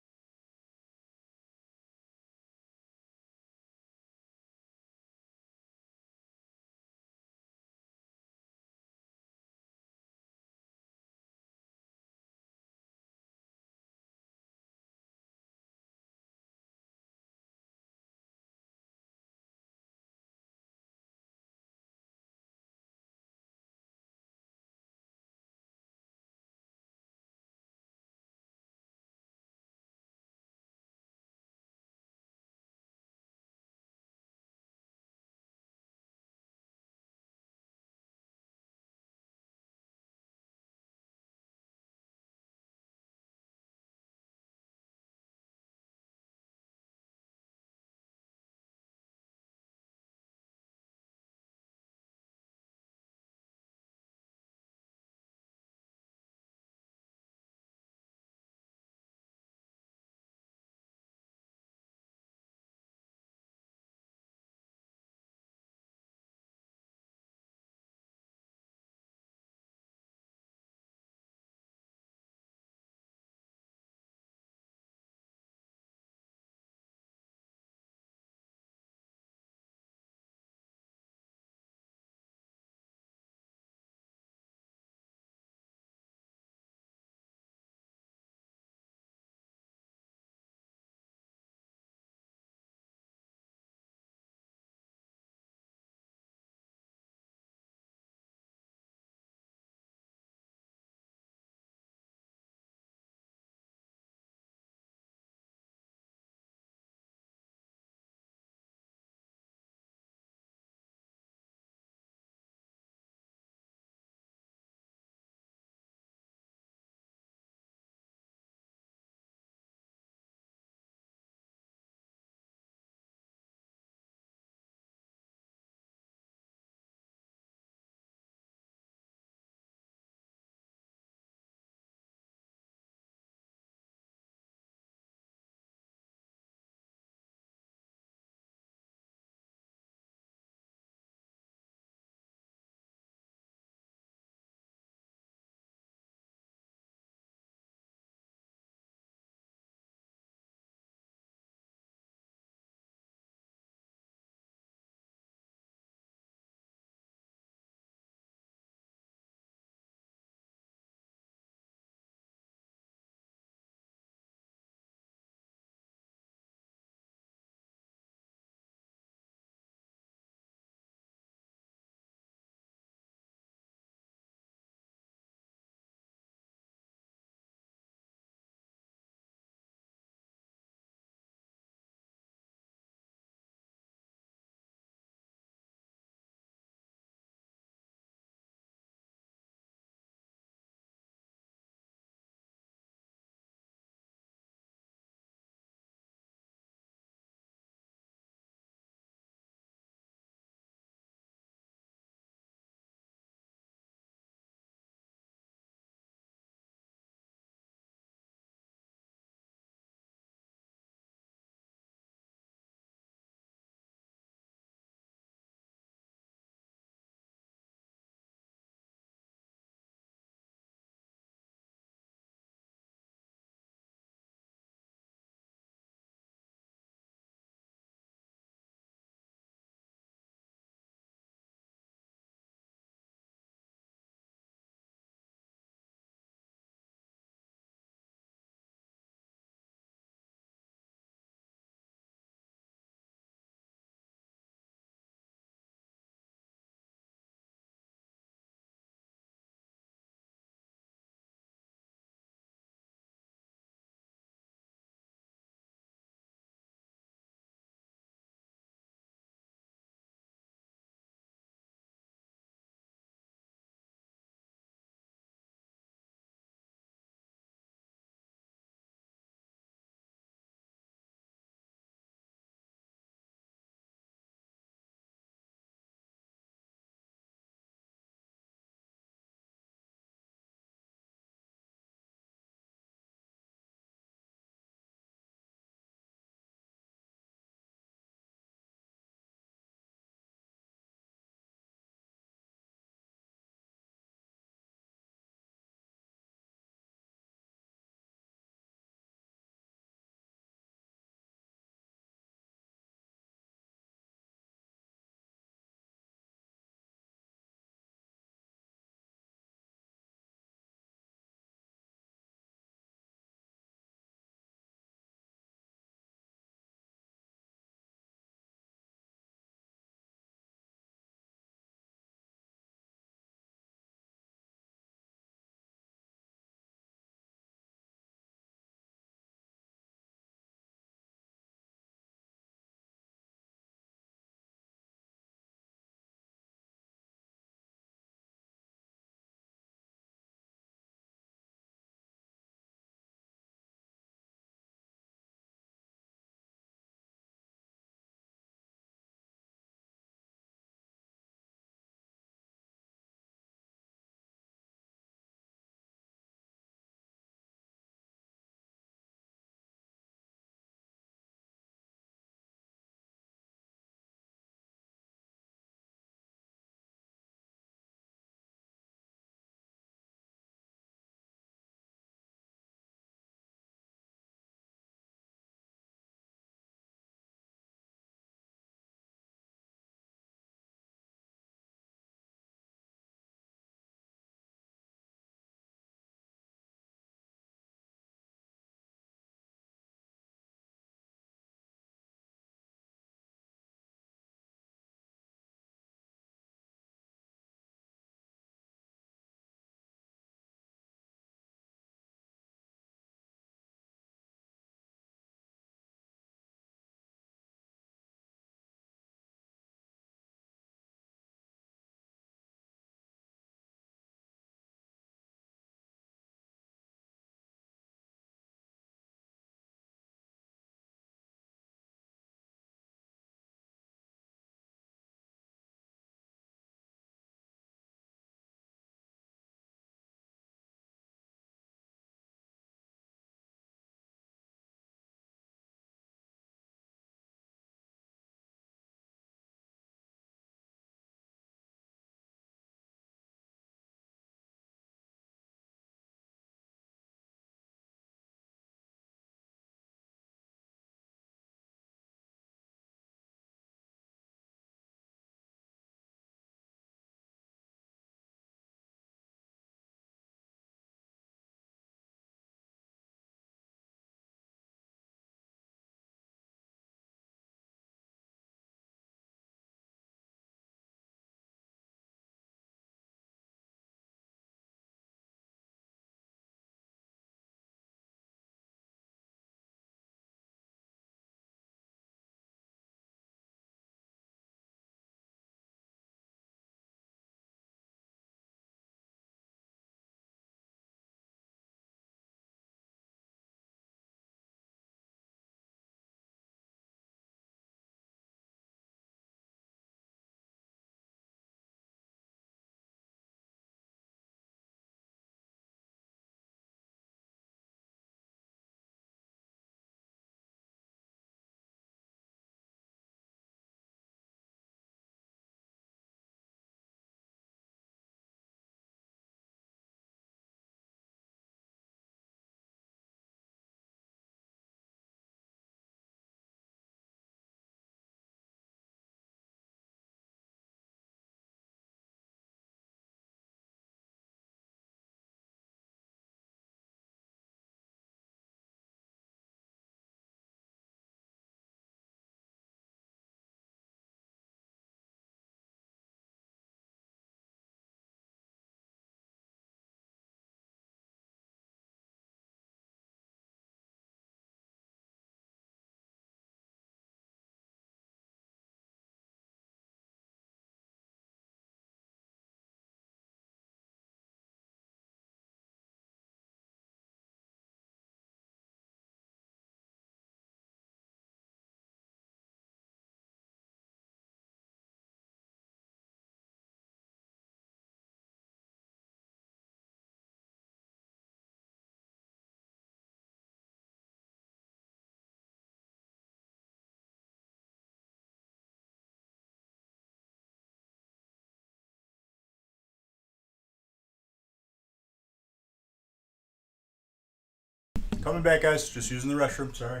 Coming back, guys. Just using the restroom. Sorry.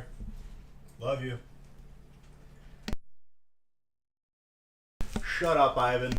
Love you. Shut up, Ivan.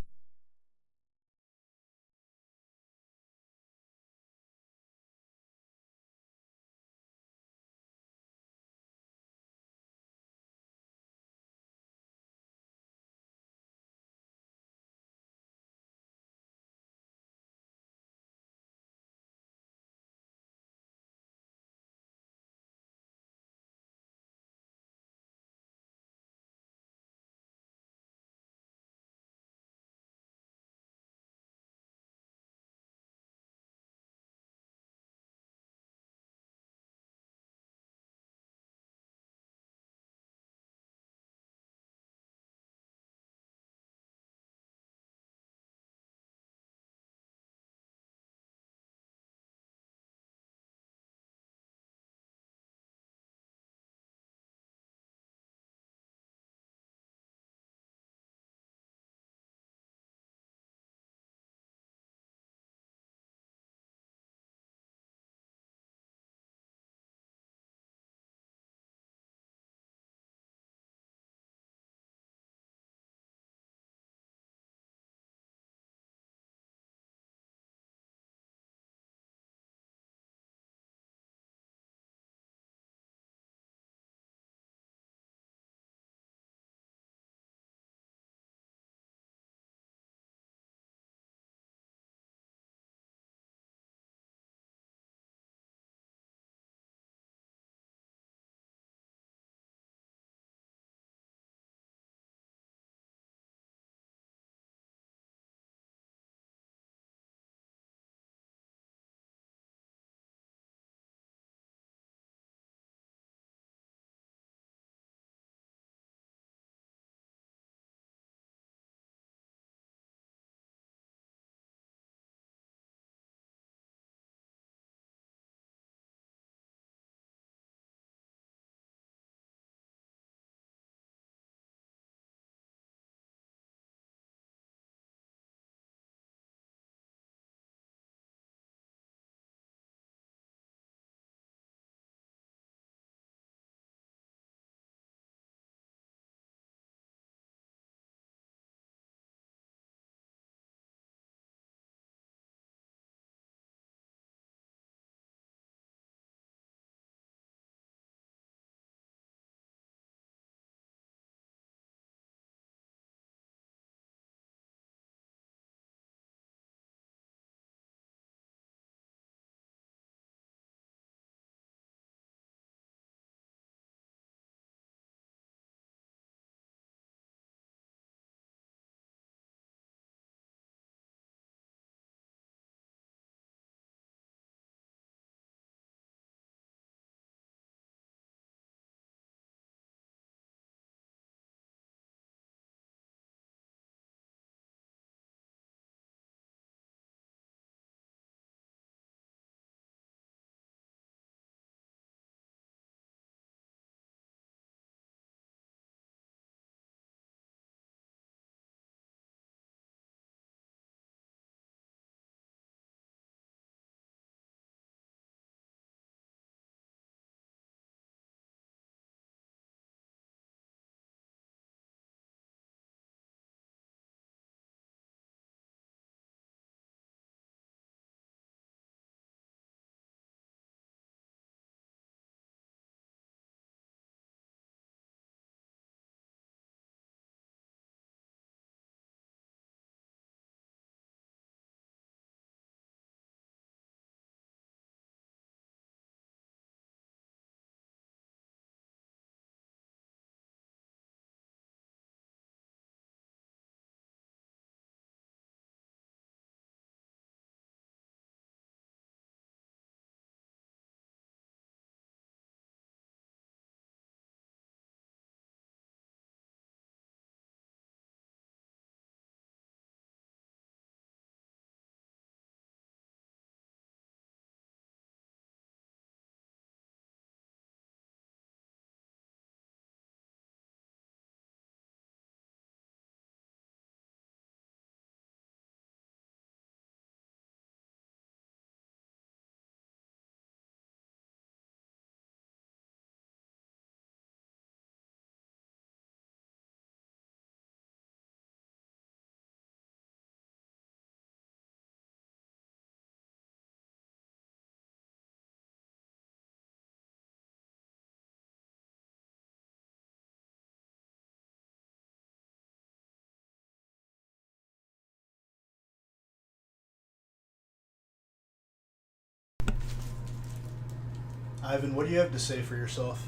Ivan, what do you have to say for yourself?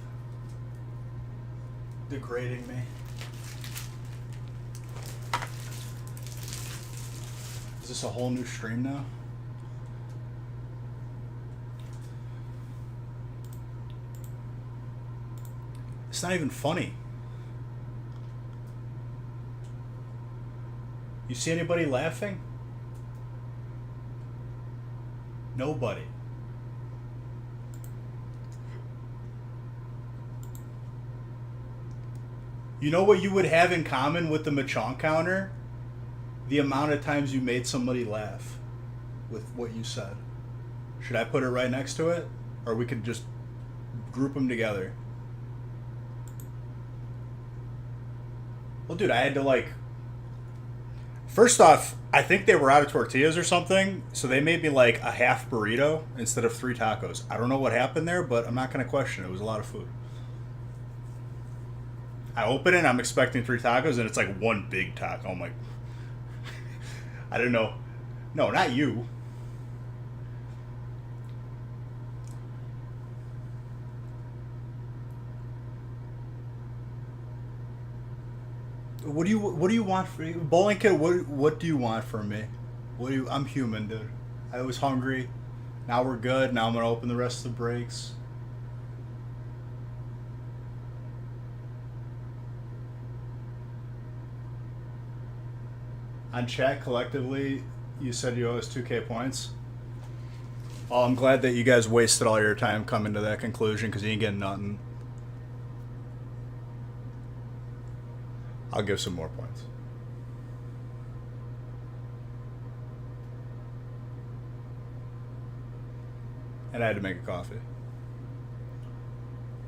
Degrading me. Is this a whole new stream now? It's not even funny. You see anybody laughing? Nobody. You know what you would have in common with the Machon counter? The amount of times you made somebody laugh with what you said. Should I put it right next to it? Or we could just group them together. Well, dude, I had to like... First off, I think they were out of tortillas or something, so they made me like a half burrito instead of 3 tacos. I don't know what happened there, but I'm not going to question it. It was a lot of food. I open it, I'm expecting 3 tacos, and it's like 1 big taco. I'm like... I don't know. No, not you. What do you want for Bowling Kid? What do you want from me? I'm human, dude. I was hungry. Now we're good. Now I'm gonna open the rest of the breaks. On chat collectively, you said you owe us 2K points. Well, I'm glad that you guys wasted all your time coming to that conclusion because you ain't getting nothing. I'll give some more points. And I had to make a coffee.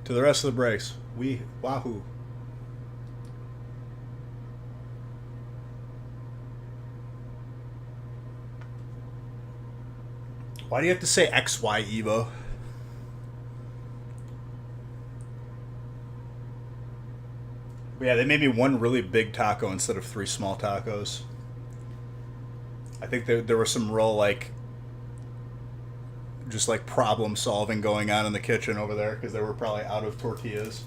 To the rest of the breaks, wahoo. Why do you have to say XY Evo? Yeah, they made me 1 really big taco instead of 3 small tacos. I think there was some real, like, just like problem solving going on in the kitchen over there because they were probably out of tortillas.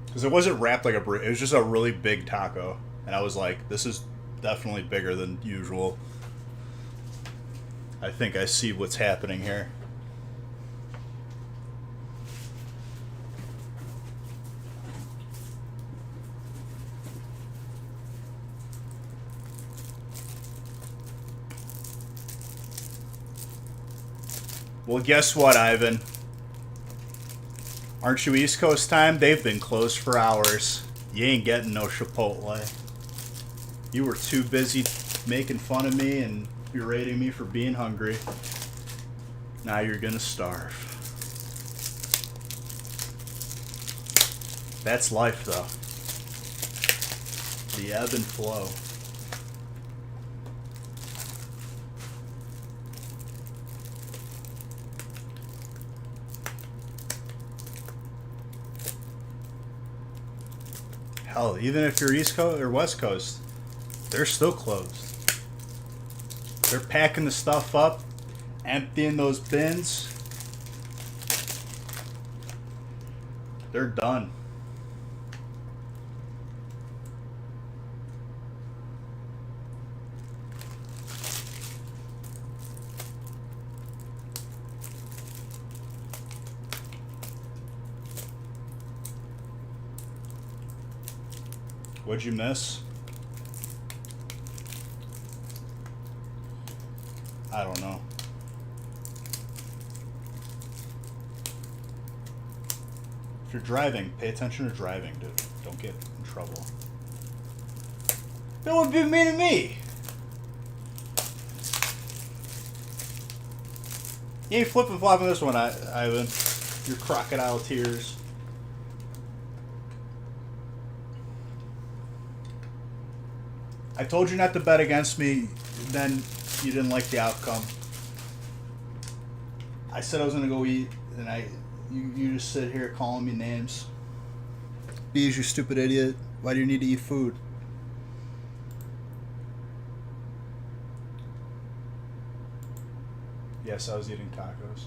Because it wasn't wrapped like a burrito. It was just a really big taco. And I was like, this is definitely bigger than usual. I think I see what's happening here. Well, guess what, Ivan? Aren't you East Coast time? They've been closed for hours. You ain't getting no Chipotle. You were too busy making fun of me and berating me for being hungry. Now you're gonna starve. That's life, though. The ebb and flow. Hell, even if you're East Coast or West Coast, they're still closed. They're packing the stuff up, emptying those bins. They're done. What'd you miss? I don't know. If you're driving, pay attention to driving, dude. Don't get in trouble. That would be mean to me. You ain't flipping flopping this one, Ivan. Your crocodile tears. I told you not to bet against me, then you didn't like the outcome. I said I was gonna go eat, and you just sit here calling me names. Bees, you stupid idiot. Why do you need to eat food? guess I was eating tacos.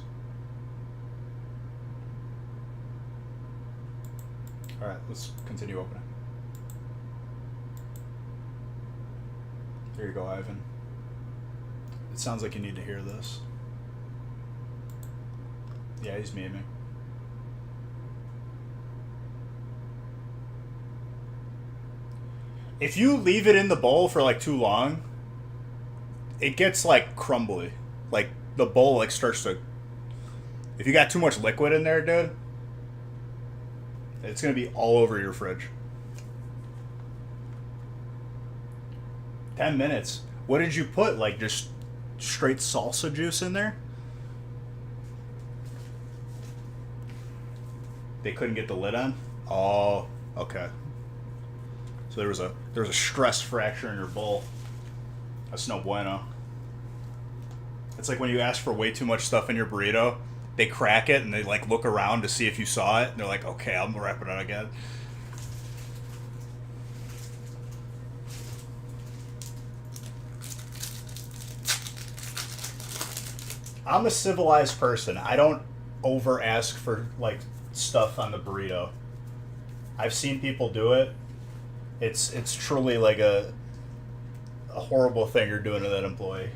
Alright, let's continue opening. There you go, Ivan. It sounds like you need to hear this. Yeah, he's memeing. If you leave it in the bowl for like too long, it gets like crumbly. Like the bowl like starts to. If you got too much liquid in there, dude, it's gonna be all over your fridge. 10 minutes. What did you put? Like just straight salsa juice in there? They couldn't get the lid on? Oh, okay. So there was a stress fracture in your bowl. That's no bueno. It's like when you ask for way too much stuff in your burrito, they crack it and they like look around to see if you saw it and they're like, okay, I'm gonna wrap it out again. I'm a civilized person. I don't over ask for like stuff on the burrito. I've seen people do it. It's truly like a horrible thing you're doing to that employee.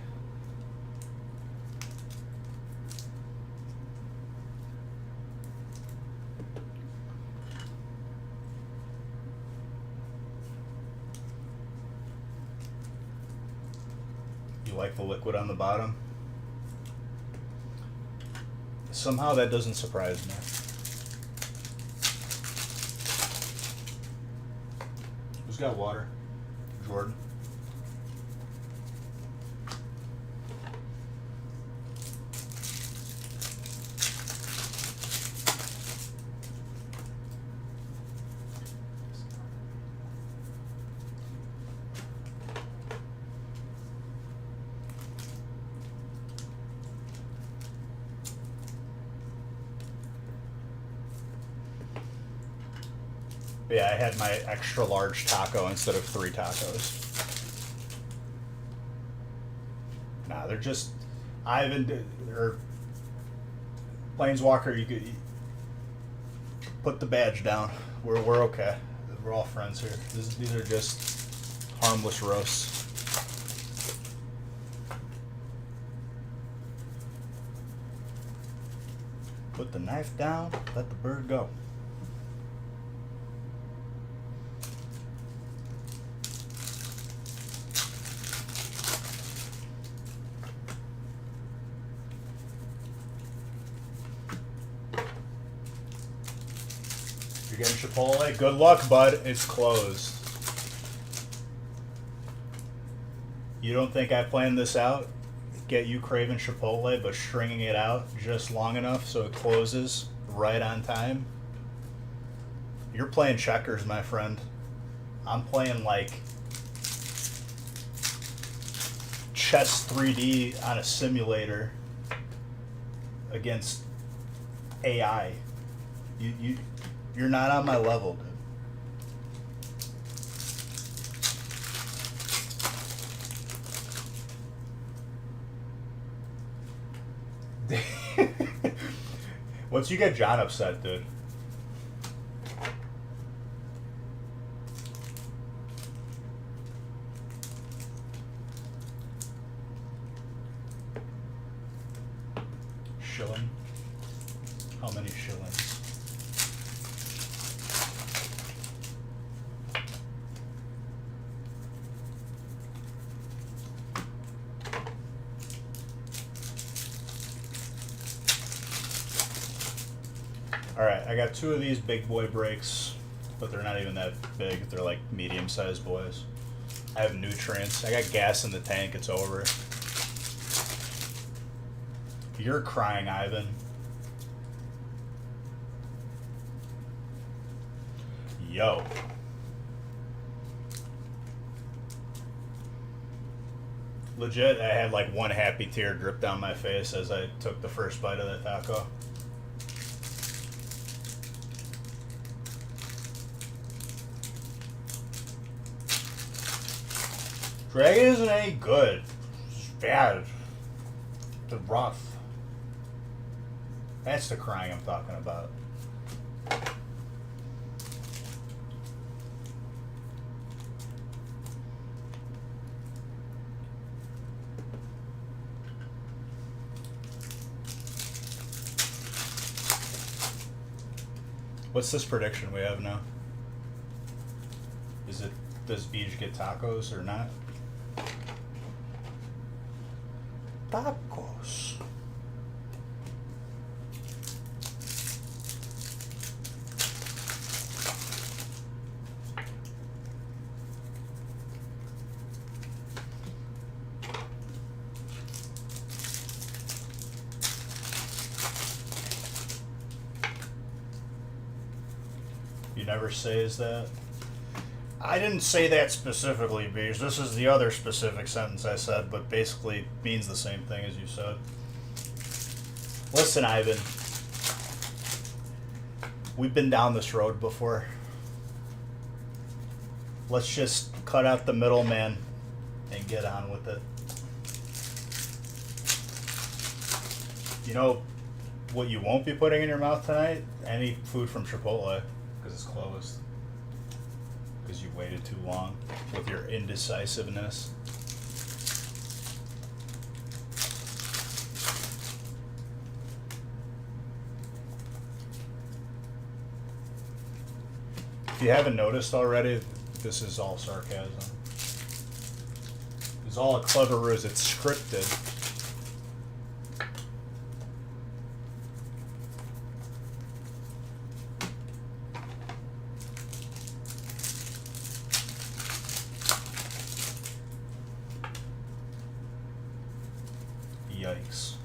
You like the liquid on the bottom? Somehow that doesn't surprise me. Who's got water? Jordan. Yeah, I had my extra large taco instead of 3 tacos. Nah, they're just Ivan or Planeswalker. You could put the badge down. We're okay. We're all friends here. These are just harmless roasts. Put the knife down. Let the bird go. You're getting Chipotle? Good luck, bud. It's closed. You don't think I planned this out? Get you craving Chipotle, but stringing it out just long enough so it closes right on time? You're playing checkers, my friend. I'm playing like chess 3D on a simulator against AI. You're not on my level, dude. Once you get John upset, dude. Shilling? How many shillings? Alright, I got 2 of these big boy breaks, but they're not even that big. They're like medium-sized boys. I have nutrients. I got gas in the tank. It's over. You're crying, Ivan. Yo. Legit, I had like one happy tear drip down my face as I took the first bite of that taco. Dragon isn't any good. It's bad. It's rough. That's the crying I'm talking about. What's this prediction we have now? Is it, does Beach get tacos or not? Tacos. You never say is that? I didn't say that specifically, Beige. This is the other specific sentence I said, but basically means the same thing as you said. Listen, Ivan. We've been down this road before. Let's just cut out the middleman and get on with it. You know what you won't be putting in your mouth tonight? Any food from Chipotle, because it's closed. Because you waited too long with your indecisiveness. If you haven't noticed already, this is all sarcasm. It's all a clever ruse. It's scripted. Yikes.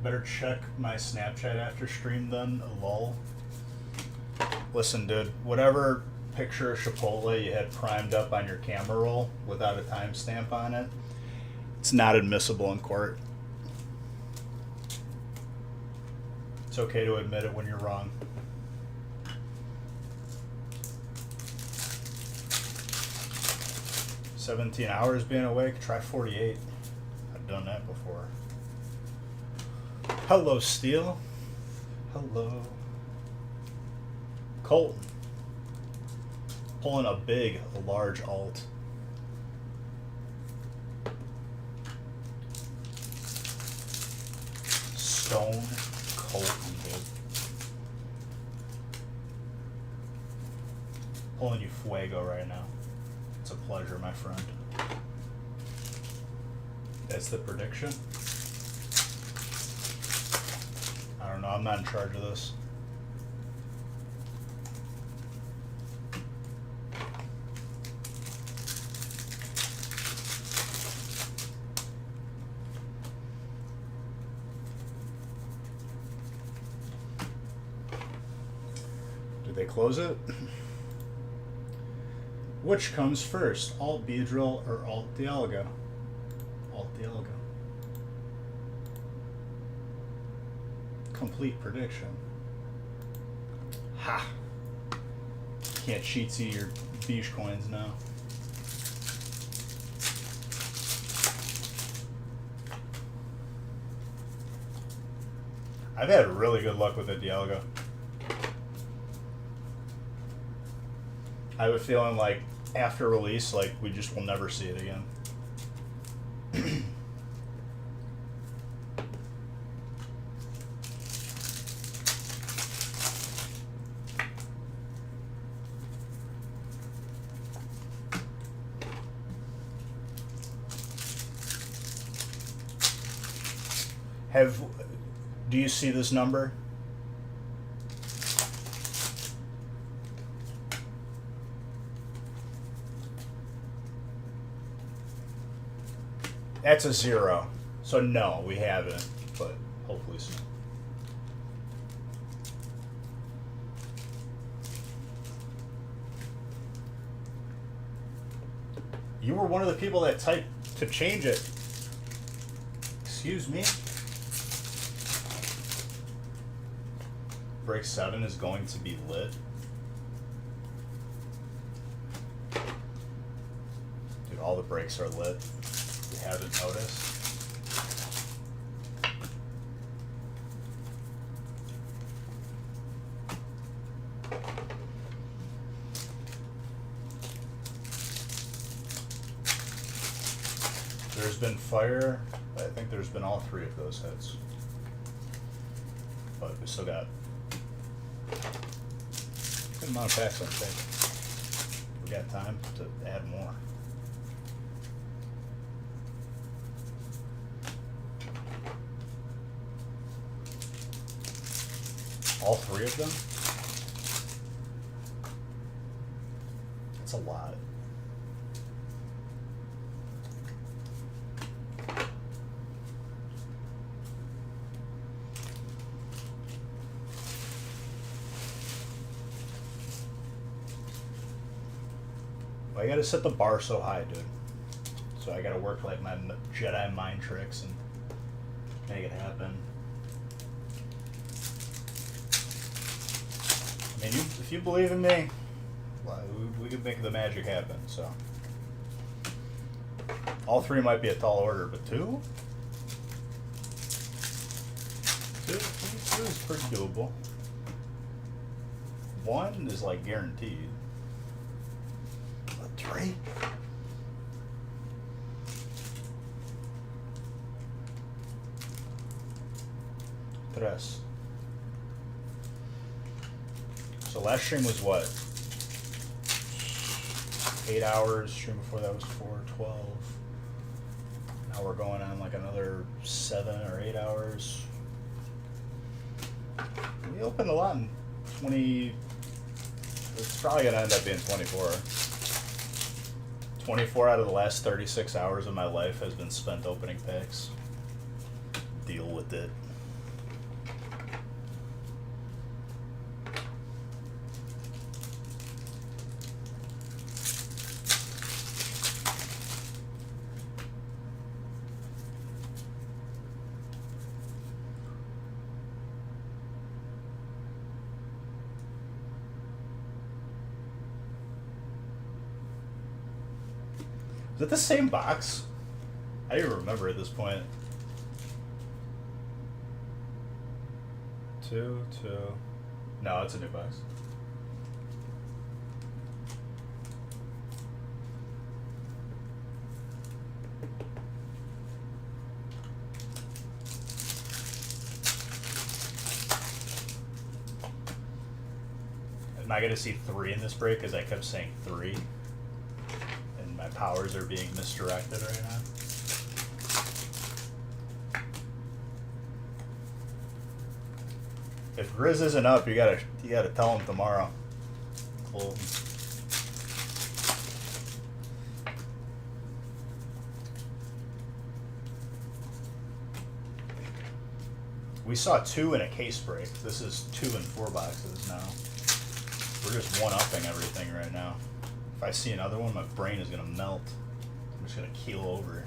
Better check my Snapchat after stream then, lol. Listen, dude, whatever picture of Chipotle you had primed up on your camera roll without a timestamp on it, it's not admissible in court. It's okay to admit it when you're wrong. "17 hours being awake? Try 48. I've done that before. Hello, Steel. Hello. Colton. Pulling a large alt. Stone Colton, dude. Pulling you fuego right now. It's a pleasure, my friend. That's the prediction. I don't know, I'm not in charge of this. Did they close it? Which comes first, Alt Beedrill or Alt Dialga? Alt Dialga. Complete prediction. Ha! Can't cheat see your Beige coins now. I've had really good luck with the Dialga. I have a feeling like after release, like we just will never see it again. Do you see this number? That's a 0. So no, we haven't, but hopefully soon. You were one of the people that typed to change it. Excuse me? Break 7 is going to be lit. Dude, all the breaks are lit. If you haven't noticed. There's been fire. I think there's been all 3 of those hits. But we still got a good amount of packs on tape. We got time to add more. All 3 of them? That's a lot. I gotta set the bar so high, dude. So I gotta work like my Jedi mind tricks and make it happen. I mean, if you believe in me, well, we could make the magic happen. So all 3 might be a tall order, but 2? 2 is pretty doable. 1 is like guaranteed. 3? Tres. So last stream was what? 8 hours. Stream before that was 4:12. Now we're going on like another 7 or 8 hours. We opened a lot in 20. It's probably gonna end up being 24. 24 out of the last 36 hours of my life has been spent opening packs. Deal with it. Is it the same box? I don't even remember at this point. 2. No, it's a new box. Am I going to see 3 in this break? Because I kept saying 3. My powers are being misdirected right now. If Grizz isn't up, you gotta tell him tomorrow. Cool. We saw 2 in a case break. This is 2 in 4 boxes now. We're just one-upping everything right now. If I see another one, my brain is going to melt. I'm just going to keel over.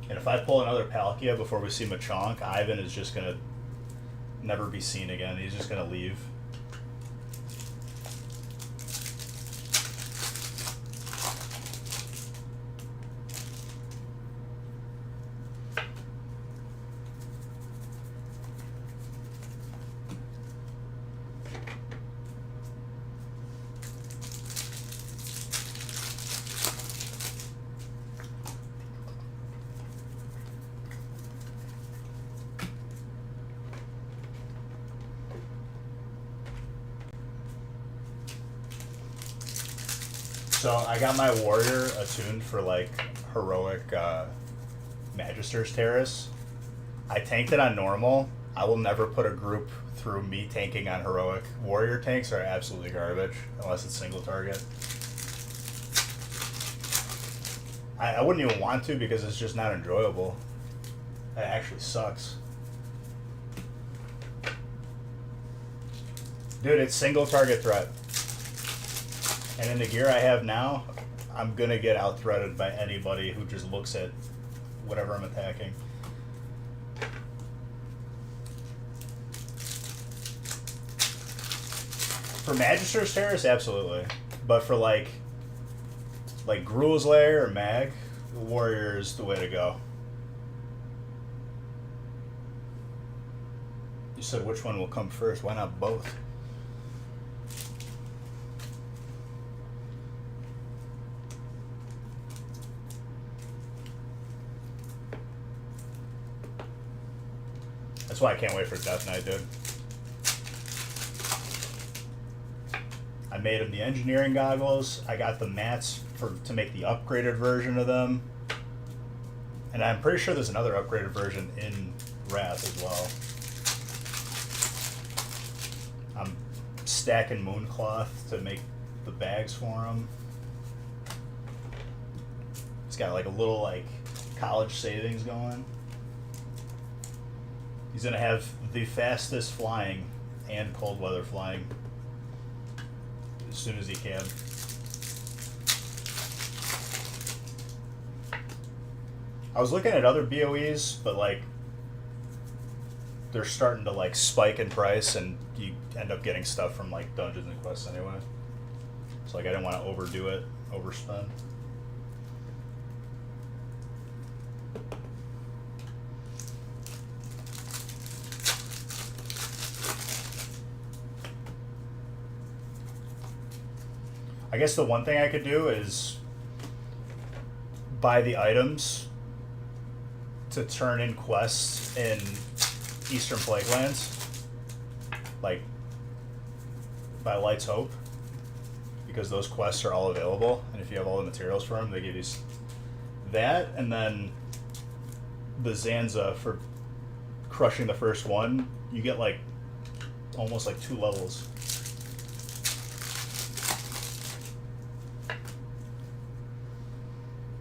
And if I pull another Palkia before we see Machamp, Ivan is just going to never be seen again. He's just going to leave. So I got my warrior attuned for like heroic Magister's Terrace. I tanked it on normal. I will never put a group through me tanking on heroic. Warrior tanks are absolutely garbage unless it's single target. I wouldn't even want to because it's just not enjoyable. It actually sucks. Dude, it's single target threat. And in the gear I have now, I'm gonna get out-threaded by anybody who just looks at whatever I'm attacking. For Magister's Terrace, absolutely. But for like Gruul's Lair or Mag, Warrior is the way to go. You said which one will come first. Why not both? That's why I can't wait for Death Knight, dude. I made him the engineering goggles. I got the mats to make the upgraded version of them. And I'm pretty sure there's another upgraded version in Wrath as well. I'm stacking Mooncloth to make the bags for him. He's got like a little like college savings going. He's gonna have the fastest flying and cold weather flying as soon as he can. I was looking at other BOEs, but like they're starting to like spike in price, and you end up getting stuff from like Dungeons and Quests anyway. So like I didn't want to overdo it, overspend. I guess the one thing I could do is buy the items to turn in quests in Eastern Plaguelands, like by Light's Hope, because those quests are all available, and if you have all the materials for them, they give you that, and then the Zanza for crushing the first one, you get like almost like 2 levels.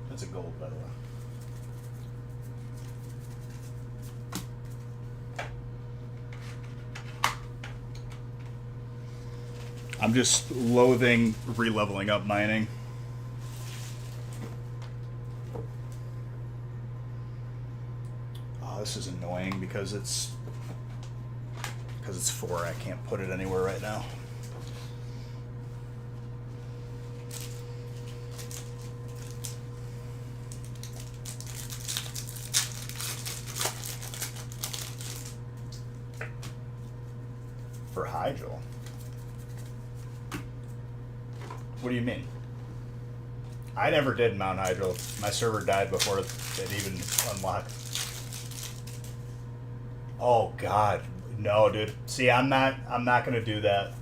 That's a gold, by the way. I'm just loathing re-leveling up mining. Oh, this is annoying because it's 4. I can't put it anywhere right now. For Hydral. What do you mean? I never did Mount Hydral. My server died before it even unlocked. Oh God, no, dude. See, I'm not gonna do that.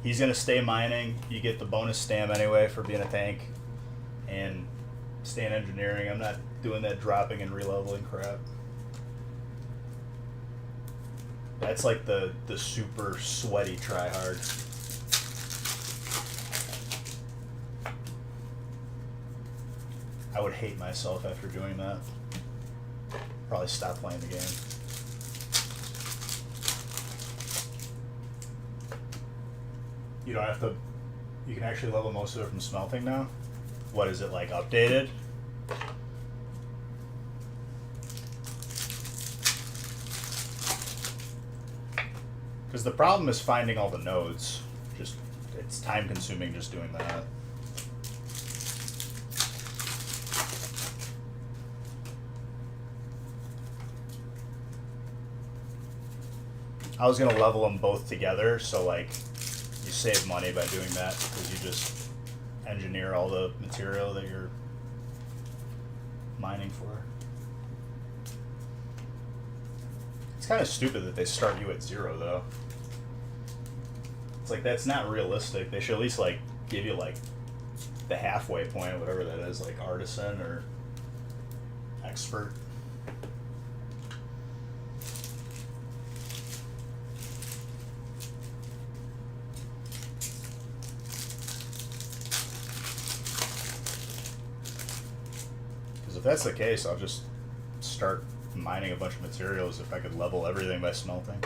He's gonna stay mining. You get the bonus stam anyway for being a tank, and stay in engineering. I'm not doing that dropping and re-leveling crap. That's like the super sweaty tryhard. I would hate myself after doing that. Probably stop playing the game. You don't have to... You can actually level most of it from smelting now? What is it, like, updated? Because the problem is finding all the nodes. Just, it's time consuming just doing that. I was going to level them both together, so like you save money by doing that because you just engineer all the material that you're mining for. It's kind of stupid that they start you at 0 though. It's like that's not realistic. They should at least like give you like the halfway point, whatever that is, like artisan or expert. If that's the case, I'll just start mining a bunch of materials if I could level everything by smelting.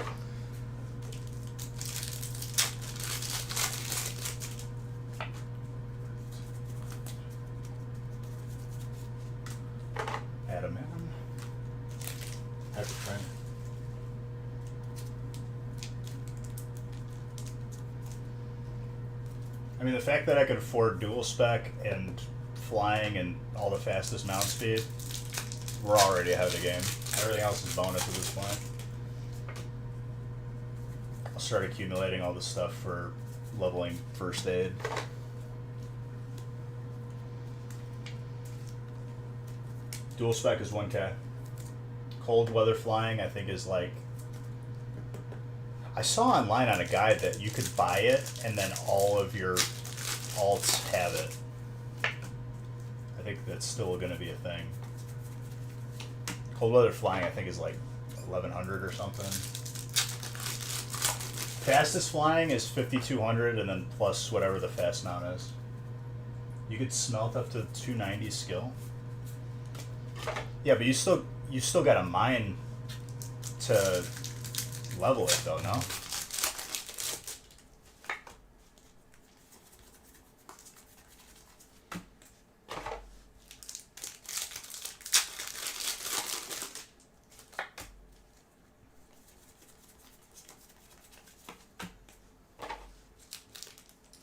I mean, the fact that I could afford dual spec and flying and all the fastest mount speed, we're already ahead of the game. Everything else is bonus at this point. I'll start accumulating all this stuff for leveling first aid. Dual spec is 1K. Cold weather flying, I think, is like... I saw online on a guide that you could buy it and then all of your alts have it. I think that's still going to be a thing. Cold weather flying, I think, is like 1100 or something. Fastest flying is 5200 and then plus whatever the fast mount is. You could smelt up to 290 skill. Yeah, but you still got to mine to level it though, no?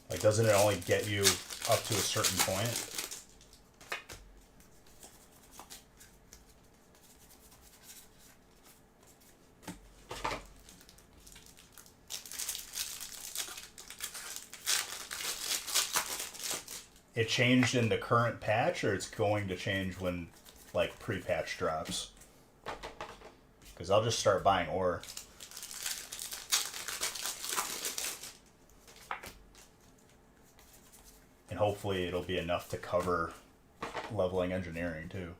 Like, doesn't it only get you up to a certain point? It changed in the current patch, or it's going to change when, like, pre-patch drops? Because I'll just start buying ore. And hopefully it'll be enough to cover leveling engineering, too.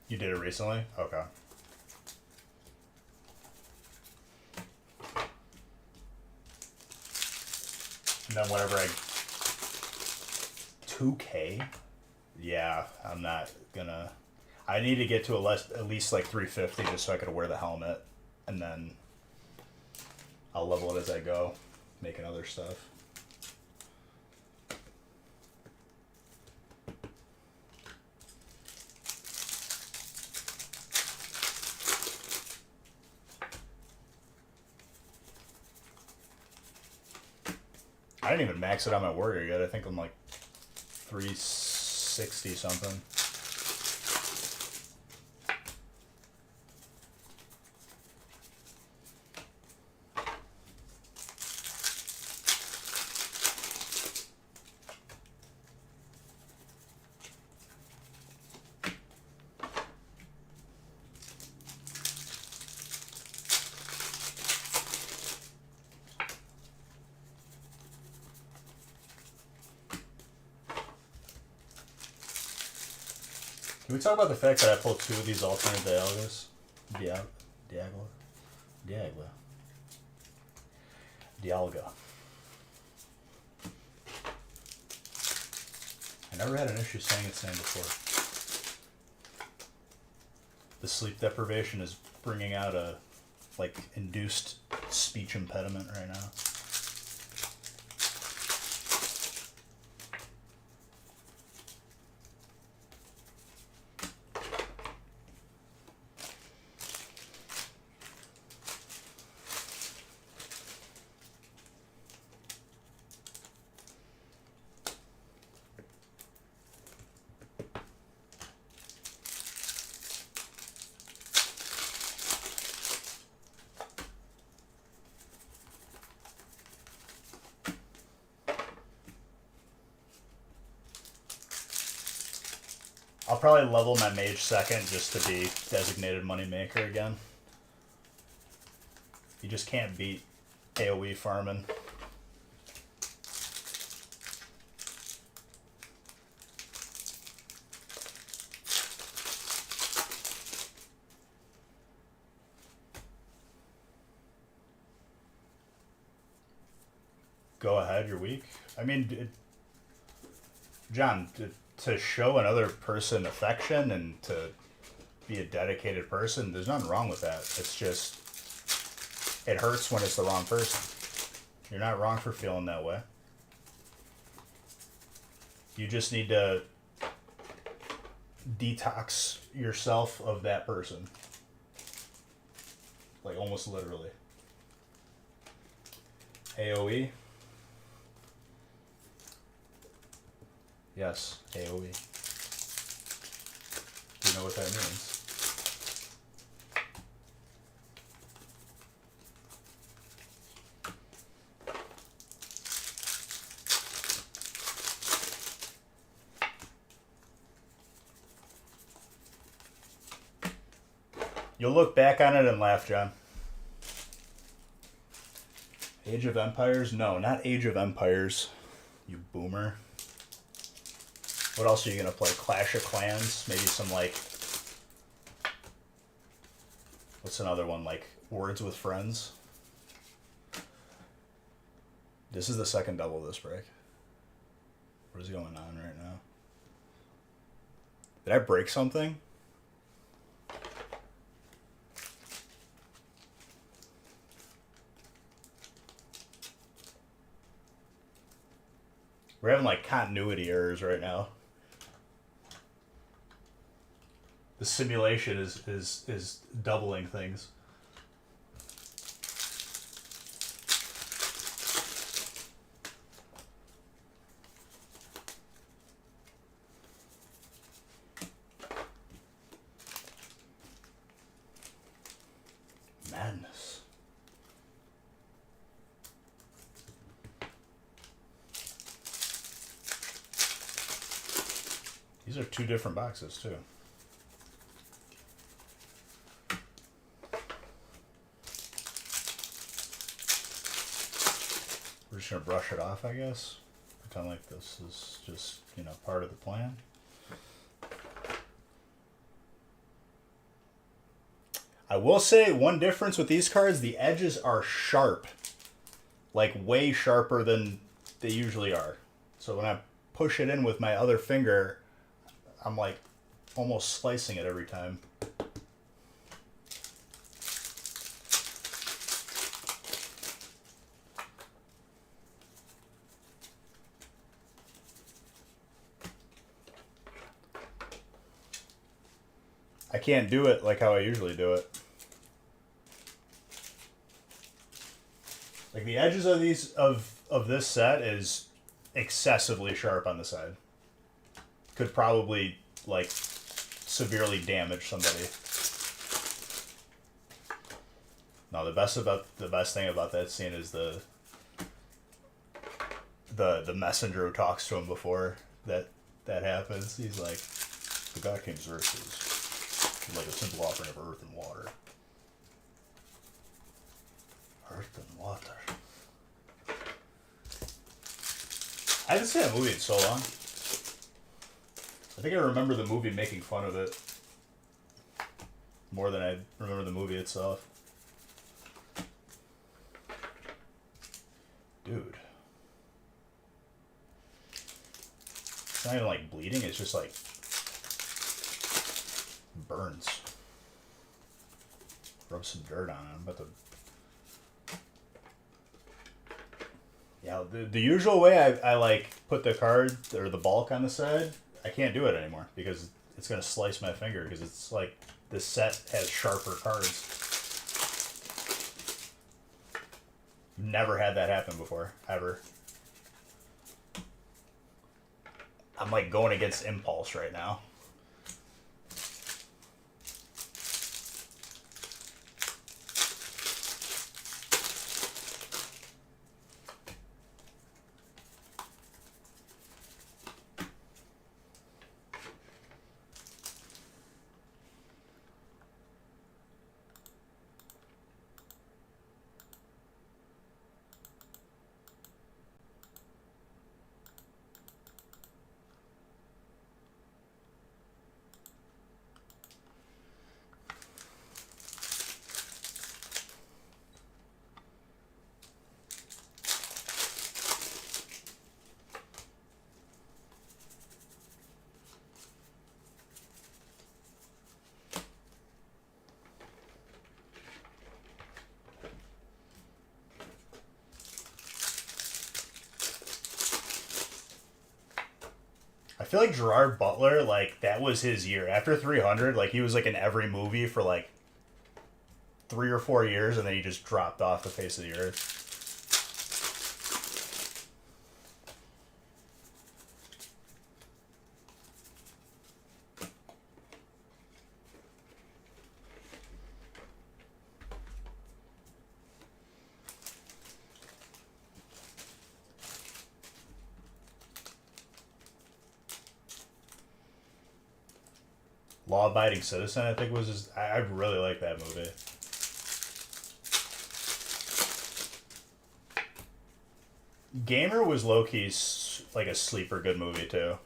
You did it recently? Okay. And then whenever 2K? Yeah, I'm not gonna... I need to get to at least like 350 just so I could wear the helmet. And then I'll level it as I go, making other stuff. I didn't even max it on my warrior yet. I think I'm like 360 something. Can we talk about the fact that I pulled 2 of these alternate Dialgas? Dialga. I never had an issue saying its name before. The sleep deprivation is bringing out a, like, induced speech impediment right now. I'll probably level my mage second just to be designated moneymaker again. You just can't beat AoE farming. Go ahead, you're weak. I mean, John, to show another person affection and to be a dedicated person, there's nothing wrong with that. It's just, it hurts when it's the wrong person. You're not wrong for feeling that way. You just need to detox yourself of that person. Like, almost literally. AoE? Yes, AoE. Do you know what that means? You'll look back on it and laugh, John. Age of Empires? No, not Age of Empires. You boomer. What else are you going to play? Clash of Clans? Maybe some, like... What's another one? Like, Words with Friends? This is the second double this break. What is going on right now? Did I break something? We're having, like, continuity errors right now. The simulation is doubling things. Madness. These are two different boxes, too. We're just going to brush it off, I guess. Pretend like this is just, you know, part of the plan. I will say one difference with these cards, the edges are sharp. Like, way sharper than they usually are. So when I push it in with my other finger, I'm like almost slicing it every time. I can't do it like how I usually do it. Like the edges of these of this set is excessively sharp on the side. Could probably like severely damage somebody. No, the best thing about that scene is the messenger who talks to him before that happens. He's like, the God King's Earth is like a simple offering of earth and water. Earth and water. I haven't seen that movie in so long. I think I remember the movie making fun of it more than I remember the movie itself. Dude. It's not even like bleeding, it's just like burns. Rub some dirt on it. I'm about to... Yeah, the usual way I like put the card or the bulk on the side, I can't do it anymore because it's going to slice my finger because it's like this set has sharper cards. Never had that happen before, ever. I'm like going against impulse right now. I feel like Gerard Butler, like, that was his year. After 300, like, he was, like, in every movie for, like, 3 or 4 years, and then he just dropped off the face of the earth. Law Abiding Citizen, I think was his. I really like that movie. Gamer was low-key like a sleeper good movie too.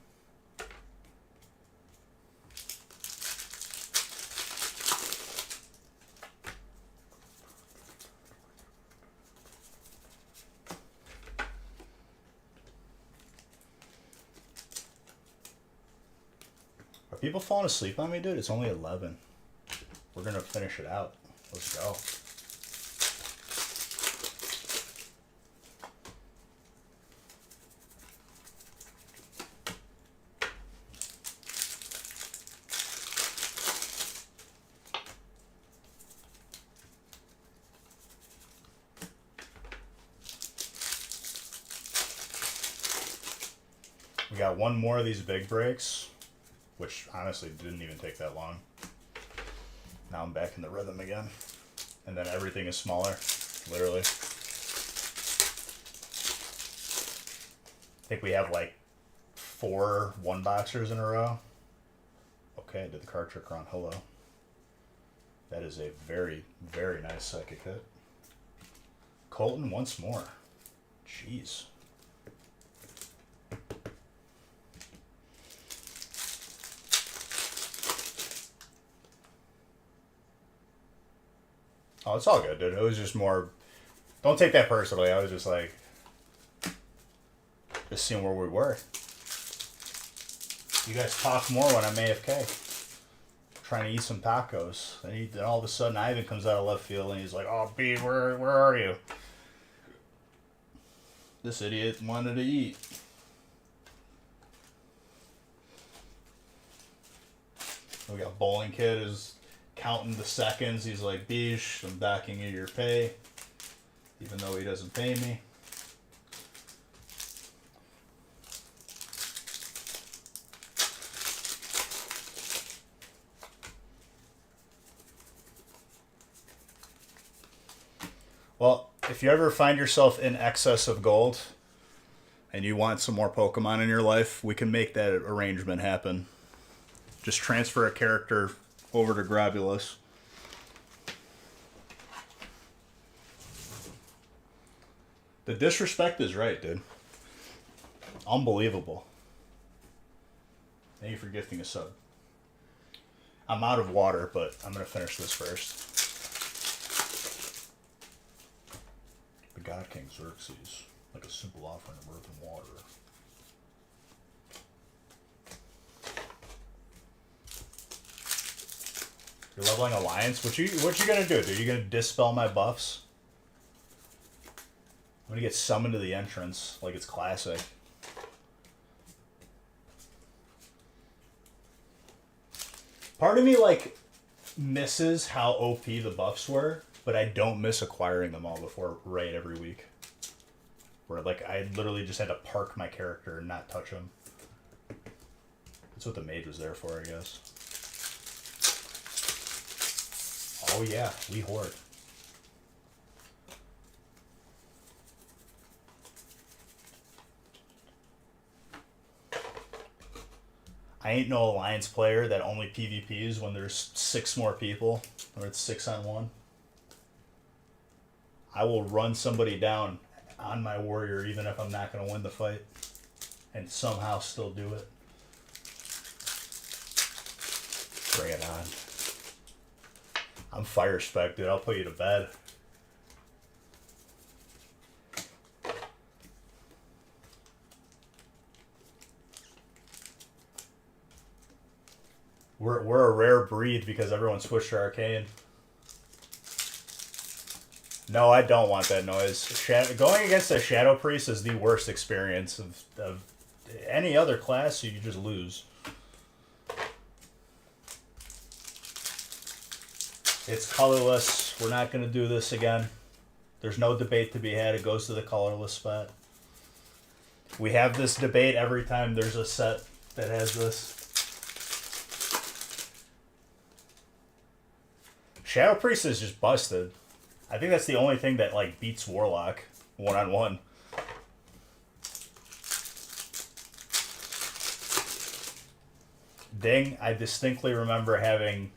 Are people falling asleep on me, dude? It's only 11. We're gonna finish it out. Let's go. We got one more of these big breaks, which honestly didn't even take that long. Now I'm back in the rhythm again. And then everything is smaller, literally. I think we have like 4 one-boxers in a row. Okay, I did the card trick wrong. Hello. That is a very, very nice psychic hit. Colton once more. Jeez. Oh, it's all good, dude. It was just more... Don't take that personally. I was just like... Just seeing where we were. You guys talk more when I'm AFK. Trying to eat some tacos. Then all of a sudden Ivan comes out of left field and he's like, oh, B, where are you? This idiot wanted to eat. We got Bowling Kid is... counting the seconds. He's like, Beesh, I'm backing you your pay, even though he doesn't pay me. Well, if you ever find yourself in excess of gold and you want some more Pokemon in your life, we can make that arrangement happen. Just transfer a character over to Grabulus. The disrespect is right, dude. Unbelievable. Thank you for gifting a sub. I'm out of water, but I'm going to finish this first. The God King Xerxes, like a simple offering of earth and water. You're leveling Alliance? What you gonna do, dude? You gonna dispel my buffs? I'm gonna get summoned to the entrance like it's classic. Part of me like misses how OP the buffs were, but I don't miss acquiring them all before raid every week. Where like I literally just had to park my character and not touch him. That's what the mage was there for, I guess. Oh yeah, we hoard. I ain't no Alliance player that only PvPs when there's 6 more people, or it's 6-on-1. I will run somebody down on my warrior even if I'm not going to win the fight, and somehow still do it. Bring it on. I'm fire spec, dude. I'll put you to bed. We're a rare breed because everyone switched to Arcane. No, I don't want that noise. Going against a Shadow Priest is the worst experience of any other class, so you just lose. It's colorless. We're not going to do this again. There's no debate to be had. It goes to the colorless spot. We have this debate every time there's a set that has this. Shadow Priest is just busted. I think that's the only thing that like beats Warlock one-on-one. Ding, I distinctly remember having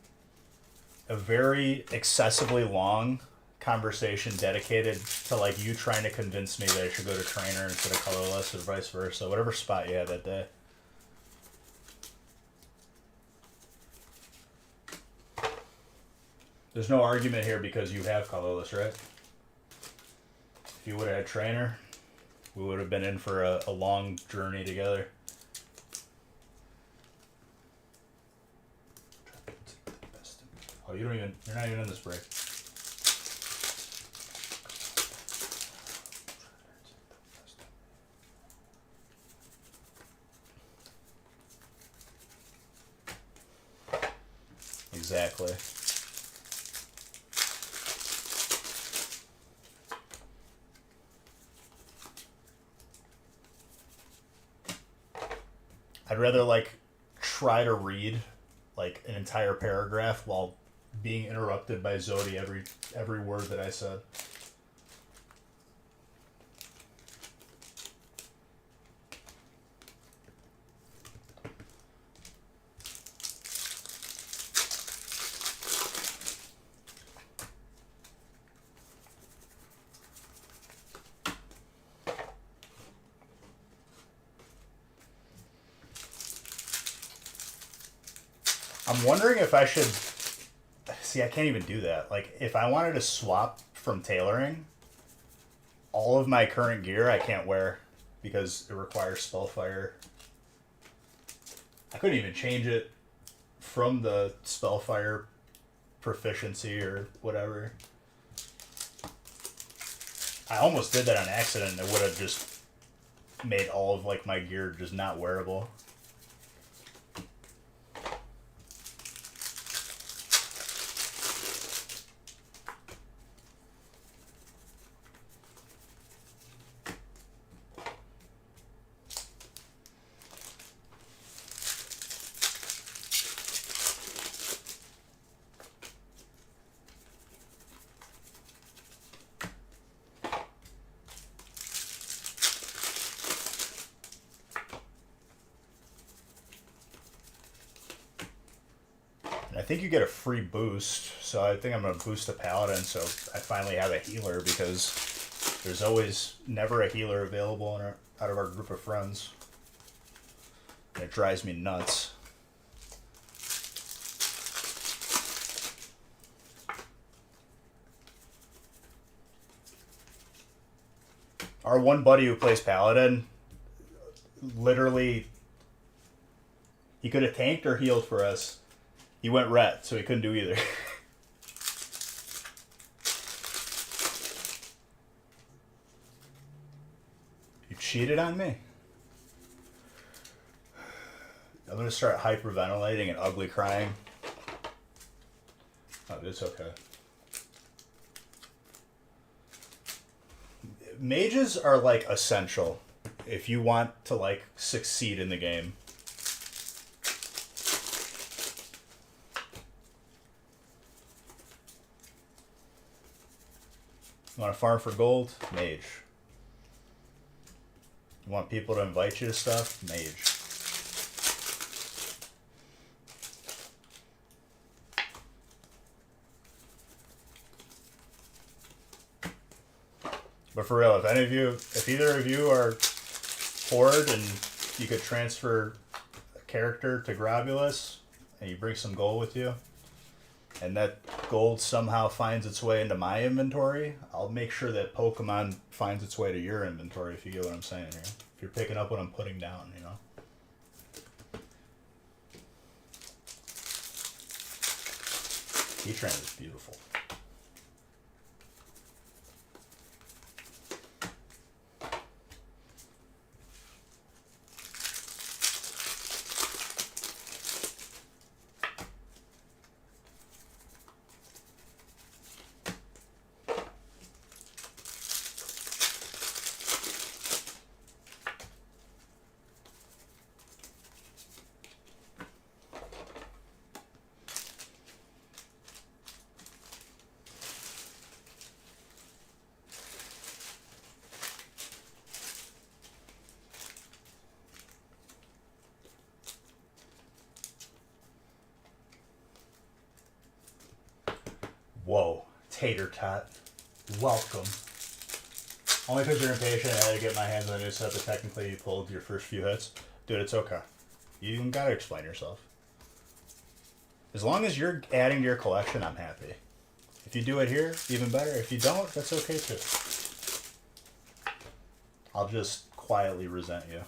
a very excessively long conversation dedicated to like you trying to convince me that I should go to trainer instead of colorless or vice versa, whatever spot you had that day. There's no argument here because you have colorless, right? If you would have had trainer, we would have been in for a long journey together. Oh, you're not even in this break. Exactly. I'd rather like try to read like an entire paragraph while being interrupted by Zodi every word that I said. I'm wondering if I should see. I can't even do that. Like, if I wanted to swap from tailoring, all of my current gear I can't wear because it requires Spellfire. I couldn't even change it from the Spellfire proficiency or whatever. I almost did that on accident. It would have just made all of like my gear just not wearable. I think you get a free boost, so I think I'm going to boost the Paladin so I finally have a healer because there's always never a healer available out of our group of friends. And it drives me nuts. Our one buddy who plays Paladin, literally, he could have tanked or healed for us. He went ret, so he couldn't do either. You cheated on me? I'm going to start hyperventilating and ugly crying. Oh, it's okay. Mages are like essential if you want to like succeed in the game. You want to farm for gold? Mage. You want people to invite you to stuff? Mage. But for real, if either of you are Horde and you could transfer a character to Grobulus and you bring some gold with you, and that gold somehow finds its way into my inventory, I'll make sure that Pokemon finds its way to your inventory, if you get what I'm saying here. If you're picking up what I'm putting down, you know? Heatran is beautiful. Whoa, tater tot. Welcome. Only because you're impatient, I had to get my hands on a new set, but technically you pulled your first few hits. Dude, it's okay. You even gotta explain yourself. As long as you're adding to your collection, I'm happy. If you do it here, even better. If you don't, that's okay too. I'll just quietly resent you.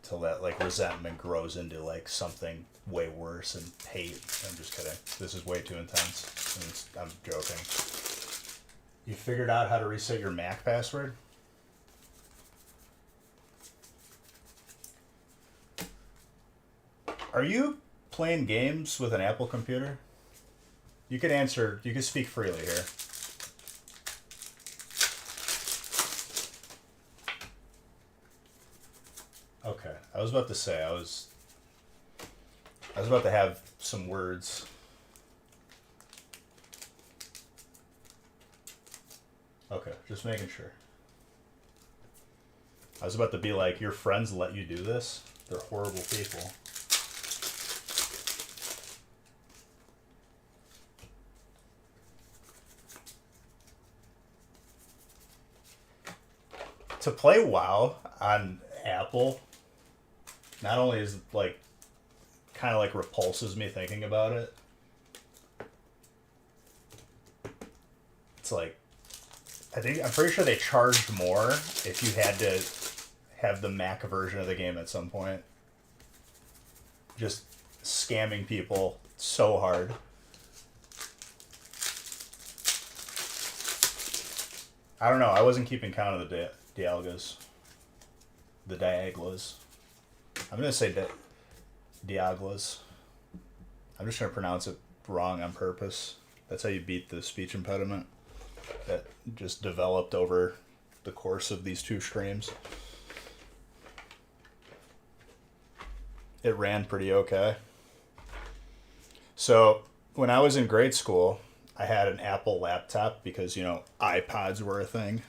Till that like resentment grows into like something way worse and hate. I'm just kidding. This is way too intense. I'm joking. You figured out how to reset your Mac password? Are you playing games with an Apple computer? You could answer, you could speak freely here. Okay, I was about to say, I was about to have some words. Okay, just making sure. I was about to be like, your friends let you do this? They're horrible people. To play WoW on Apple, not only is like, kind of like repulses me thinking about it. It's like, I'm pretty sure they charged more if you had to have the Mac version of the game at some point. Just scamming people so hard. I don't know. I wasn't keeping count of the Dialgas. The Diaglas. I'm going to say Diaglas. I'm just going to pronounce it wrong on purpose. That's how you beat the speech impediment that just developed over the course of these two streams. It ran pretty okay. So when I was in grade school, I had an Apple laptop because, you know, iPods were a thing.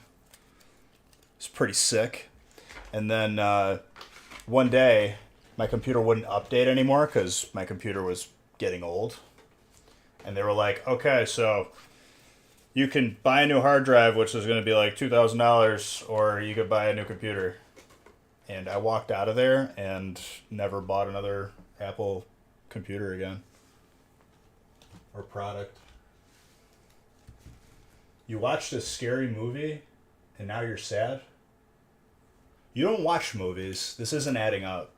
It's pretty sick. And then one day, my computer wouldn't update anymore because my computer was getting old. And they were like, okay, so you can buy a new hard drive, which is going to be like $2,000, or you could buy a new computer. And I walked out of there and never bought another Apple computer again. Or product. You watched a scary movie and now you're sad? You don't watch movies. This isn't adding up.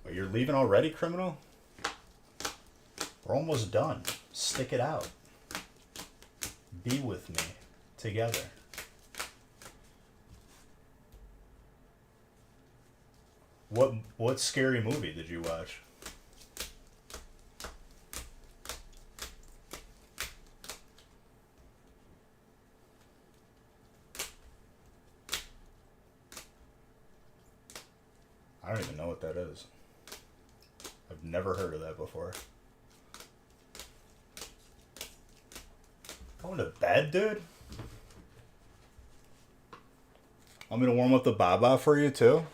But you're leaving already, criminal? We're almost done. Stick it out. Be with me. Together. What scary movie did you watch? I don't even know what that is. I've never heard of that before. Going to bed, dude? Want me to warm up the Baba for you, too?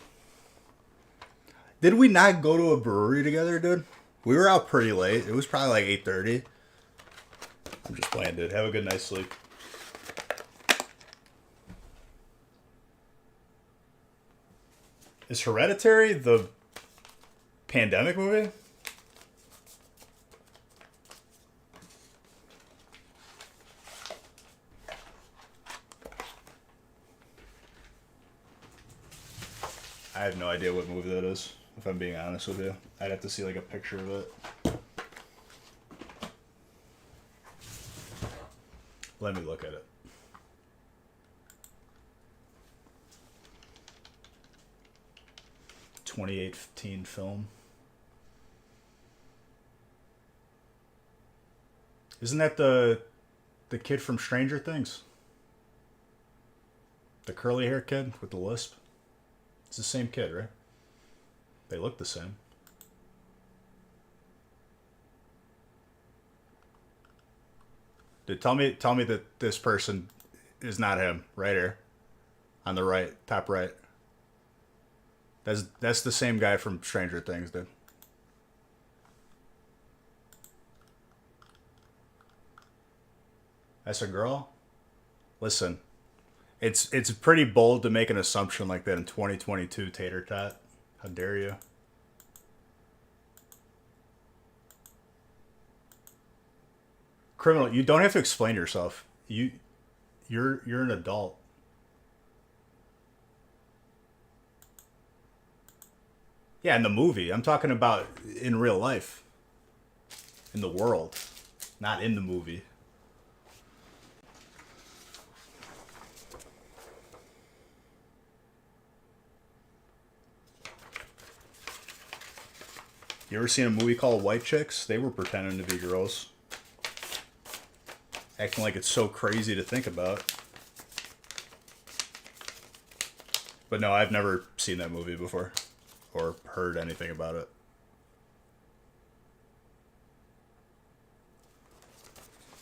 Did we not go to a brewery together, dude? We were out pretty late. It was probably like 8:30. I'm just playing, dude. Have a good night's sleep. Is Hereditary the pandemic movie? I have no idea what movie that is, if I'm being honest with you. I'd have to see like a picture of it. Let me look at it. '18 film. Isn't that the kid from Stranger Things? The curly hair kid with the lisp? It's the same kid, right? They look the same. Dude, tell me that this person is not him right here on the right, top right. That's the same guy from Stranger Things, dude. That's a girl? Listen, it's pretty bold to make an assumption like that in 2022, Tater Tot. How dare you? Criminal, you don't have to explain yourself. You're an adult. Yeah, in the movie. I'm talking about in real life, in the world, not in the movie. You ever seen a movie called White Chicks? They were pretending to be girls, acting like it's so crazy to think about. But no, I've never seen that movie before or heard anything about it.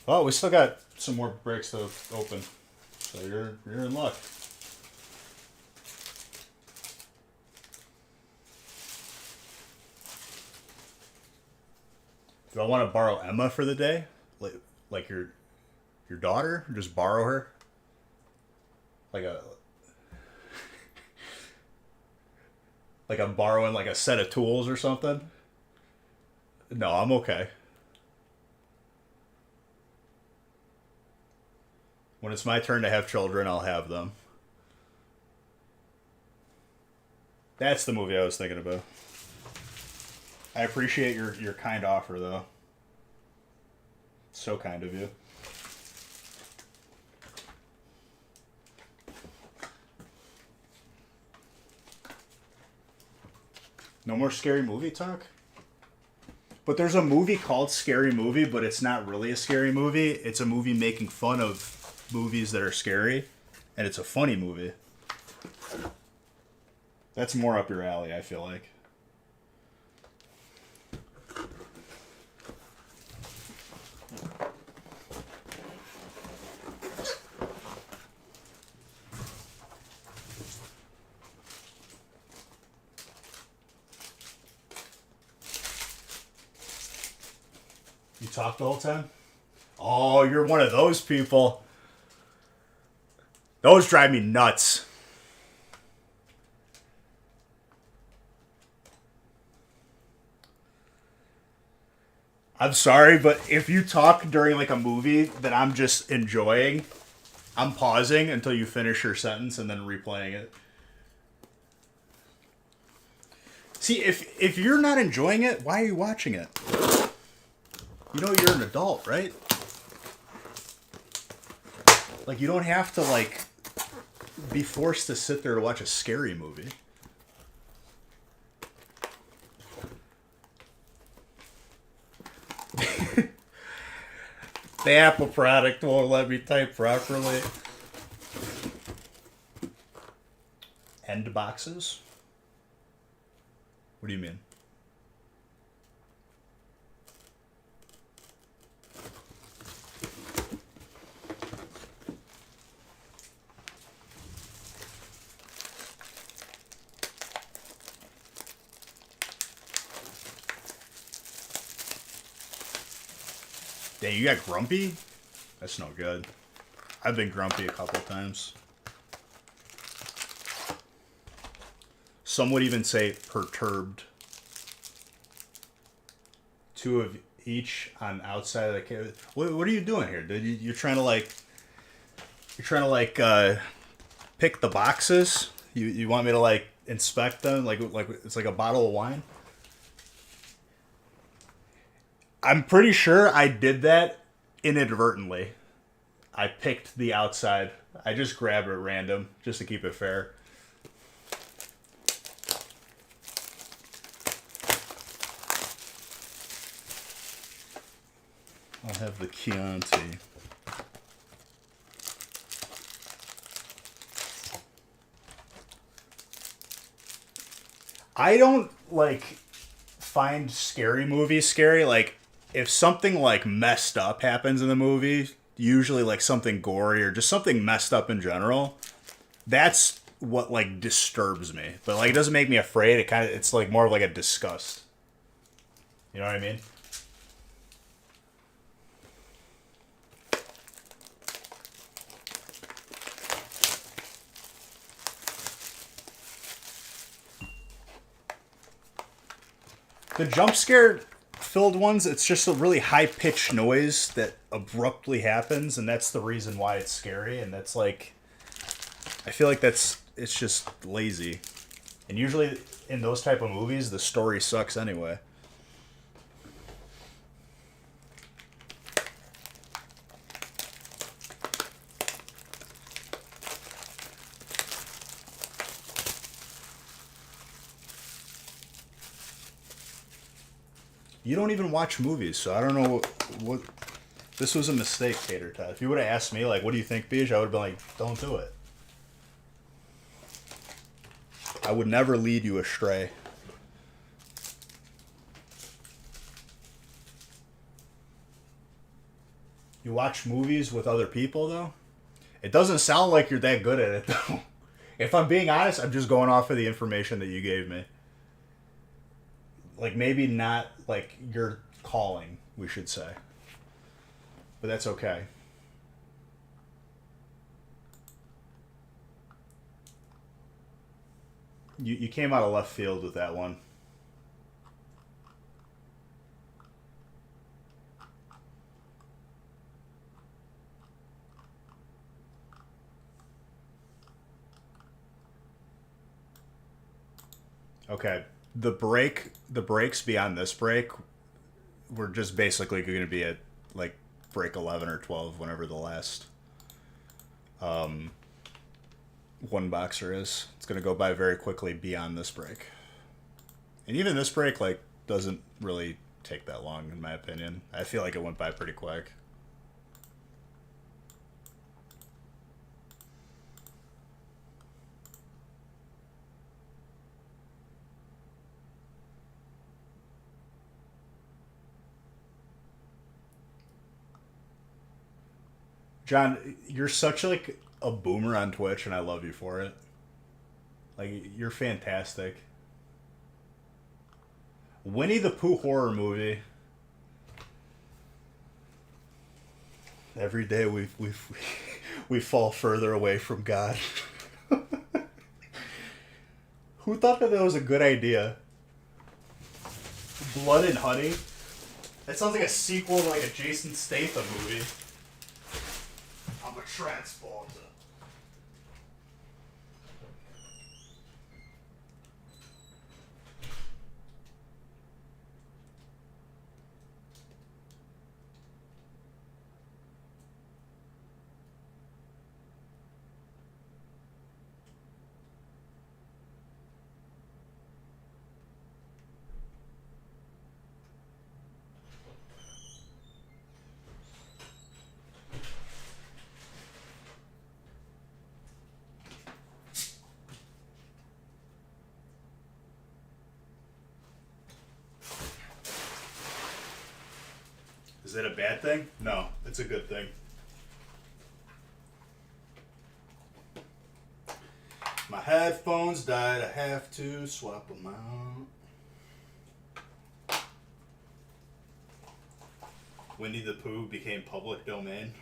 Oh, we still got some more breaks to open, so you're in luck. Do I want to borrow Emma for the day, like your daughter? Just borrow her, like a like I'm borrowing like a set of tools or something. No, I'm okay. When it's my turn to have children, I'll have them. That's the movie I was thinking about. I appreciate your kind offer, though. So kind of you. No more scary movie talk? But there's a movie called Scary Movie, but it's not really a scary movie. It's a movie making fun of movies that are scary, and it's a funny movie. That's more up your alley, I feel like. You talk the whole time? Oh, you're one of those people. Those drive me nuts. I'm sorry, but if you talk during like a movie that I'm just enjoying, I'm pausing until you finish your sentence and then replaying it. See, if you're not enjoying it, why are you watching it? You know you're an adult, right? Like you don't have to like be forced to sit there to watch a scary movie. The Apple product won't let me type properly. End boxes? What do you mean? Dang, you got grumpy? That's no good. I've been grumpy a couple times. Some would even say perturbed. Two of each on outside of the cave. What are you doing here, dude? You're trying to like. You're trying to like pick the boxes. You want me to like inspect them like it's like a bottle of wine. I'm pretty sure I did that inadvertently. I picked the outside. I just grabbed it at random just to keep it fair. I'll have the Chianti. I don't like find scary movies scary. Like if something like messed up happens in the movie, usually like something gory or just something messed up in general, that's what like disturbs me. But like it doesn't make me afraid. It's like more of like a disgust. You know what I mean? The jump scare filled ones, it's just a really high pitched noise that abruptly happens, and that's the reason why it's scary. And that's like, I feel like it's just lazy. And usually in those type of movies, the story sucks anyway. You don't even watch movies, so I don't know what this was a mistake, Tater Tot. If you would have asked me, like, what do you think, Beej? I would have been like, don't do it. I would never lead you astray. You watch movies with other people, though? It doesn't sound like you're that good at it, though. If I'm being honest, I'm just going off of the information that you gave me. Like, maybe not, like, your calling, we should say. But that's okay. You came out of left field with that one. Okay. The breaks beyond this break, we're just basically going to be at like break 11 or 12 whenever the last one boxer is. It's going to go by very quickly beyond this break. And even this break like doesn't really take that long in my opinion. I feel like it went by pretty quick. John, you're such like a boomer on Twitch and I love you for it. Like you're fantastic. Winnie the Pooh horror movie. Every day we fall further away from God. Who thought that was a good idea? Blood and Honey? That sounds like a sequel to like a Jason Statham movie. I'm a transporter. Is it a bad thing? No, it's a good thing. My headphones died. I have to swap them out. Winnie the Pooh became public domain.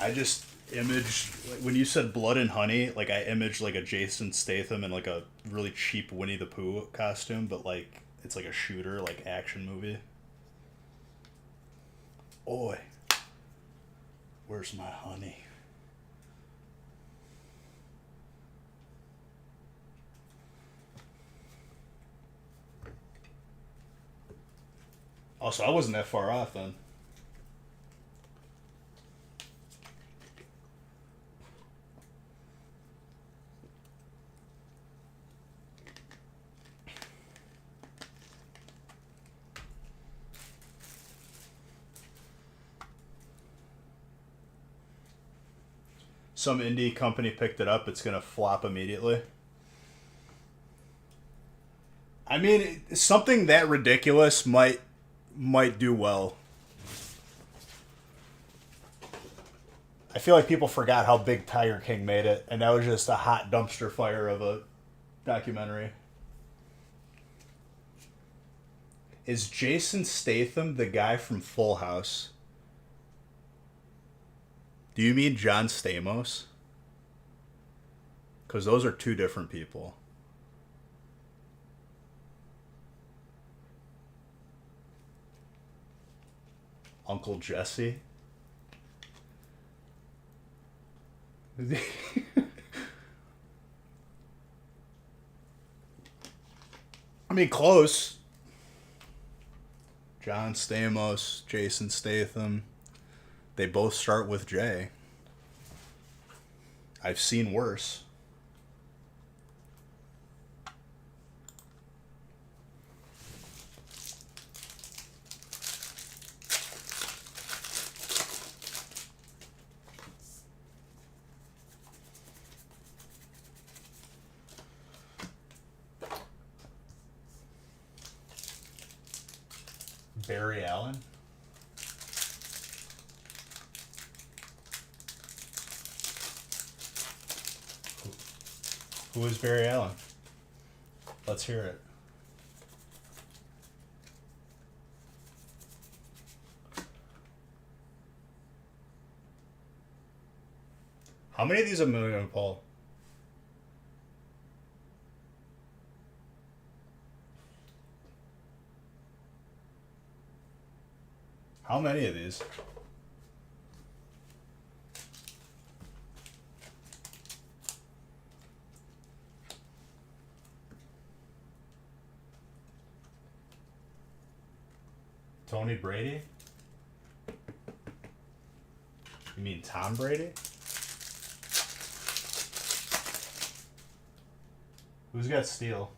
I just imaged, like, when you said Blood and Honey, like I imaged like a Jason Statham in like a really cheap Winnie the Pooh costume, but like it's like a shooter, like action movie. Oi, where's my honey? Oh, so I wasn't that far off then. Some indie company picked it up. It's gonna flop immediately. I mean, something that ridiculous might do well. I feel like people forgot how big Tiger King made it, and that was just a hot dumpster fire of a documentary. Is Jason Statham the guy from Full House? Do you mean John Stamos? Because those are two different people. Uncle Jesse? I mean, close. John Stamos, Jason Statham. They both start with J. I've seen worse. Barry Allen? Who is Barry Allen? Let's hear it. How many of these am I going to pull? How many of these? Tony Brady? You mean Tom Brady? Who's got Steele?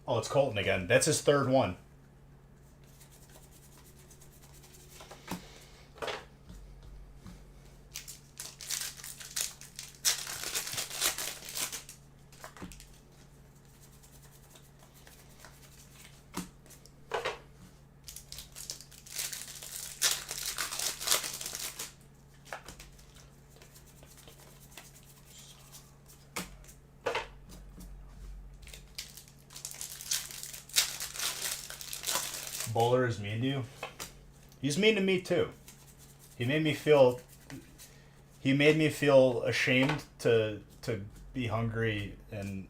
Oh, it's Colton again. That's his third one. Bowler is mean to you? He's mean to me too. He made me feel ashamed to be hungry, and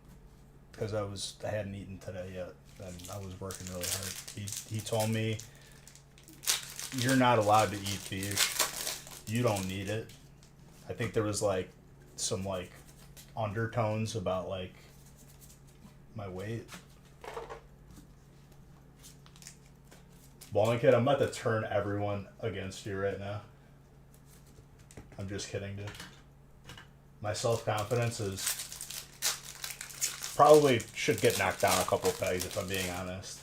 because I hadn't eaten today yet and I was working really hard. He told me, you're not allowed to eat beef. You don't need it. I think there was like some like undertones about like my weight. Bowling Kid, I'm about to turn everyone against you right now. I'm just kidding, dude. My self-confidence is probably should get knocked down a couple pegs if I'm being honest.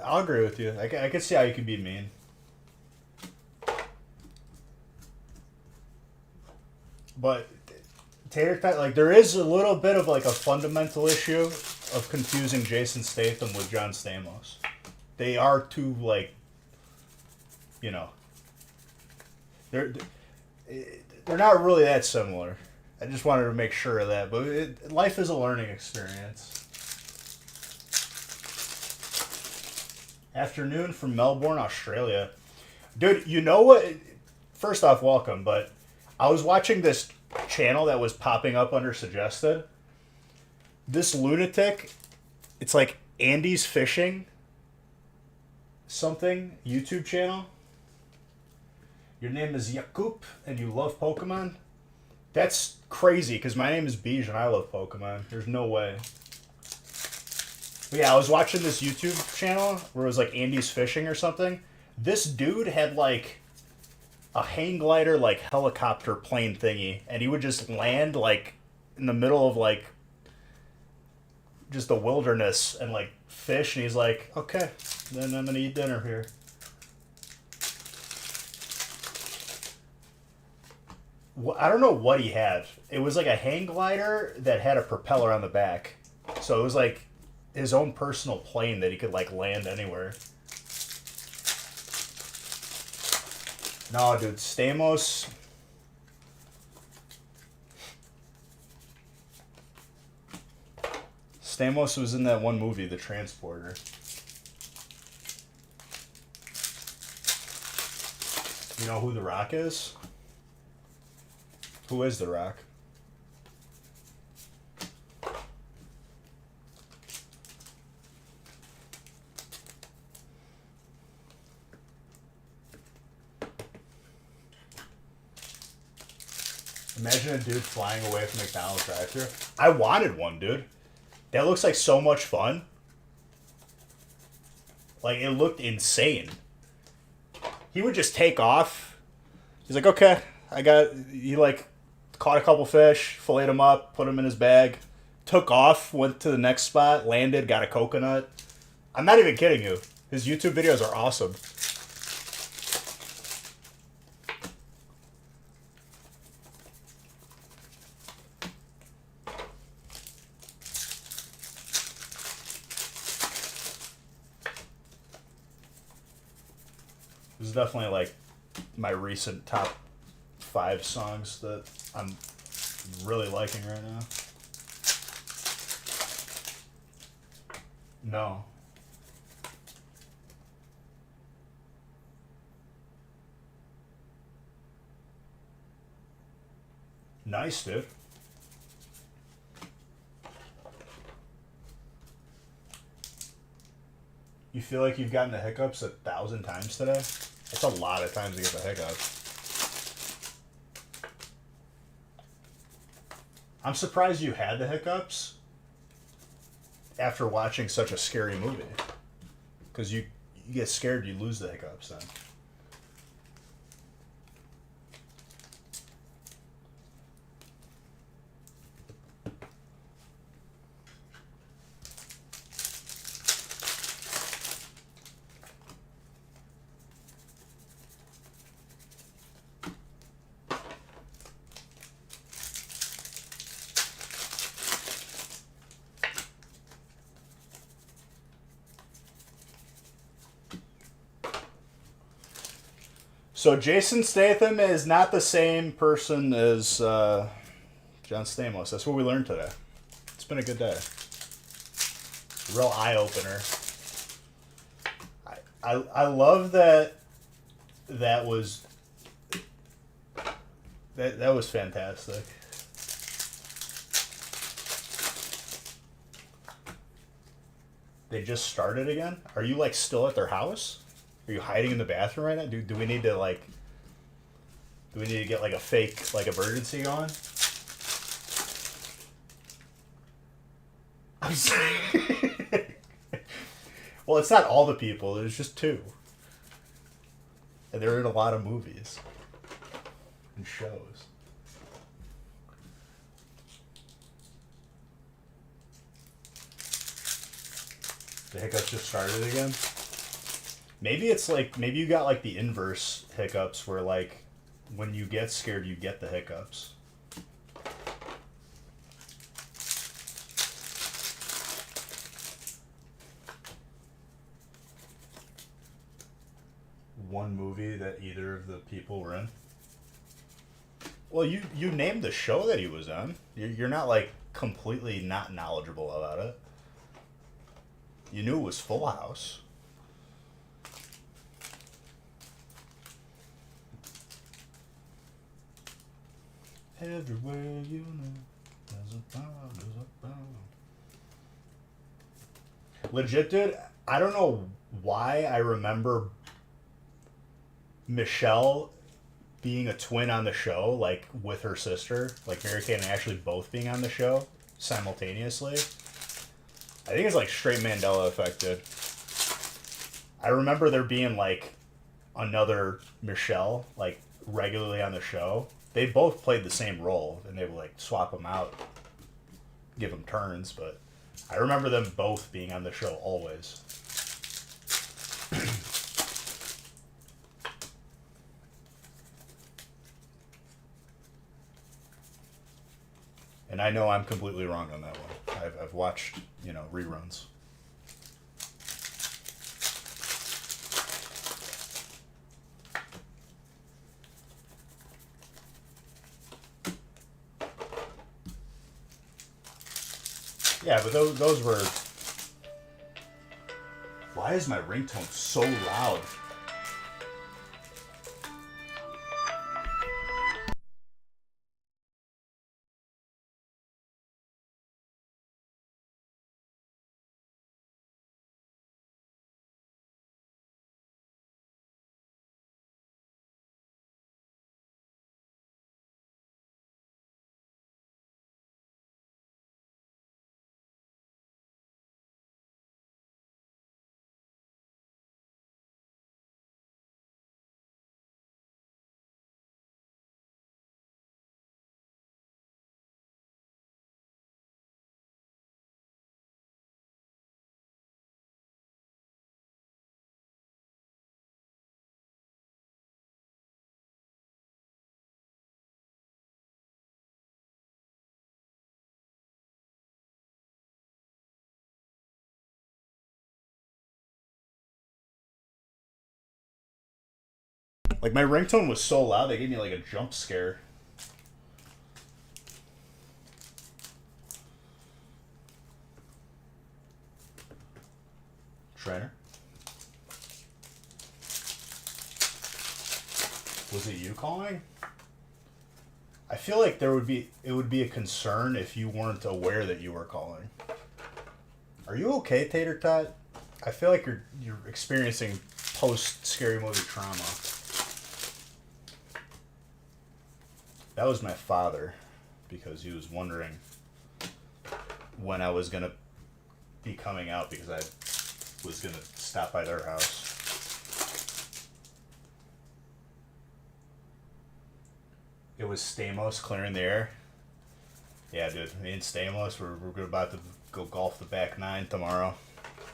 I'll agree with you. I can see how you can be mean. But Tater Tot, like, there is a little bit of like a fundamental issue of confusing Jason Statham with John Stamos. They are two, like, you know, they're not really that similar. I just wanted to make sure of that. But life is a learning experience. Afternoon from Melbourne, Australia. Dude, you know what? First off, welcome, but I was watching this channel that was popping up under suggested. This lunatic, it's like Andy's Fishing something YouTube channel. Your name is Yakub and you love Pokemon. That's crazy because my name is Beej and I love Pokemon. There's no way. But yeah, I was watching this YouTube channel where it was like Andy's Fishing or something. This dude had like a hang glider, like helicopter plane thingy, and he would just land like in the middle of like just the wilderness and like fish, and he's like, okay, then I'm gonna eat dinner here. I don't know what he had. It was like a hang glider that had a propeller on the back. So it was like his own personal plane that he could like land anywhere. No, dude, Stamos. Stamos was in that one movie, The Transporter. You know who The Rock is? Who is The Rock? Imagine a dude flying away from McDonald's drive-thru. I wanted one, dude. That looks like so much fun. Like, it looked insane. He would just take off. He's like, okay, he like caught a couple fish, filleted them up, put them in his bag, took off, went to the next spot, landed, got a coconut. I'm not even kidding you. His YouTube videos are awesome. This is definitely like my recent top 5 songs that I'm really liking right now. No. Nice, dude. You feel like you've gotten the hiccups 1,000 times today? That's a lot of times to get the hiccups. I'm surprised you had the hiccups after watching such a scary movie. Because you get scared, you lose the hiccups then. So Jason Statham is not the same person as John Stamos. That's what we learned today. It's been a good day. Real eye-opener. I love that was that was fantastic. They just started again? Are you like still at their house? Are you hiding in the bathroom right now? Do we need to like... Do we need to get like a fake like emergency going? I'm sorry. Well, it's not all the people. There's just 2. And they're in a lot of movies and shows. The hiccups just started again? Maybe it's like, maybe you got like the inverse hiccups where like when you get scared, you get the hiccups. One movie that either of the people were in? Well, you named the show that he was on. You're not like completely not knowledgeable about it. You knew it was Full House. Everywhere you know, there's a power, there's a power. Legit, dude, I don't know why I remember Michelle being a twin on the show, like with her sister, like Mary Kate and Ashley both being on the show simultaneously. I think it's like straight Mandela effect, dude. I remember there being like another Michelle, like regularly on the show. They both played the same role, and they would like swap them out, give them turns. But I remember them both being on the show always. And I know I'm completely wrong on that one. I've watched, reruns. Yeah, but those were... Why is my ringtone so loud? Like, my ringtone was so loud, they gave me, like, a jump scare. Trainer? Was it you calling? I feel like it would be a concern if you weren't aware that you were calling. Are you okay, Tater Tot? I feel like you're experiencing post scary movie trauma. That was my father, because he was wondering when I was gonna be coming out, because I was gonna stop by their house. It was Stamos clearing the air. Yeah, dude. Me and Stamos, we're about to go golf the back nine tomorrow.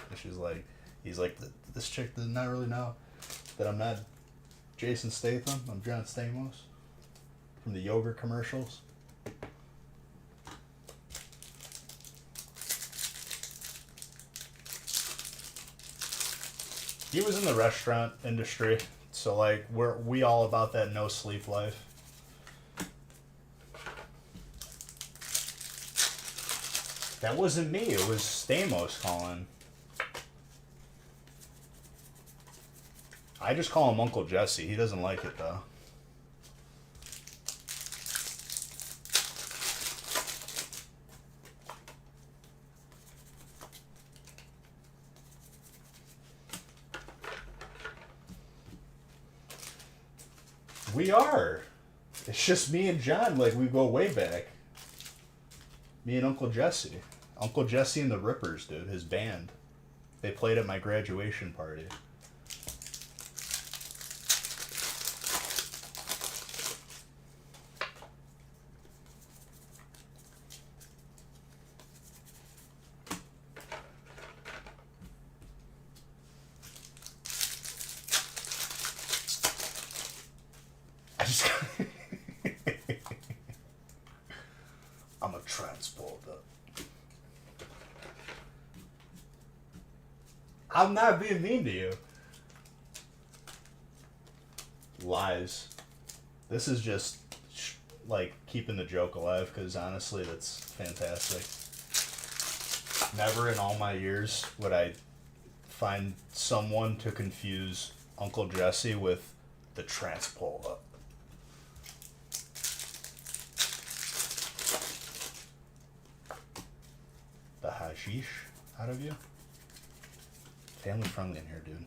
And he's like, this chick does not really know that I'm not Jason Statham. I'm John Stamos from the yogurt commercials. He was in the restaurant industry, so like we all about that no sleep life. That wasn't me. It was Stamos calling. I just call him Uncle Jesse. He doesn't like it though. We are. It's just me and John. Like, we go way back. Me and Uncle Jesse. Uncle Jesse and the Rippers, dude. His band. They played at my graduation party. I just... I'm a transporter. I'm not being mean to you. Lies. This is just like keeping the joke alive, because honestly, that's fantastic. Never in all my years would I find someone to confuse Uncle Jesse with the transporter. The hashish out of you? Family friendly in here, dude.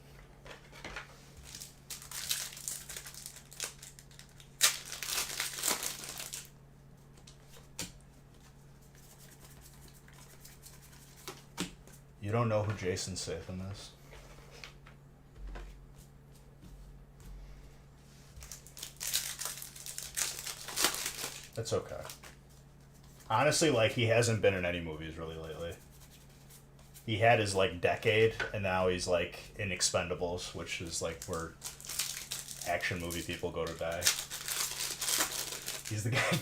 You don't know who Jason Statham is? That's okay. Honestly, like, he hasn't been in any movies really lately. He had his, like, decade, and now he's, like, in Expendables, which is, like, where action movie people go to die. He's the guy.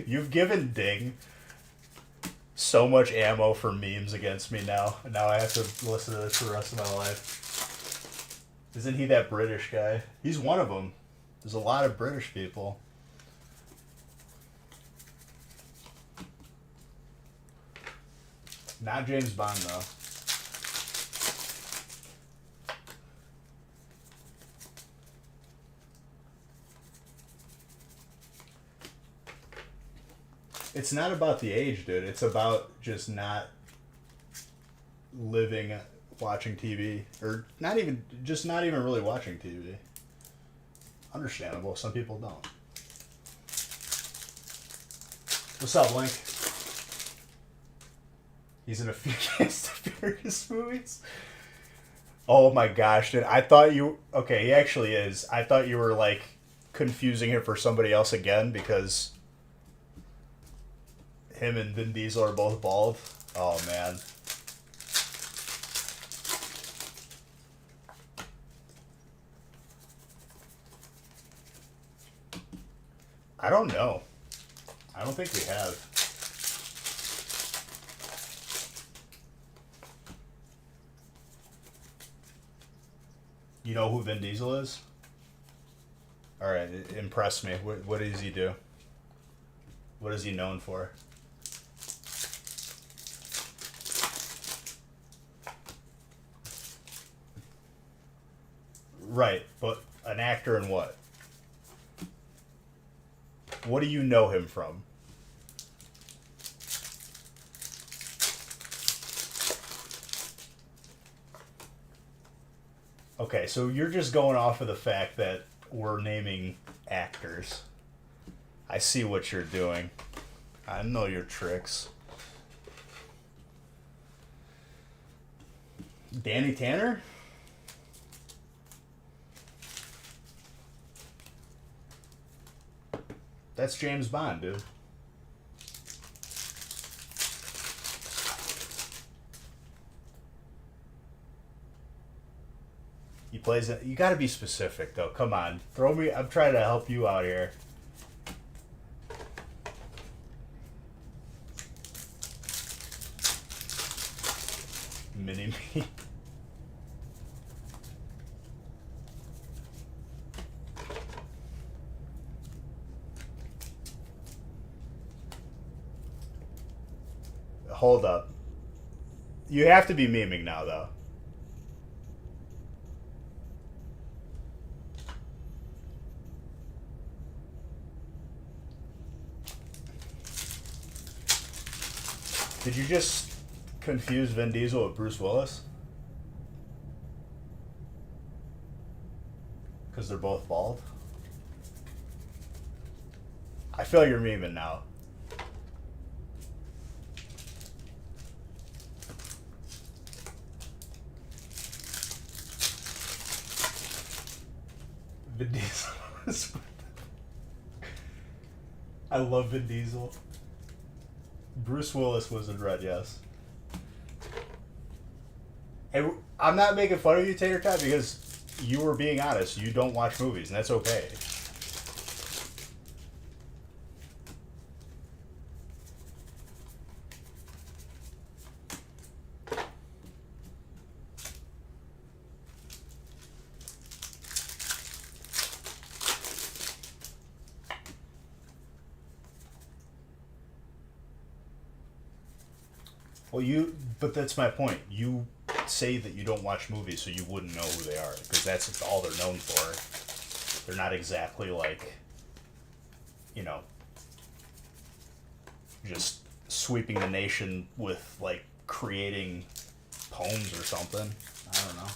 You've given Ding so much ammo for memes against me now. And now I have to listen to this for the rest of my life. Isn't he that British guy? He's one of them. There's a lot of British people. Not James Bond, though. It's not about the age, dude. It's about just not living, watching TV. Or not even really watching TV. Understandable. Some people don't. What's up, Link? He's in a few Fast and Furious movies? Oh my gosh, dude. I thought you... Okay, he actually is. I thought you were, like, confusing him for somebody else again because him and Vin Diesel are both bald. Oh, man. I don't know. I don't think we have. You know who Vin Diesel is? Alright, impress me. What does he do? What is he known for? Right, but an actor in what? What do you know him from? Okay, so you're just going off of the fact that we're naming actors. I see what you're doing. I know your tricks. Danny Tanner? That's James Bond, dude. He plays it. You got to be specific, though. Come on, throw me. I'm trying to help you out here. Mini me. Hold up. You have to be memeing now, though. Did you just confuse Vin Diesel with Bruce Willis? Because they're both bald? I feel you're memeing now. Vin Diesel. I love Vin Diesel. Bruce Willis was in Red, yes. Hey, I'm not making fun of you, Tater Tot, because you were being honest. You don't watch movies, and that's okay. Well, but that's my point. You say that you don't watch movies, so you wouldn't know who they are, because that's all they're known for. They're not exactly like, just sweeping the nation with, like, creating poems or something. I don't know.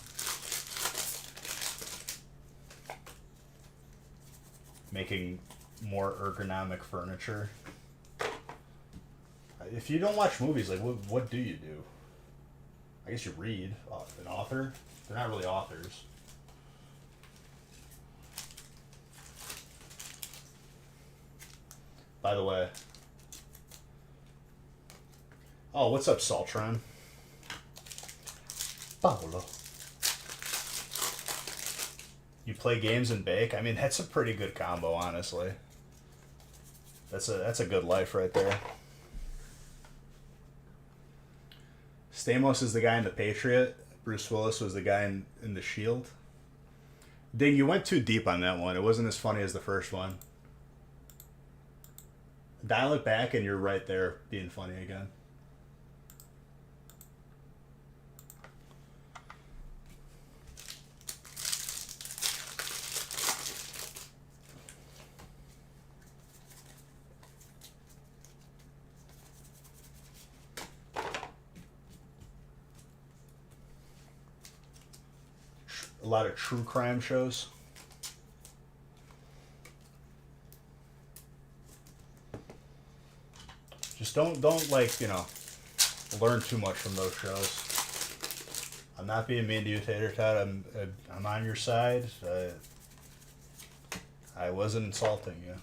Making more ergonomic furniture. if you don't watch movies, like what do you do? I guess you read. An author? They're not really authors. By the way. Oh, what's up, Saltron? Paolo. You play games and bake? I mean, that's a pretty good combo, honestly. That's a good life right there. Stamos is the guy in The Patriot. Bruce Willis was the guy in The Shield. Ding, you went too deep on that one. It wasn't as funny as the first one. Dial it back and you're right there being funny again. A lot of true crime shows. Just don't like, learn too much from those shows. I'm not being mean to you, Tater Tot. I'm on your side. I wasn't insulting you.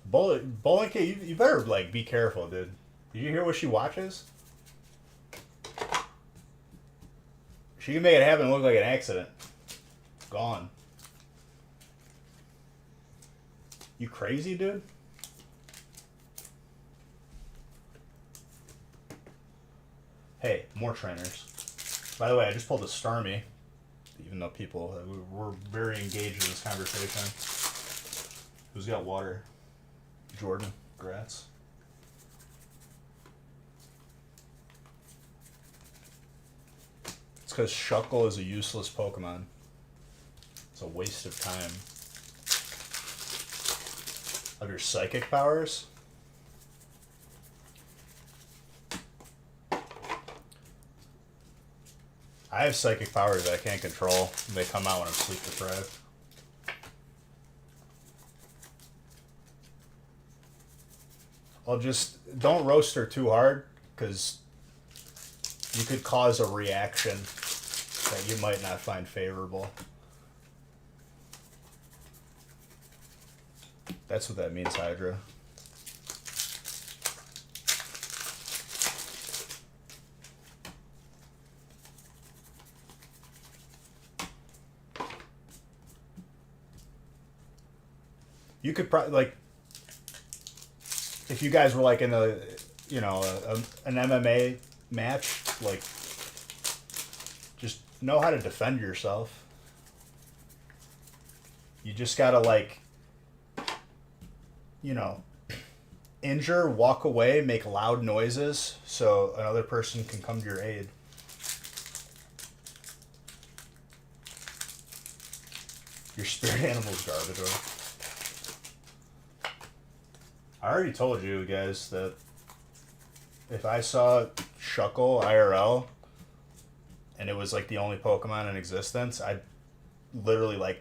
Bowling Kid, you better be careful, dude. Did you hear what she watches? She can make it happen and look like an accident. Gone. You crazy, dude? Hey, more trainers. By the way, I just pulled a Starmie. Even though we're very engaged in this conversation. Who's got water? Jordan. Grats. It's because Shuckle is a useless Pokemon. It's a waste of time. Of your psychic powers? I have psychic powers that I can't control. They come out when I'm sleep deprived. I'll just don't roast her too hard, because you could cause a reaction that you might not find favorable. That's what that means, Hydra. You could probably, if you guys were in an MMA match, just know how to defend yourself. You just gotta injure, walk away, make loud noises so another person can come to your aid. Your spirit animal's garbage. I already told you guys that if I saw Shuckle IRL and it was the only Pokemon in existence, I'd literally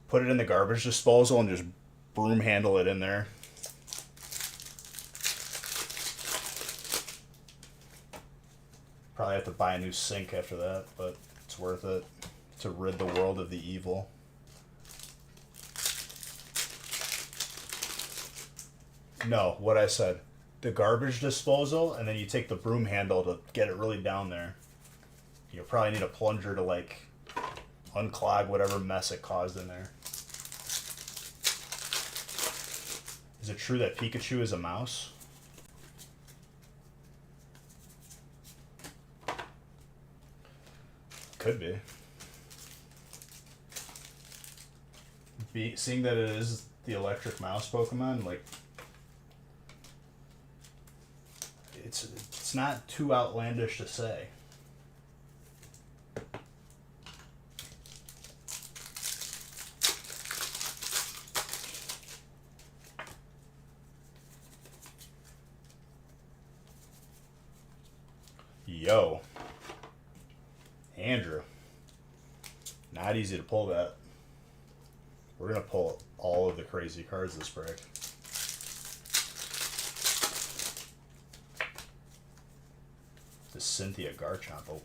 put it in the garbage disposal and just broom handle it in there. Probably have to buy a new sink after that, but it's worth it to rid the world of the evil. No, what I said. The garbage disposal, and then you take the broom handle to get it really down there. You'll probably need a plunger to unclog whatever mess it caused in there. Is it true that Pikachu is a mouse? Could be. Seeing that it is the electric mouse Pokemon, it's not too outlandish to say. Yo. Andrew. Not easy to pull that. We're going to pull all of the crazy cards this break. The Cynthia Garchomp OP.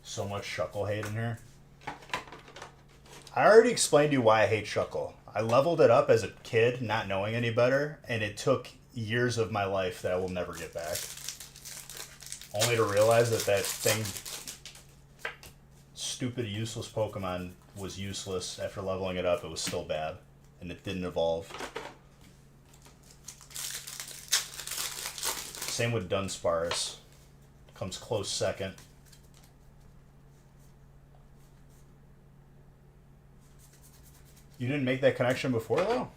So much Shuckle hate in here. I already explained to you why I hate Shuckle. I leveled it up as a kid, not knowing any better, and it took years of my life that I will never get back. Only to realize that that thing, stupid, useless Pokemon, was useless. After leveling it up, it was still bad, and it didn't evolve. Same with Dunsparce. Comes close second. You didn't make that connection before, though?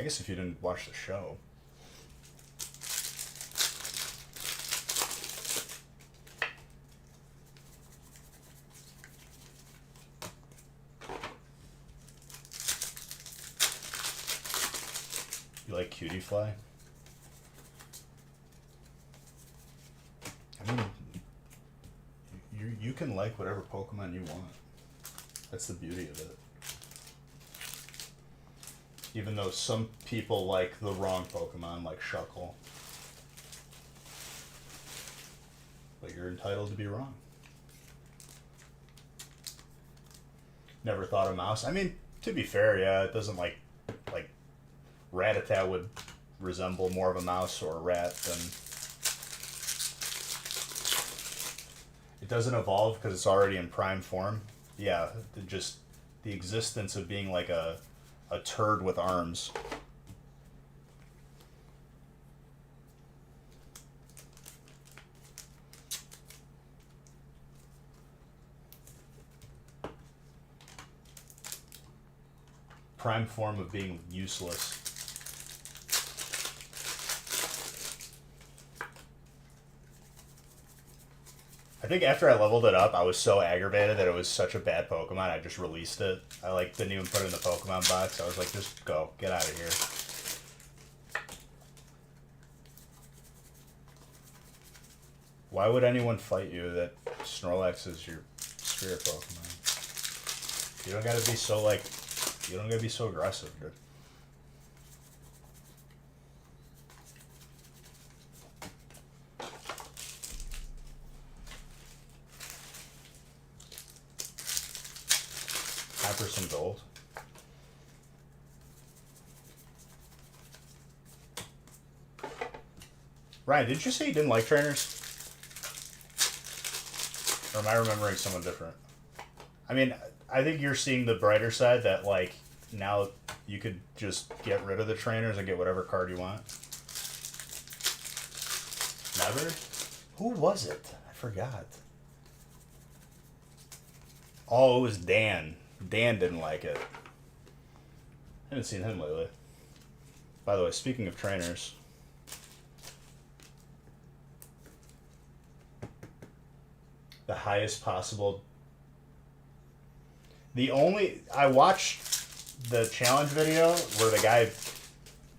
I guess if you didn't watch the show. You like Cutie Fly? I mean, you can like whatever Pokemon you want. That's the beauty of it. Even though some people like the wrong Pokemon, like Shuckle. But you're entitled to be wrong. Never thought a mouse. I mean, to be fair, yeah, it doesn't like Rattata would resemble more of a mouse or a rat than... It doesn't evolve because it's already in prime form. Yeah, just the existence of being like a turd with arms. Prime form of being useless. I think after I leveled it up, I was so aggravated that it was such a bad Pokemon, I just released it. I didn't even put it in the Pokemon box. I was like, just go. Get out of here. Why would anyone fight you that Snorlax is your spirit Pokemon? You don't gotta be so, you don't gotta be so aggressive, dude. For some gold. Ryan, did you say you didn't like trainers? Or am I remembering someone different? I mean, I think you're seeing the brighter side that, now you could just get rid of the trainers and get whatever card you want. Never? Who was it? I forgot. Oh, it was Dan. Dan didn't like it. I haven't seen him lately. By the way, speaking of trainers, the highest possible... I watched the challenge video where the guy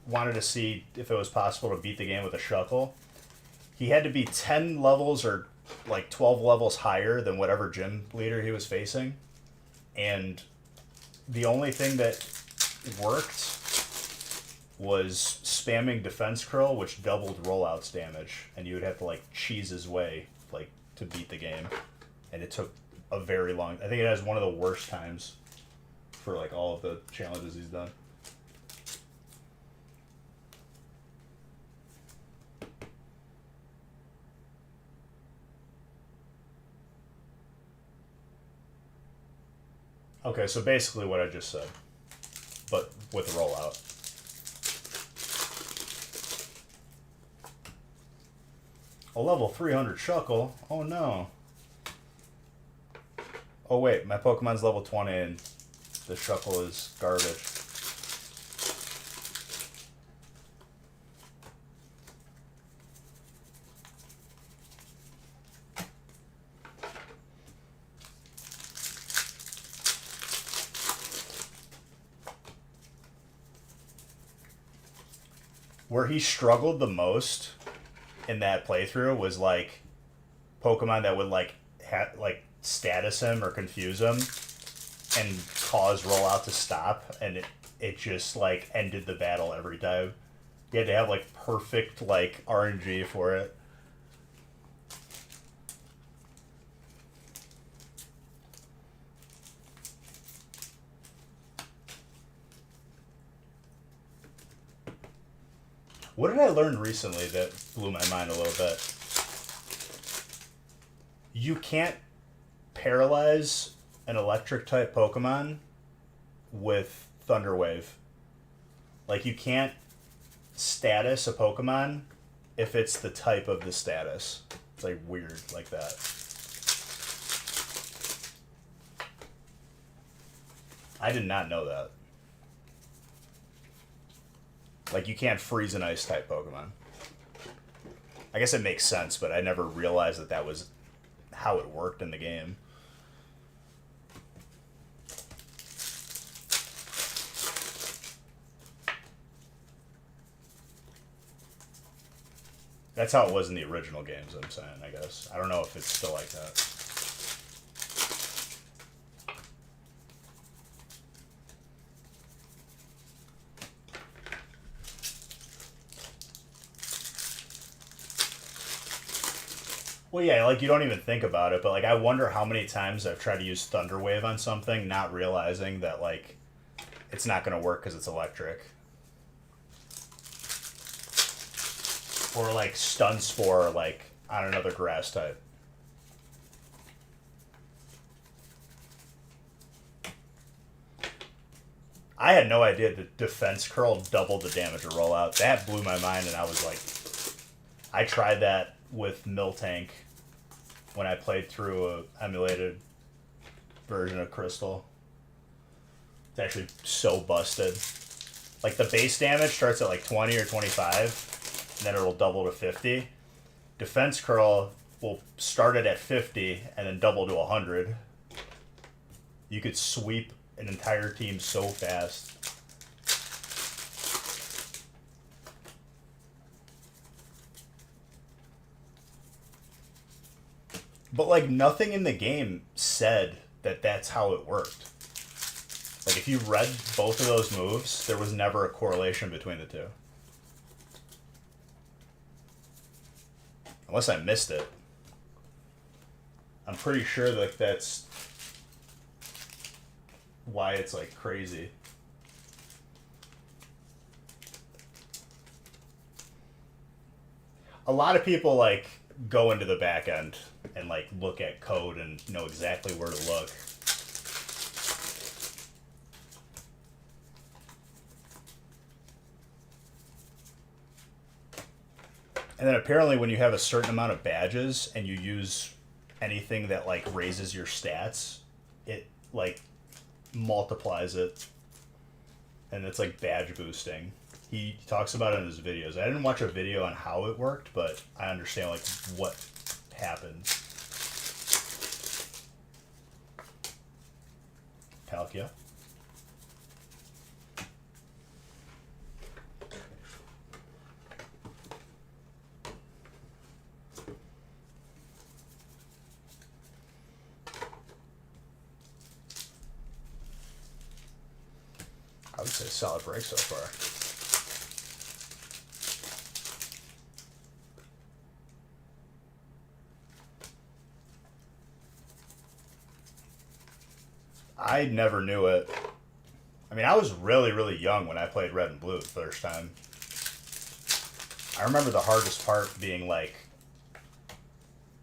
wanted to see if it was possible to beat the game with a Shuckle. He had to be 10 levels or 12 levels higher than whatever gym leader he was facing. And the only thing that worked was spamming Defense Curl, which doubled rollouts damage, and you would have to cheese his way to beat the game. And it took a very long... I think it has one of the worst times for all of the challenges he's done. Okay, so basically what I just said, but with a rollout. A level 300 Shuckle? Oh no. Oh wait, my Pokemon's level 20 and the Shuckle is garbage. Where he struggled the most in that playthrough was like Pokemon that would like status him or confuse him and cause rollout to stop, and it just like ended the battle every time. You had to have like perfect like RNG for it. What did I learn recently that blew my mind a little bit? You can't paralyze an electric type Pokemon with Thunder Wave. Like, you can't status a Pokemon if it's the type of the status. It's like weird like that. I did not know that. Like, you can't freeze an ice type Pokemon. I guess it makes sense, but I never realized that that was how it worked in the game. That's how it was in the original games, I'm saying, I guess. I don't know if it's still like that. Well, yeah, like, you don't even think about it, but, like, I wonder how many times I've tried to use Thunder Wave on something, not realizing that, like, it's not going to work because it's electric. Or, like, Stun Spore, like, on another grass type. I had no idea that Defense Curl doubled the damage of rollout. That blew my mind, and I was like... I tried that with Miltank when I played through a emulated version of Crystal. It's actually so busted. Like, the base damage starts at like 20 or 25, and then it'll double to 50. Defense Curl will start it at 50 and then double to 100. You could sweep an entire team so fast. But, like, nothing in the game said that that's how it worked. Like, if you read both of those moves, there was never a correlation between the two. Unless I missed it. I'm pretty sure that that's why it's, like, crazy. A lot of people, like, go into the back end and, like, look at code and know exactly where to look. And then apparently when you have a certain amount of badges and you use anything that, like, raises your stats, it, like, multiplies it. And it's, like, badge boosting. He talks about it in his videos. I didn't watch a video on how it worked, but I understand, like, what happened. Palkia. I would say solid break so far. I never knew it. I mean, I was really, really young when I played Red and Blue the first time. I remember the hardest part being, like,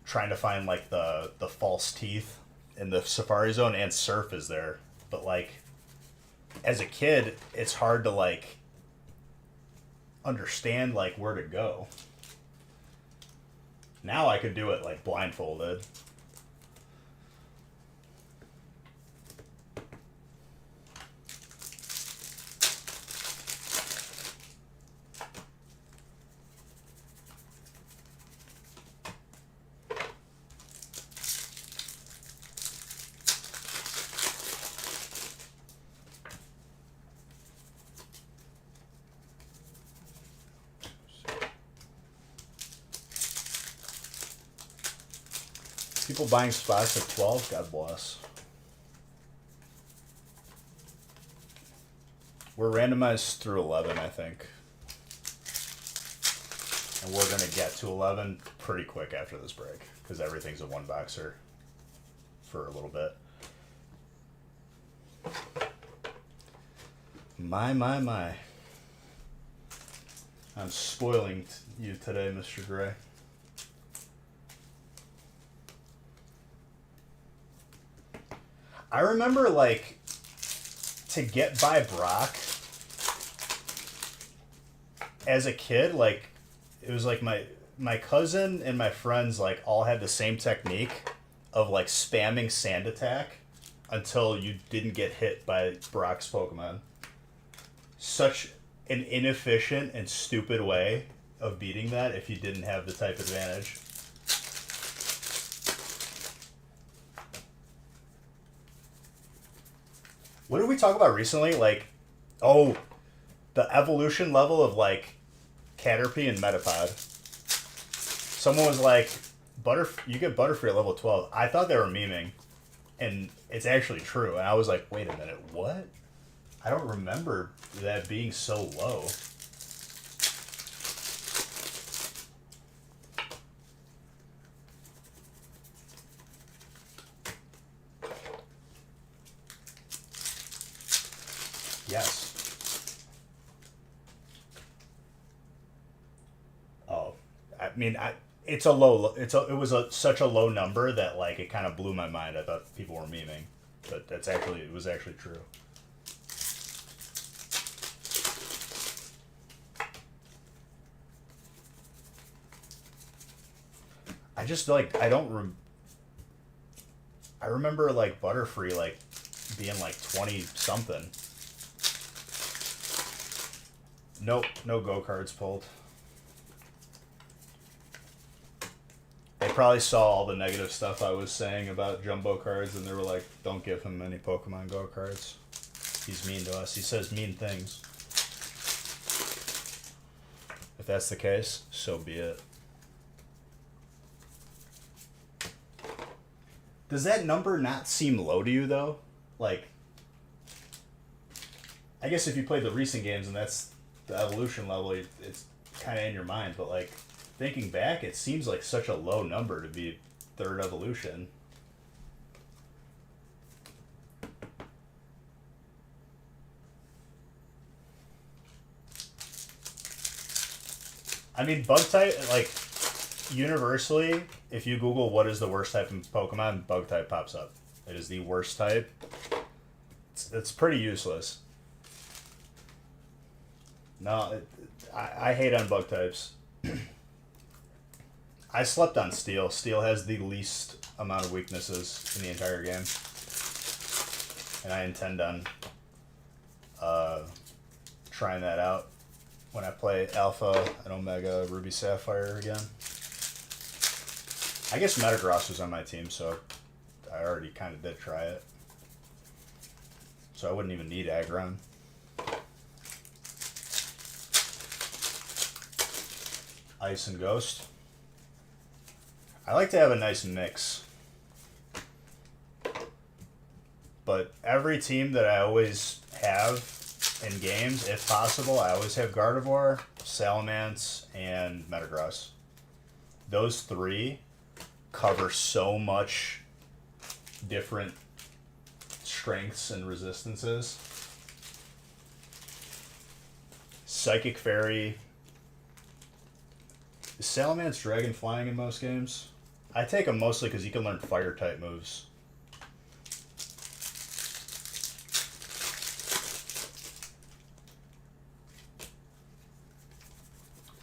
trying to find, like, the false teeth in the Safari Zone, and Surf is there. But, like, as a kid, it's hard to, like, understand, like, where to go. Now I could do it, like, blindfolded. People buying spots at 12, God bless. We're randomized through 11, I think. And we're going to get to 11 pretty quick after this break, because everything's a one boxer for a little bit. My. I'm spoiling you today, Mr. Gray. I remember, like, to get by Brock as a kid, like, it was like my cousin and my friends, like, all had the same technique of, like, spamming Sand Attack until you didn't get hit by Brock's Pokemon. Such an inefficient and stupid way of beating that if you didn't have the type advantage. What did we talk about recently? Like, oh, the evolution level of, like, Caterpie and Metapod. Someone was like, you get Butterfree at level 12. I thought they were memeing, and it's actually true. And I was like, wait a minute, what? I don't remember that being so low. Yes. Oh, I mean, it's a low. It was such a low number that, like, it kind of blew my mind. I thought people were memeing, but it was actually true. I just, like, I remember, like, Butterfree, like, being like 20 something. Nope, no go cards pulled. They probably saw all the negative stuff I was saying about jumbo cards, and they were like, don't give him any Pokemon Go cards. He's mean to us. He says mean things. If that's the case, so be it. Does that number not seem low to you, though? Like, I guess if you played the recent games and that's the evolution level, it's kind of in your mind. But, like, thinking back, it seems like such a low number to be third evolution. I mean, bug type, like, universally, if you Google what is the worst type of Pokemon, bug type pops up. It is the worst type. It's pretty useless. No, I hate on bug types. I slept on Steel. Steel has the least amount of weaknesses in the entire game. And I intend on trying that out when I play Alpha and Omega Ruby Sapphire again. I guess Metagross was on my team, so I already kind of did try it. So I wouldn't even need Aggron. Ice and Ghost. I like to have a nice mix. But every team that I always have in games, if possible, I always have Gardevoir, Salamence, and Metagross. Those three cover so much different strengths and resistances. Psychic Fairy. Is Salamence Dragon Flying in most games? I take them mostly because you can learn fire type moves.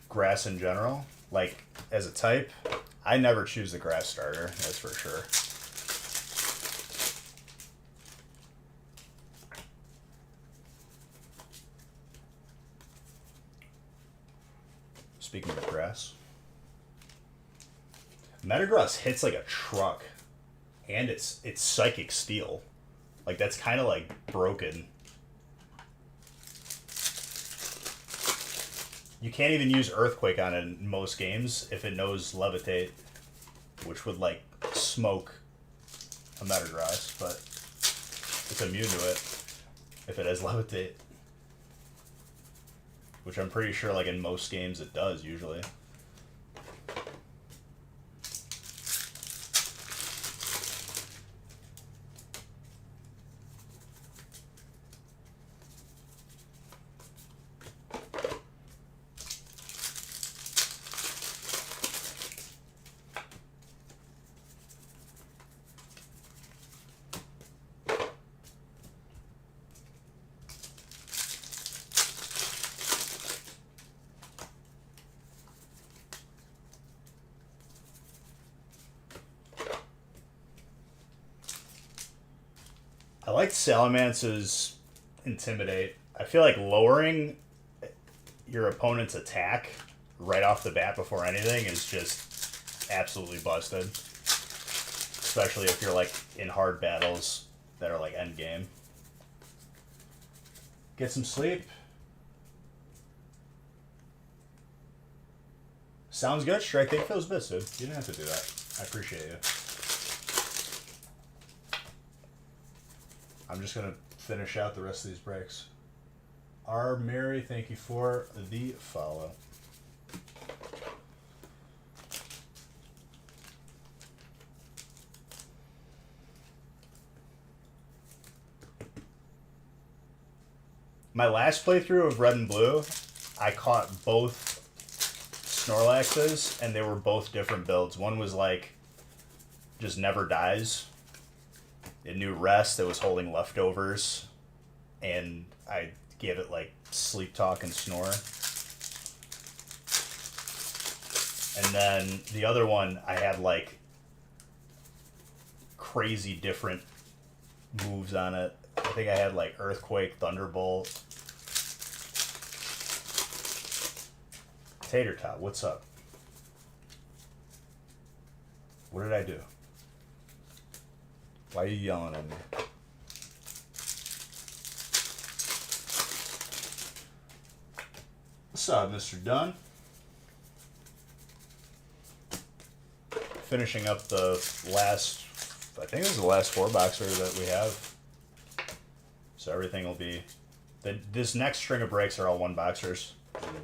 Grass in general, like as a type, I never choose the grass starter, that's for sure. Speaking of grass, Metagross hits like a truck, and it's Psychic Steel. Like, that's kind of like broken. You can't even use Earthquake on it in most games if it knows Levitate, which would, like, smoke a Metagross, but it's immune to it if it has Levitate. Which I'm pretty sure, like, in most games it does, usually. I like Salamance's Intimidate. I feel like lowering your opponent's attack right off the bat before anything is just absolutely busted. Especially if you're like in hard battles that are like end game. Get some sleep. Sounds good. Strike take those bits, dude. You didn't have to do that. I appreciate you. I'm just going to finish out the rest of these breaks. R. Mary, thank you for the follow. My last playthrough of Red and Blue, I caught both Snorlaxes, and they were both different builds. One was like, just never dies. It knew rest, it was holding leftovers, and I gave it like sleep talk and snore. And then the other one, I had like crazy different moves on it. I think I had like Earthquake, Thunderbolt. Tater Tot, what's up? What did I do? Why are you yelling at me? What's up, Mr. Dunn? Finishing up the last, I think this is the last 4-boxer that we have. So everything will be, this next string of breaks are all 1-boxers.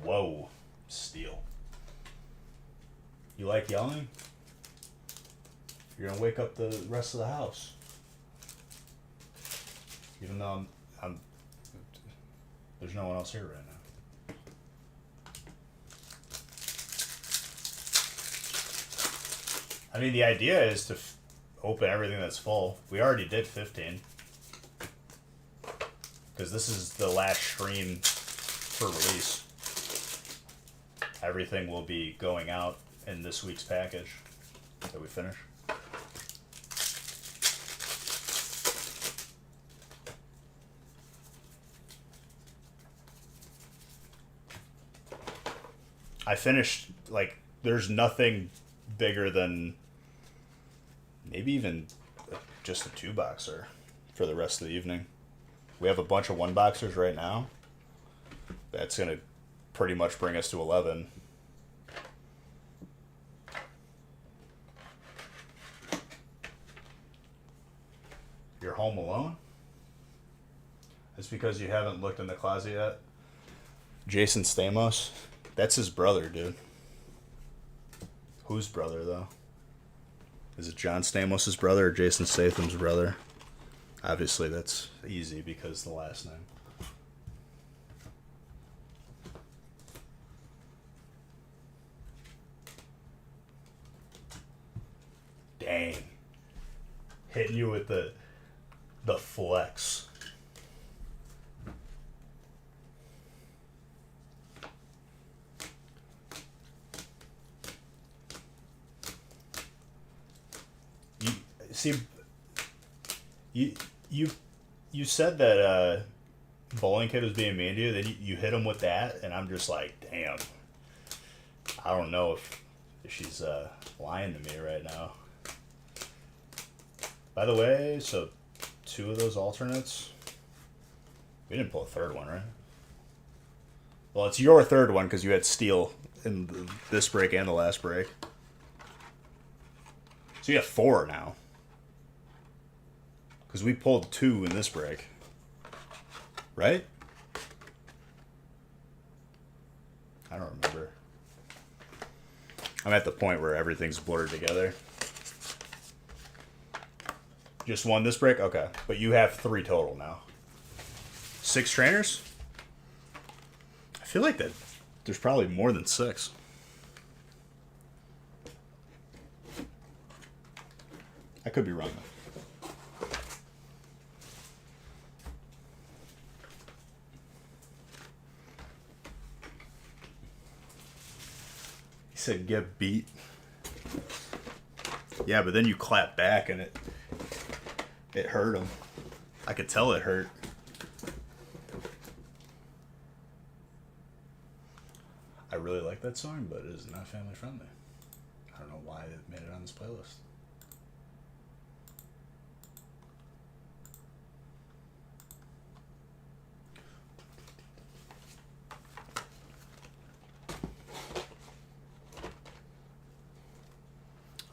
Whoa, steel. You like yelling? You're gonna wake up the rest of the house. Even though I'm there's no one else here right now. I mean, the idea is to open everything that's full. We already did 15. Because this is the last stream for release. Everything will be going out in this week's package that we finish. I finished, like, there's nothing bigger than maybe even just a 2-boxer for the rest of the evening. We have a bunch of 1-boxers right now. That's going to pretty much bring us to 11. You're home alone? That's because you haven't looked in the closet yet. Jason Stamos? That's his brother, dude. Whose brother, though? Is it John Stamos' brother or Jason Statham's brother? Obviously, that's easy because the last name. Dang. Hitting you with the flex. See, you said that Bowling Kid was being mean to you, then you hit him with that, and I'm just like, damn. I don't know if she's lying to me right now. By the way, so 2 of those alternates, we didn't pull a third one, right? Well, it's your third one because you had steel in this break and the last break. So you have 4 now. Because we pulled 2 in this break. Right? I don't remember. I'm at the point where everything's blurred together. Just 1 this break? Okay. But you have 3 total now. 6 trainers? I feel like that there's probably more than 6. I could be wrong though. He said get beat. Yeah, but then you clap back and it hurt him. I could tell it hurt. I really like that song, but it is not family friendly. I don't know why it made it on this playlist.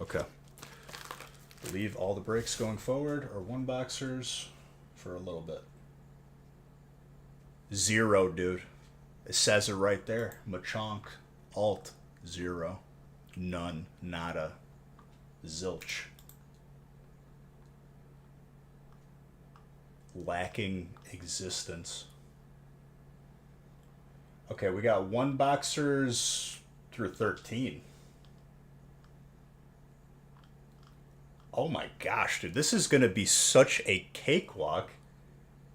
Okay. Leave all the breaks going forward or 1 boxers for a little bit. 0, dude. It says it right there. Machonk. Alt. 0. None. Nada. Zilch. Lacking existence. Okay, we got 1 boxers through 13. Oh my gosh, dude. This is going to be such a cakewalk.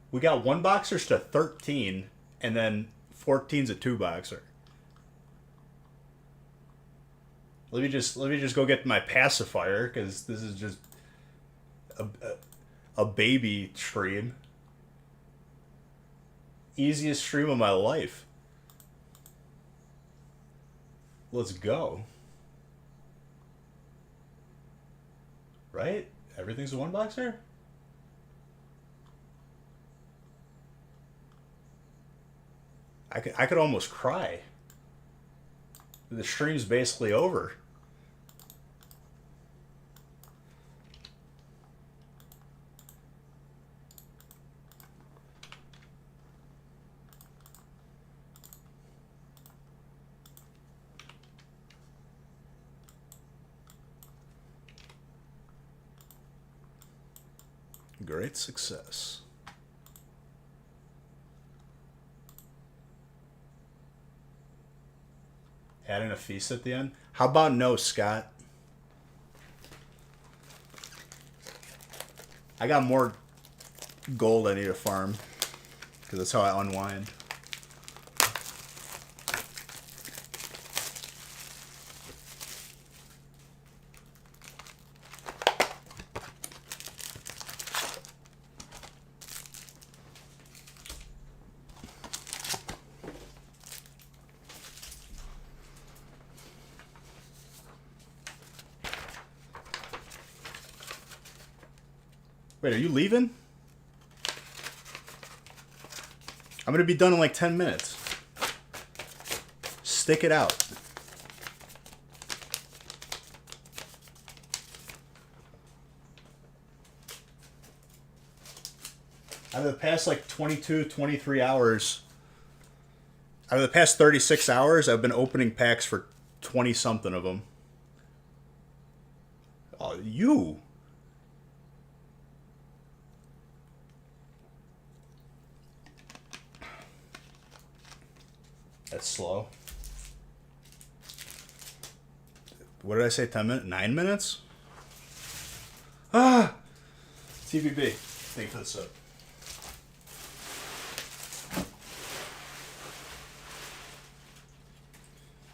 We got 1 boxers to 13, and then 14's a 2 boxer. Let me just go get my pacifier, because this is just a baby stream. Easiest stream of my life. Let's go. Right? Everything's a 1 boxer? I could almost cry. The stream's basically over. Great success. Adding a feast at the end? How about no, Scott? I got more gold I need to farm. Because that's how I unwind. Wait, are you leaving? I'm going to be done in like 10 minutes. Stick it out. Out of the past like 22, 23 hours, out of the past 36 hours, I've been opening packs for 20 something of them. Oh, you. That's slow. What did I say? 10 minutes? 9 minutes? Ah! TVB. Thank you for the sub.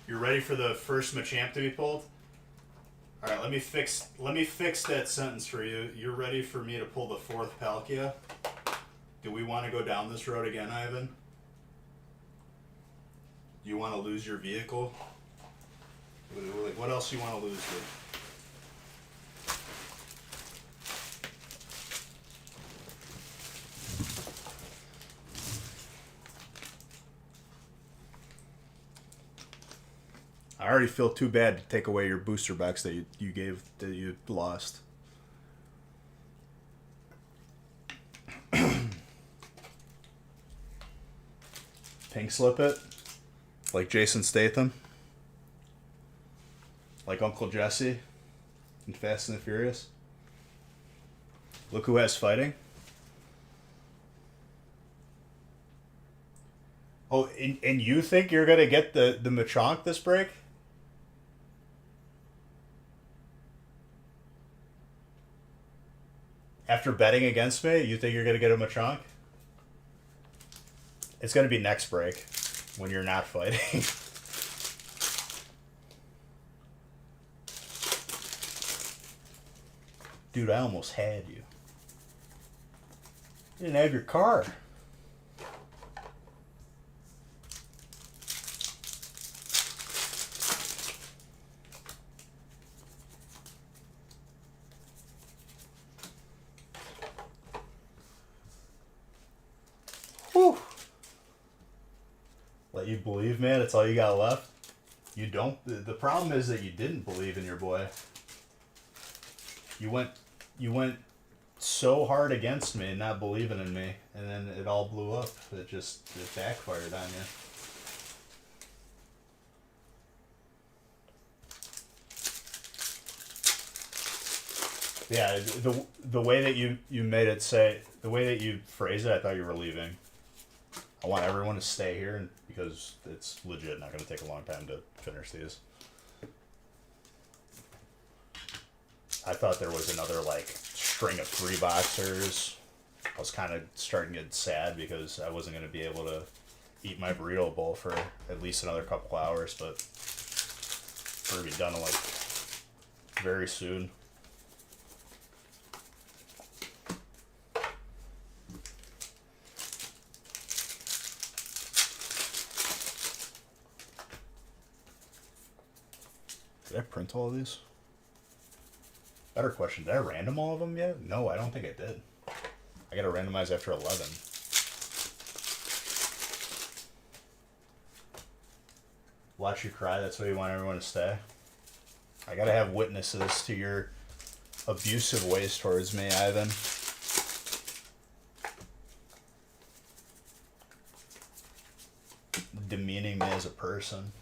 You're ready for the first Machamp to be pulled? Alright, let me fix that sentence for you. You're ready for me to pull the 4th Palkia? Do we want to go down this road again, Ivan? Do you want to lose your vehicle? What else do you want to lose here? I already feel too bad to take away your booster box that you lost. Pink slip it, like Jason Statham, like Uncle Jesse in Fast and the Furious. Look who has fighting. Oh, and you think you're gonna get the Macronk this break? After betting against me, you think you're gonna get a Macronk? It's gonna be next break when you're not fighting. Dude, I almost had you. You didn't have your card. Whew. Let you believe, man. That's all you got left. You don't. The problem is that you didn't believe in your boy. You went so hard against me and not believing in me, and then it all blew up. It backfired on you. Yeah, the way that you made it say, the way that you phrase it, I thought you were leaving. I want everyone to stay here because it's legit not going to take a long time to finish these. I thought there was another like string of 3 boxers. I was kind of starting to get sad because I wasn't going to be able to eat my burrito bowl for at least another couple hours, but we're going to be done like very soon. Did I print all of these? Better question, did I random all of them yet? No, I don't think I did. I gotta randomize after 11. Watch you cry, that's why you want everyone to stay? I gotta have witnesses to your abusive ways towards me, Ivan. Demeaning me as a person.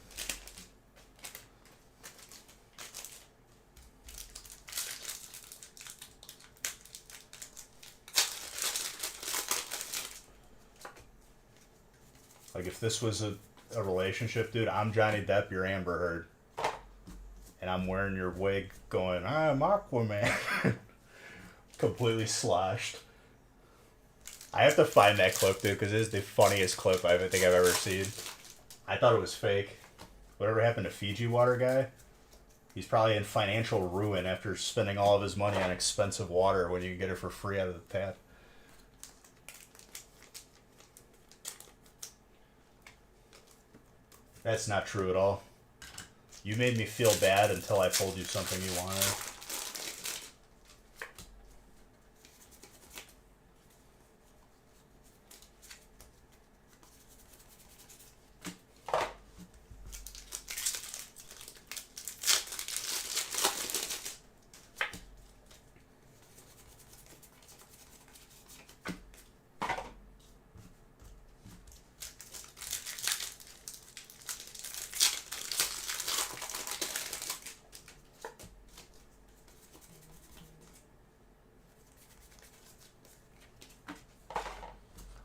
Like, if this was a relationship, dude, I'm Johnny Depp, you're Amber Heard. And I'm wearing your wig going, I'm Aquaman. Completely sloshed. I have to find that clip, dude, because it is the funniest clip I think I've ever seen. I thought it was fake. Whatever happened to Fiji water guy? He's probably in financial ruin after spending all of his money on expensive water when you can get it for free out of the tap. That's not true at all. You made me feel bad until I told you something you wanted.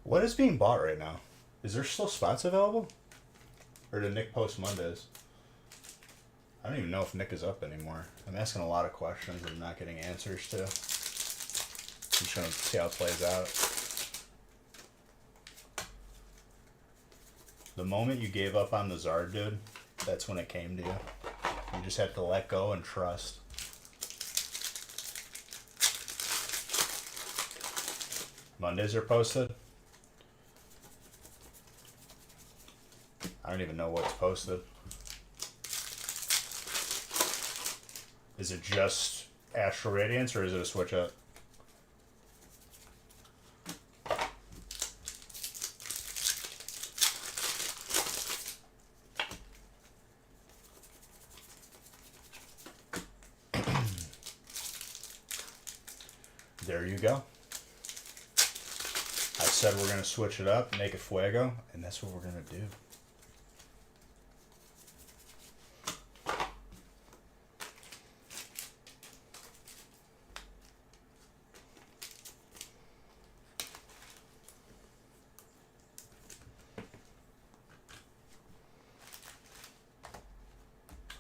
What is being bought right now? Is there still spots available? Or did Nick post Mondays? I don't even know if Nick is up anymore. I'm asking a lot of questions and I'm not getting answers to. I'm just going to see how it plays out. The moment you gave up on the Zard, dude, that's when it came to you. You just have to let go and trust. Mondays are posted? I don't even know what's posted. Is it just Astral Radiance or is it a switch up? there you go. I said we're going to switch it up, make it fuego, and that's what we're going to do.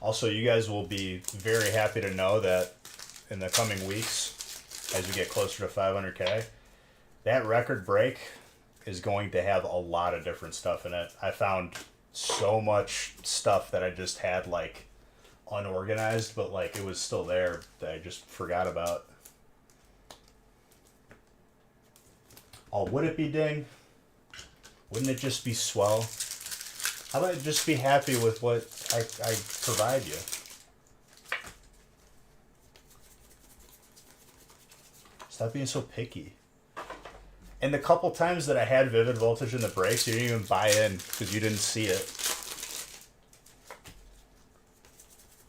Also, you guys will be very happy to know that in the coming weeks, as we get closer to 500K, that record break is going to have a lot of different stuff in it. I found so much stuff that I just had like unorganized, but like it was still there that I just forgot about. Oh, would it be ding? Wouldn't it just be swell? How about just be happy with what I provide you? Stop being so picky. And the couple times that I had vivid voltage in the breaks, you didn't even buy in because you didn't see it.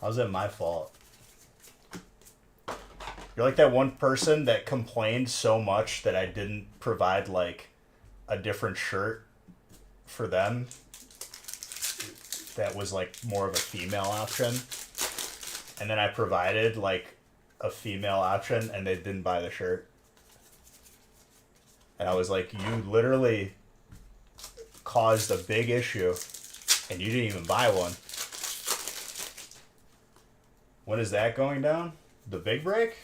How's that my fault? You're like that one person that complained so much that I didn't provide like a different shirt for them that was like more of a female option, and then I provided like a female option and they didn't buy the shirt, and I was like, you literally caused a big issue and you didn't even buy one. When is that going down? The big break?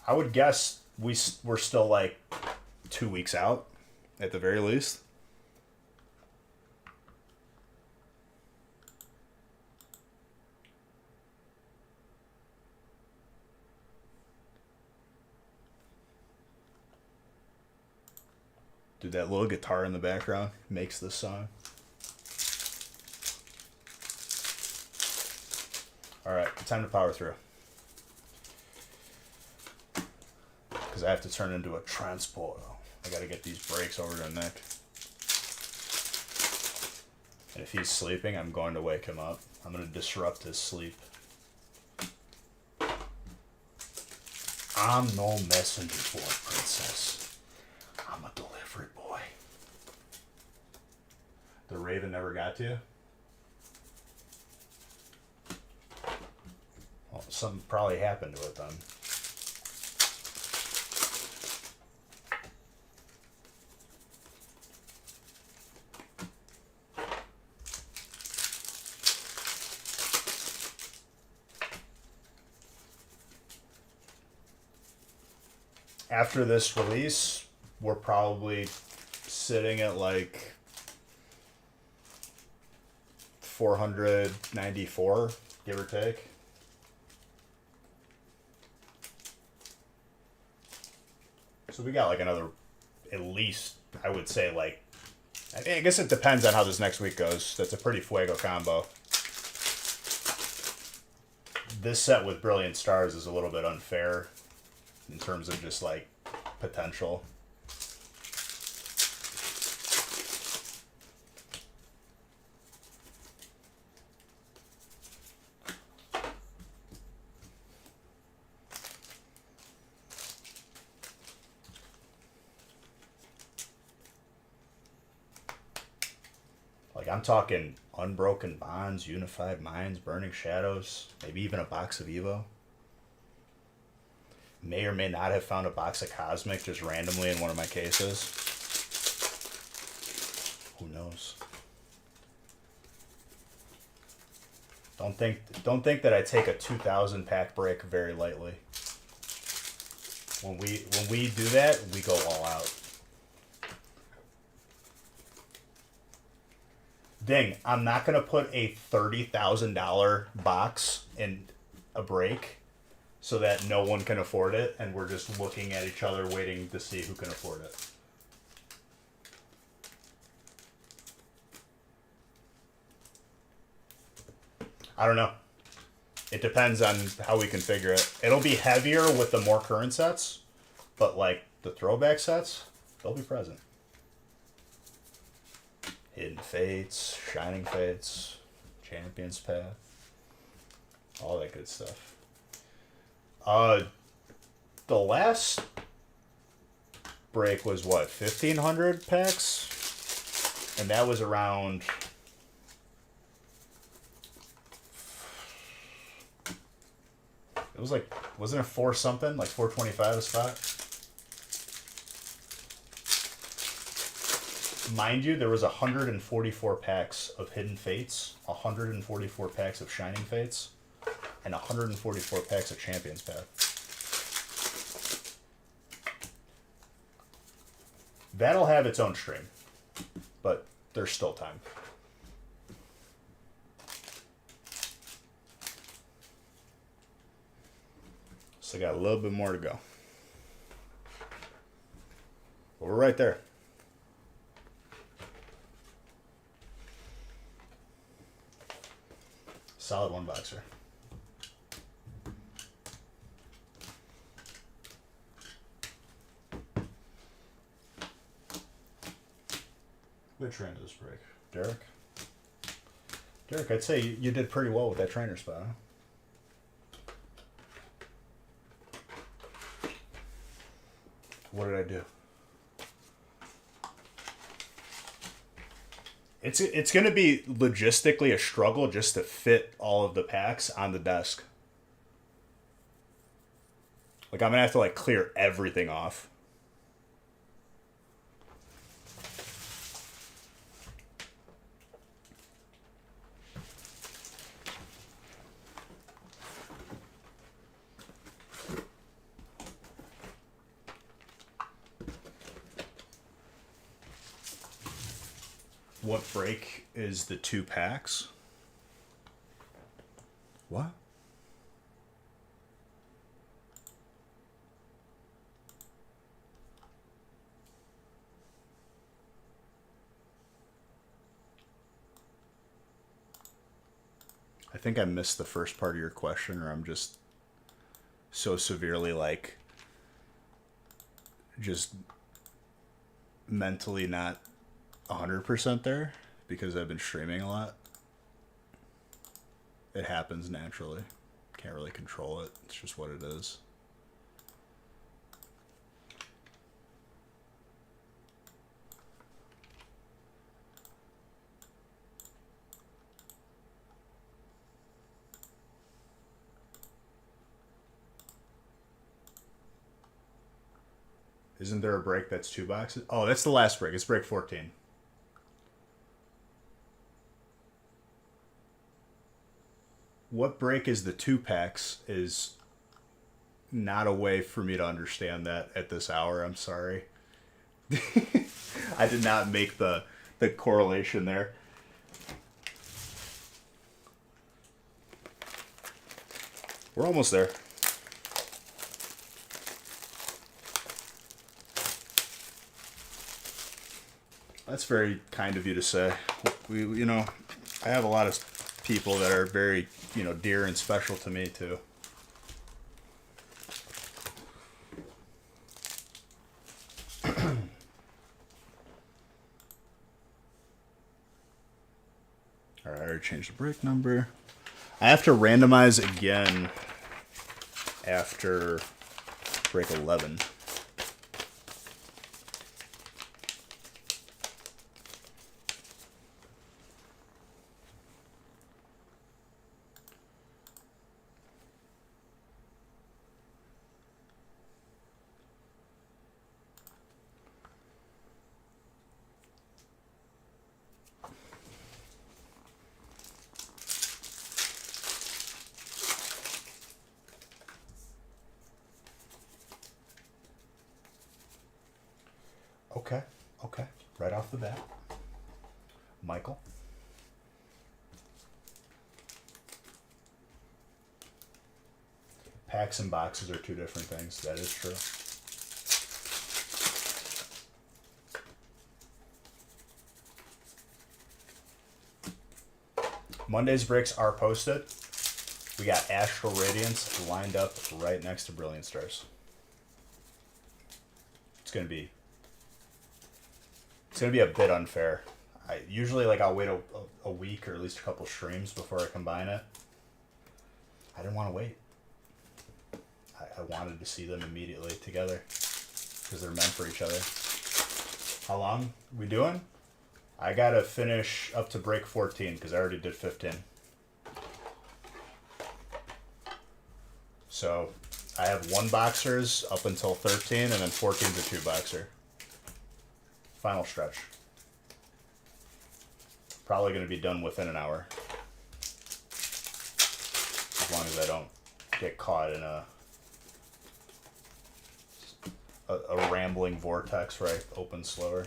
I would guess we're still like 2 weeks out at the very least. Dude, that little guitar in the background makes this song. Alright, time to power through. Because I have to turn into a transporter. I gotta get these brakes over to Nick. And if he's sleeping, I'm going to wake him up. I'm going to disrupt his sleep. I'm no messenger boy, princess. I'm a delivery boy. The raven never got to you? Well, something probably happened to it then. After this release, we're probably sitting at like 494, give or take. So we got like another, at least, I would say like, I guess it depends on how this next week goes. That's a pretty fuego combo. This set with Brilliant Stars is a little bit unfair in terms of just like potential. Like I'm talking Unbroken Bonds, Unified Minds, Burning Shadows, maybe even a box of Evo. May or may not have found a box of Cosmic just randomly in one of my cases. Who knows? Don't think that I take a 2,000 pack break very lightly. When we do that, we go all out. Ding, I'm not gonna put a $30,000 box in a break so that no one can afford it, and we're just looking at each other waiting to see who can afford it. I don't know. It depends on how we configure it. It'll be heavier with the more current sets, but like the throwback sets, they'll be present. Hidden Fates, Shining Fates, Champion's Path, all that good stuff. The last break was what, 1,500 packs? And that was around... It was like, wasn't it 4 something? Like 425 a spot? Mind you, there was 144 packs of Hidden Fates, 144 packs of Shining Fates, and 144 packs of Champions Path. That'll have its own stream, but there's still time. So I got a little bit more to go. But we're right there. Solid one boxer. Which ran to this break? Derek? Derek, I'd say you did pretty well with that trainer spot, huh? What did I do? It's going to be logistically a struggle just to fit all of the packs on the desk. Like, I'm going to have to, like, clear everything off. What break is the 2 packs? What? I think I missed the first part of your question, or I'm just so severely, like, just mentally not 100% there because I've been streaming a lot. It happens naturally. Can't really control it. It's just what it is. Isn't there a break that's 2 boxes? Oh, that's the last break. It's break 14. What break is the 2 packs is not a way for me to understand that at this hour. I'm sorry. I did not make the correlation there. We're almost there. That's very kind of you to say. You know, I have a lot of people that are very, you know, dear and special to me too. All right, I already changed the break number. I have to randomize again after break 11. Okay. Right off the bat. Michael. Packs and boxes are 2 different things. That is true. Monday's breaks are posted. We got Astral Radiance lined up right next to Brilliant Stars. It's gonna be a bit unfair. Usually I'll wait a week or at least a couple streams before I combine it. I didn't want to wait. I wanted to see them immediately together. because they're meant for each other. How long we doing? I gotta finish up to break 14 because I already did 15. So I have 1 boxers up until 13, and then 14 to 2 boxer. Final stretch. Probably going to be done within an hour. As long as I don't get caught in a rambling vortex where I open slower,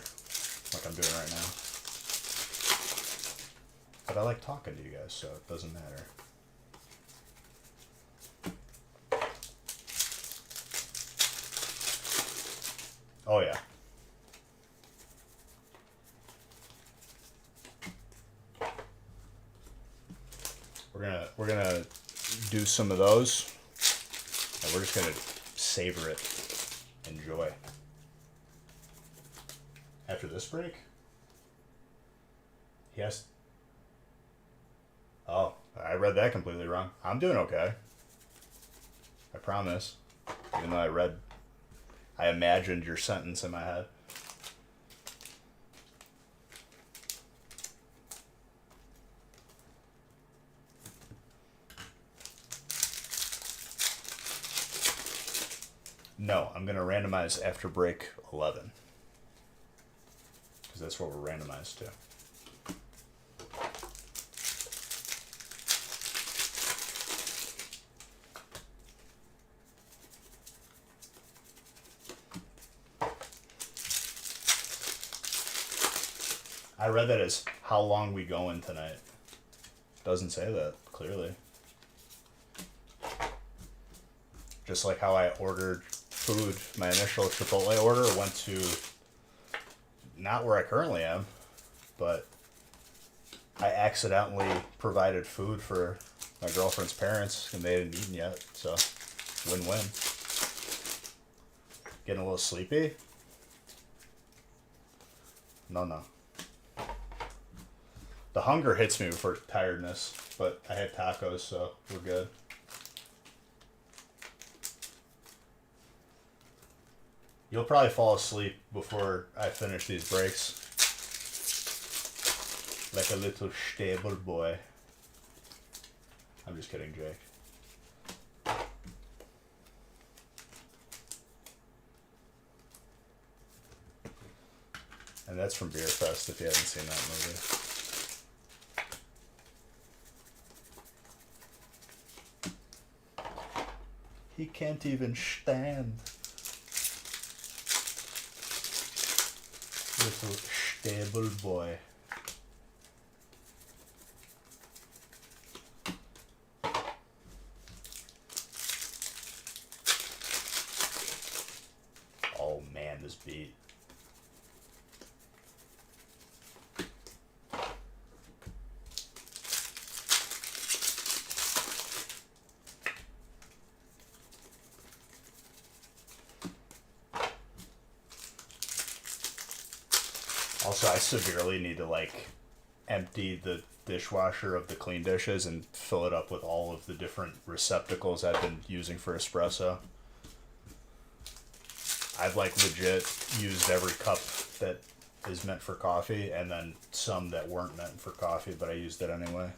like I'm doing right now. But I like talking to you guys, so it doesn't matter. Oh yeah. We're gonna do some of those, and we're just gonna savor it, enjoy. After this break, yes. Oh, I read that completely wrong. I'm doing okay. I promise. Even though I imagined your sentence in my head. No, I'm going to randomize after break 11. Because that's what we're randomized to. I read that as how long we going tonight. Doesn't say that clearly. Just like how I ordered food, my initial Chipotle order went to not where I currently am, but I accidentally provided food for my girlfriend's parents and they hadn't eaten yet, so win-win. Getting a little sleepy? No. The hunger hits me before tiredness, but I had tacos, so we're good. You'll probably fall asleep before I finish these breaks. Like a little stable boy. I'm just kidding, Jake. And that's from Beer Fest, if you haven't seen that movie. He can't even stand. Little stable boy. Oh man, this beat. Also, I severely need to empty the dishwasher of the clean dishes and fill it up with all of the different receptacles I've been using for espresso. I've legit used every cup that is meant for coffee and then some that weren't meant for coffee, but I used it anyway.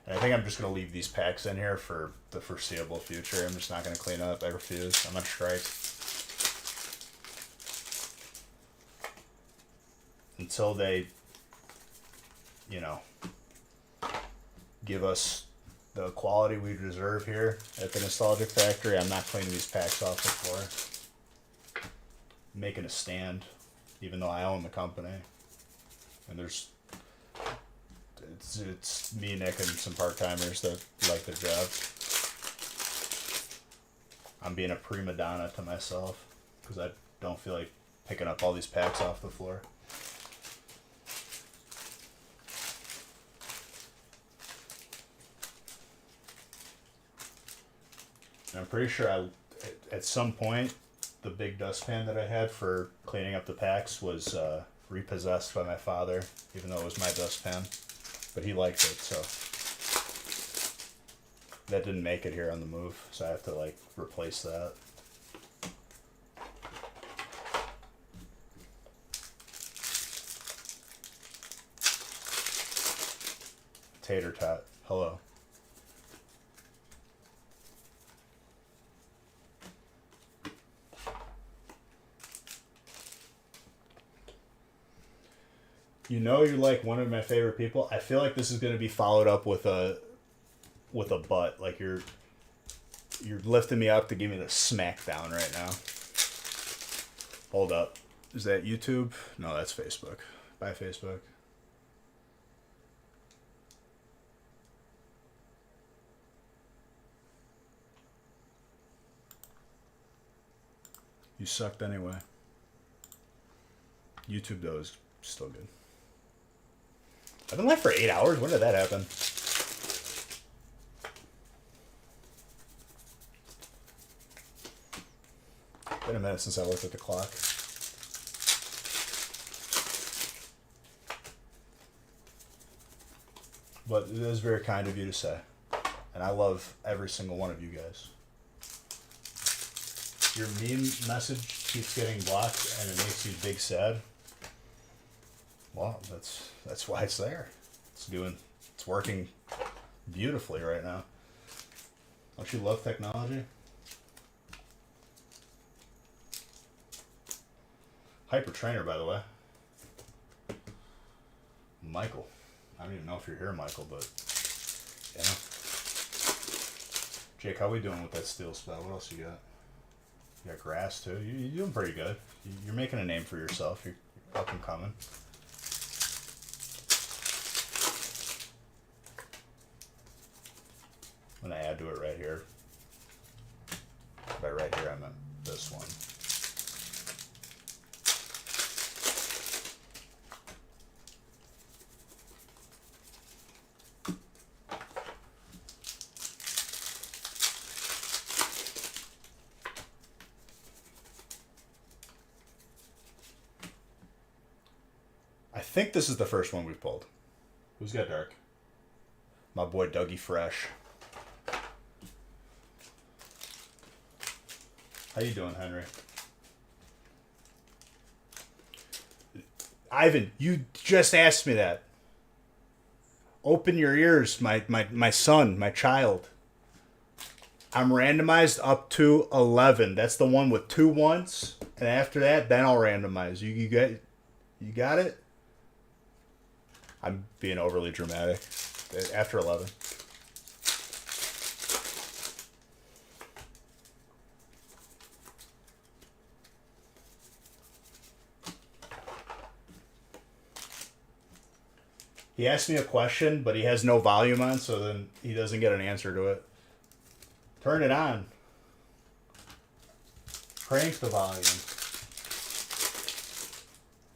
And I think I'm just going to leave these packs in here for the foreseeable future. I'm just not going to clean up. I refuse. I'm on strike. Until they, give us the quality we deserve here at the Nostalgic Factory, I'm not cleaning these packs off the floor. I'm making a stand, even though I own the company. And it's me, Nick, and some part-timers that like the job. I'm being a prima donna to myself because I don't feel like picking up all these packs off the floor. And I'm pretty sure at some point, the big dustpan that I had for cleaning up the packs was repossessed by my father, even though it was my dustpan. but he liked it, so that didn't make it here on the move, so I have to like replace that. Tater tot, hello. You know, you're like one of my favorite people. I feel like this is going to be followed up with a butt. Like you're lifting me up to give me the smackdown right now. Hold up. Is that YouTube? No, that's Facebook. Bye, Facebook. You sucked anyway. YouTube, though, is still good. I've been live for 8 hours? When did that happen? Been a minute since I looked at the clock. But it is very kind of you to say. And I love every single one of you guys. Your meme message keeps getting blocked and it makes you big sad. Well, that's why it's there. It's working beautifully right now. Don't you love technology? Hyper trainer, by the way. Michael. I don't even know if you're here, Michael, but yeah. Jake, how we doing with that steel spell? What else you got? You got grass too. You're doing pretty good. You're making a name for yourself. You're up and coming. I'm gonna add to it right here. By right here, I meant this one. I think this is the first one we've pulled. Who's got dark? My boy Dougie Fresh. How you doing, Henry? Ivan, you just asked me that. Open your ears, my son, my child. I'm randomized up to 11. That's the one with 2 1s. And after that, then I'll randomize. You got it? I'm being overly dramatic. After 11. He asked me a question, but he has no volume on, so then he doesn't get an answer to it. Turn it on. Crank the volume.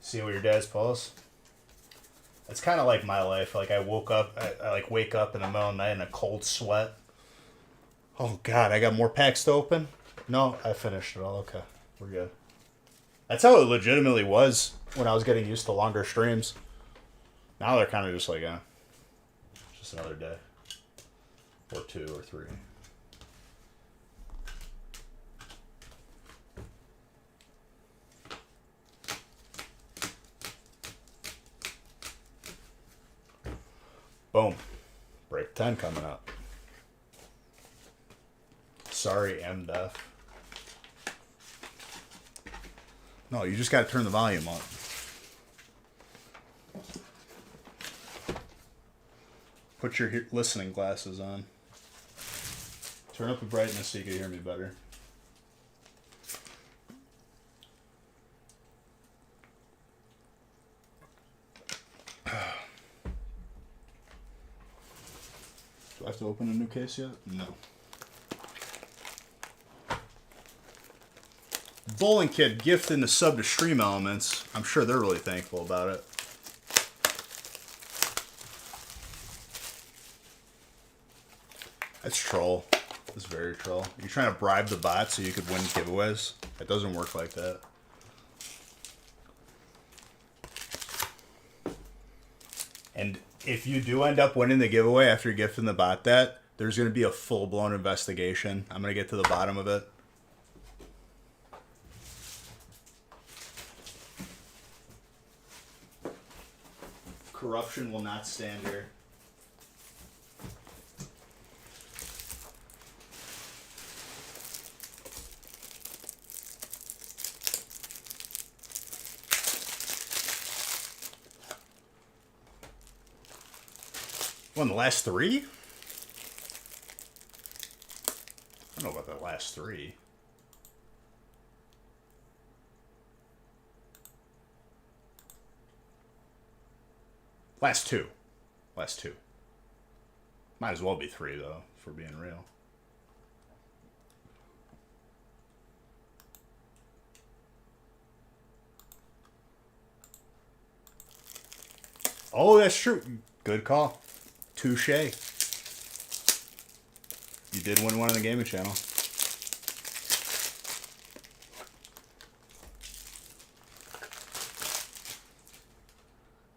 See what your dad's pulls? It's kind of like my life. Like I woke up, I like wake up in the middle of the night in a cold sweat. Oh God, I got more packs to open? No, I finished it all. Okay, we're good. That's how it legitimately was when I was getting used to longer streams. Now they're kind of just like, just another day. Or 2 or 3. Boom. Break 10 coming up. Sorry, I'm deaf. No, you just got to turn the volume up. Put your listening glasses on. Turn up the brightness so you can hear me better. Do I have to open a new case yet? No. Bowling Kid gifting the sub to Stream Elements. I'm sure they're really thankful about it. That's troll. That's very troll. You're trying to bribe the bot so you could win giveaways? It doesn't work like that. And If you do end up winning the giveaway after gifting the bot that, there's going to be a full-blown investigation. I'm going to get to the bottom of it. Corruption will not stand here. Won the last three? I don't know about the last three. Last two. Last two. Might as well be three, though, if we're being real. Oh, that's true. Good call. Touche. You did win one on the gaming channel.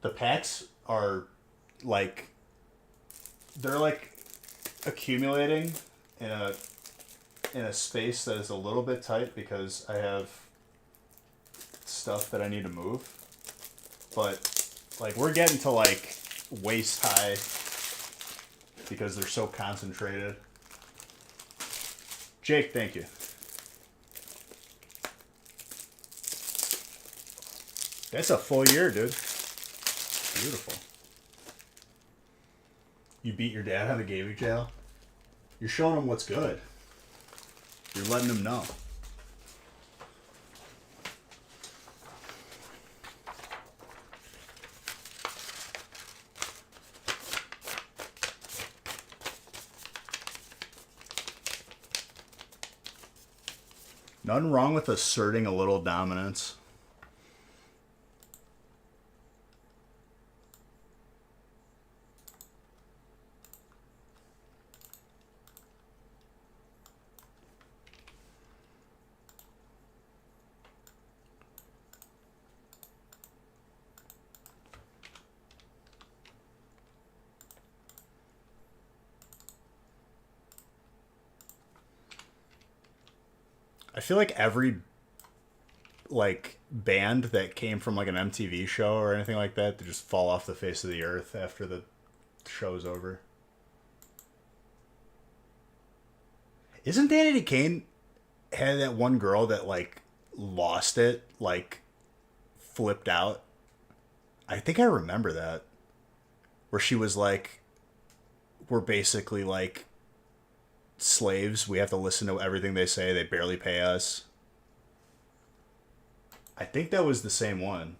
The packs are like, they're like accumulating in a space that is a little bit tight because I have stuff that I need to move. But like we're getting to like waist high because they're so concentrated. Jake, thank you. That's a full year, dude. Beautiful. You beat your dad on the gaming channel? You're showing him what's good. You're letting him know. Nothing wrong with asserting a little dominance. I feel like every like band that came from like an MTV show or anything like that to just fall off the face of the earth after the show's over. Isn't Danity Kane had that one girl that like lost it, like flipped out? I think I remember that. Where she was like, we're basically like slaves. We have to listen to everything they say. They barely pay us. I think that was the same one.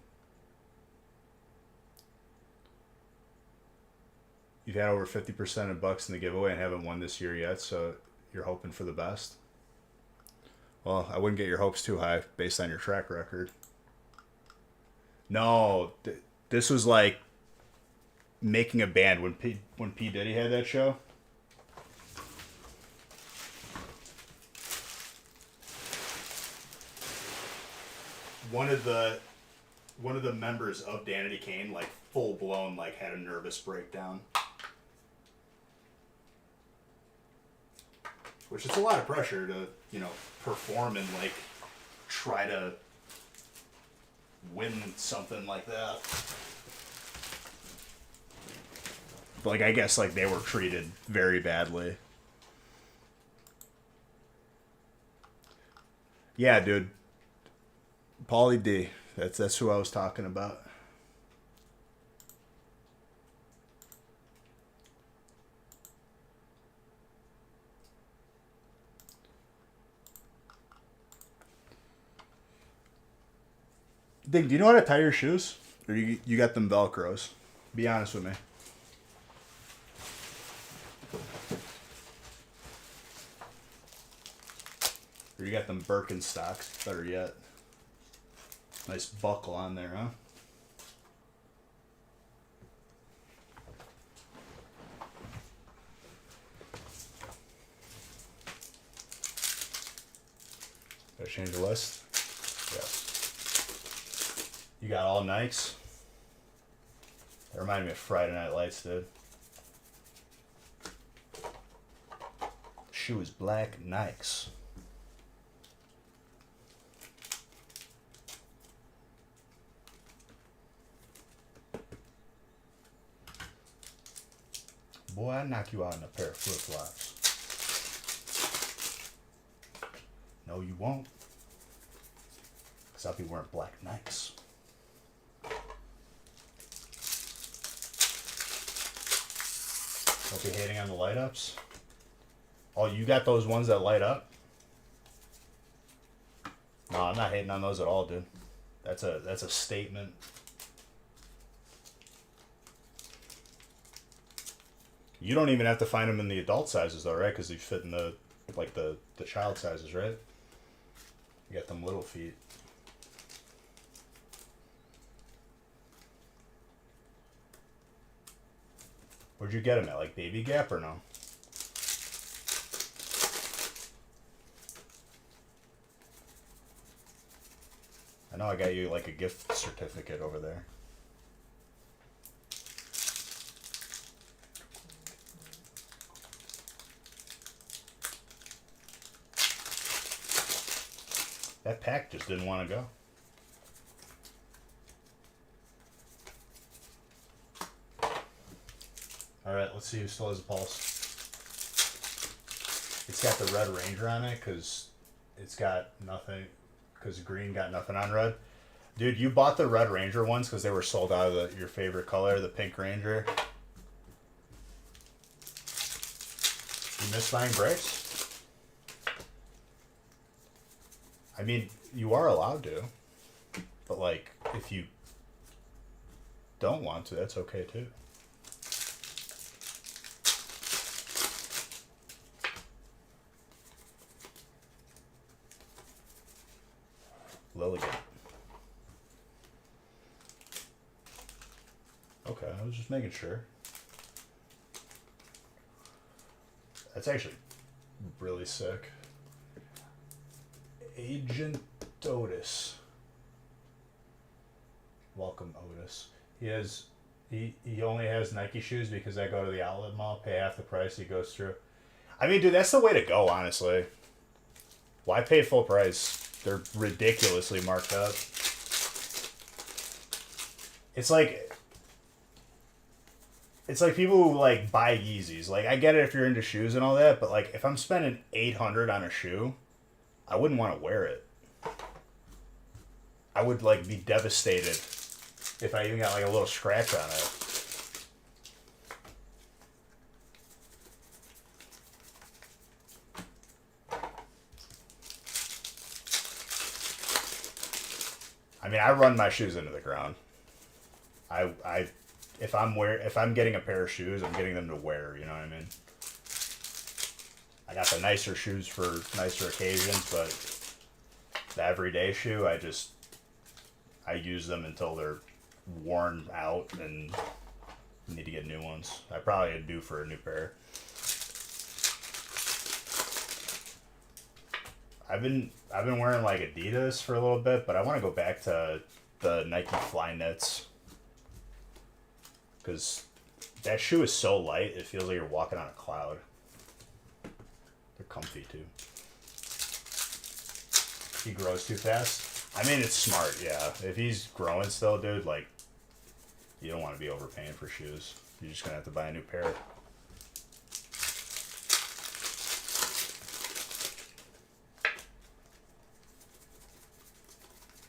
You've had over 50% of bucks in the giveaway and haven't won this year yet, so you're hoping for the best. Well, I wouldn't get your hopes too high based on your track record. No, this was like making a band when P Diddy had that show. One of the members of Danity Kane like full blown like had a nervous breakdown. Which is a lot of pressure to, you know, perform and like try to win something like that. But, like, I guess like they were treated very badly. Yeah, dude. Pauly D. That's who I was talking about. Dig, do you know how to tie your shoes? Or you got them Velcros? Be honest with me. Or you got them Birkenstocks, better yet. Nice buckle on there, huh? Gotta change the list? Yes. You got all Nikes? That reminded me of Friday Night Lights, dude. Shoe is black Nikes. Boy, I'd knock you out in a pair of flip-flops. No, you won't. Because I'll be wearing black Nikes. Don't be hating on the light-ups. Oh, you got those ones that light up? No, I'm not hating on those at all, dude. That's a statement. You don't even have to find them in the adult sizes though, right? Because they fit in the child sizes, right? You got them little feet. Where'd you get them at? Like Baby Gap or no? I know I got you like a gift certificate over there. That pack just didn't want to go. Alright, let's see who still has a pulse. It's got the Red Ranger on it because it's got nothing, because green got nothing on red. Dude, you bought the Red Ranger ones because they were sold out of your favorite color, the Pink Ranger. You miss buying brakes? I mean, you are allowed to, but like, if you don't want to, that's okay too. Lilligan. Okay, I was just making sure. That's actually really sick. Agent Otis. Welcome, Otis. He only has Nike shoes because I go to the outlet mall, pay half the price, he goes through. I mean, dude, that's the way to go, honestly. Why pay full price? They're ridiculously marked up. It's like people who like buy Yeezys. Like, I get it if you're into shoes and all that, but like if I'm spending $800 on a shoe, I wouldn't want to wear it. I would like be devastated if I even got like a little scratch on it. I mean, I run my shoes into the ground. If I'm getting a pair of shoes, I'm getting them to wear, you know what I mean? I got the nicer shoes for nicer occasions, but the everyday shoe, I use them until they're worn out and need to get new ones. I probably due for a new pair. I've been wearing like Adidas for a little bit, but I want to go back to the Nike Fly Knits because that shoe is so light it feels like you're walking on a cloud. They're comfy too. He grows too fast. I mean, it's smart, yeah. If he's growing still, dude, like, you don't want to be overpaying for shoes. You're just gonna have to buy a new pair.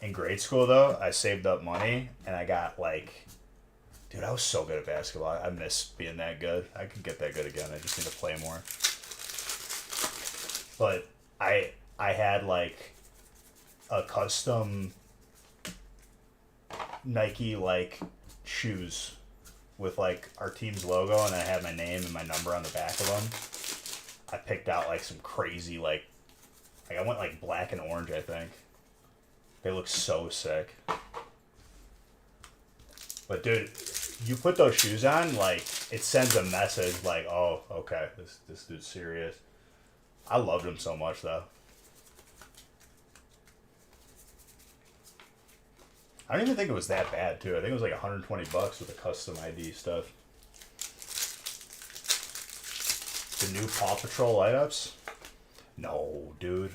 In grade school, though, I saved up money, and I got, like... Dude, I was so good at basketball. I miss being that good. I could get that good again. I just need to play more. But I had, like, a custom Nike, like, shoes with, like, our team's logo, and I had my name and my number on the back of them. I picked out, like, some crazy, like I went, like, black and orange, I think. They look so sick. But dude, you put those shoes on, like, it sends a message like, oh, okay, this dude's serious. I loved them so much though. I don't even think it was that bad too. I think it was like 120 bucks with the custom ID stuff. The new Paw Patrol light ups? No, dude.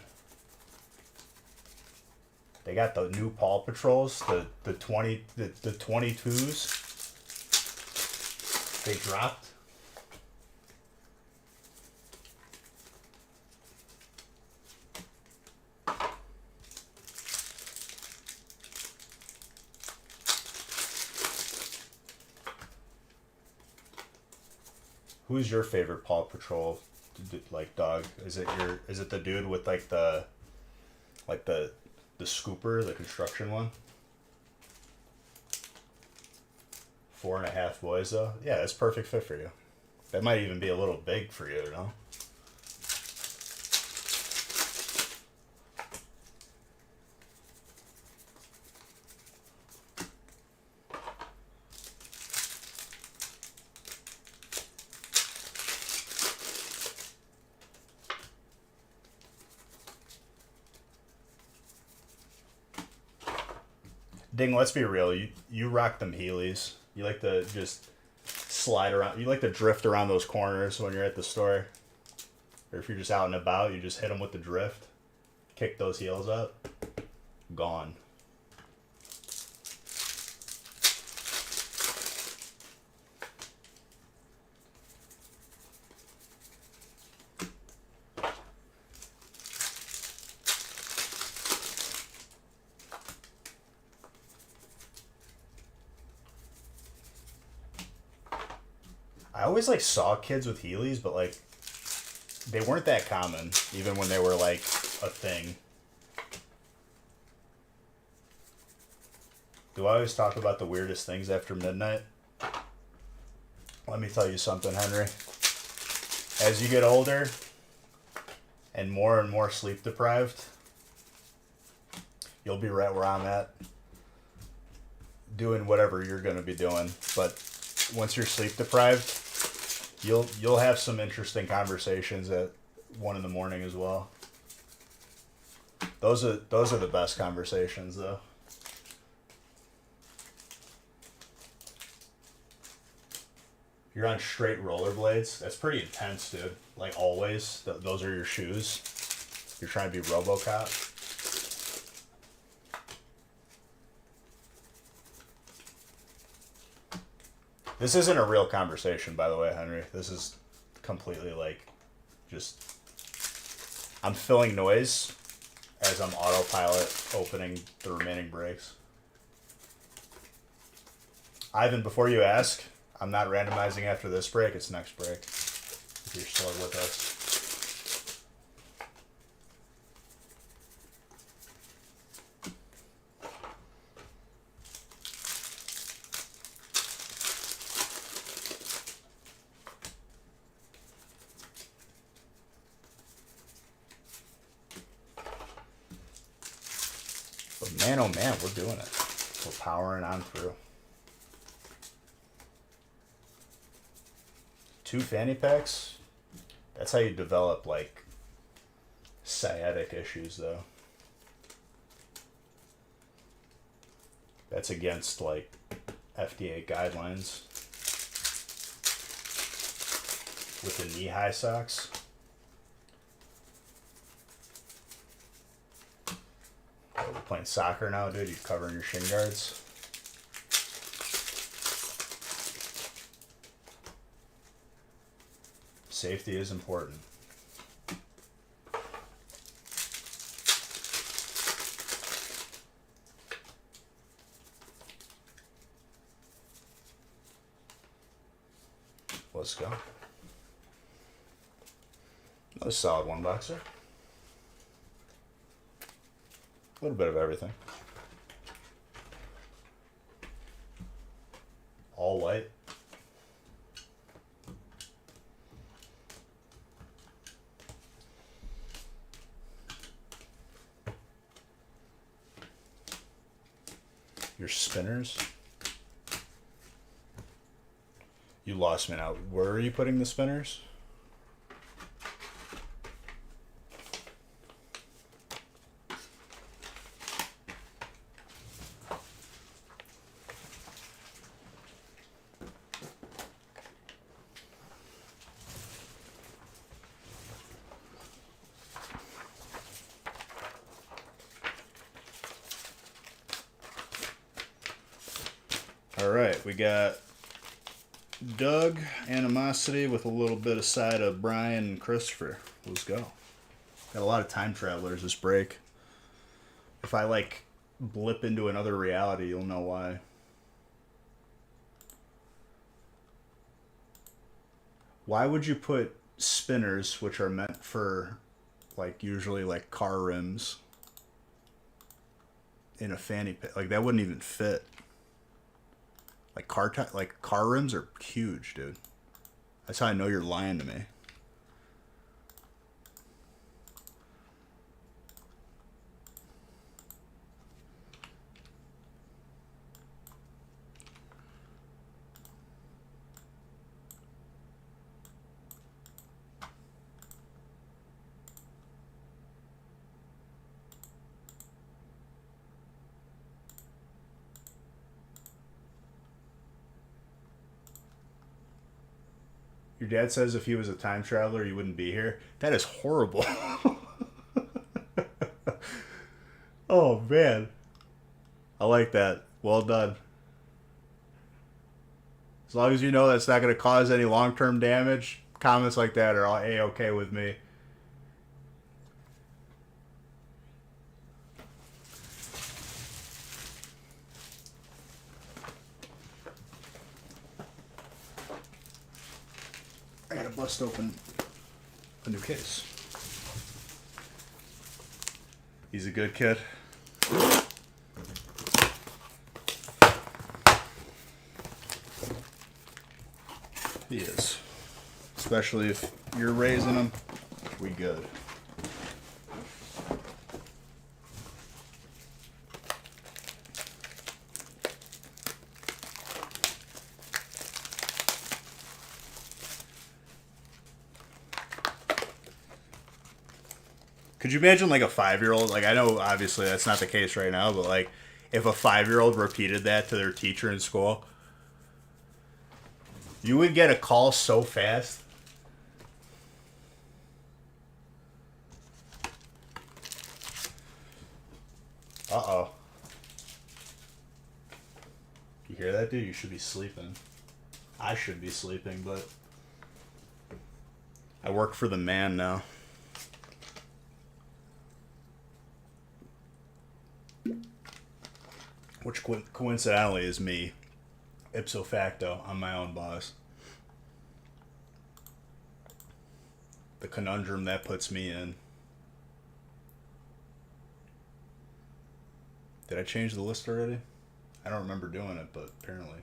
They got the new Paw Patrols, the 22s. They dropped. Who's your favorite Paw Patrol like dog? Is it the dude with like the scooper, the construction one? 4.5 boys though? Yeah, that's perfect fit for you. That might even be a little big for you, you know? Ding, let's be real. You rock them Heelys. You like to just slide around. You like to drift around those corners when you're at the store. Or if you're just out and about, you just hit them with the drift. Kick those heels up. Gone. I always like saw kids with Heelys, but like they weren't that common, even when they were like a thing. Do I always talk about the weirdest things after midnight? Let me tell you something, Henry. As you get older and more sleep deprived, you'll be right where I'm at, doing whatever you're going to be doing. But once you're sleep deprived, you'll have some interesting conversations at 1 a.m. as well. Those are the best conversations though. You're on straight rollerblades. That's pretty intense, dude. Like always, those are your shoes. You're trying to be RoboCop. This isn't a real conversation, by the way, Henry. This is completely like just... I'm filling noise as I'm autopilot opening the remaining brakes. Ivan, before you ask, I'm not randomizing after this break. It's next break. If you're still with us. But man, oh man, we're doing it. We're powering on through. 2 fanny packs? That's how you develop, like, sciatic issues, though. That's against, like, FDA guidelines. With the knee-high socks. Oh, we're playing soccer now, dude. You're covering your shin guards. Safety is important. Let's go. Another solid one boxer. A little bit of everything. All white. Your spinners. You lost me now. Where are you putting the spinners? All right, we got Doug, Animosity with a little bit of side of Brian and Christopher. Let's go. Got a lot of time travelers this break. If I like blip into another reality, you'll know why. Why would you put spinners, which are meant for like usually like car rims, in a fanny pack? Like that wouldn't even fit. Like car rims are huge, dude. That's how I know you're lying to me. Your dad says if he was a time traveler, you wouldn't be here. That is horrible. Oh, man. I like that. Well done. As long as you know that's not going to cause any long-term damage, comments like that are all A-okay with me. I gotta bust open a new case. He's a good kid. He is. Especially if you're raising him, we good. Could you imagine like a 5-year-old? Like I know obviously that's not the case right now, but like if a 5-year-old repeated that to their teacher in school, you would get a call so fast. Uh-oh. You hear that, dude? You should be sleeping. I should be sleeping, but I work for the man now. Which coincidentally is me. Ipso facto, I'm my own boss. The conundrum that puts me in. Did I change the list already? I don't remember doing it, but apparently.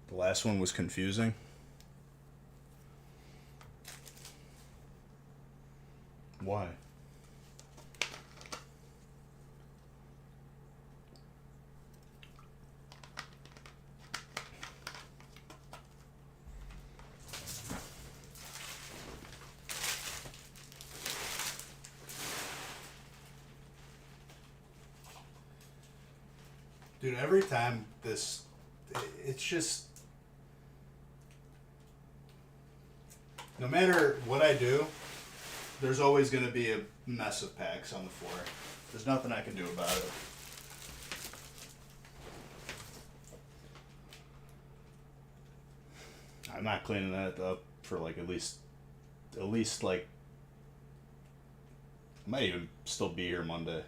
The last one was confusing. Why? Dude, every time this, it's just, no matter what I do, there's always going to be a mess of packs on the floor. There's nothing I can do about it. I'm not cleaning that up for like at least like, I might even still be here Monday.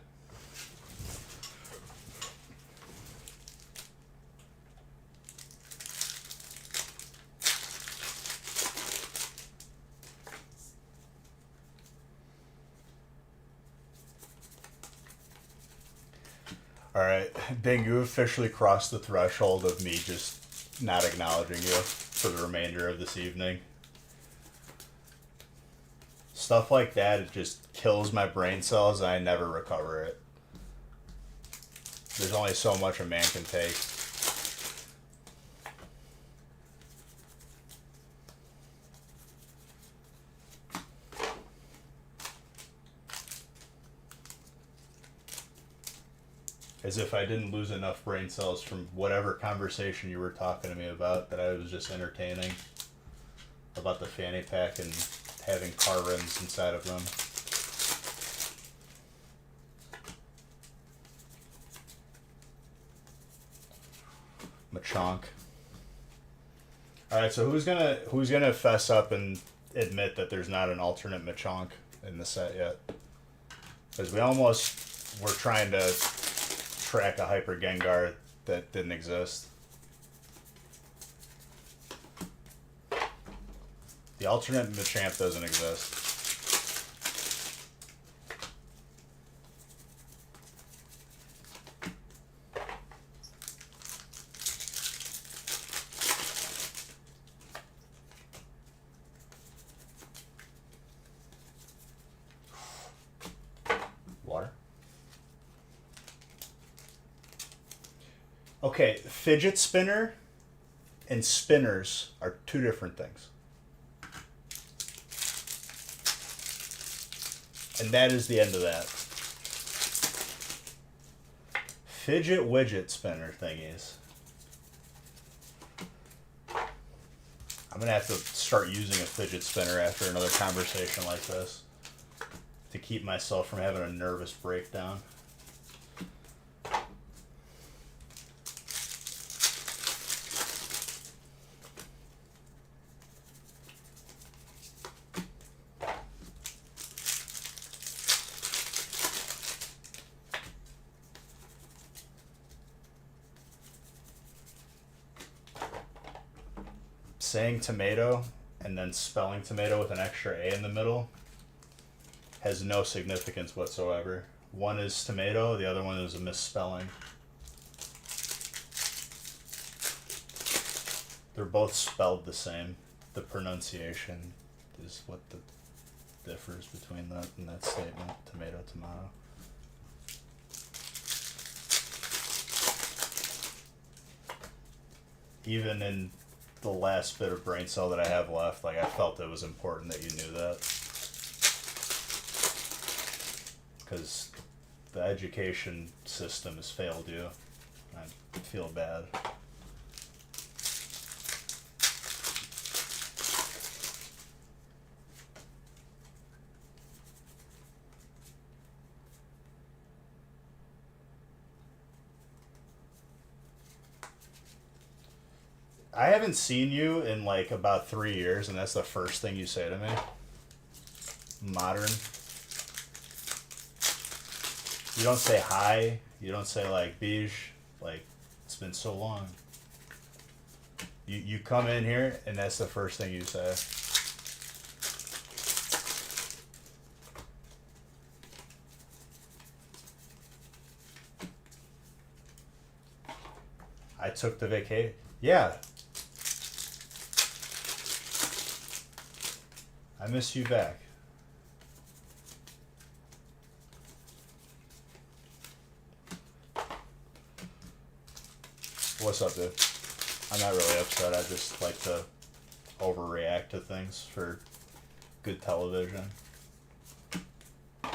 Alright, Bing, you officially crossed the threshold of me just not acknowledging you for the remainder of this evening. Stuff like that, it just kills my brain cells and I never recover it. There's only so much a man can take. As if I didn't lose enough brain cells from whatever conversation you were talking to me about that I was just entertaining. About the fanny pack and having car rims inside of them. Machank. All right, so who's gonna fess up and admit that there's not an alternate Machank in the set yet? Because we almost were trying to track a Hyper Gengar that didn't exist. The alternate Machamp doesn't exist. Water. Okay, fidget spinner and spinners are two different things. And that is the end of that. Fidget widget spinner thingies. I'm going to have to start using a fidget spinner after another conversation like this to keep myself from having a nervous breakdown. Saying tomato and then spelling tomato with an extra A in the middle has no significance whatsoever. One is tomato, the other one is a misspelling. They're both spelled the same. The pronunciation is what differs between that and that statement. Tomato, tomato. Even in the last bit of brain cell that I have left, like, I felt it was important that you knew that. Because the education system has failed you. I feel bad. I haven't seen you in like about 3 years, and that's the first thing you say to me. Modern. You don't say hi. You don't say like beige. Like, it's been so long. You come in here, and that's the first thing you say. I took the vacation. Yeah. I miss you back. What's up, dude? I'm not really upset. I just like to overreact to things for good television.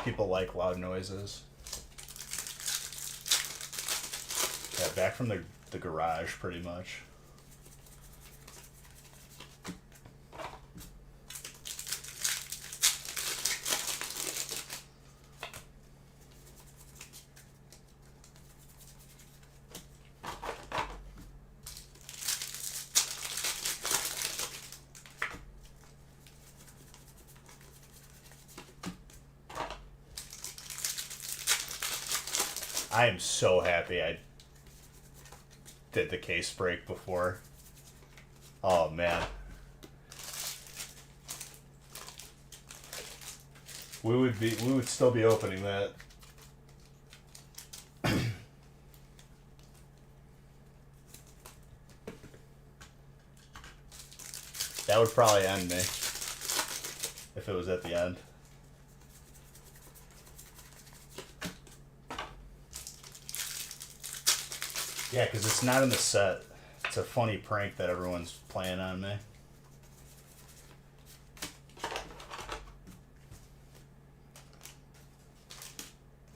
People like loud noises. Yeah, back from the garage, pretty much. I am so happy I did the case break before. Oh man. We would still be opening that. That would probably end me if it was at the end. Yeah, because it's not in the set. It's a funny prank that everyone's playing on me.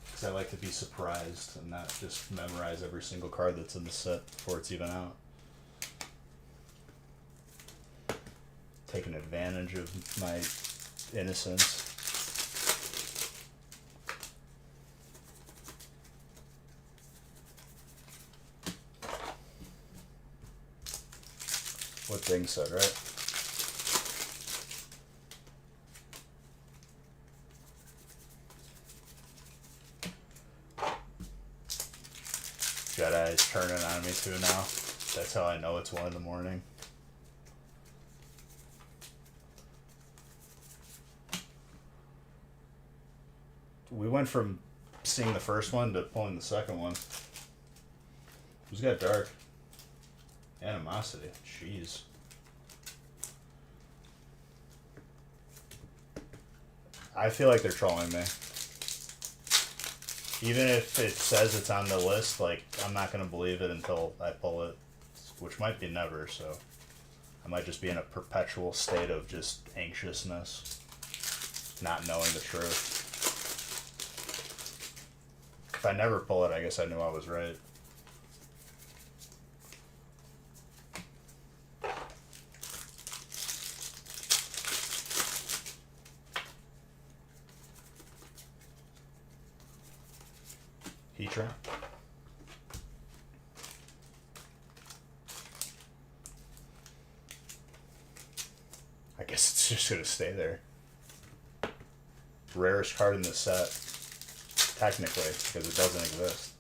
Because I like to be surprised and not just memorize every single card that's in the set before it's even out. Taking advantage of my innocence. what Ding said, right? Jedi's turning on me too now. That's how I know it's 1 in the morning. We went from seeing the first one to pulling the second one. It just got dark. Animosity. Jeez. I feel like they're trolling me. Even if it says it's on the list, like, I'm not going to believe it until I pull it, which might be never, so I might just be in a perpetual state of just anxiousness, not knowing the truth. If I never pull it, I guess I knew I was right. Heatran. I guess it's just gonna stay there. Rarest card in the set, technically, because it doesn't exist.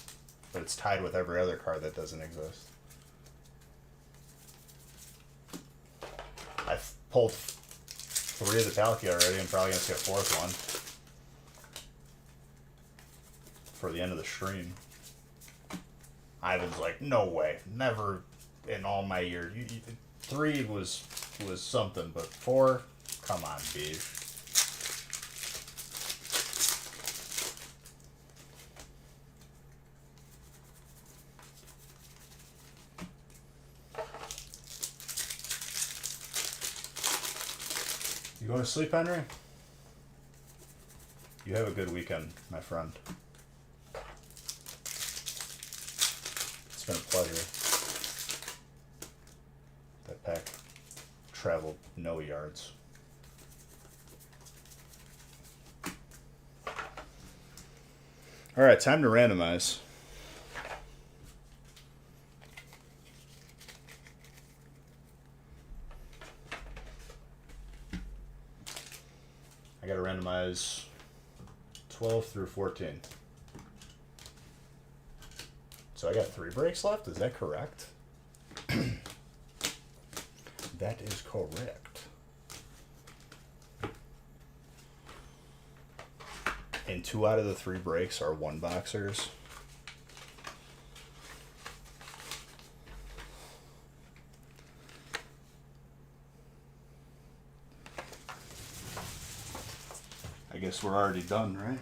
But it's tied with every other card that doesn't exist. I've pulled 3 of the Palkia already. I'm probably gonna get a 4th one for the end of the stream. Ivan's like, no way, never in all my years. 3 was something, but 4, come on, B. You going to sleep, Henry? You have a good weekend, my friend. It's been a pleasure. That pack traveled no yards. All right, time to randomize. I got to randomize 12 through 14. So I got 3 breaks left, is that correct? That is correct. And 2 out of the 3 breaks are 1-boxers. I guess we're already done, right?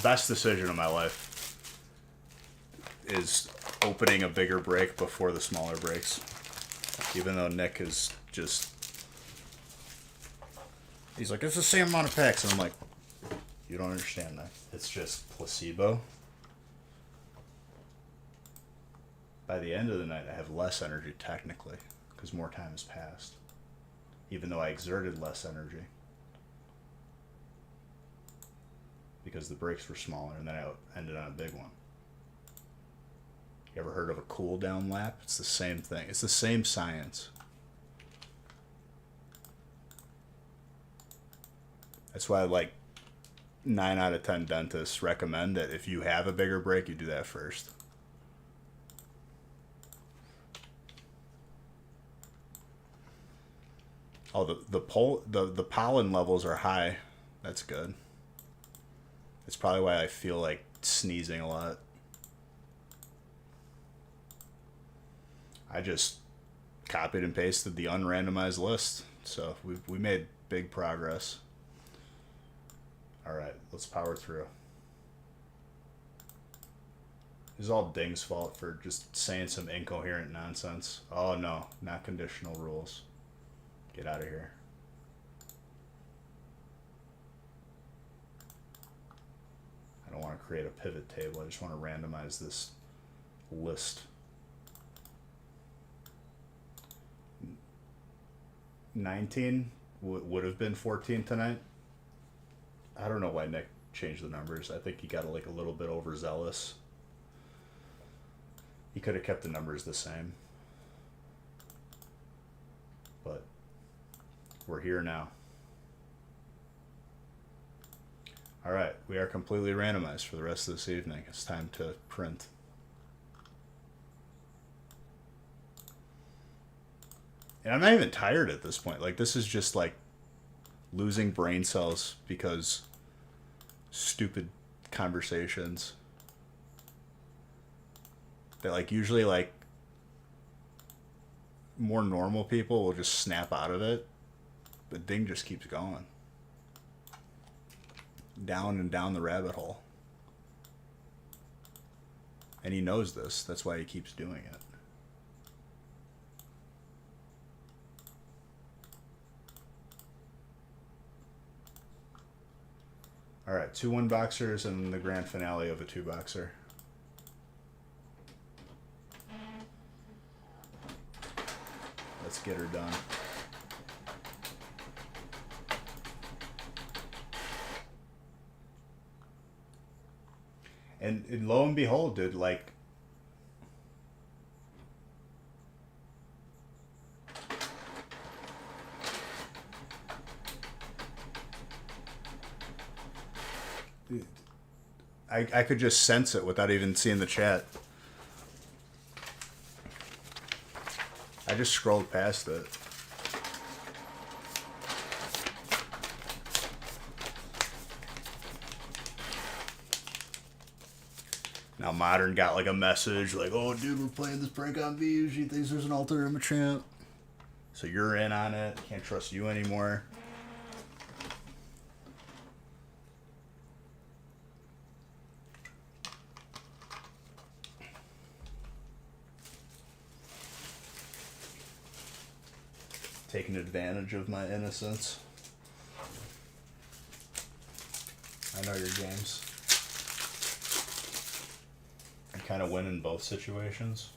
Best decision of my life is opening a bigger break before the smaller breaks. Even though Nick is just... He's like, it's the same amount of packs. And I'm like, you don't understand that. It's just placebo. By the end of the night, I have less energy, technically, because more time has passed. Even though I exerted less energy. Because the breaks were smaller, and then I ended on a big one. You ever heard of a cool down lap? It's the same thing. It's the same science. That's why, like, 9 out of 10 dentists recommend that if you have a bigger break, you do that first. Oh, the pollen levels are high. That's good. It's probably why I feel like sneezing a lot. I just copied and pasted the unrandomized list. So we made big progress. Alright, let's power through. This is all Ding's fault for just saying some incoherent nonsense. Oh no, not conditional rules. Get out of here. I don't want to create a pivot table. I just want to randomize this list. 19 would have been 14 tonight. I don't know why Nick changed the numbers. I think he got like a little bit overzealous. He could have kept the numbers the same. But we're here now. All right, we are completely randomized for the rest of this evening. It's time to print. And I'm not even tired at this point. Like, this is just like losing brain cells because stupid conversations that, like, usually, like, more normal people will just snap out of it. The ding just keeps going. Down and down the rabbit hole. And he knows this. That's why he keeps doing it. All right, 2 1-boxers and the grand finale of a 2-boxer. Let's get her done. And lo and behold, dude, like, I could just sense it without even seeing the chat. I just scrolled past it. Now Modern got like a message like, oh dude, we're playing this prank on V. She thinks there's an alter in Machamp. So you're in on it. Can't trust you anymore. Taking advantage of my innocence. I know your games. I kind of win in both situations.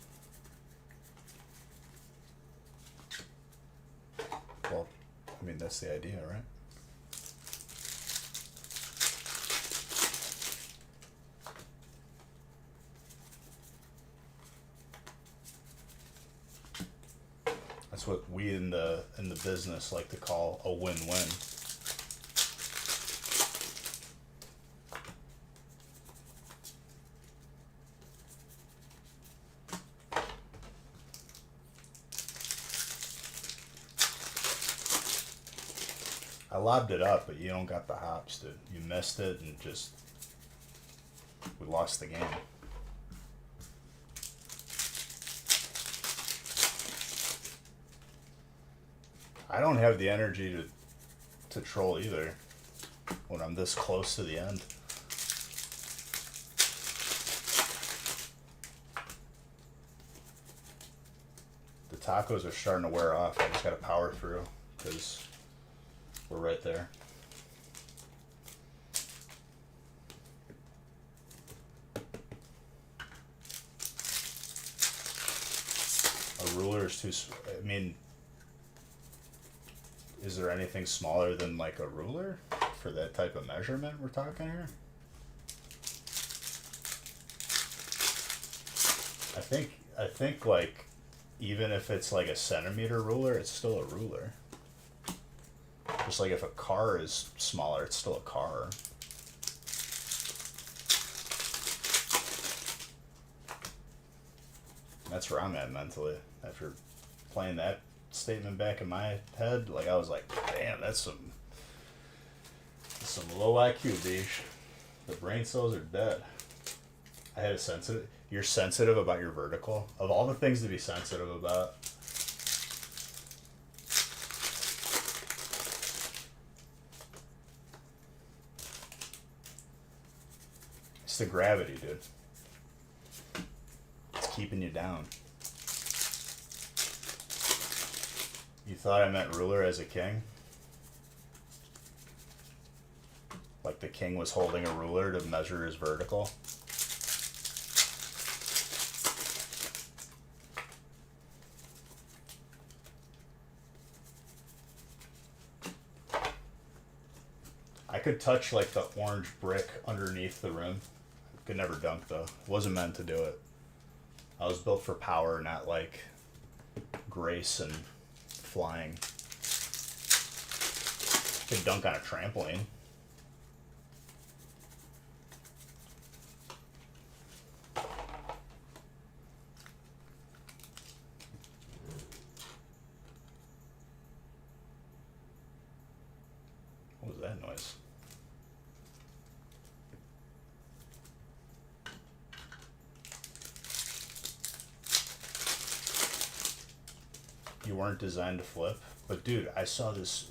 Well, I mean, that's the idea, right? That's what we in the business like to call a win-win. I lobbed it up, but you don't got the hops, dude. You missed it and just we lost the game. I don't have the energy to troll either when I'm this close to the end. The tacos are starting to wear off. I just gotta power through because we're right there. A ruler is too. I mean, is there anything smaller than like a ruler for that type of measurement we're talking here? I think like even if it's like a centimeter ruler, it's still a ruler. Just like if a car is smaller, it's still a car. That's where I'm at mentally after playing that statement back in my head. Like I was like, damn, that's some low IQ, Beach. The brain cells are dead. I had a sensitive. You're sensitive about your vertical. Of all the things to be sensitive about. It's the gravity, dude. It's keeping you down. You thought I meant ruler as a king? Like the king was holding a ruler to measure his vertical? could touch like the orange brick underneath the rim. Could never dunk though. Wasn't meant to do it. I was built for power, not like grace and flying. Could dunk on a trampoline. What was that noise? You weren't designed to flip. But dude, I saw this.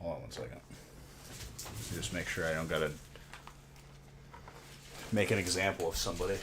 Hold on one second. Just make sure I don't gotta make an example of somebody.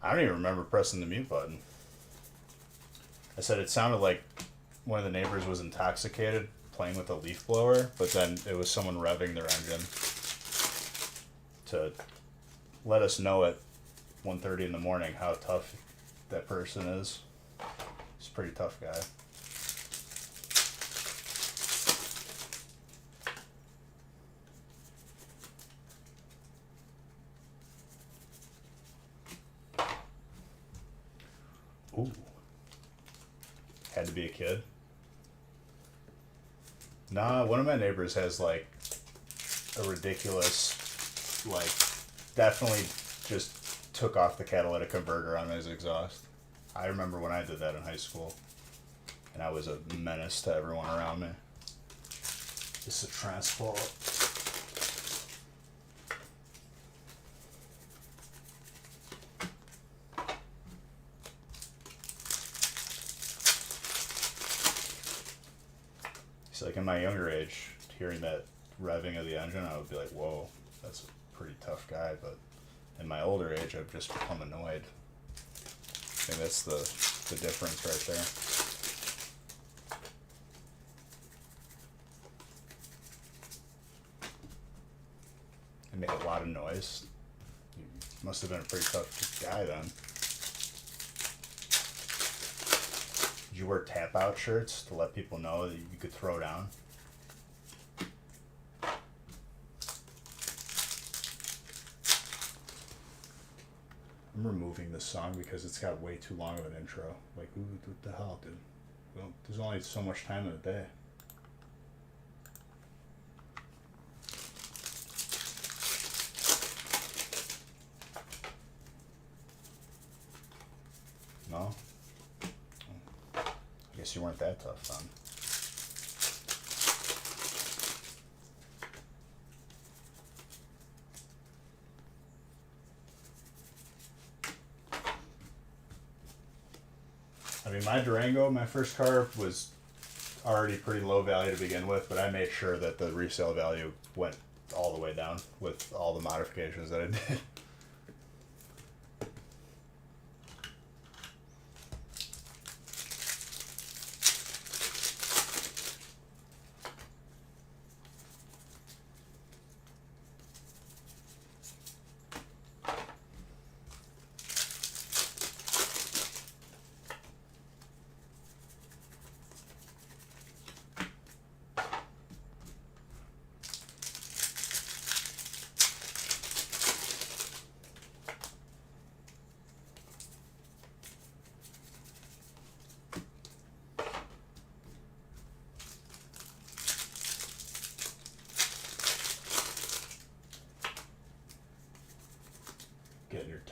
I don't even remember pressing the mute button. I said it sounded like one of the neighbors was intoxicated playing with a leaf blower, but then it was someone revving their engine to let us know at 1:30 in the morning how tough that person is. He's a pretty tough guy. Ooh. Had to be a kid. Nah, one of my neighbors has like a ridiculous, like, definitely just took off the catalytic converter on his exhaust. I remember when I did that in high school, and I was a menace to everyone around me. This is a transport. So like in my younger age, hearing that revving of the engine, I would be like, whoa, that's a pretty tough guy. But in my older age, I've just become annoyed. I think that's the difference right there. It made a lot of noise. You must have been a pretty tough guy then. Did you wear tap-out shirts to let people know that you could throw down? I'm removing this song because it's got way too long of an intro. Like, ooh, what the hell, dude? Well, there's only so much time in a day. No? I guess you weren't that tough then. I mean, my Durango, my first car, was already pretty low value to begin with, but I made sure that the resale value went all the way down with all the modifications that I did.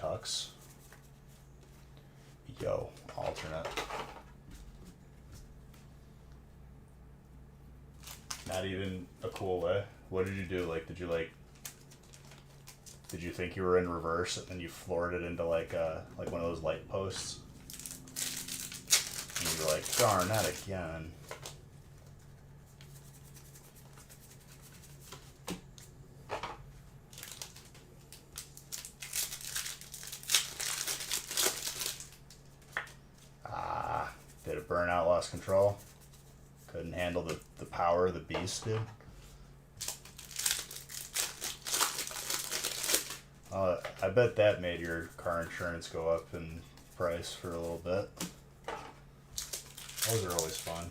tux. Yo, alternate. Not even a cool way. What did you do? Like, did you think you were in reverse and then you floored it into like one of those light posts? And you were like, darn, not again. Did it burn out, lost control? Couldn't handle the power of the beast, dude. I bet that made your car insurance go up in price for a little bit. Those are always fun.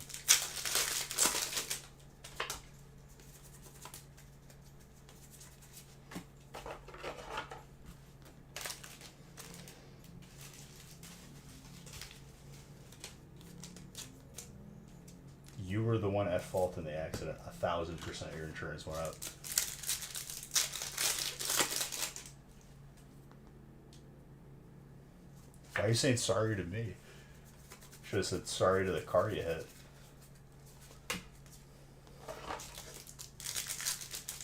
You were the one at fault in the accident. 1,000% your insurance went up. Why are you saying sorry to me? Should have said sorry to the car you hit.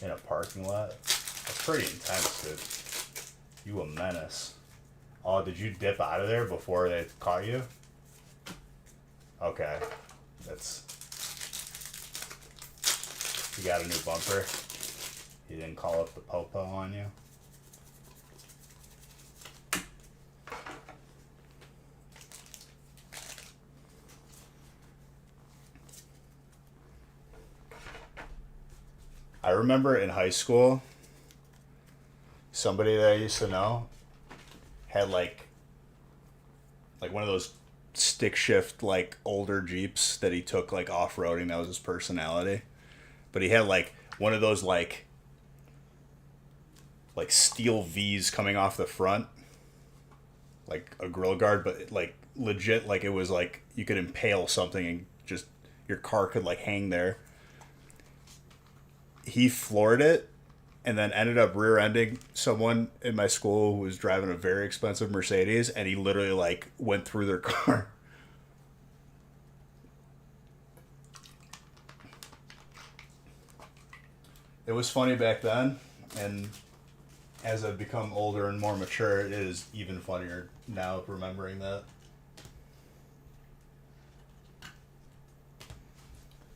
In a parking lot? That's pretty intense, dude. You a menace. Oh, did you dip out of there before they caught you? Okay. That's... You got a new bumper? You didn't call up the popo on you? I remember in high school, somebody that I used to know had like one of those stick shift like older Jeeps that he took like off-roading. That was his personality. But he had like one of those like steel V's coming off the front, like a grill guard, but like legit, like it was like you could impale something and just your car could like hang there. He floored it and then ended up rear-ending someone in my school who was driving a very expensive Mercedes, and he literally like went through their car. It was funny back then, and as I've become older and more mature, it is even funnier now remembering that.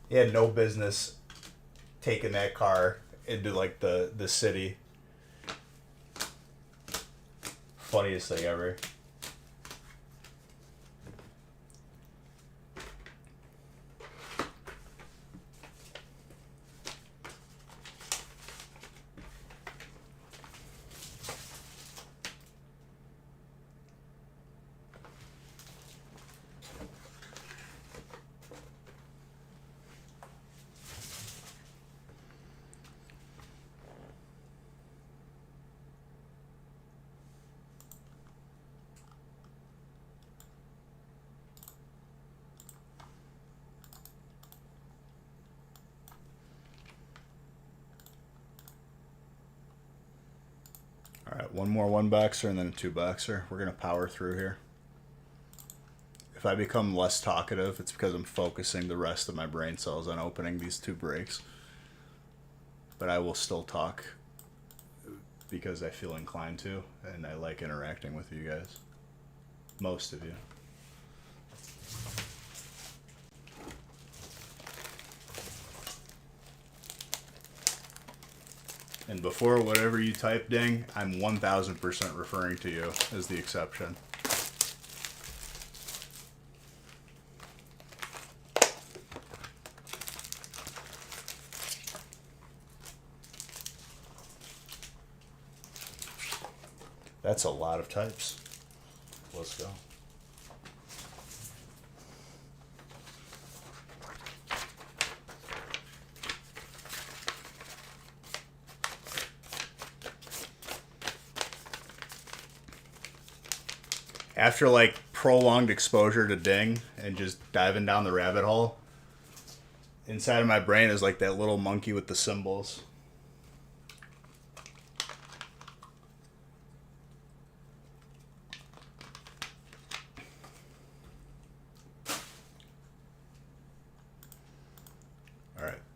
He had no business taking that car into like the city. Funniest thing ever. All right, one more one boxer and then a two boxer. We're gonna power through here. If I become less talkative, it's because I'm focusing the rest of my brain cells on opening these two breaks. But I will still talk because I feel inclined to, and I like interacting with you guys. Most of you. And before whatever you type, ding, I'm 1000% referring to you as the exception. That's a lot of types. Let's go. After like prolonged exposure to ding and just diving down the rabbit hole, inside of my brain is like that little monkey with the symbols.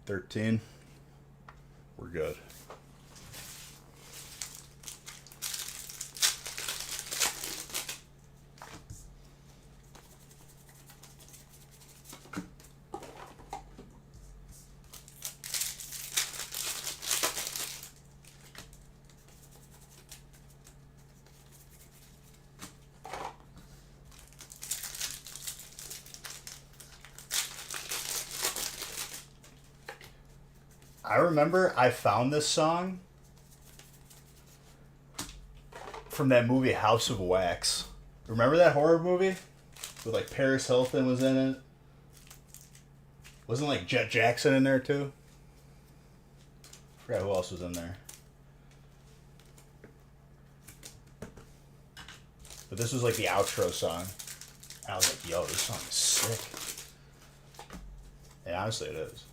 13. We're good. I remember I found this song from that movie House of Wax. Remember that horror movie? With like Paris Hilton was in it. Wasn't like Jet Jackson in there too? Forgot who else was in there. But this was like the outro song. I was like, yo, this song is sick. And honestly it is.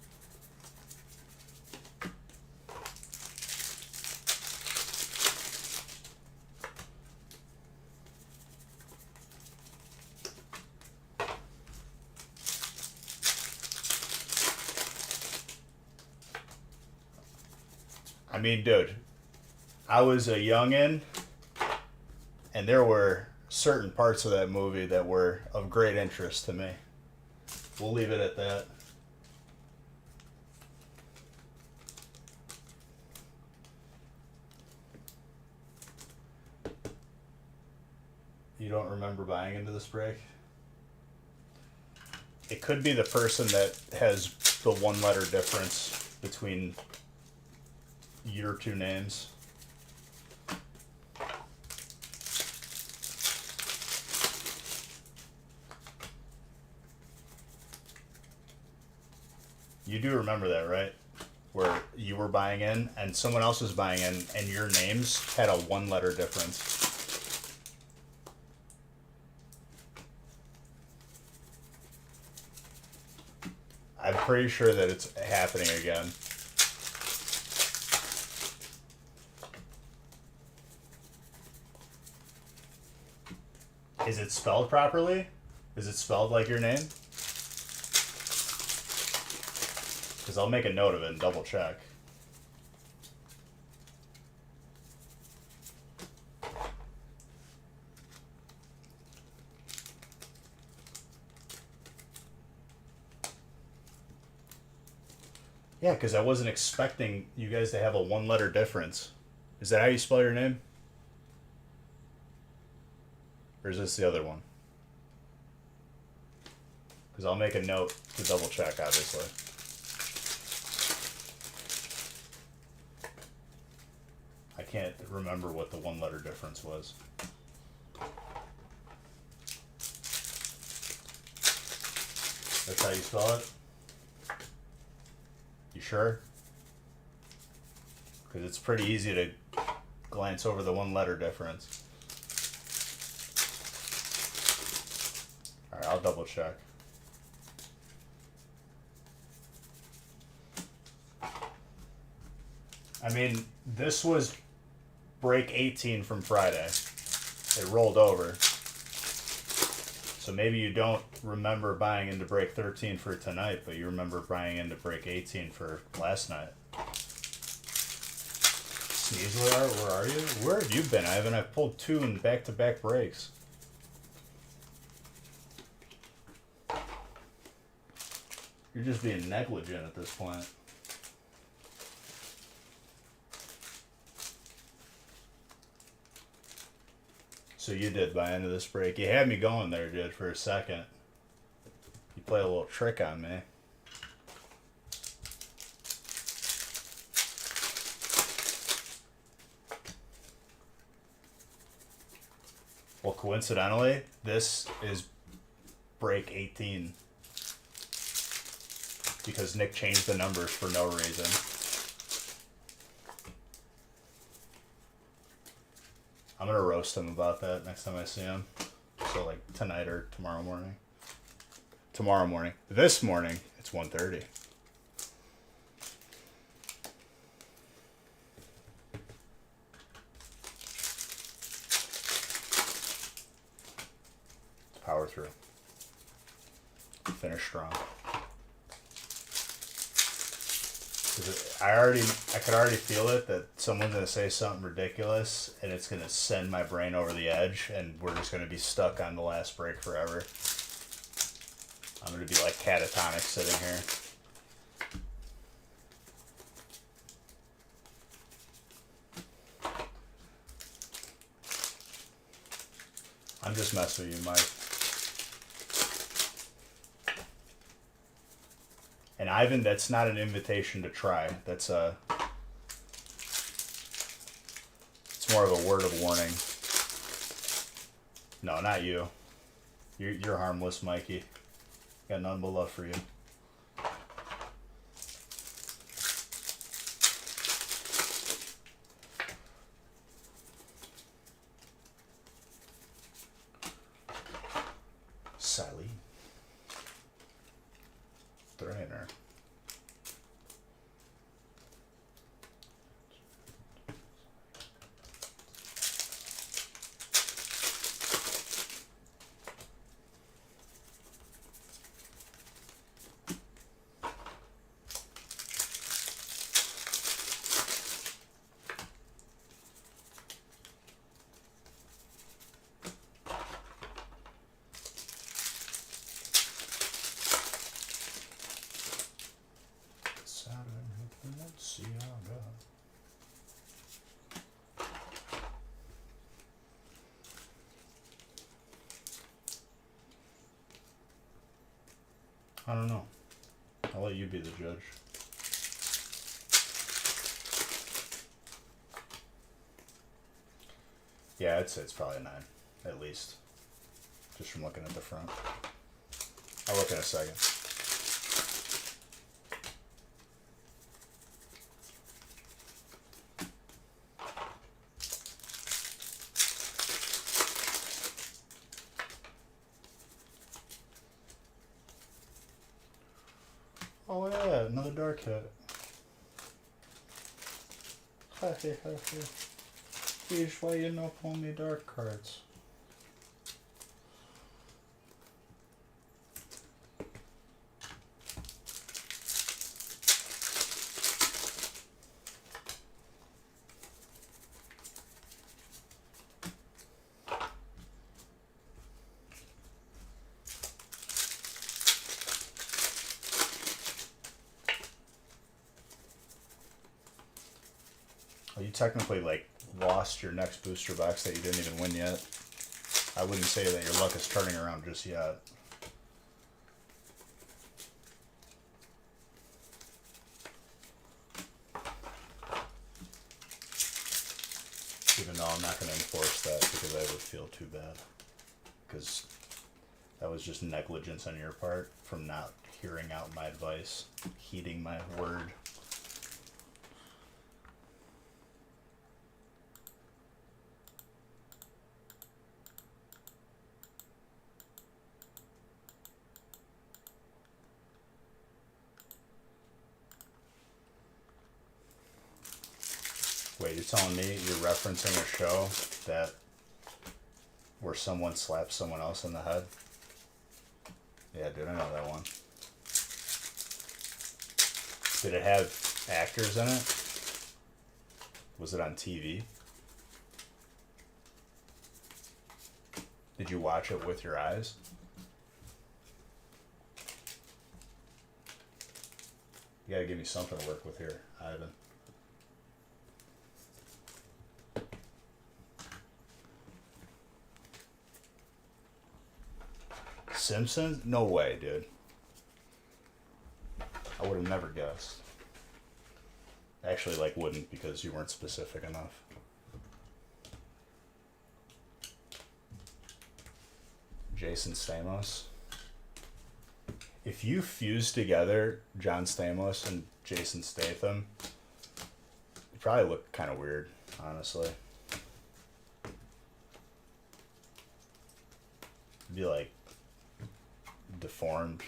I mean, dude, I was a youngin', and there were certain parts of that movie that were of great interest to me. We'll leave it at that. You don't remember buying into this break? It could be the person that has the one letter difference between your two names. You do remember that, right? Where you were buying in and someone else was buying in and your names had a one letter difference. I'm pretty sure that it's happening again. Is it spelled properly? Is it spelled like your name? Because I'll make a note of it and double check. Yeah, because I wasn't expecting you guys to have a one letter difference. Is that how you spell your name? Or is this the other one? Because I'll make a note to double check, obviously. I can't remember what the one letter difference was. That's how you spell it? You sure? Because it's pretty easy to glance over the one letter difference. Alright, I'll double check. I mean, this was break 18 from Friday. It rolled over. So maybe you don't remember buying into break 13 for tonight, but you remember buying into break 18 for last night. Sneasler, where are you? Where have you been? I've pulled two in back-to-back breaks. You're just being negligent at this point. So you did buy into this break. You had me going there, dude, for a second. You played a little trick on me. Well, coincidentally, this is break 18. Because Nick changed the numbers for no reason. I'm going to roast him about that next time I see him. So, like, tonight or tomorrow morning. Tomorrow morning. This morning, it's 1:30. Let's power through. Finish strong. 'Cause I could already feel it that someone's gonna say something ridiculous, and it's gonna send my brain over the edge, and we're just gonna be stuck on the last break forever. I'm gonna be like catatonic sitting here. I'm just messing with you, Mike. And Ivan, that's not an invitation to try. It's more of a word of warning. No, not you. You're harmless, Mikey. Got nothing but love for you. Sally. Trainer. I don't know. I'll let you be the judge. Yeah, I'd say it's probably a 9, at least. Just from looking at the front. I'll look in a second. Oh yeah, another dark hit. Here's why you not pull me dark cards. Well, you technically like lost your next booster box that you didn't even win yet. I wouldn't say that your luck is turning around just yet. Even though I'm not going to enforce that because I would feel too bad. Because that was just negligence on your part from not hearing out my advice, heeding my word. Wait, you're telling me you're referencing a show that where someone slaps someone else in the head? Yeah, dude, I know that one. Did it have actors in it? Was it on TV? Did you watch it with your eyes? You gotta give me something to work with here, Ivan. Simpsons? No way, dude. I would have never guessed. Actually, like, wouldn't because you weren't specific enough. Jason Stamos. If you fuse together John Stamos and Jason Statham, you probably look kind of weird, honestly. It'd be like deformed.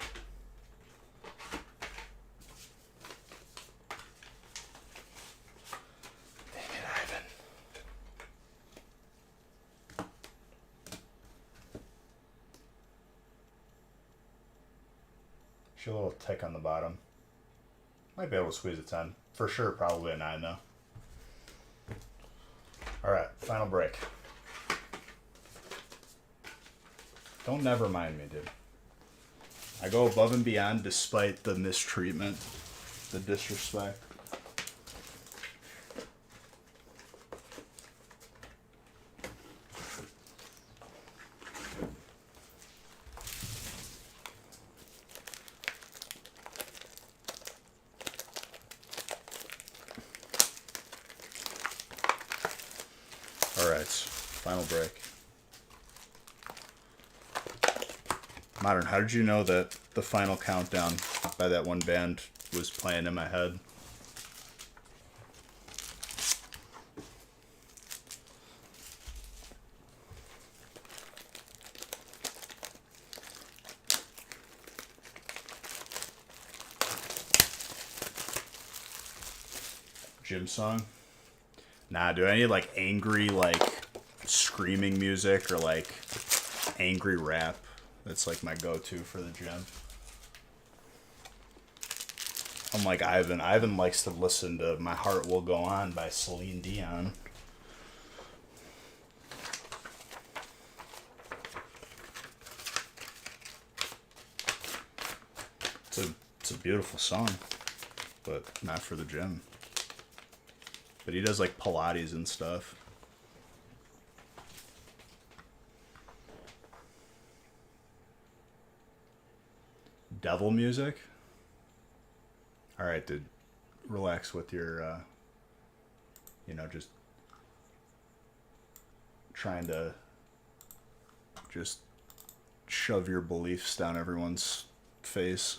Dang it, Ivan. Show a little tick on the bottom. Might be able to squeeze a 10. For sure, probably a 9, though. Alright, final break. Don't never mind me, dude. I go above and beyond despite the mistreatment, the disrespect. Alright, final break. Modern, how did you know that the final countdown by that one band was playing in my head? Gym song? Nah, dude, I need like angry, like screaming music or like angry rap. That's like my go-to for the gym. I'm like Ivan. Ivan likes to listen to My Heart Will Go On by Celine Dion. It's a beautiful song, but not for the gym. But he does like Pilates and stuff. Devil music? Alright, dude. Relax with your, just trying to just shove your beliefs down everyone's face.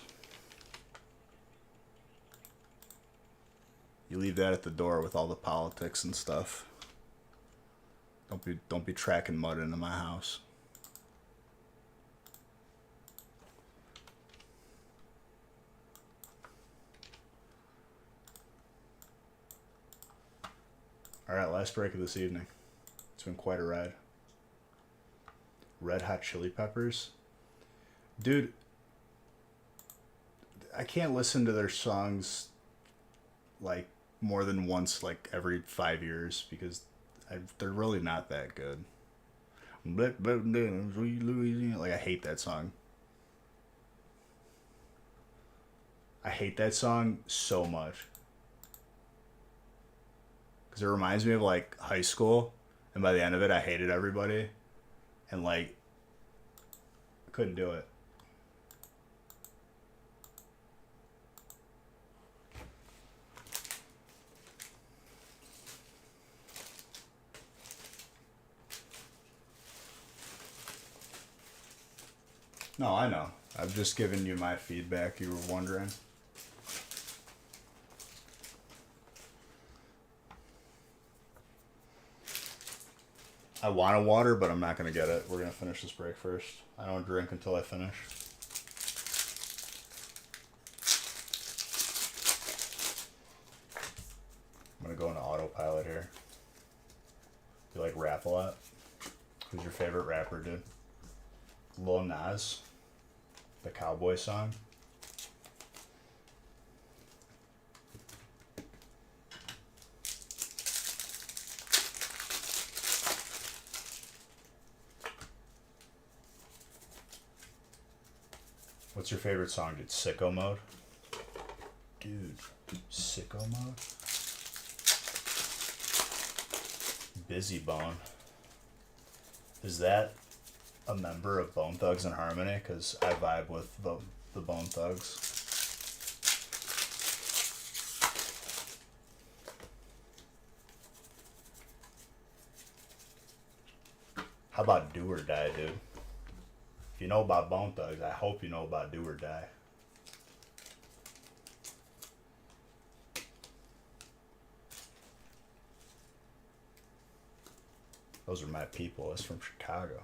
You leave that at the door with all the politics and stuff. Don't be tracking mud into my house. Alright, last break of this evening. It's been quite a ride. Red Hot Chili Peppers. Dude, I can't listen to their songs like more than once like every 5 years because they're really not that good. Like, I hate that song. I hate that song so much. Because it reminds me of like high school, and by the end of it I hated everybody and like I couldn't do it. No, I know. I've just given you my feedback. You were wondering. I want a water, but I'm not going to get it. We're going to finish this break first. I don't drink until I finish. I'm going to go into autopilot here. You like rap a lot? Who's your favorite rapper, dude? Lil Nas, the cowboy song. What's your favorite song, dude? Sicko Mode? Dude, Sicko Mode? Busy Bone. Is that a member of Bone Thugs and Harmony? Because I vibe with the Bone Thugs. How about Do or Die, dude? If you know about Bone Thugs, I hope you know about Do or Die. Those are my people. It's from Chicago.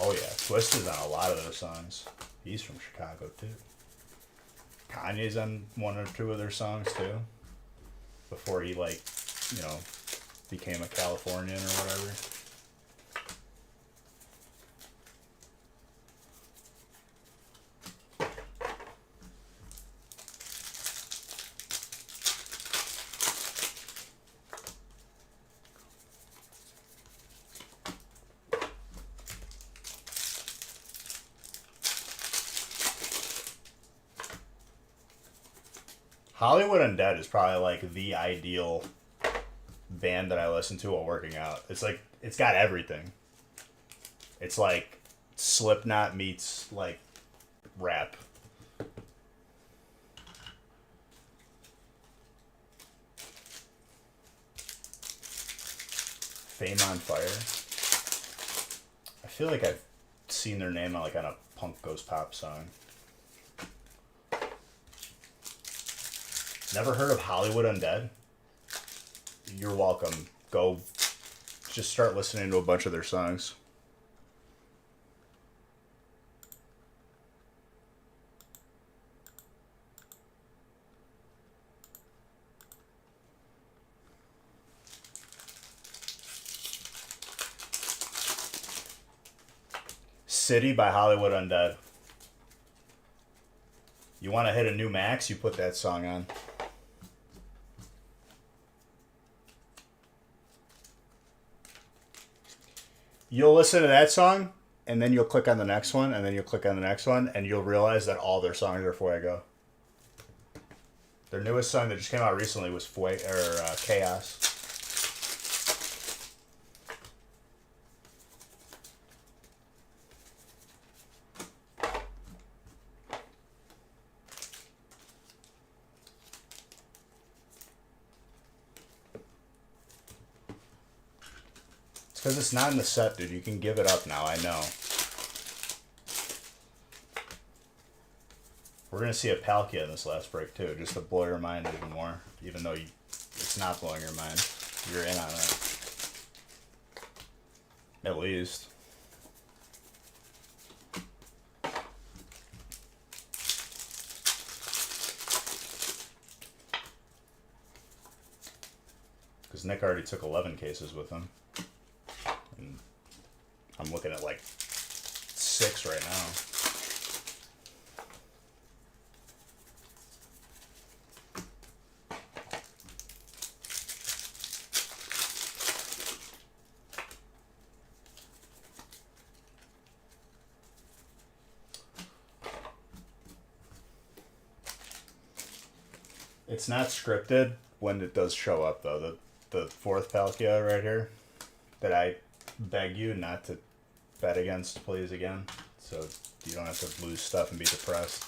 Oh yeah. Twist is on a lot of their songs. He's from Chicago too. Kanye's on one or two of their songs too. Before he like, you know, became a Californian or whatever. Hollywood Undead is probably like the ideal band that I listen to while working out. It's like, it's got everything. It's like Slipknot meets like rap. Fame on Fire. I feel like I've seen their name on like on a Punk Goes Pop song. Never heard of Hollywood Undead? You're welcome. Go just start listening to a bunch of their songs. City by Hollywood Undead. You want to hit a new max, you put that song on. You'll listen to that song, and then you'll click on the next one, and then you'll click on the next one, and you'll realize that all their songs are Fuego. Their newest song that just came out recently was Chaos. Because it's not in the set, dude. You can give it up now, I know. We're going to see a Palkia in this last break, too, just to blow your mind even more. Even though it's not blowing your mind. You're in on it. At least. Because Nick already took 11 cases with him. And I'm looking at like 6 right now. It's not scripted when it does show up, though. The fourth Palkia right here that I beg you not to bet against, please, again. So you don't have to lose stuff and be depressed.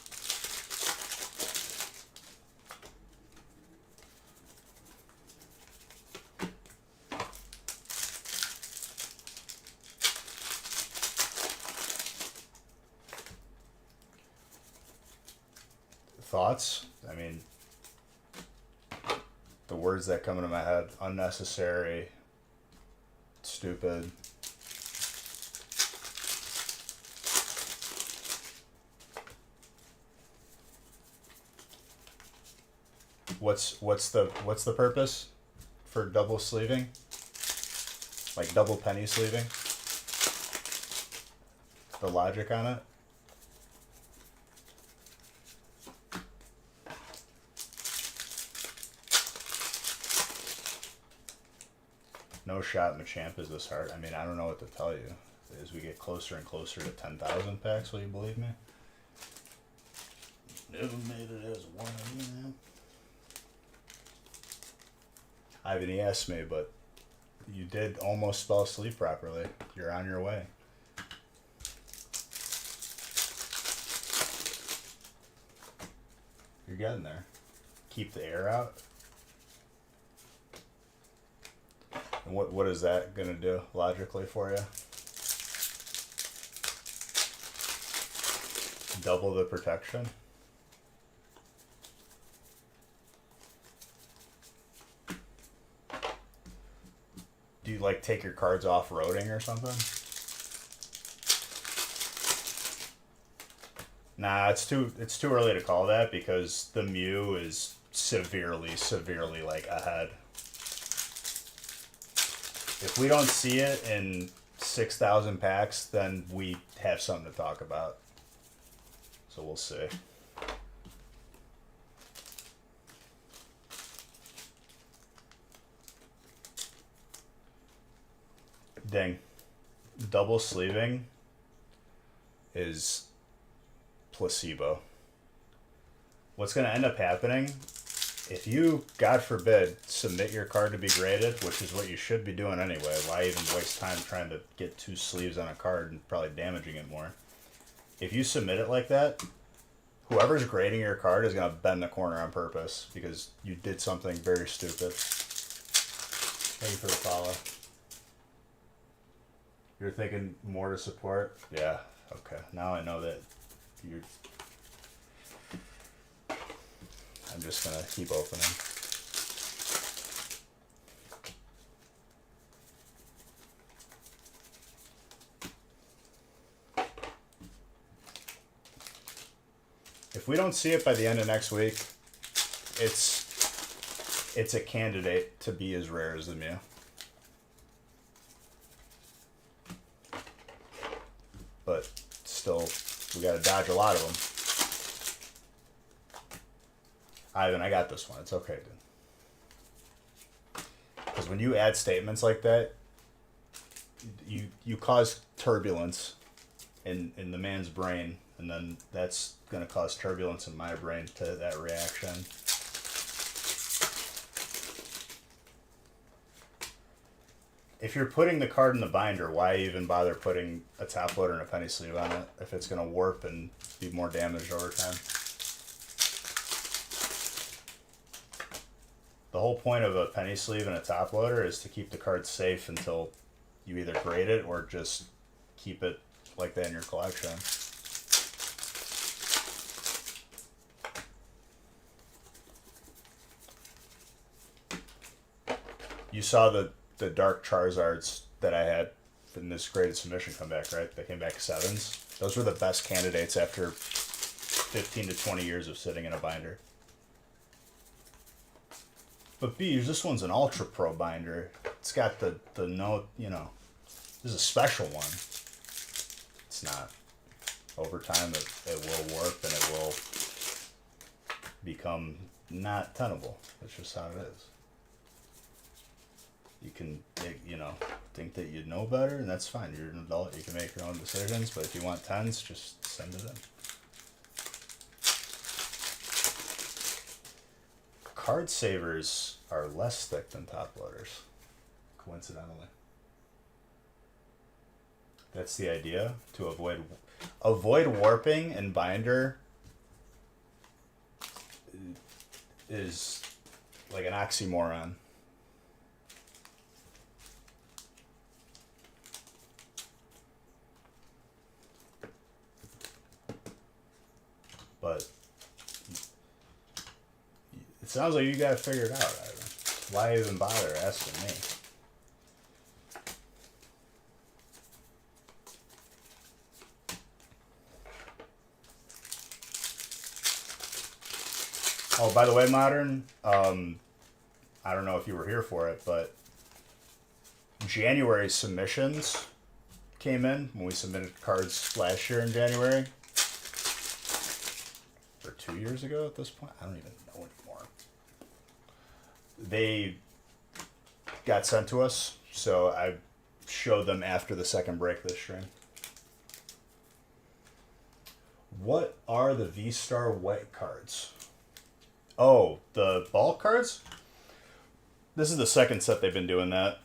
Thoughts? I mean, the words that come into my head: unnecessary, stupid. What's the purpose for double sleeving? Like double penny sleeving? The logic on it? No shot Machamp is this hard. I mean, I don't know what to tell you. As we get closer and closer to 10,000 packs, will you believe me? Never made it as one, you know. Ivan, he asked me, but you did almost spell sleep properly. You're on your way. You're getting there. Keep the air out. And what is that going to do logically for you? Double the protection? Do you like take your cards off-roading or something? Nah, it's too early to call that because the Mew is severely like ahead. If we don't see it in 6,000 packs, then we have something to talk about. So we'll see. Dang. Double sleeving is placebo. What's going to end up happening, if you, God forbid, submit your card to be graded, which is what you should be doing anyway, why even waste time trying to get 2 sleeves on a card and probably damaging it more? If you submit it like that, whoever's grading your card is going to bend the corner on purpose because you did something very stupid. Thank you for the follow. You're thinking more to support? Yeah, okay. Now I know that you're... I'm just going to keep opening. If we don't see it by the end of next week, it's a candidate to be as rare as the Mew. But still, we got to dodge a lot of them. Ivan, I got this one. It's okay, dude. Because when you add statements like that, you cause turbulence in the man's brain, and then that's going to cause turbulence in my brain to that reaction. If you're putting the card in the binder, why even bother putting a top loader and a penny sleeve on it if it's going to warp and be more damaged over time? The whole point of a penny sleeve and a top loader is to keep the card safe until you either grade it or just keep it like that in your collection. You saw the dark Charizards that I had in this graded submission come back, right? They came back 7s. Those were the best candidates after 15 to 20 years of sitting in a binder. But Bees, this one's an Ultra Pro binder. It's got the note, you know, this is a special one. It's not. Over time, it will warp and it will become not tenable. That's just how it is. You can, you know, think that you know better, and that's fine. You're an adult. You can make your own decisions. But if you want 10s, just send it in. Card savers are less thick than top loaders, coincidentally. That's the idea, to avoid warping and binder is like an oxymoron. But it sounds like you got it figured out, Ivan. Why even bother asking me? Oh, by the way, Modern, I don't know if you were here for it, but January submissions came in when we submitted cards last year in January. Or 2 years ago at this point? I don't even know anymore. They got sent to us, so I showed them after the second break this stream. What are the V-Star white cards? Oh, the bulk cards? This is the second set they've been doing that.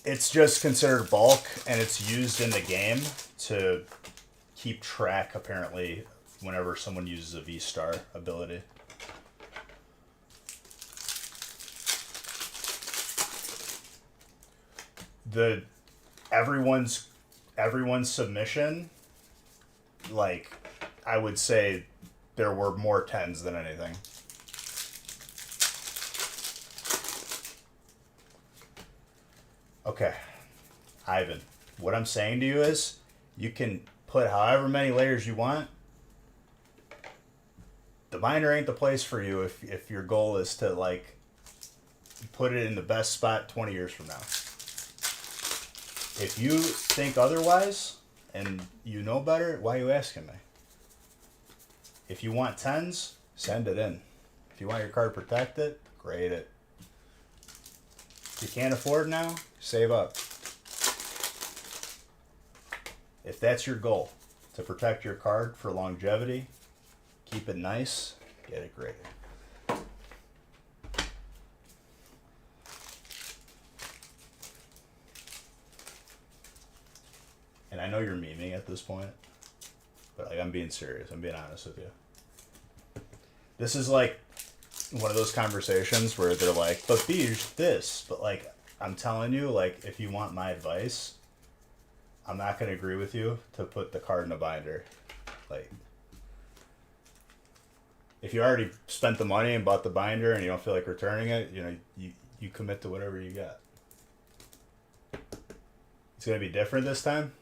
It's just considered bulk, and it's used in the game to keep track, apparently, whenever someone uses a V-Star ability. Everyone's submission, like, I would say there were more 10s than anything. Okay, Ivan, what I'm saying to you is you can put however many layers you want, the binder ain't the place for you if your goal is to like put it in the best spot 20 years from now. If you think otherwise and you know better, why are you asking me? If you want tens, send it in. If you want your card protected, grade it. If you can't afford now, save up. If that's your goal, to protect your card for longevity, keep it nice, get it graded. And I know you're memeing at this point, but like, I'm being serious. I'm being honest with you. This is like one of those conversations where they're like, but Beej, this. But like, I'm telling you, like, if you want my advice, I'm not going to agree with you to put the card in a binder. Like, if you already spent the money and bought the binder and you don't feel like returning it, you know, you commit to whatever you got. It's going to be different this time.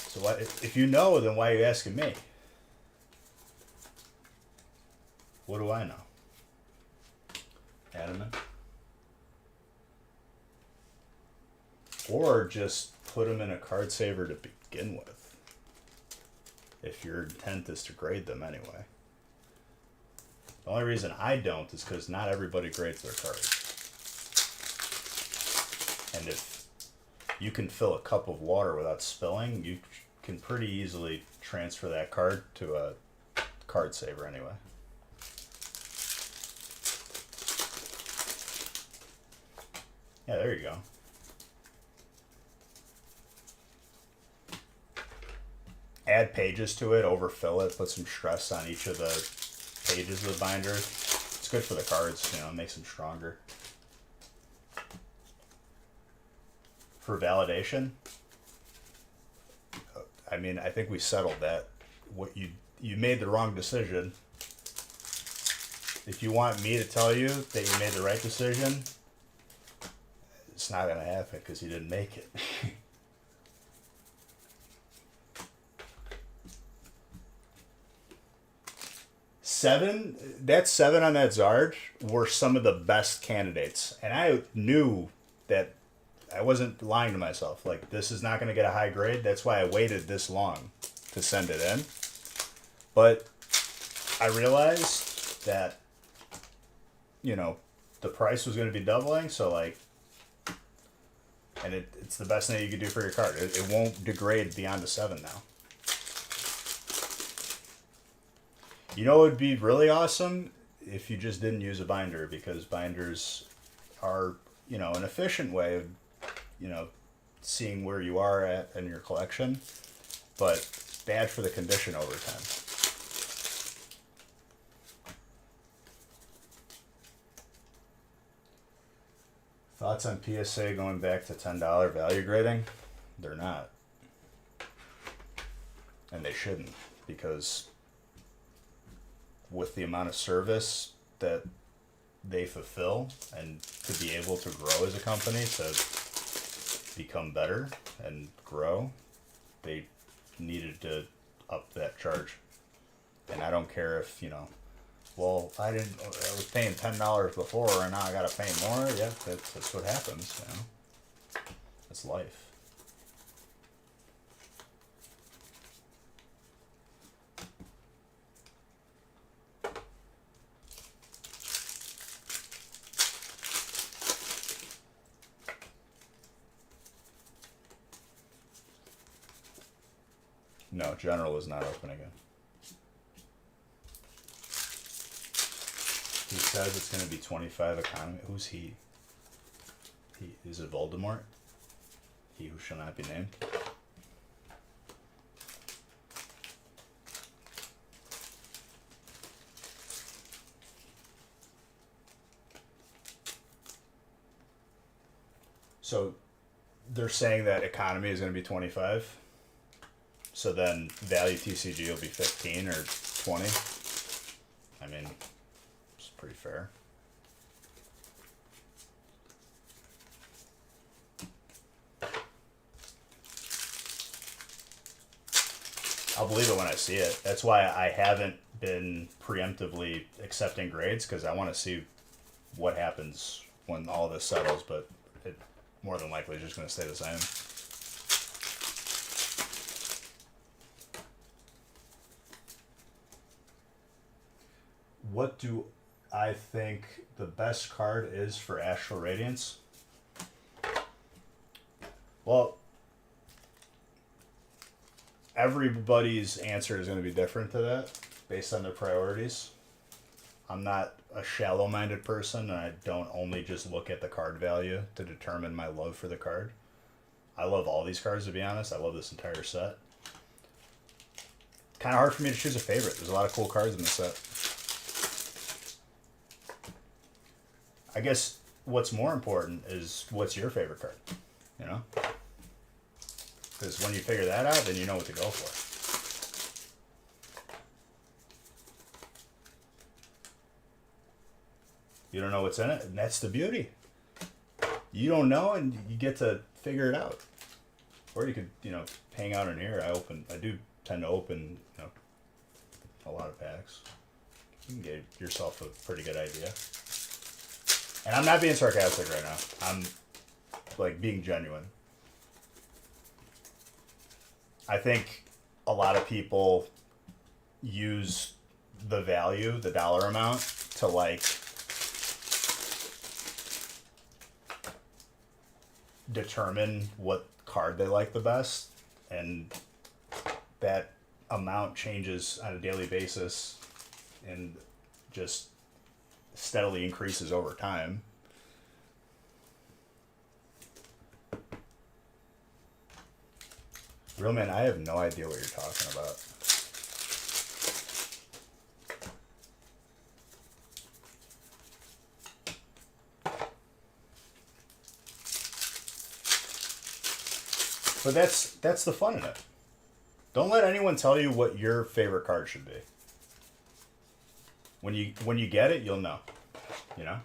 So why, if you know, then why are you asking me? What do I know? Adamant. Or just put them in a card saver to begin with. If your intent is to grade them anyway. The only reason I don't is because not everybody grades their cards. And if you can fill a cup of water without spilling, you can pretty easily transfer that card to a card saver anyway. Yeah, there you go. Add pages to it, overfill it, put some stress on each of the pages of the binder. It's good for the cards, you know, makes them stronger. For validation, I mean, I think we settled that. What you made the wrong decision. If you want me to tell you that you made the right decision, it's not going to happen because you didn't make it. That seven on that Zard were some of the best candidates. And I knew that I wasn't lying to myself. Like, this is not going to get a high grade. That's why I waited this long to send it in. But I realized that, you know, the price was going to be doubling. So, like, and it's the best thing you can do for your card. It won't degrade beyond a 7 now. You know, it would be really awesome if you just didn't use a binder, because binders are, you know, an efficient way of, you know, seeing where you are at in your collection, but bad for the condition over time. Thoughts on PSA going back to $10 value grading? They're not. And they shouldn't, because with the amount of service that they fulfill and to be able to grow as a company, to become better and grow, they needed to up that charge. And I don't care if, you know, well, I was paying $10 before and now I gotta pay more. Yeah, that's what happens, you know. That's life. No, General is not open again. He says it's going to be 25 economy. Who's he? Is it Voldemort? He who shall not be named. So they're saying that economy is going to be 25. So then value TCG will be 15 or 20. I mean, it's pretty fair. I'll believe it when I see it. That's why I haven't been preemptively accepting grades, because I want to see what happens when all this settles, but it more than likely is just going to stay the same. What do I think the best card is for Astral Radiance? Well, everybody's answer is going to be different to that based on their priorities. I'm not a shallow-minded person, and I don't only just look at the card value to determine my love for the card. I love all these cards, to be honest. I love this entire set. Kind of hard for me to choose a favorite. There's a lot of cool cards in this set. I guess what's more important is what's your favorite card, you know? Because when you figure that out, then you know what to go for. You don't know what's in it, and that's the beauty. You don't know, and you get to figure it out. Or you could, you know, hang out in here. I do tend to open, you know, a lot of packs. You can get yourself a pretty good idea. And I'm not being sarcastic right now. I'm, like, being genuine. I think a lot of people use the value, the dollar amount, to, like, determine what card they like the best. And that amount changes on a daily basis and just steadily increases over time. Real man, I have no idea what you're talking about. But that's the fun in it. Don't let anyone tell you what your favorite card should be. When you get it, you'll know. You know?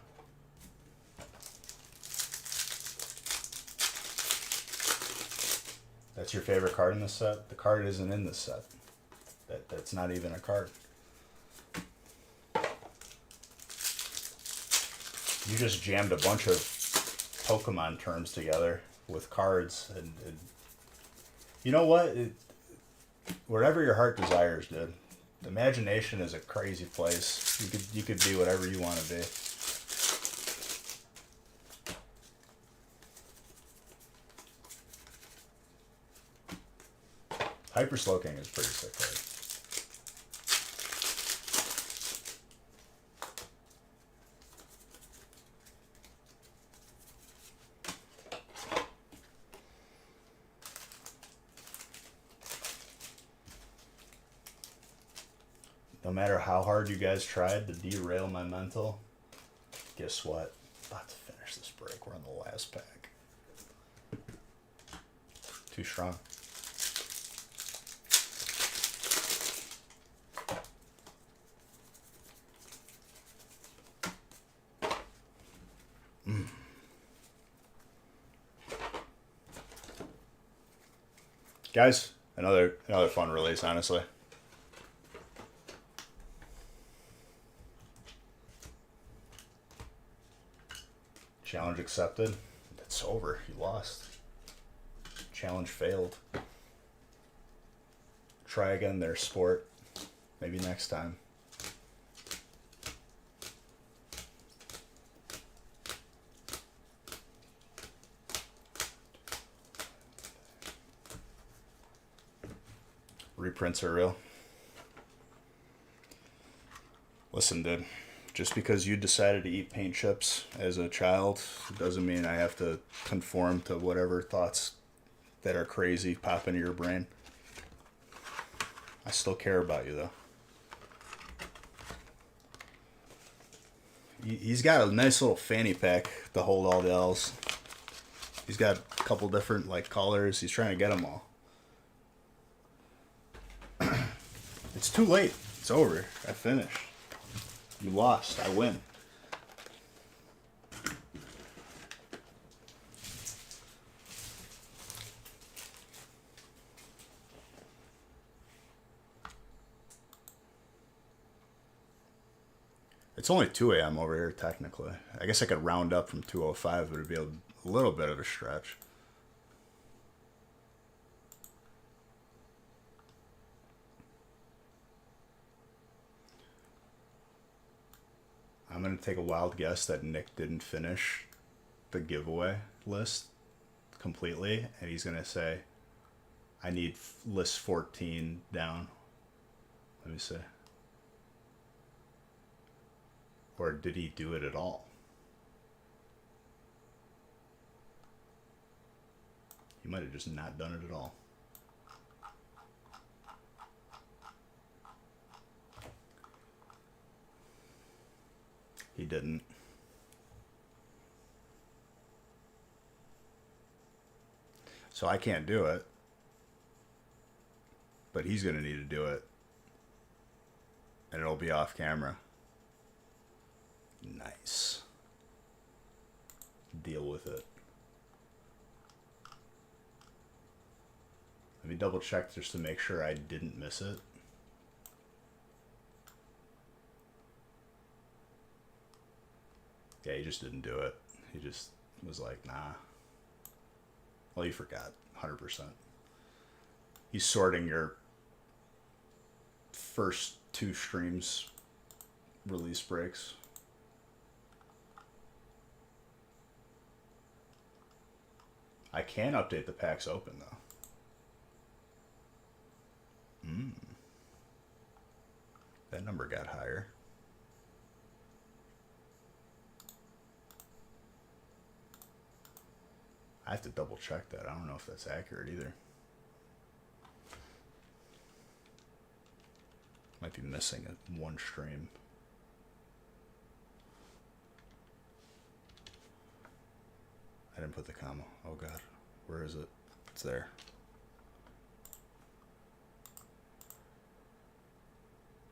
That's your favorite card in this set? The card isn't in this set. That's not even a card. You just jammed a bunch of Pokemon terms together with cards, and you know what? Wherever your heart desires, dude. The imagination is a crazy place. You could be whatever you want to be. Hyper Slowking is pretty sick card. No matter how hard you guys tried to derail my mental, guess what? I'm about to finish this break. We're on the last pack. Too strong. Guys, another fun release, honestly. Challenge accepted. It's over. You lost. Challenge failed. Try again there, sport. Maybe next time. Reprints are real. Listen, dude. Just because you decided to eat paint chips as a child doesn't mean I have to conform to whatever thoughts that are crazy pop into your brain. I still care about you, though. He's got a nice little fanny pack to hold all the L's. He's got a couple different, like, colors. He's trying to get them all. It's too late. It's over. I finished. You lost. I win. It's only 2 a.m. over here, technically. I guess I could round up from 2:05, but it'd be a little bit of a stretch. I'm going to take a wild guess that Nick didn't finish the giveaway list completely, and he's going to say, I need list 14 down. Let me see. Or did he do it at all? He might have just not done it at all. He didn't. So I can't do it. But he's going to need to do it. And it'll be off camera. Nice. Deal with it. Let me double check just to make sure I didn't miss it. Yeah, he just didn't do it. He just was like, nah. Well, you forgot, 100%. He's sorting your first 2 streams release breaks. I can update the packs open, though. That number got higher. I have to double check that. I don't know if that's accurate either. Might be missing one stream. I didn't put the comma. Oh god. Where is it? It's there.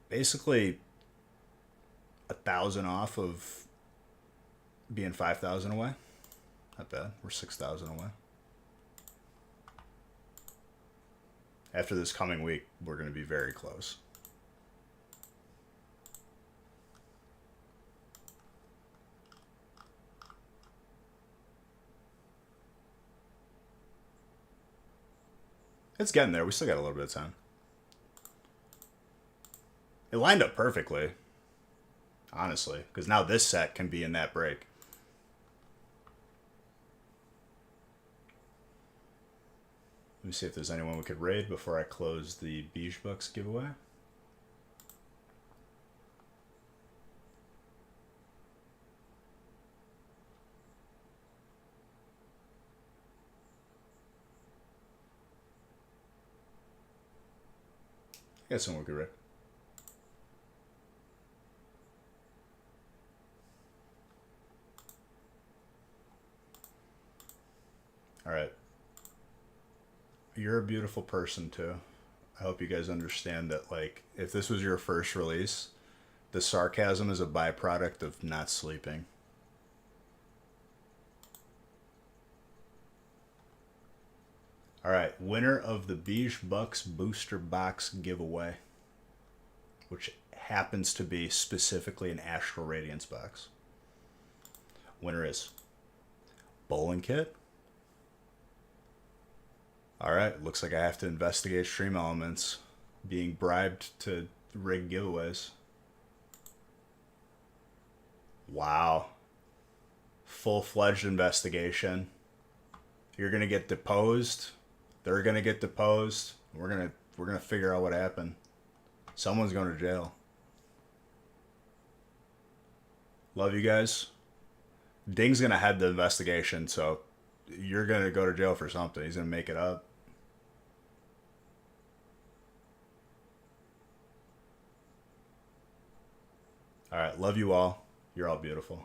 Basically 1,000 off of being 5,000 away. Not bad. We're 6,000 away. After this coming week, we're going to be very close. It's getting there. We still got a little bit of time. It lined up perfectly, honestly, because now this set can be in that break. Let me see if there's anyone we could raid before I close the Beige Bucks giveaway. I got someone we could raid. All right. You're a beautiful person too. I hope you guys understand that, like, if this was your first release, the sarcasm is a byproduct of not sleeping. All right, winner of the Beige Bucks booster box giveaway, which happens to be specifically an Astral Radiance box. Winner is Bowling Kit. All right, looks like I have to investigate Stream Elements being bribed to rig giveaways. Wow. Full-fledged investigation. You're going to get deposed. They're going to get deposed. We're going to figure out what happened. Someone's going to jail. Love you guys. Ding's going to head the investigation, so you're going to go to jail for something. He's going to make it up. All right, love you all. You're all beautiful.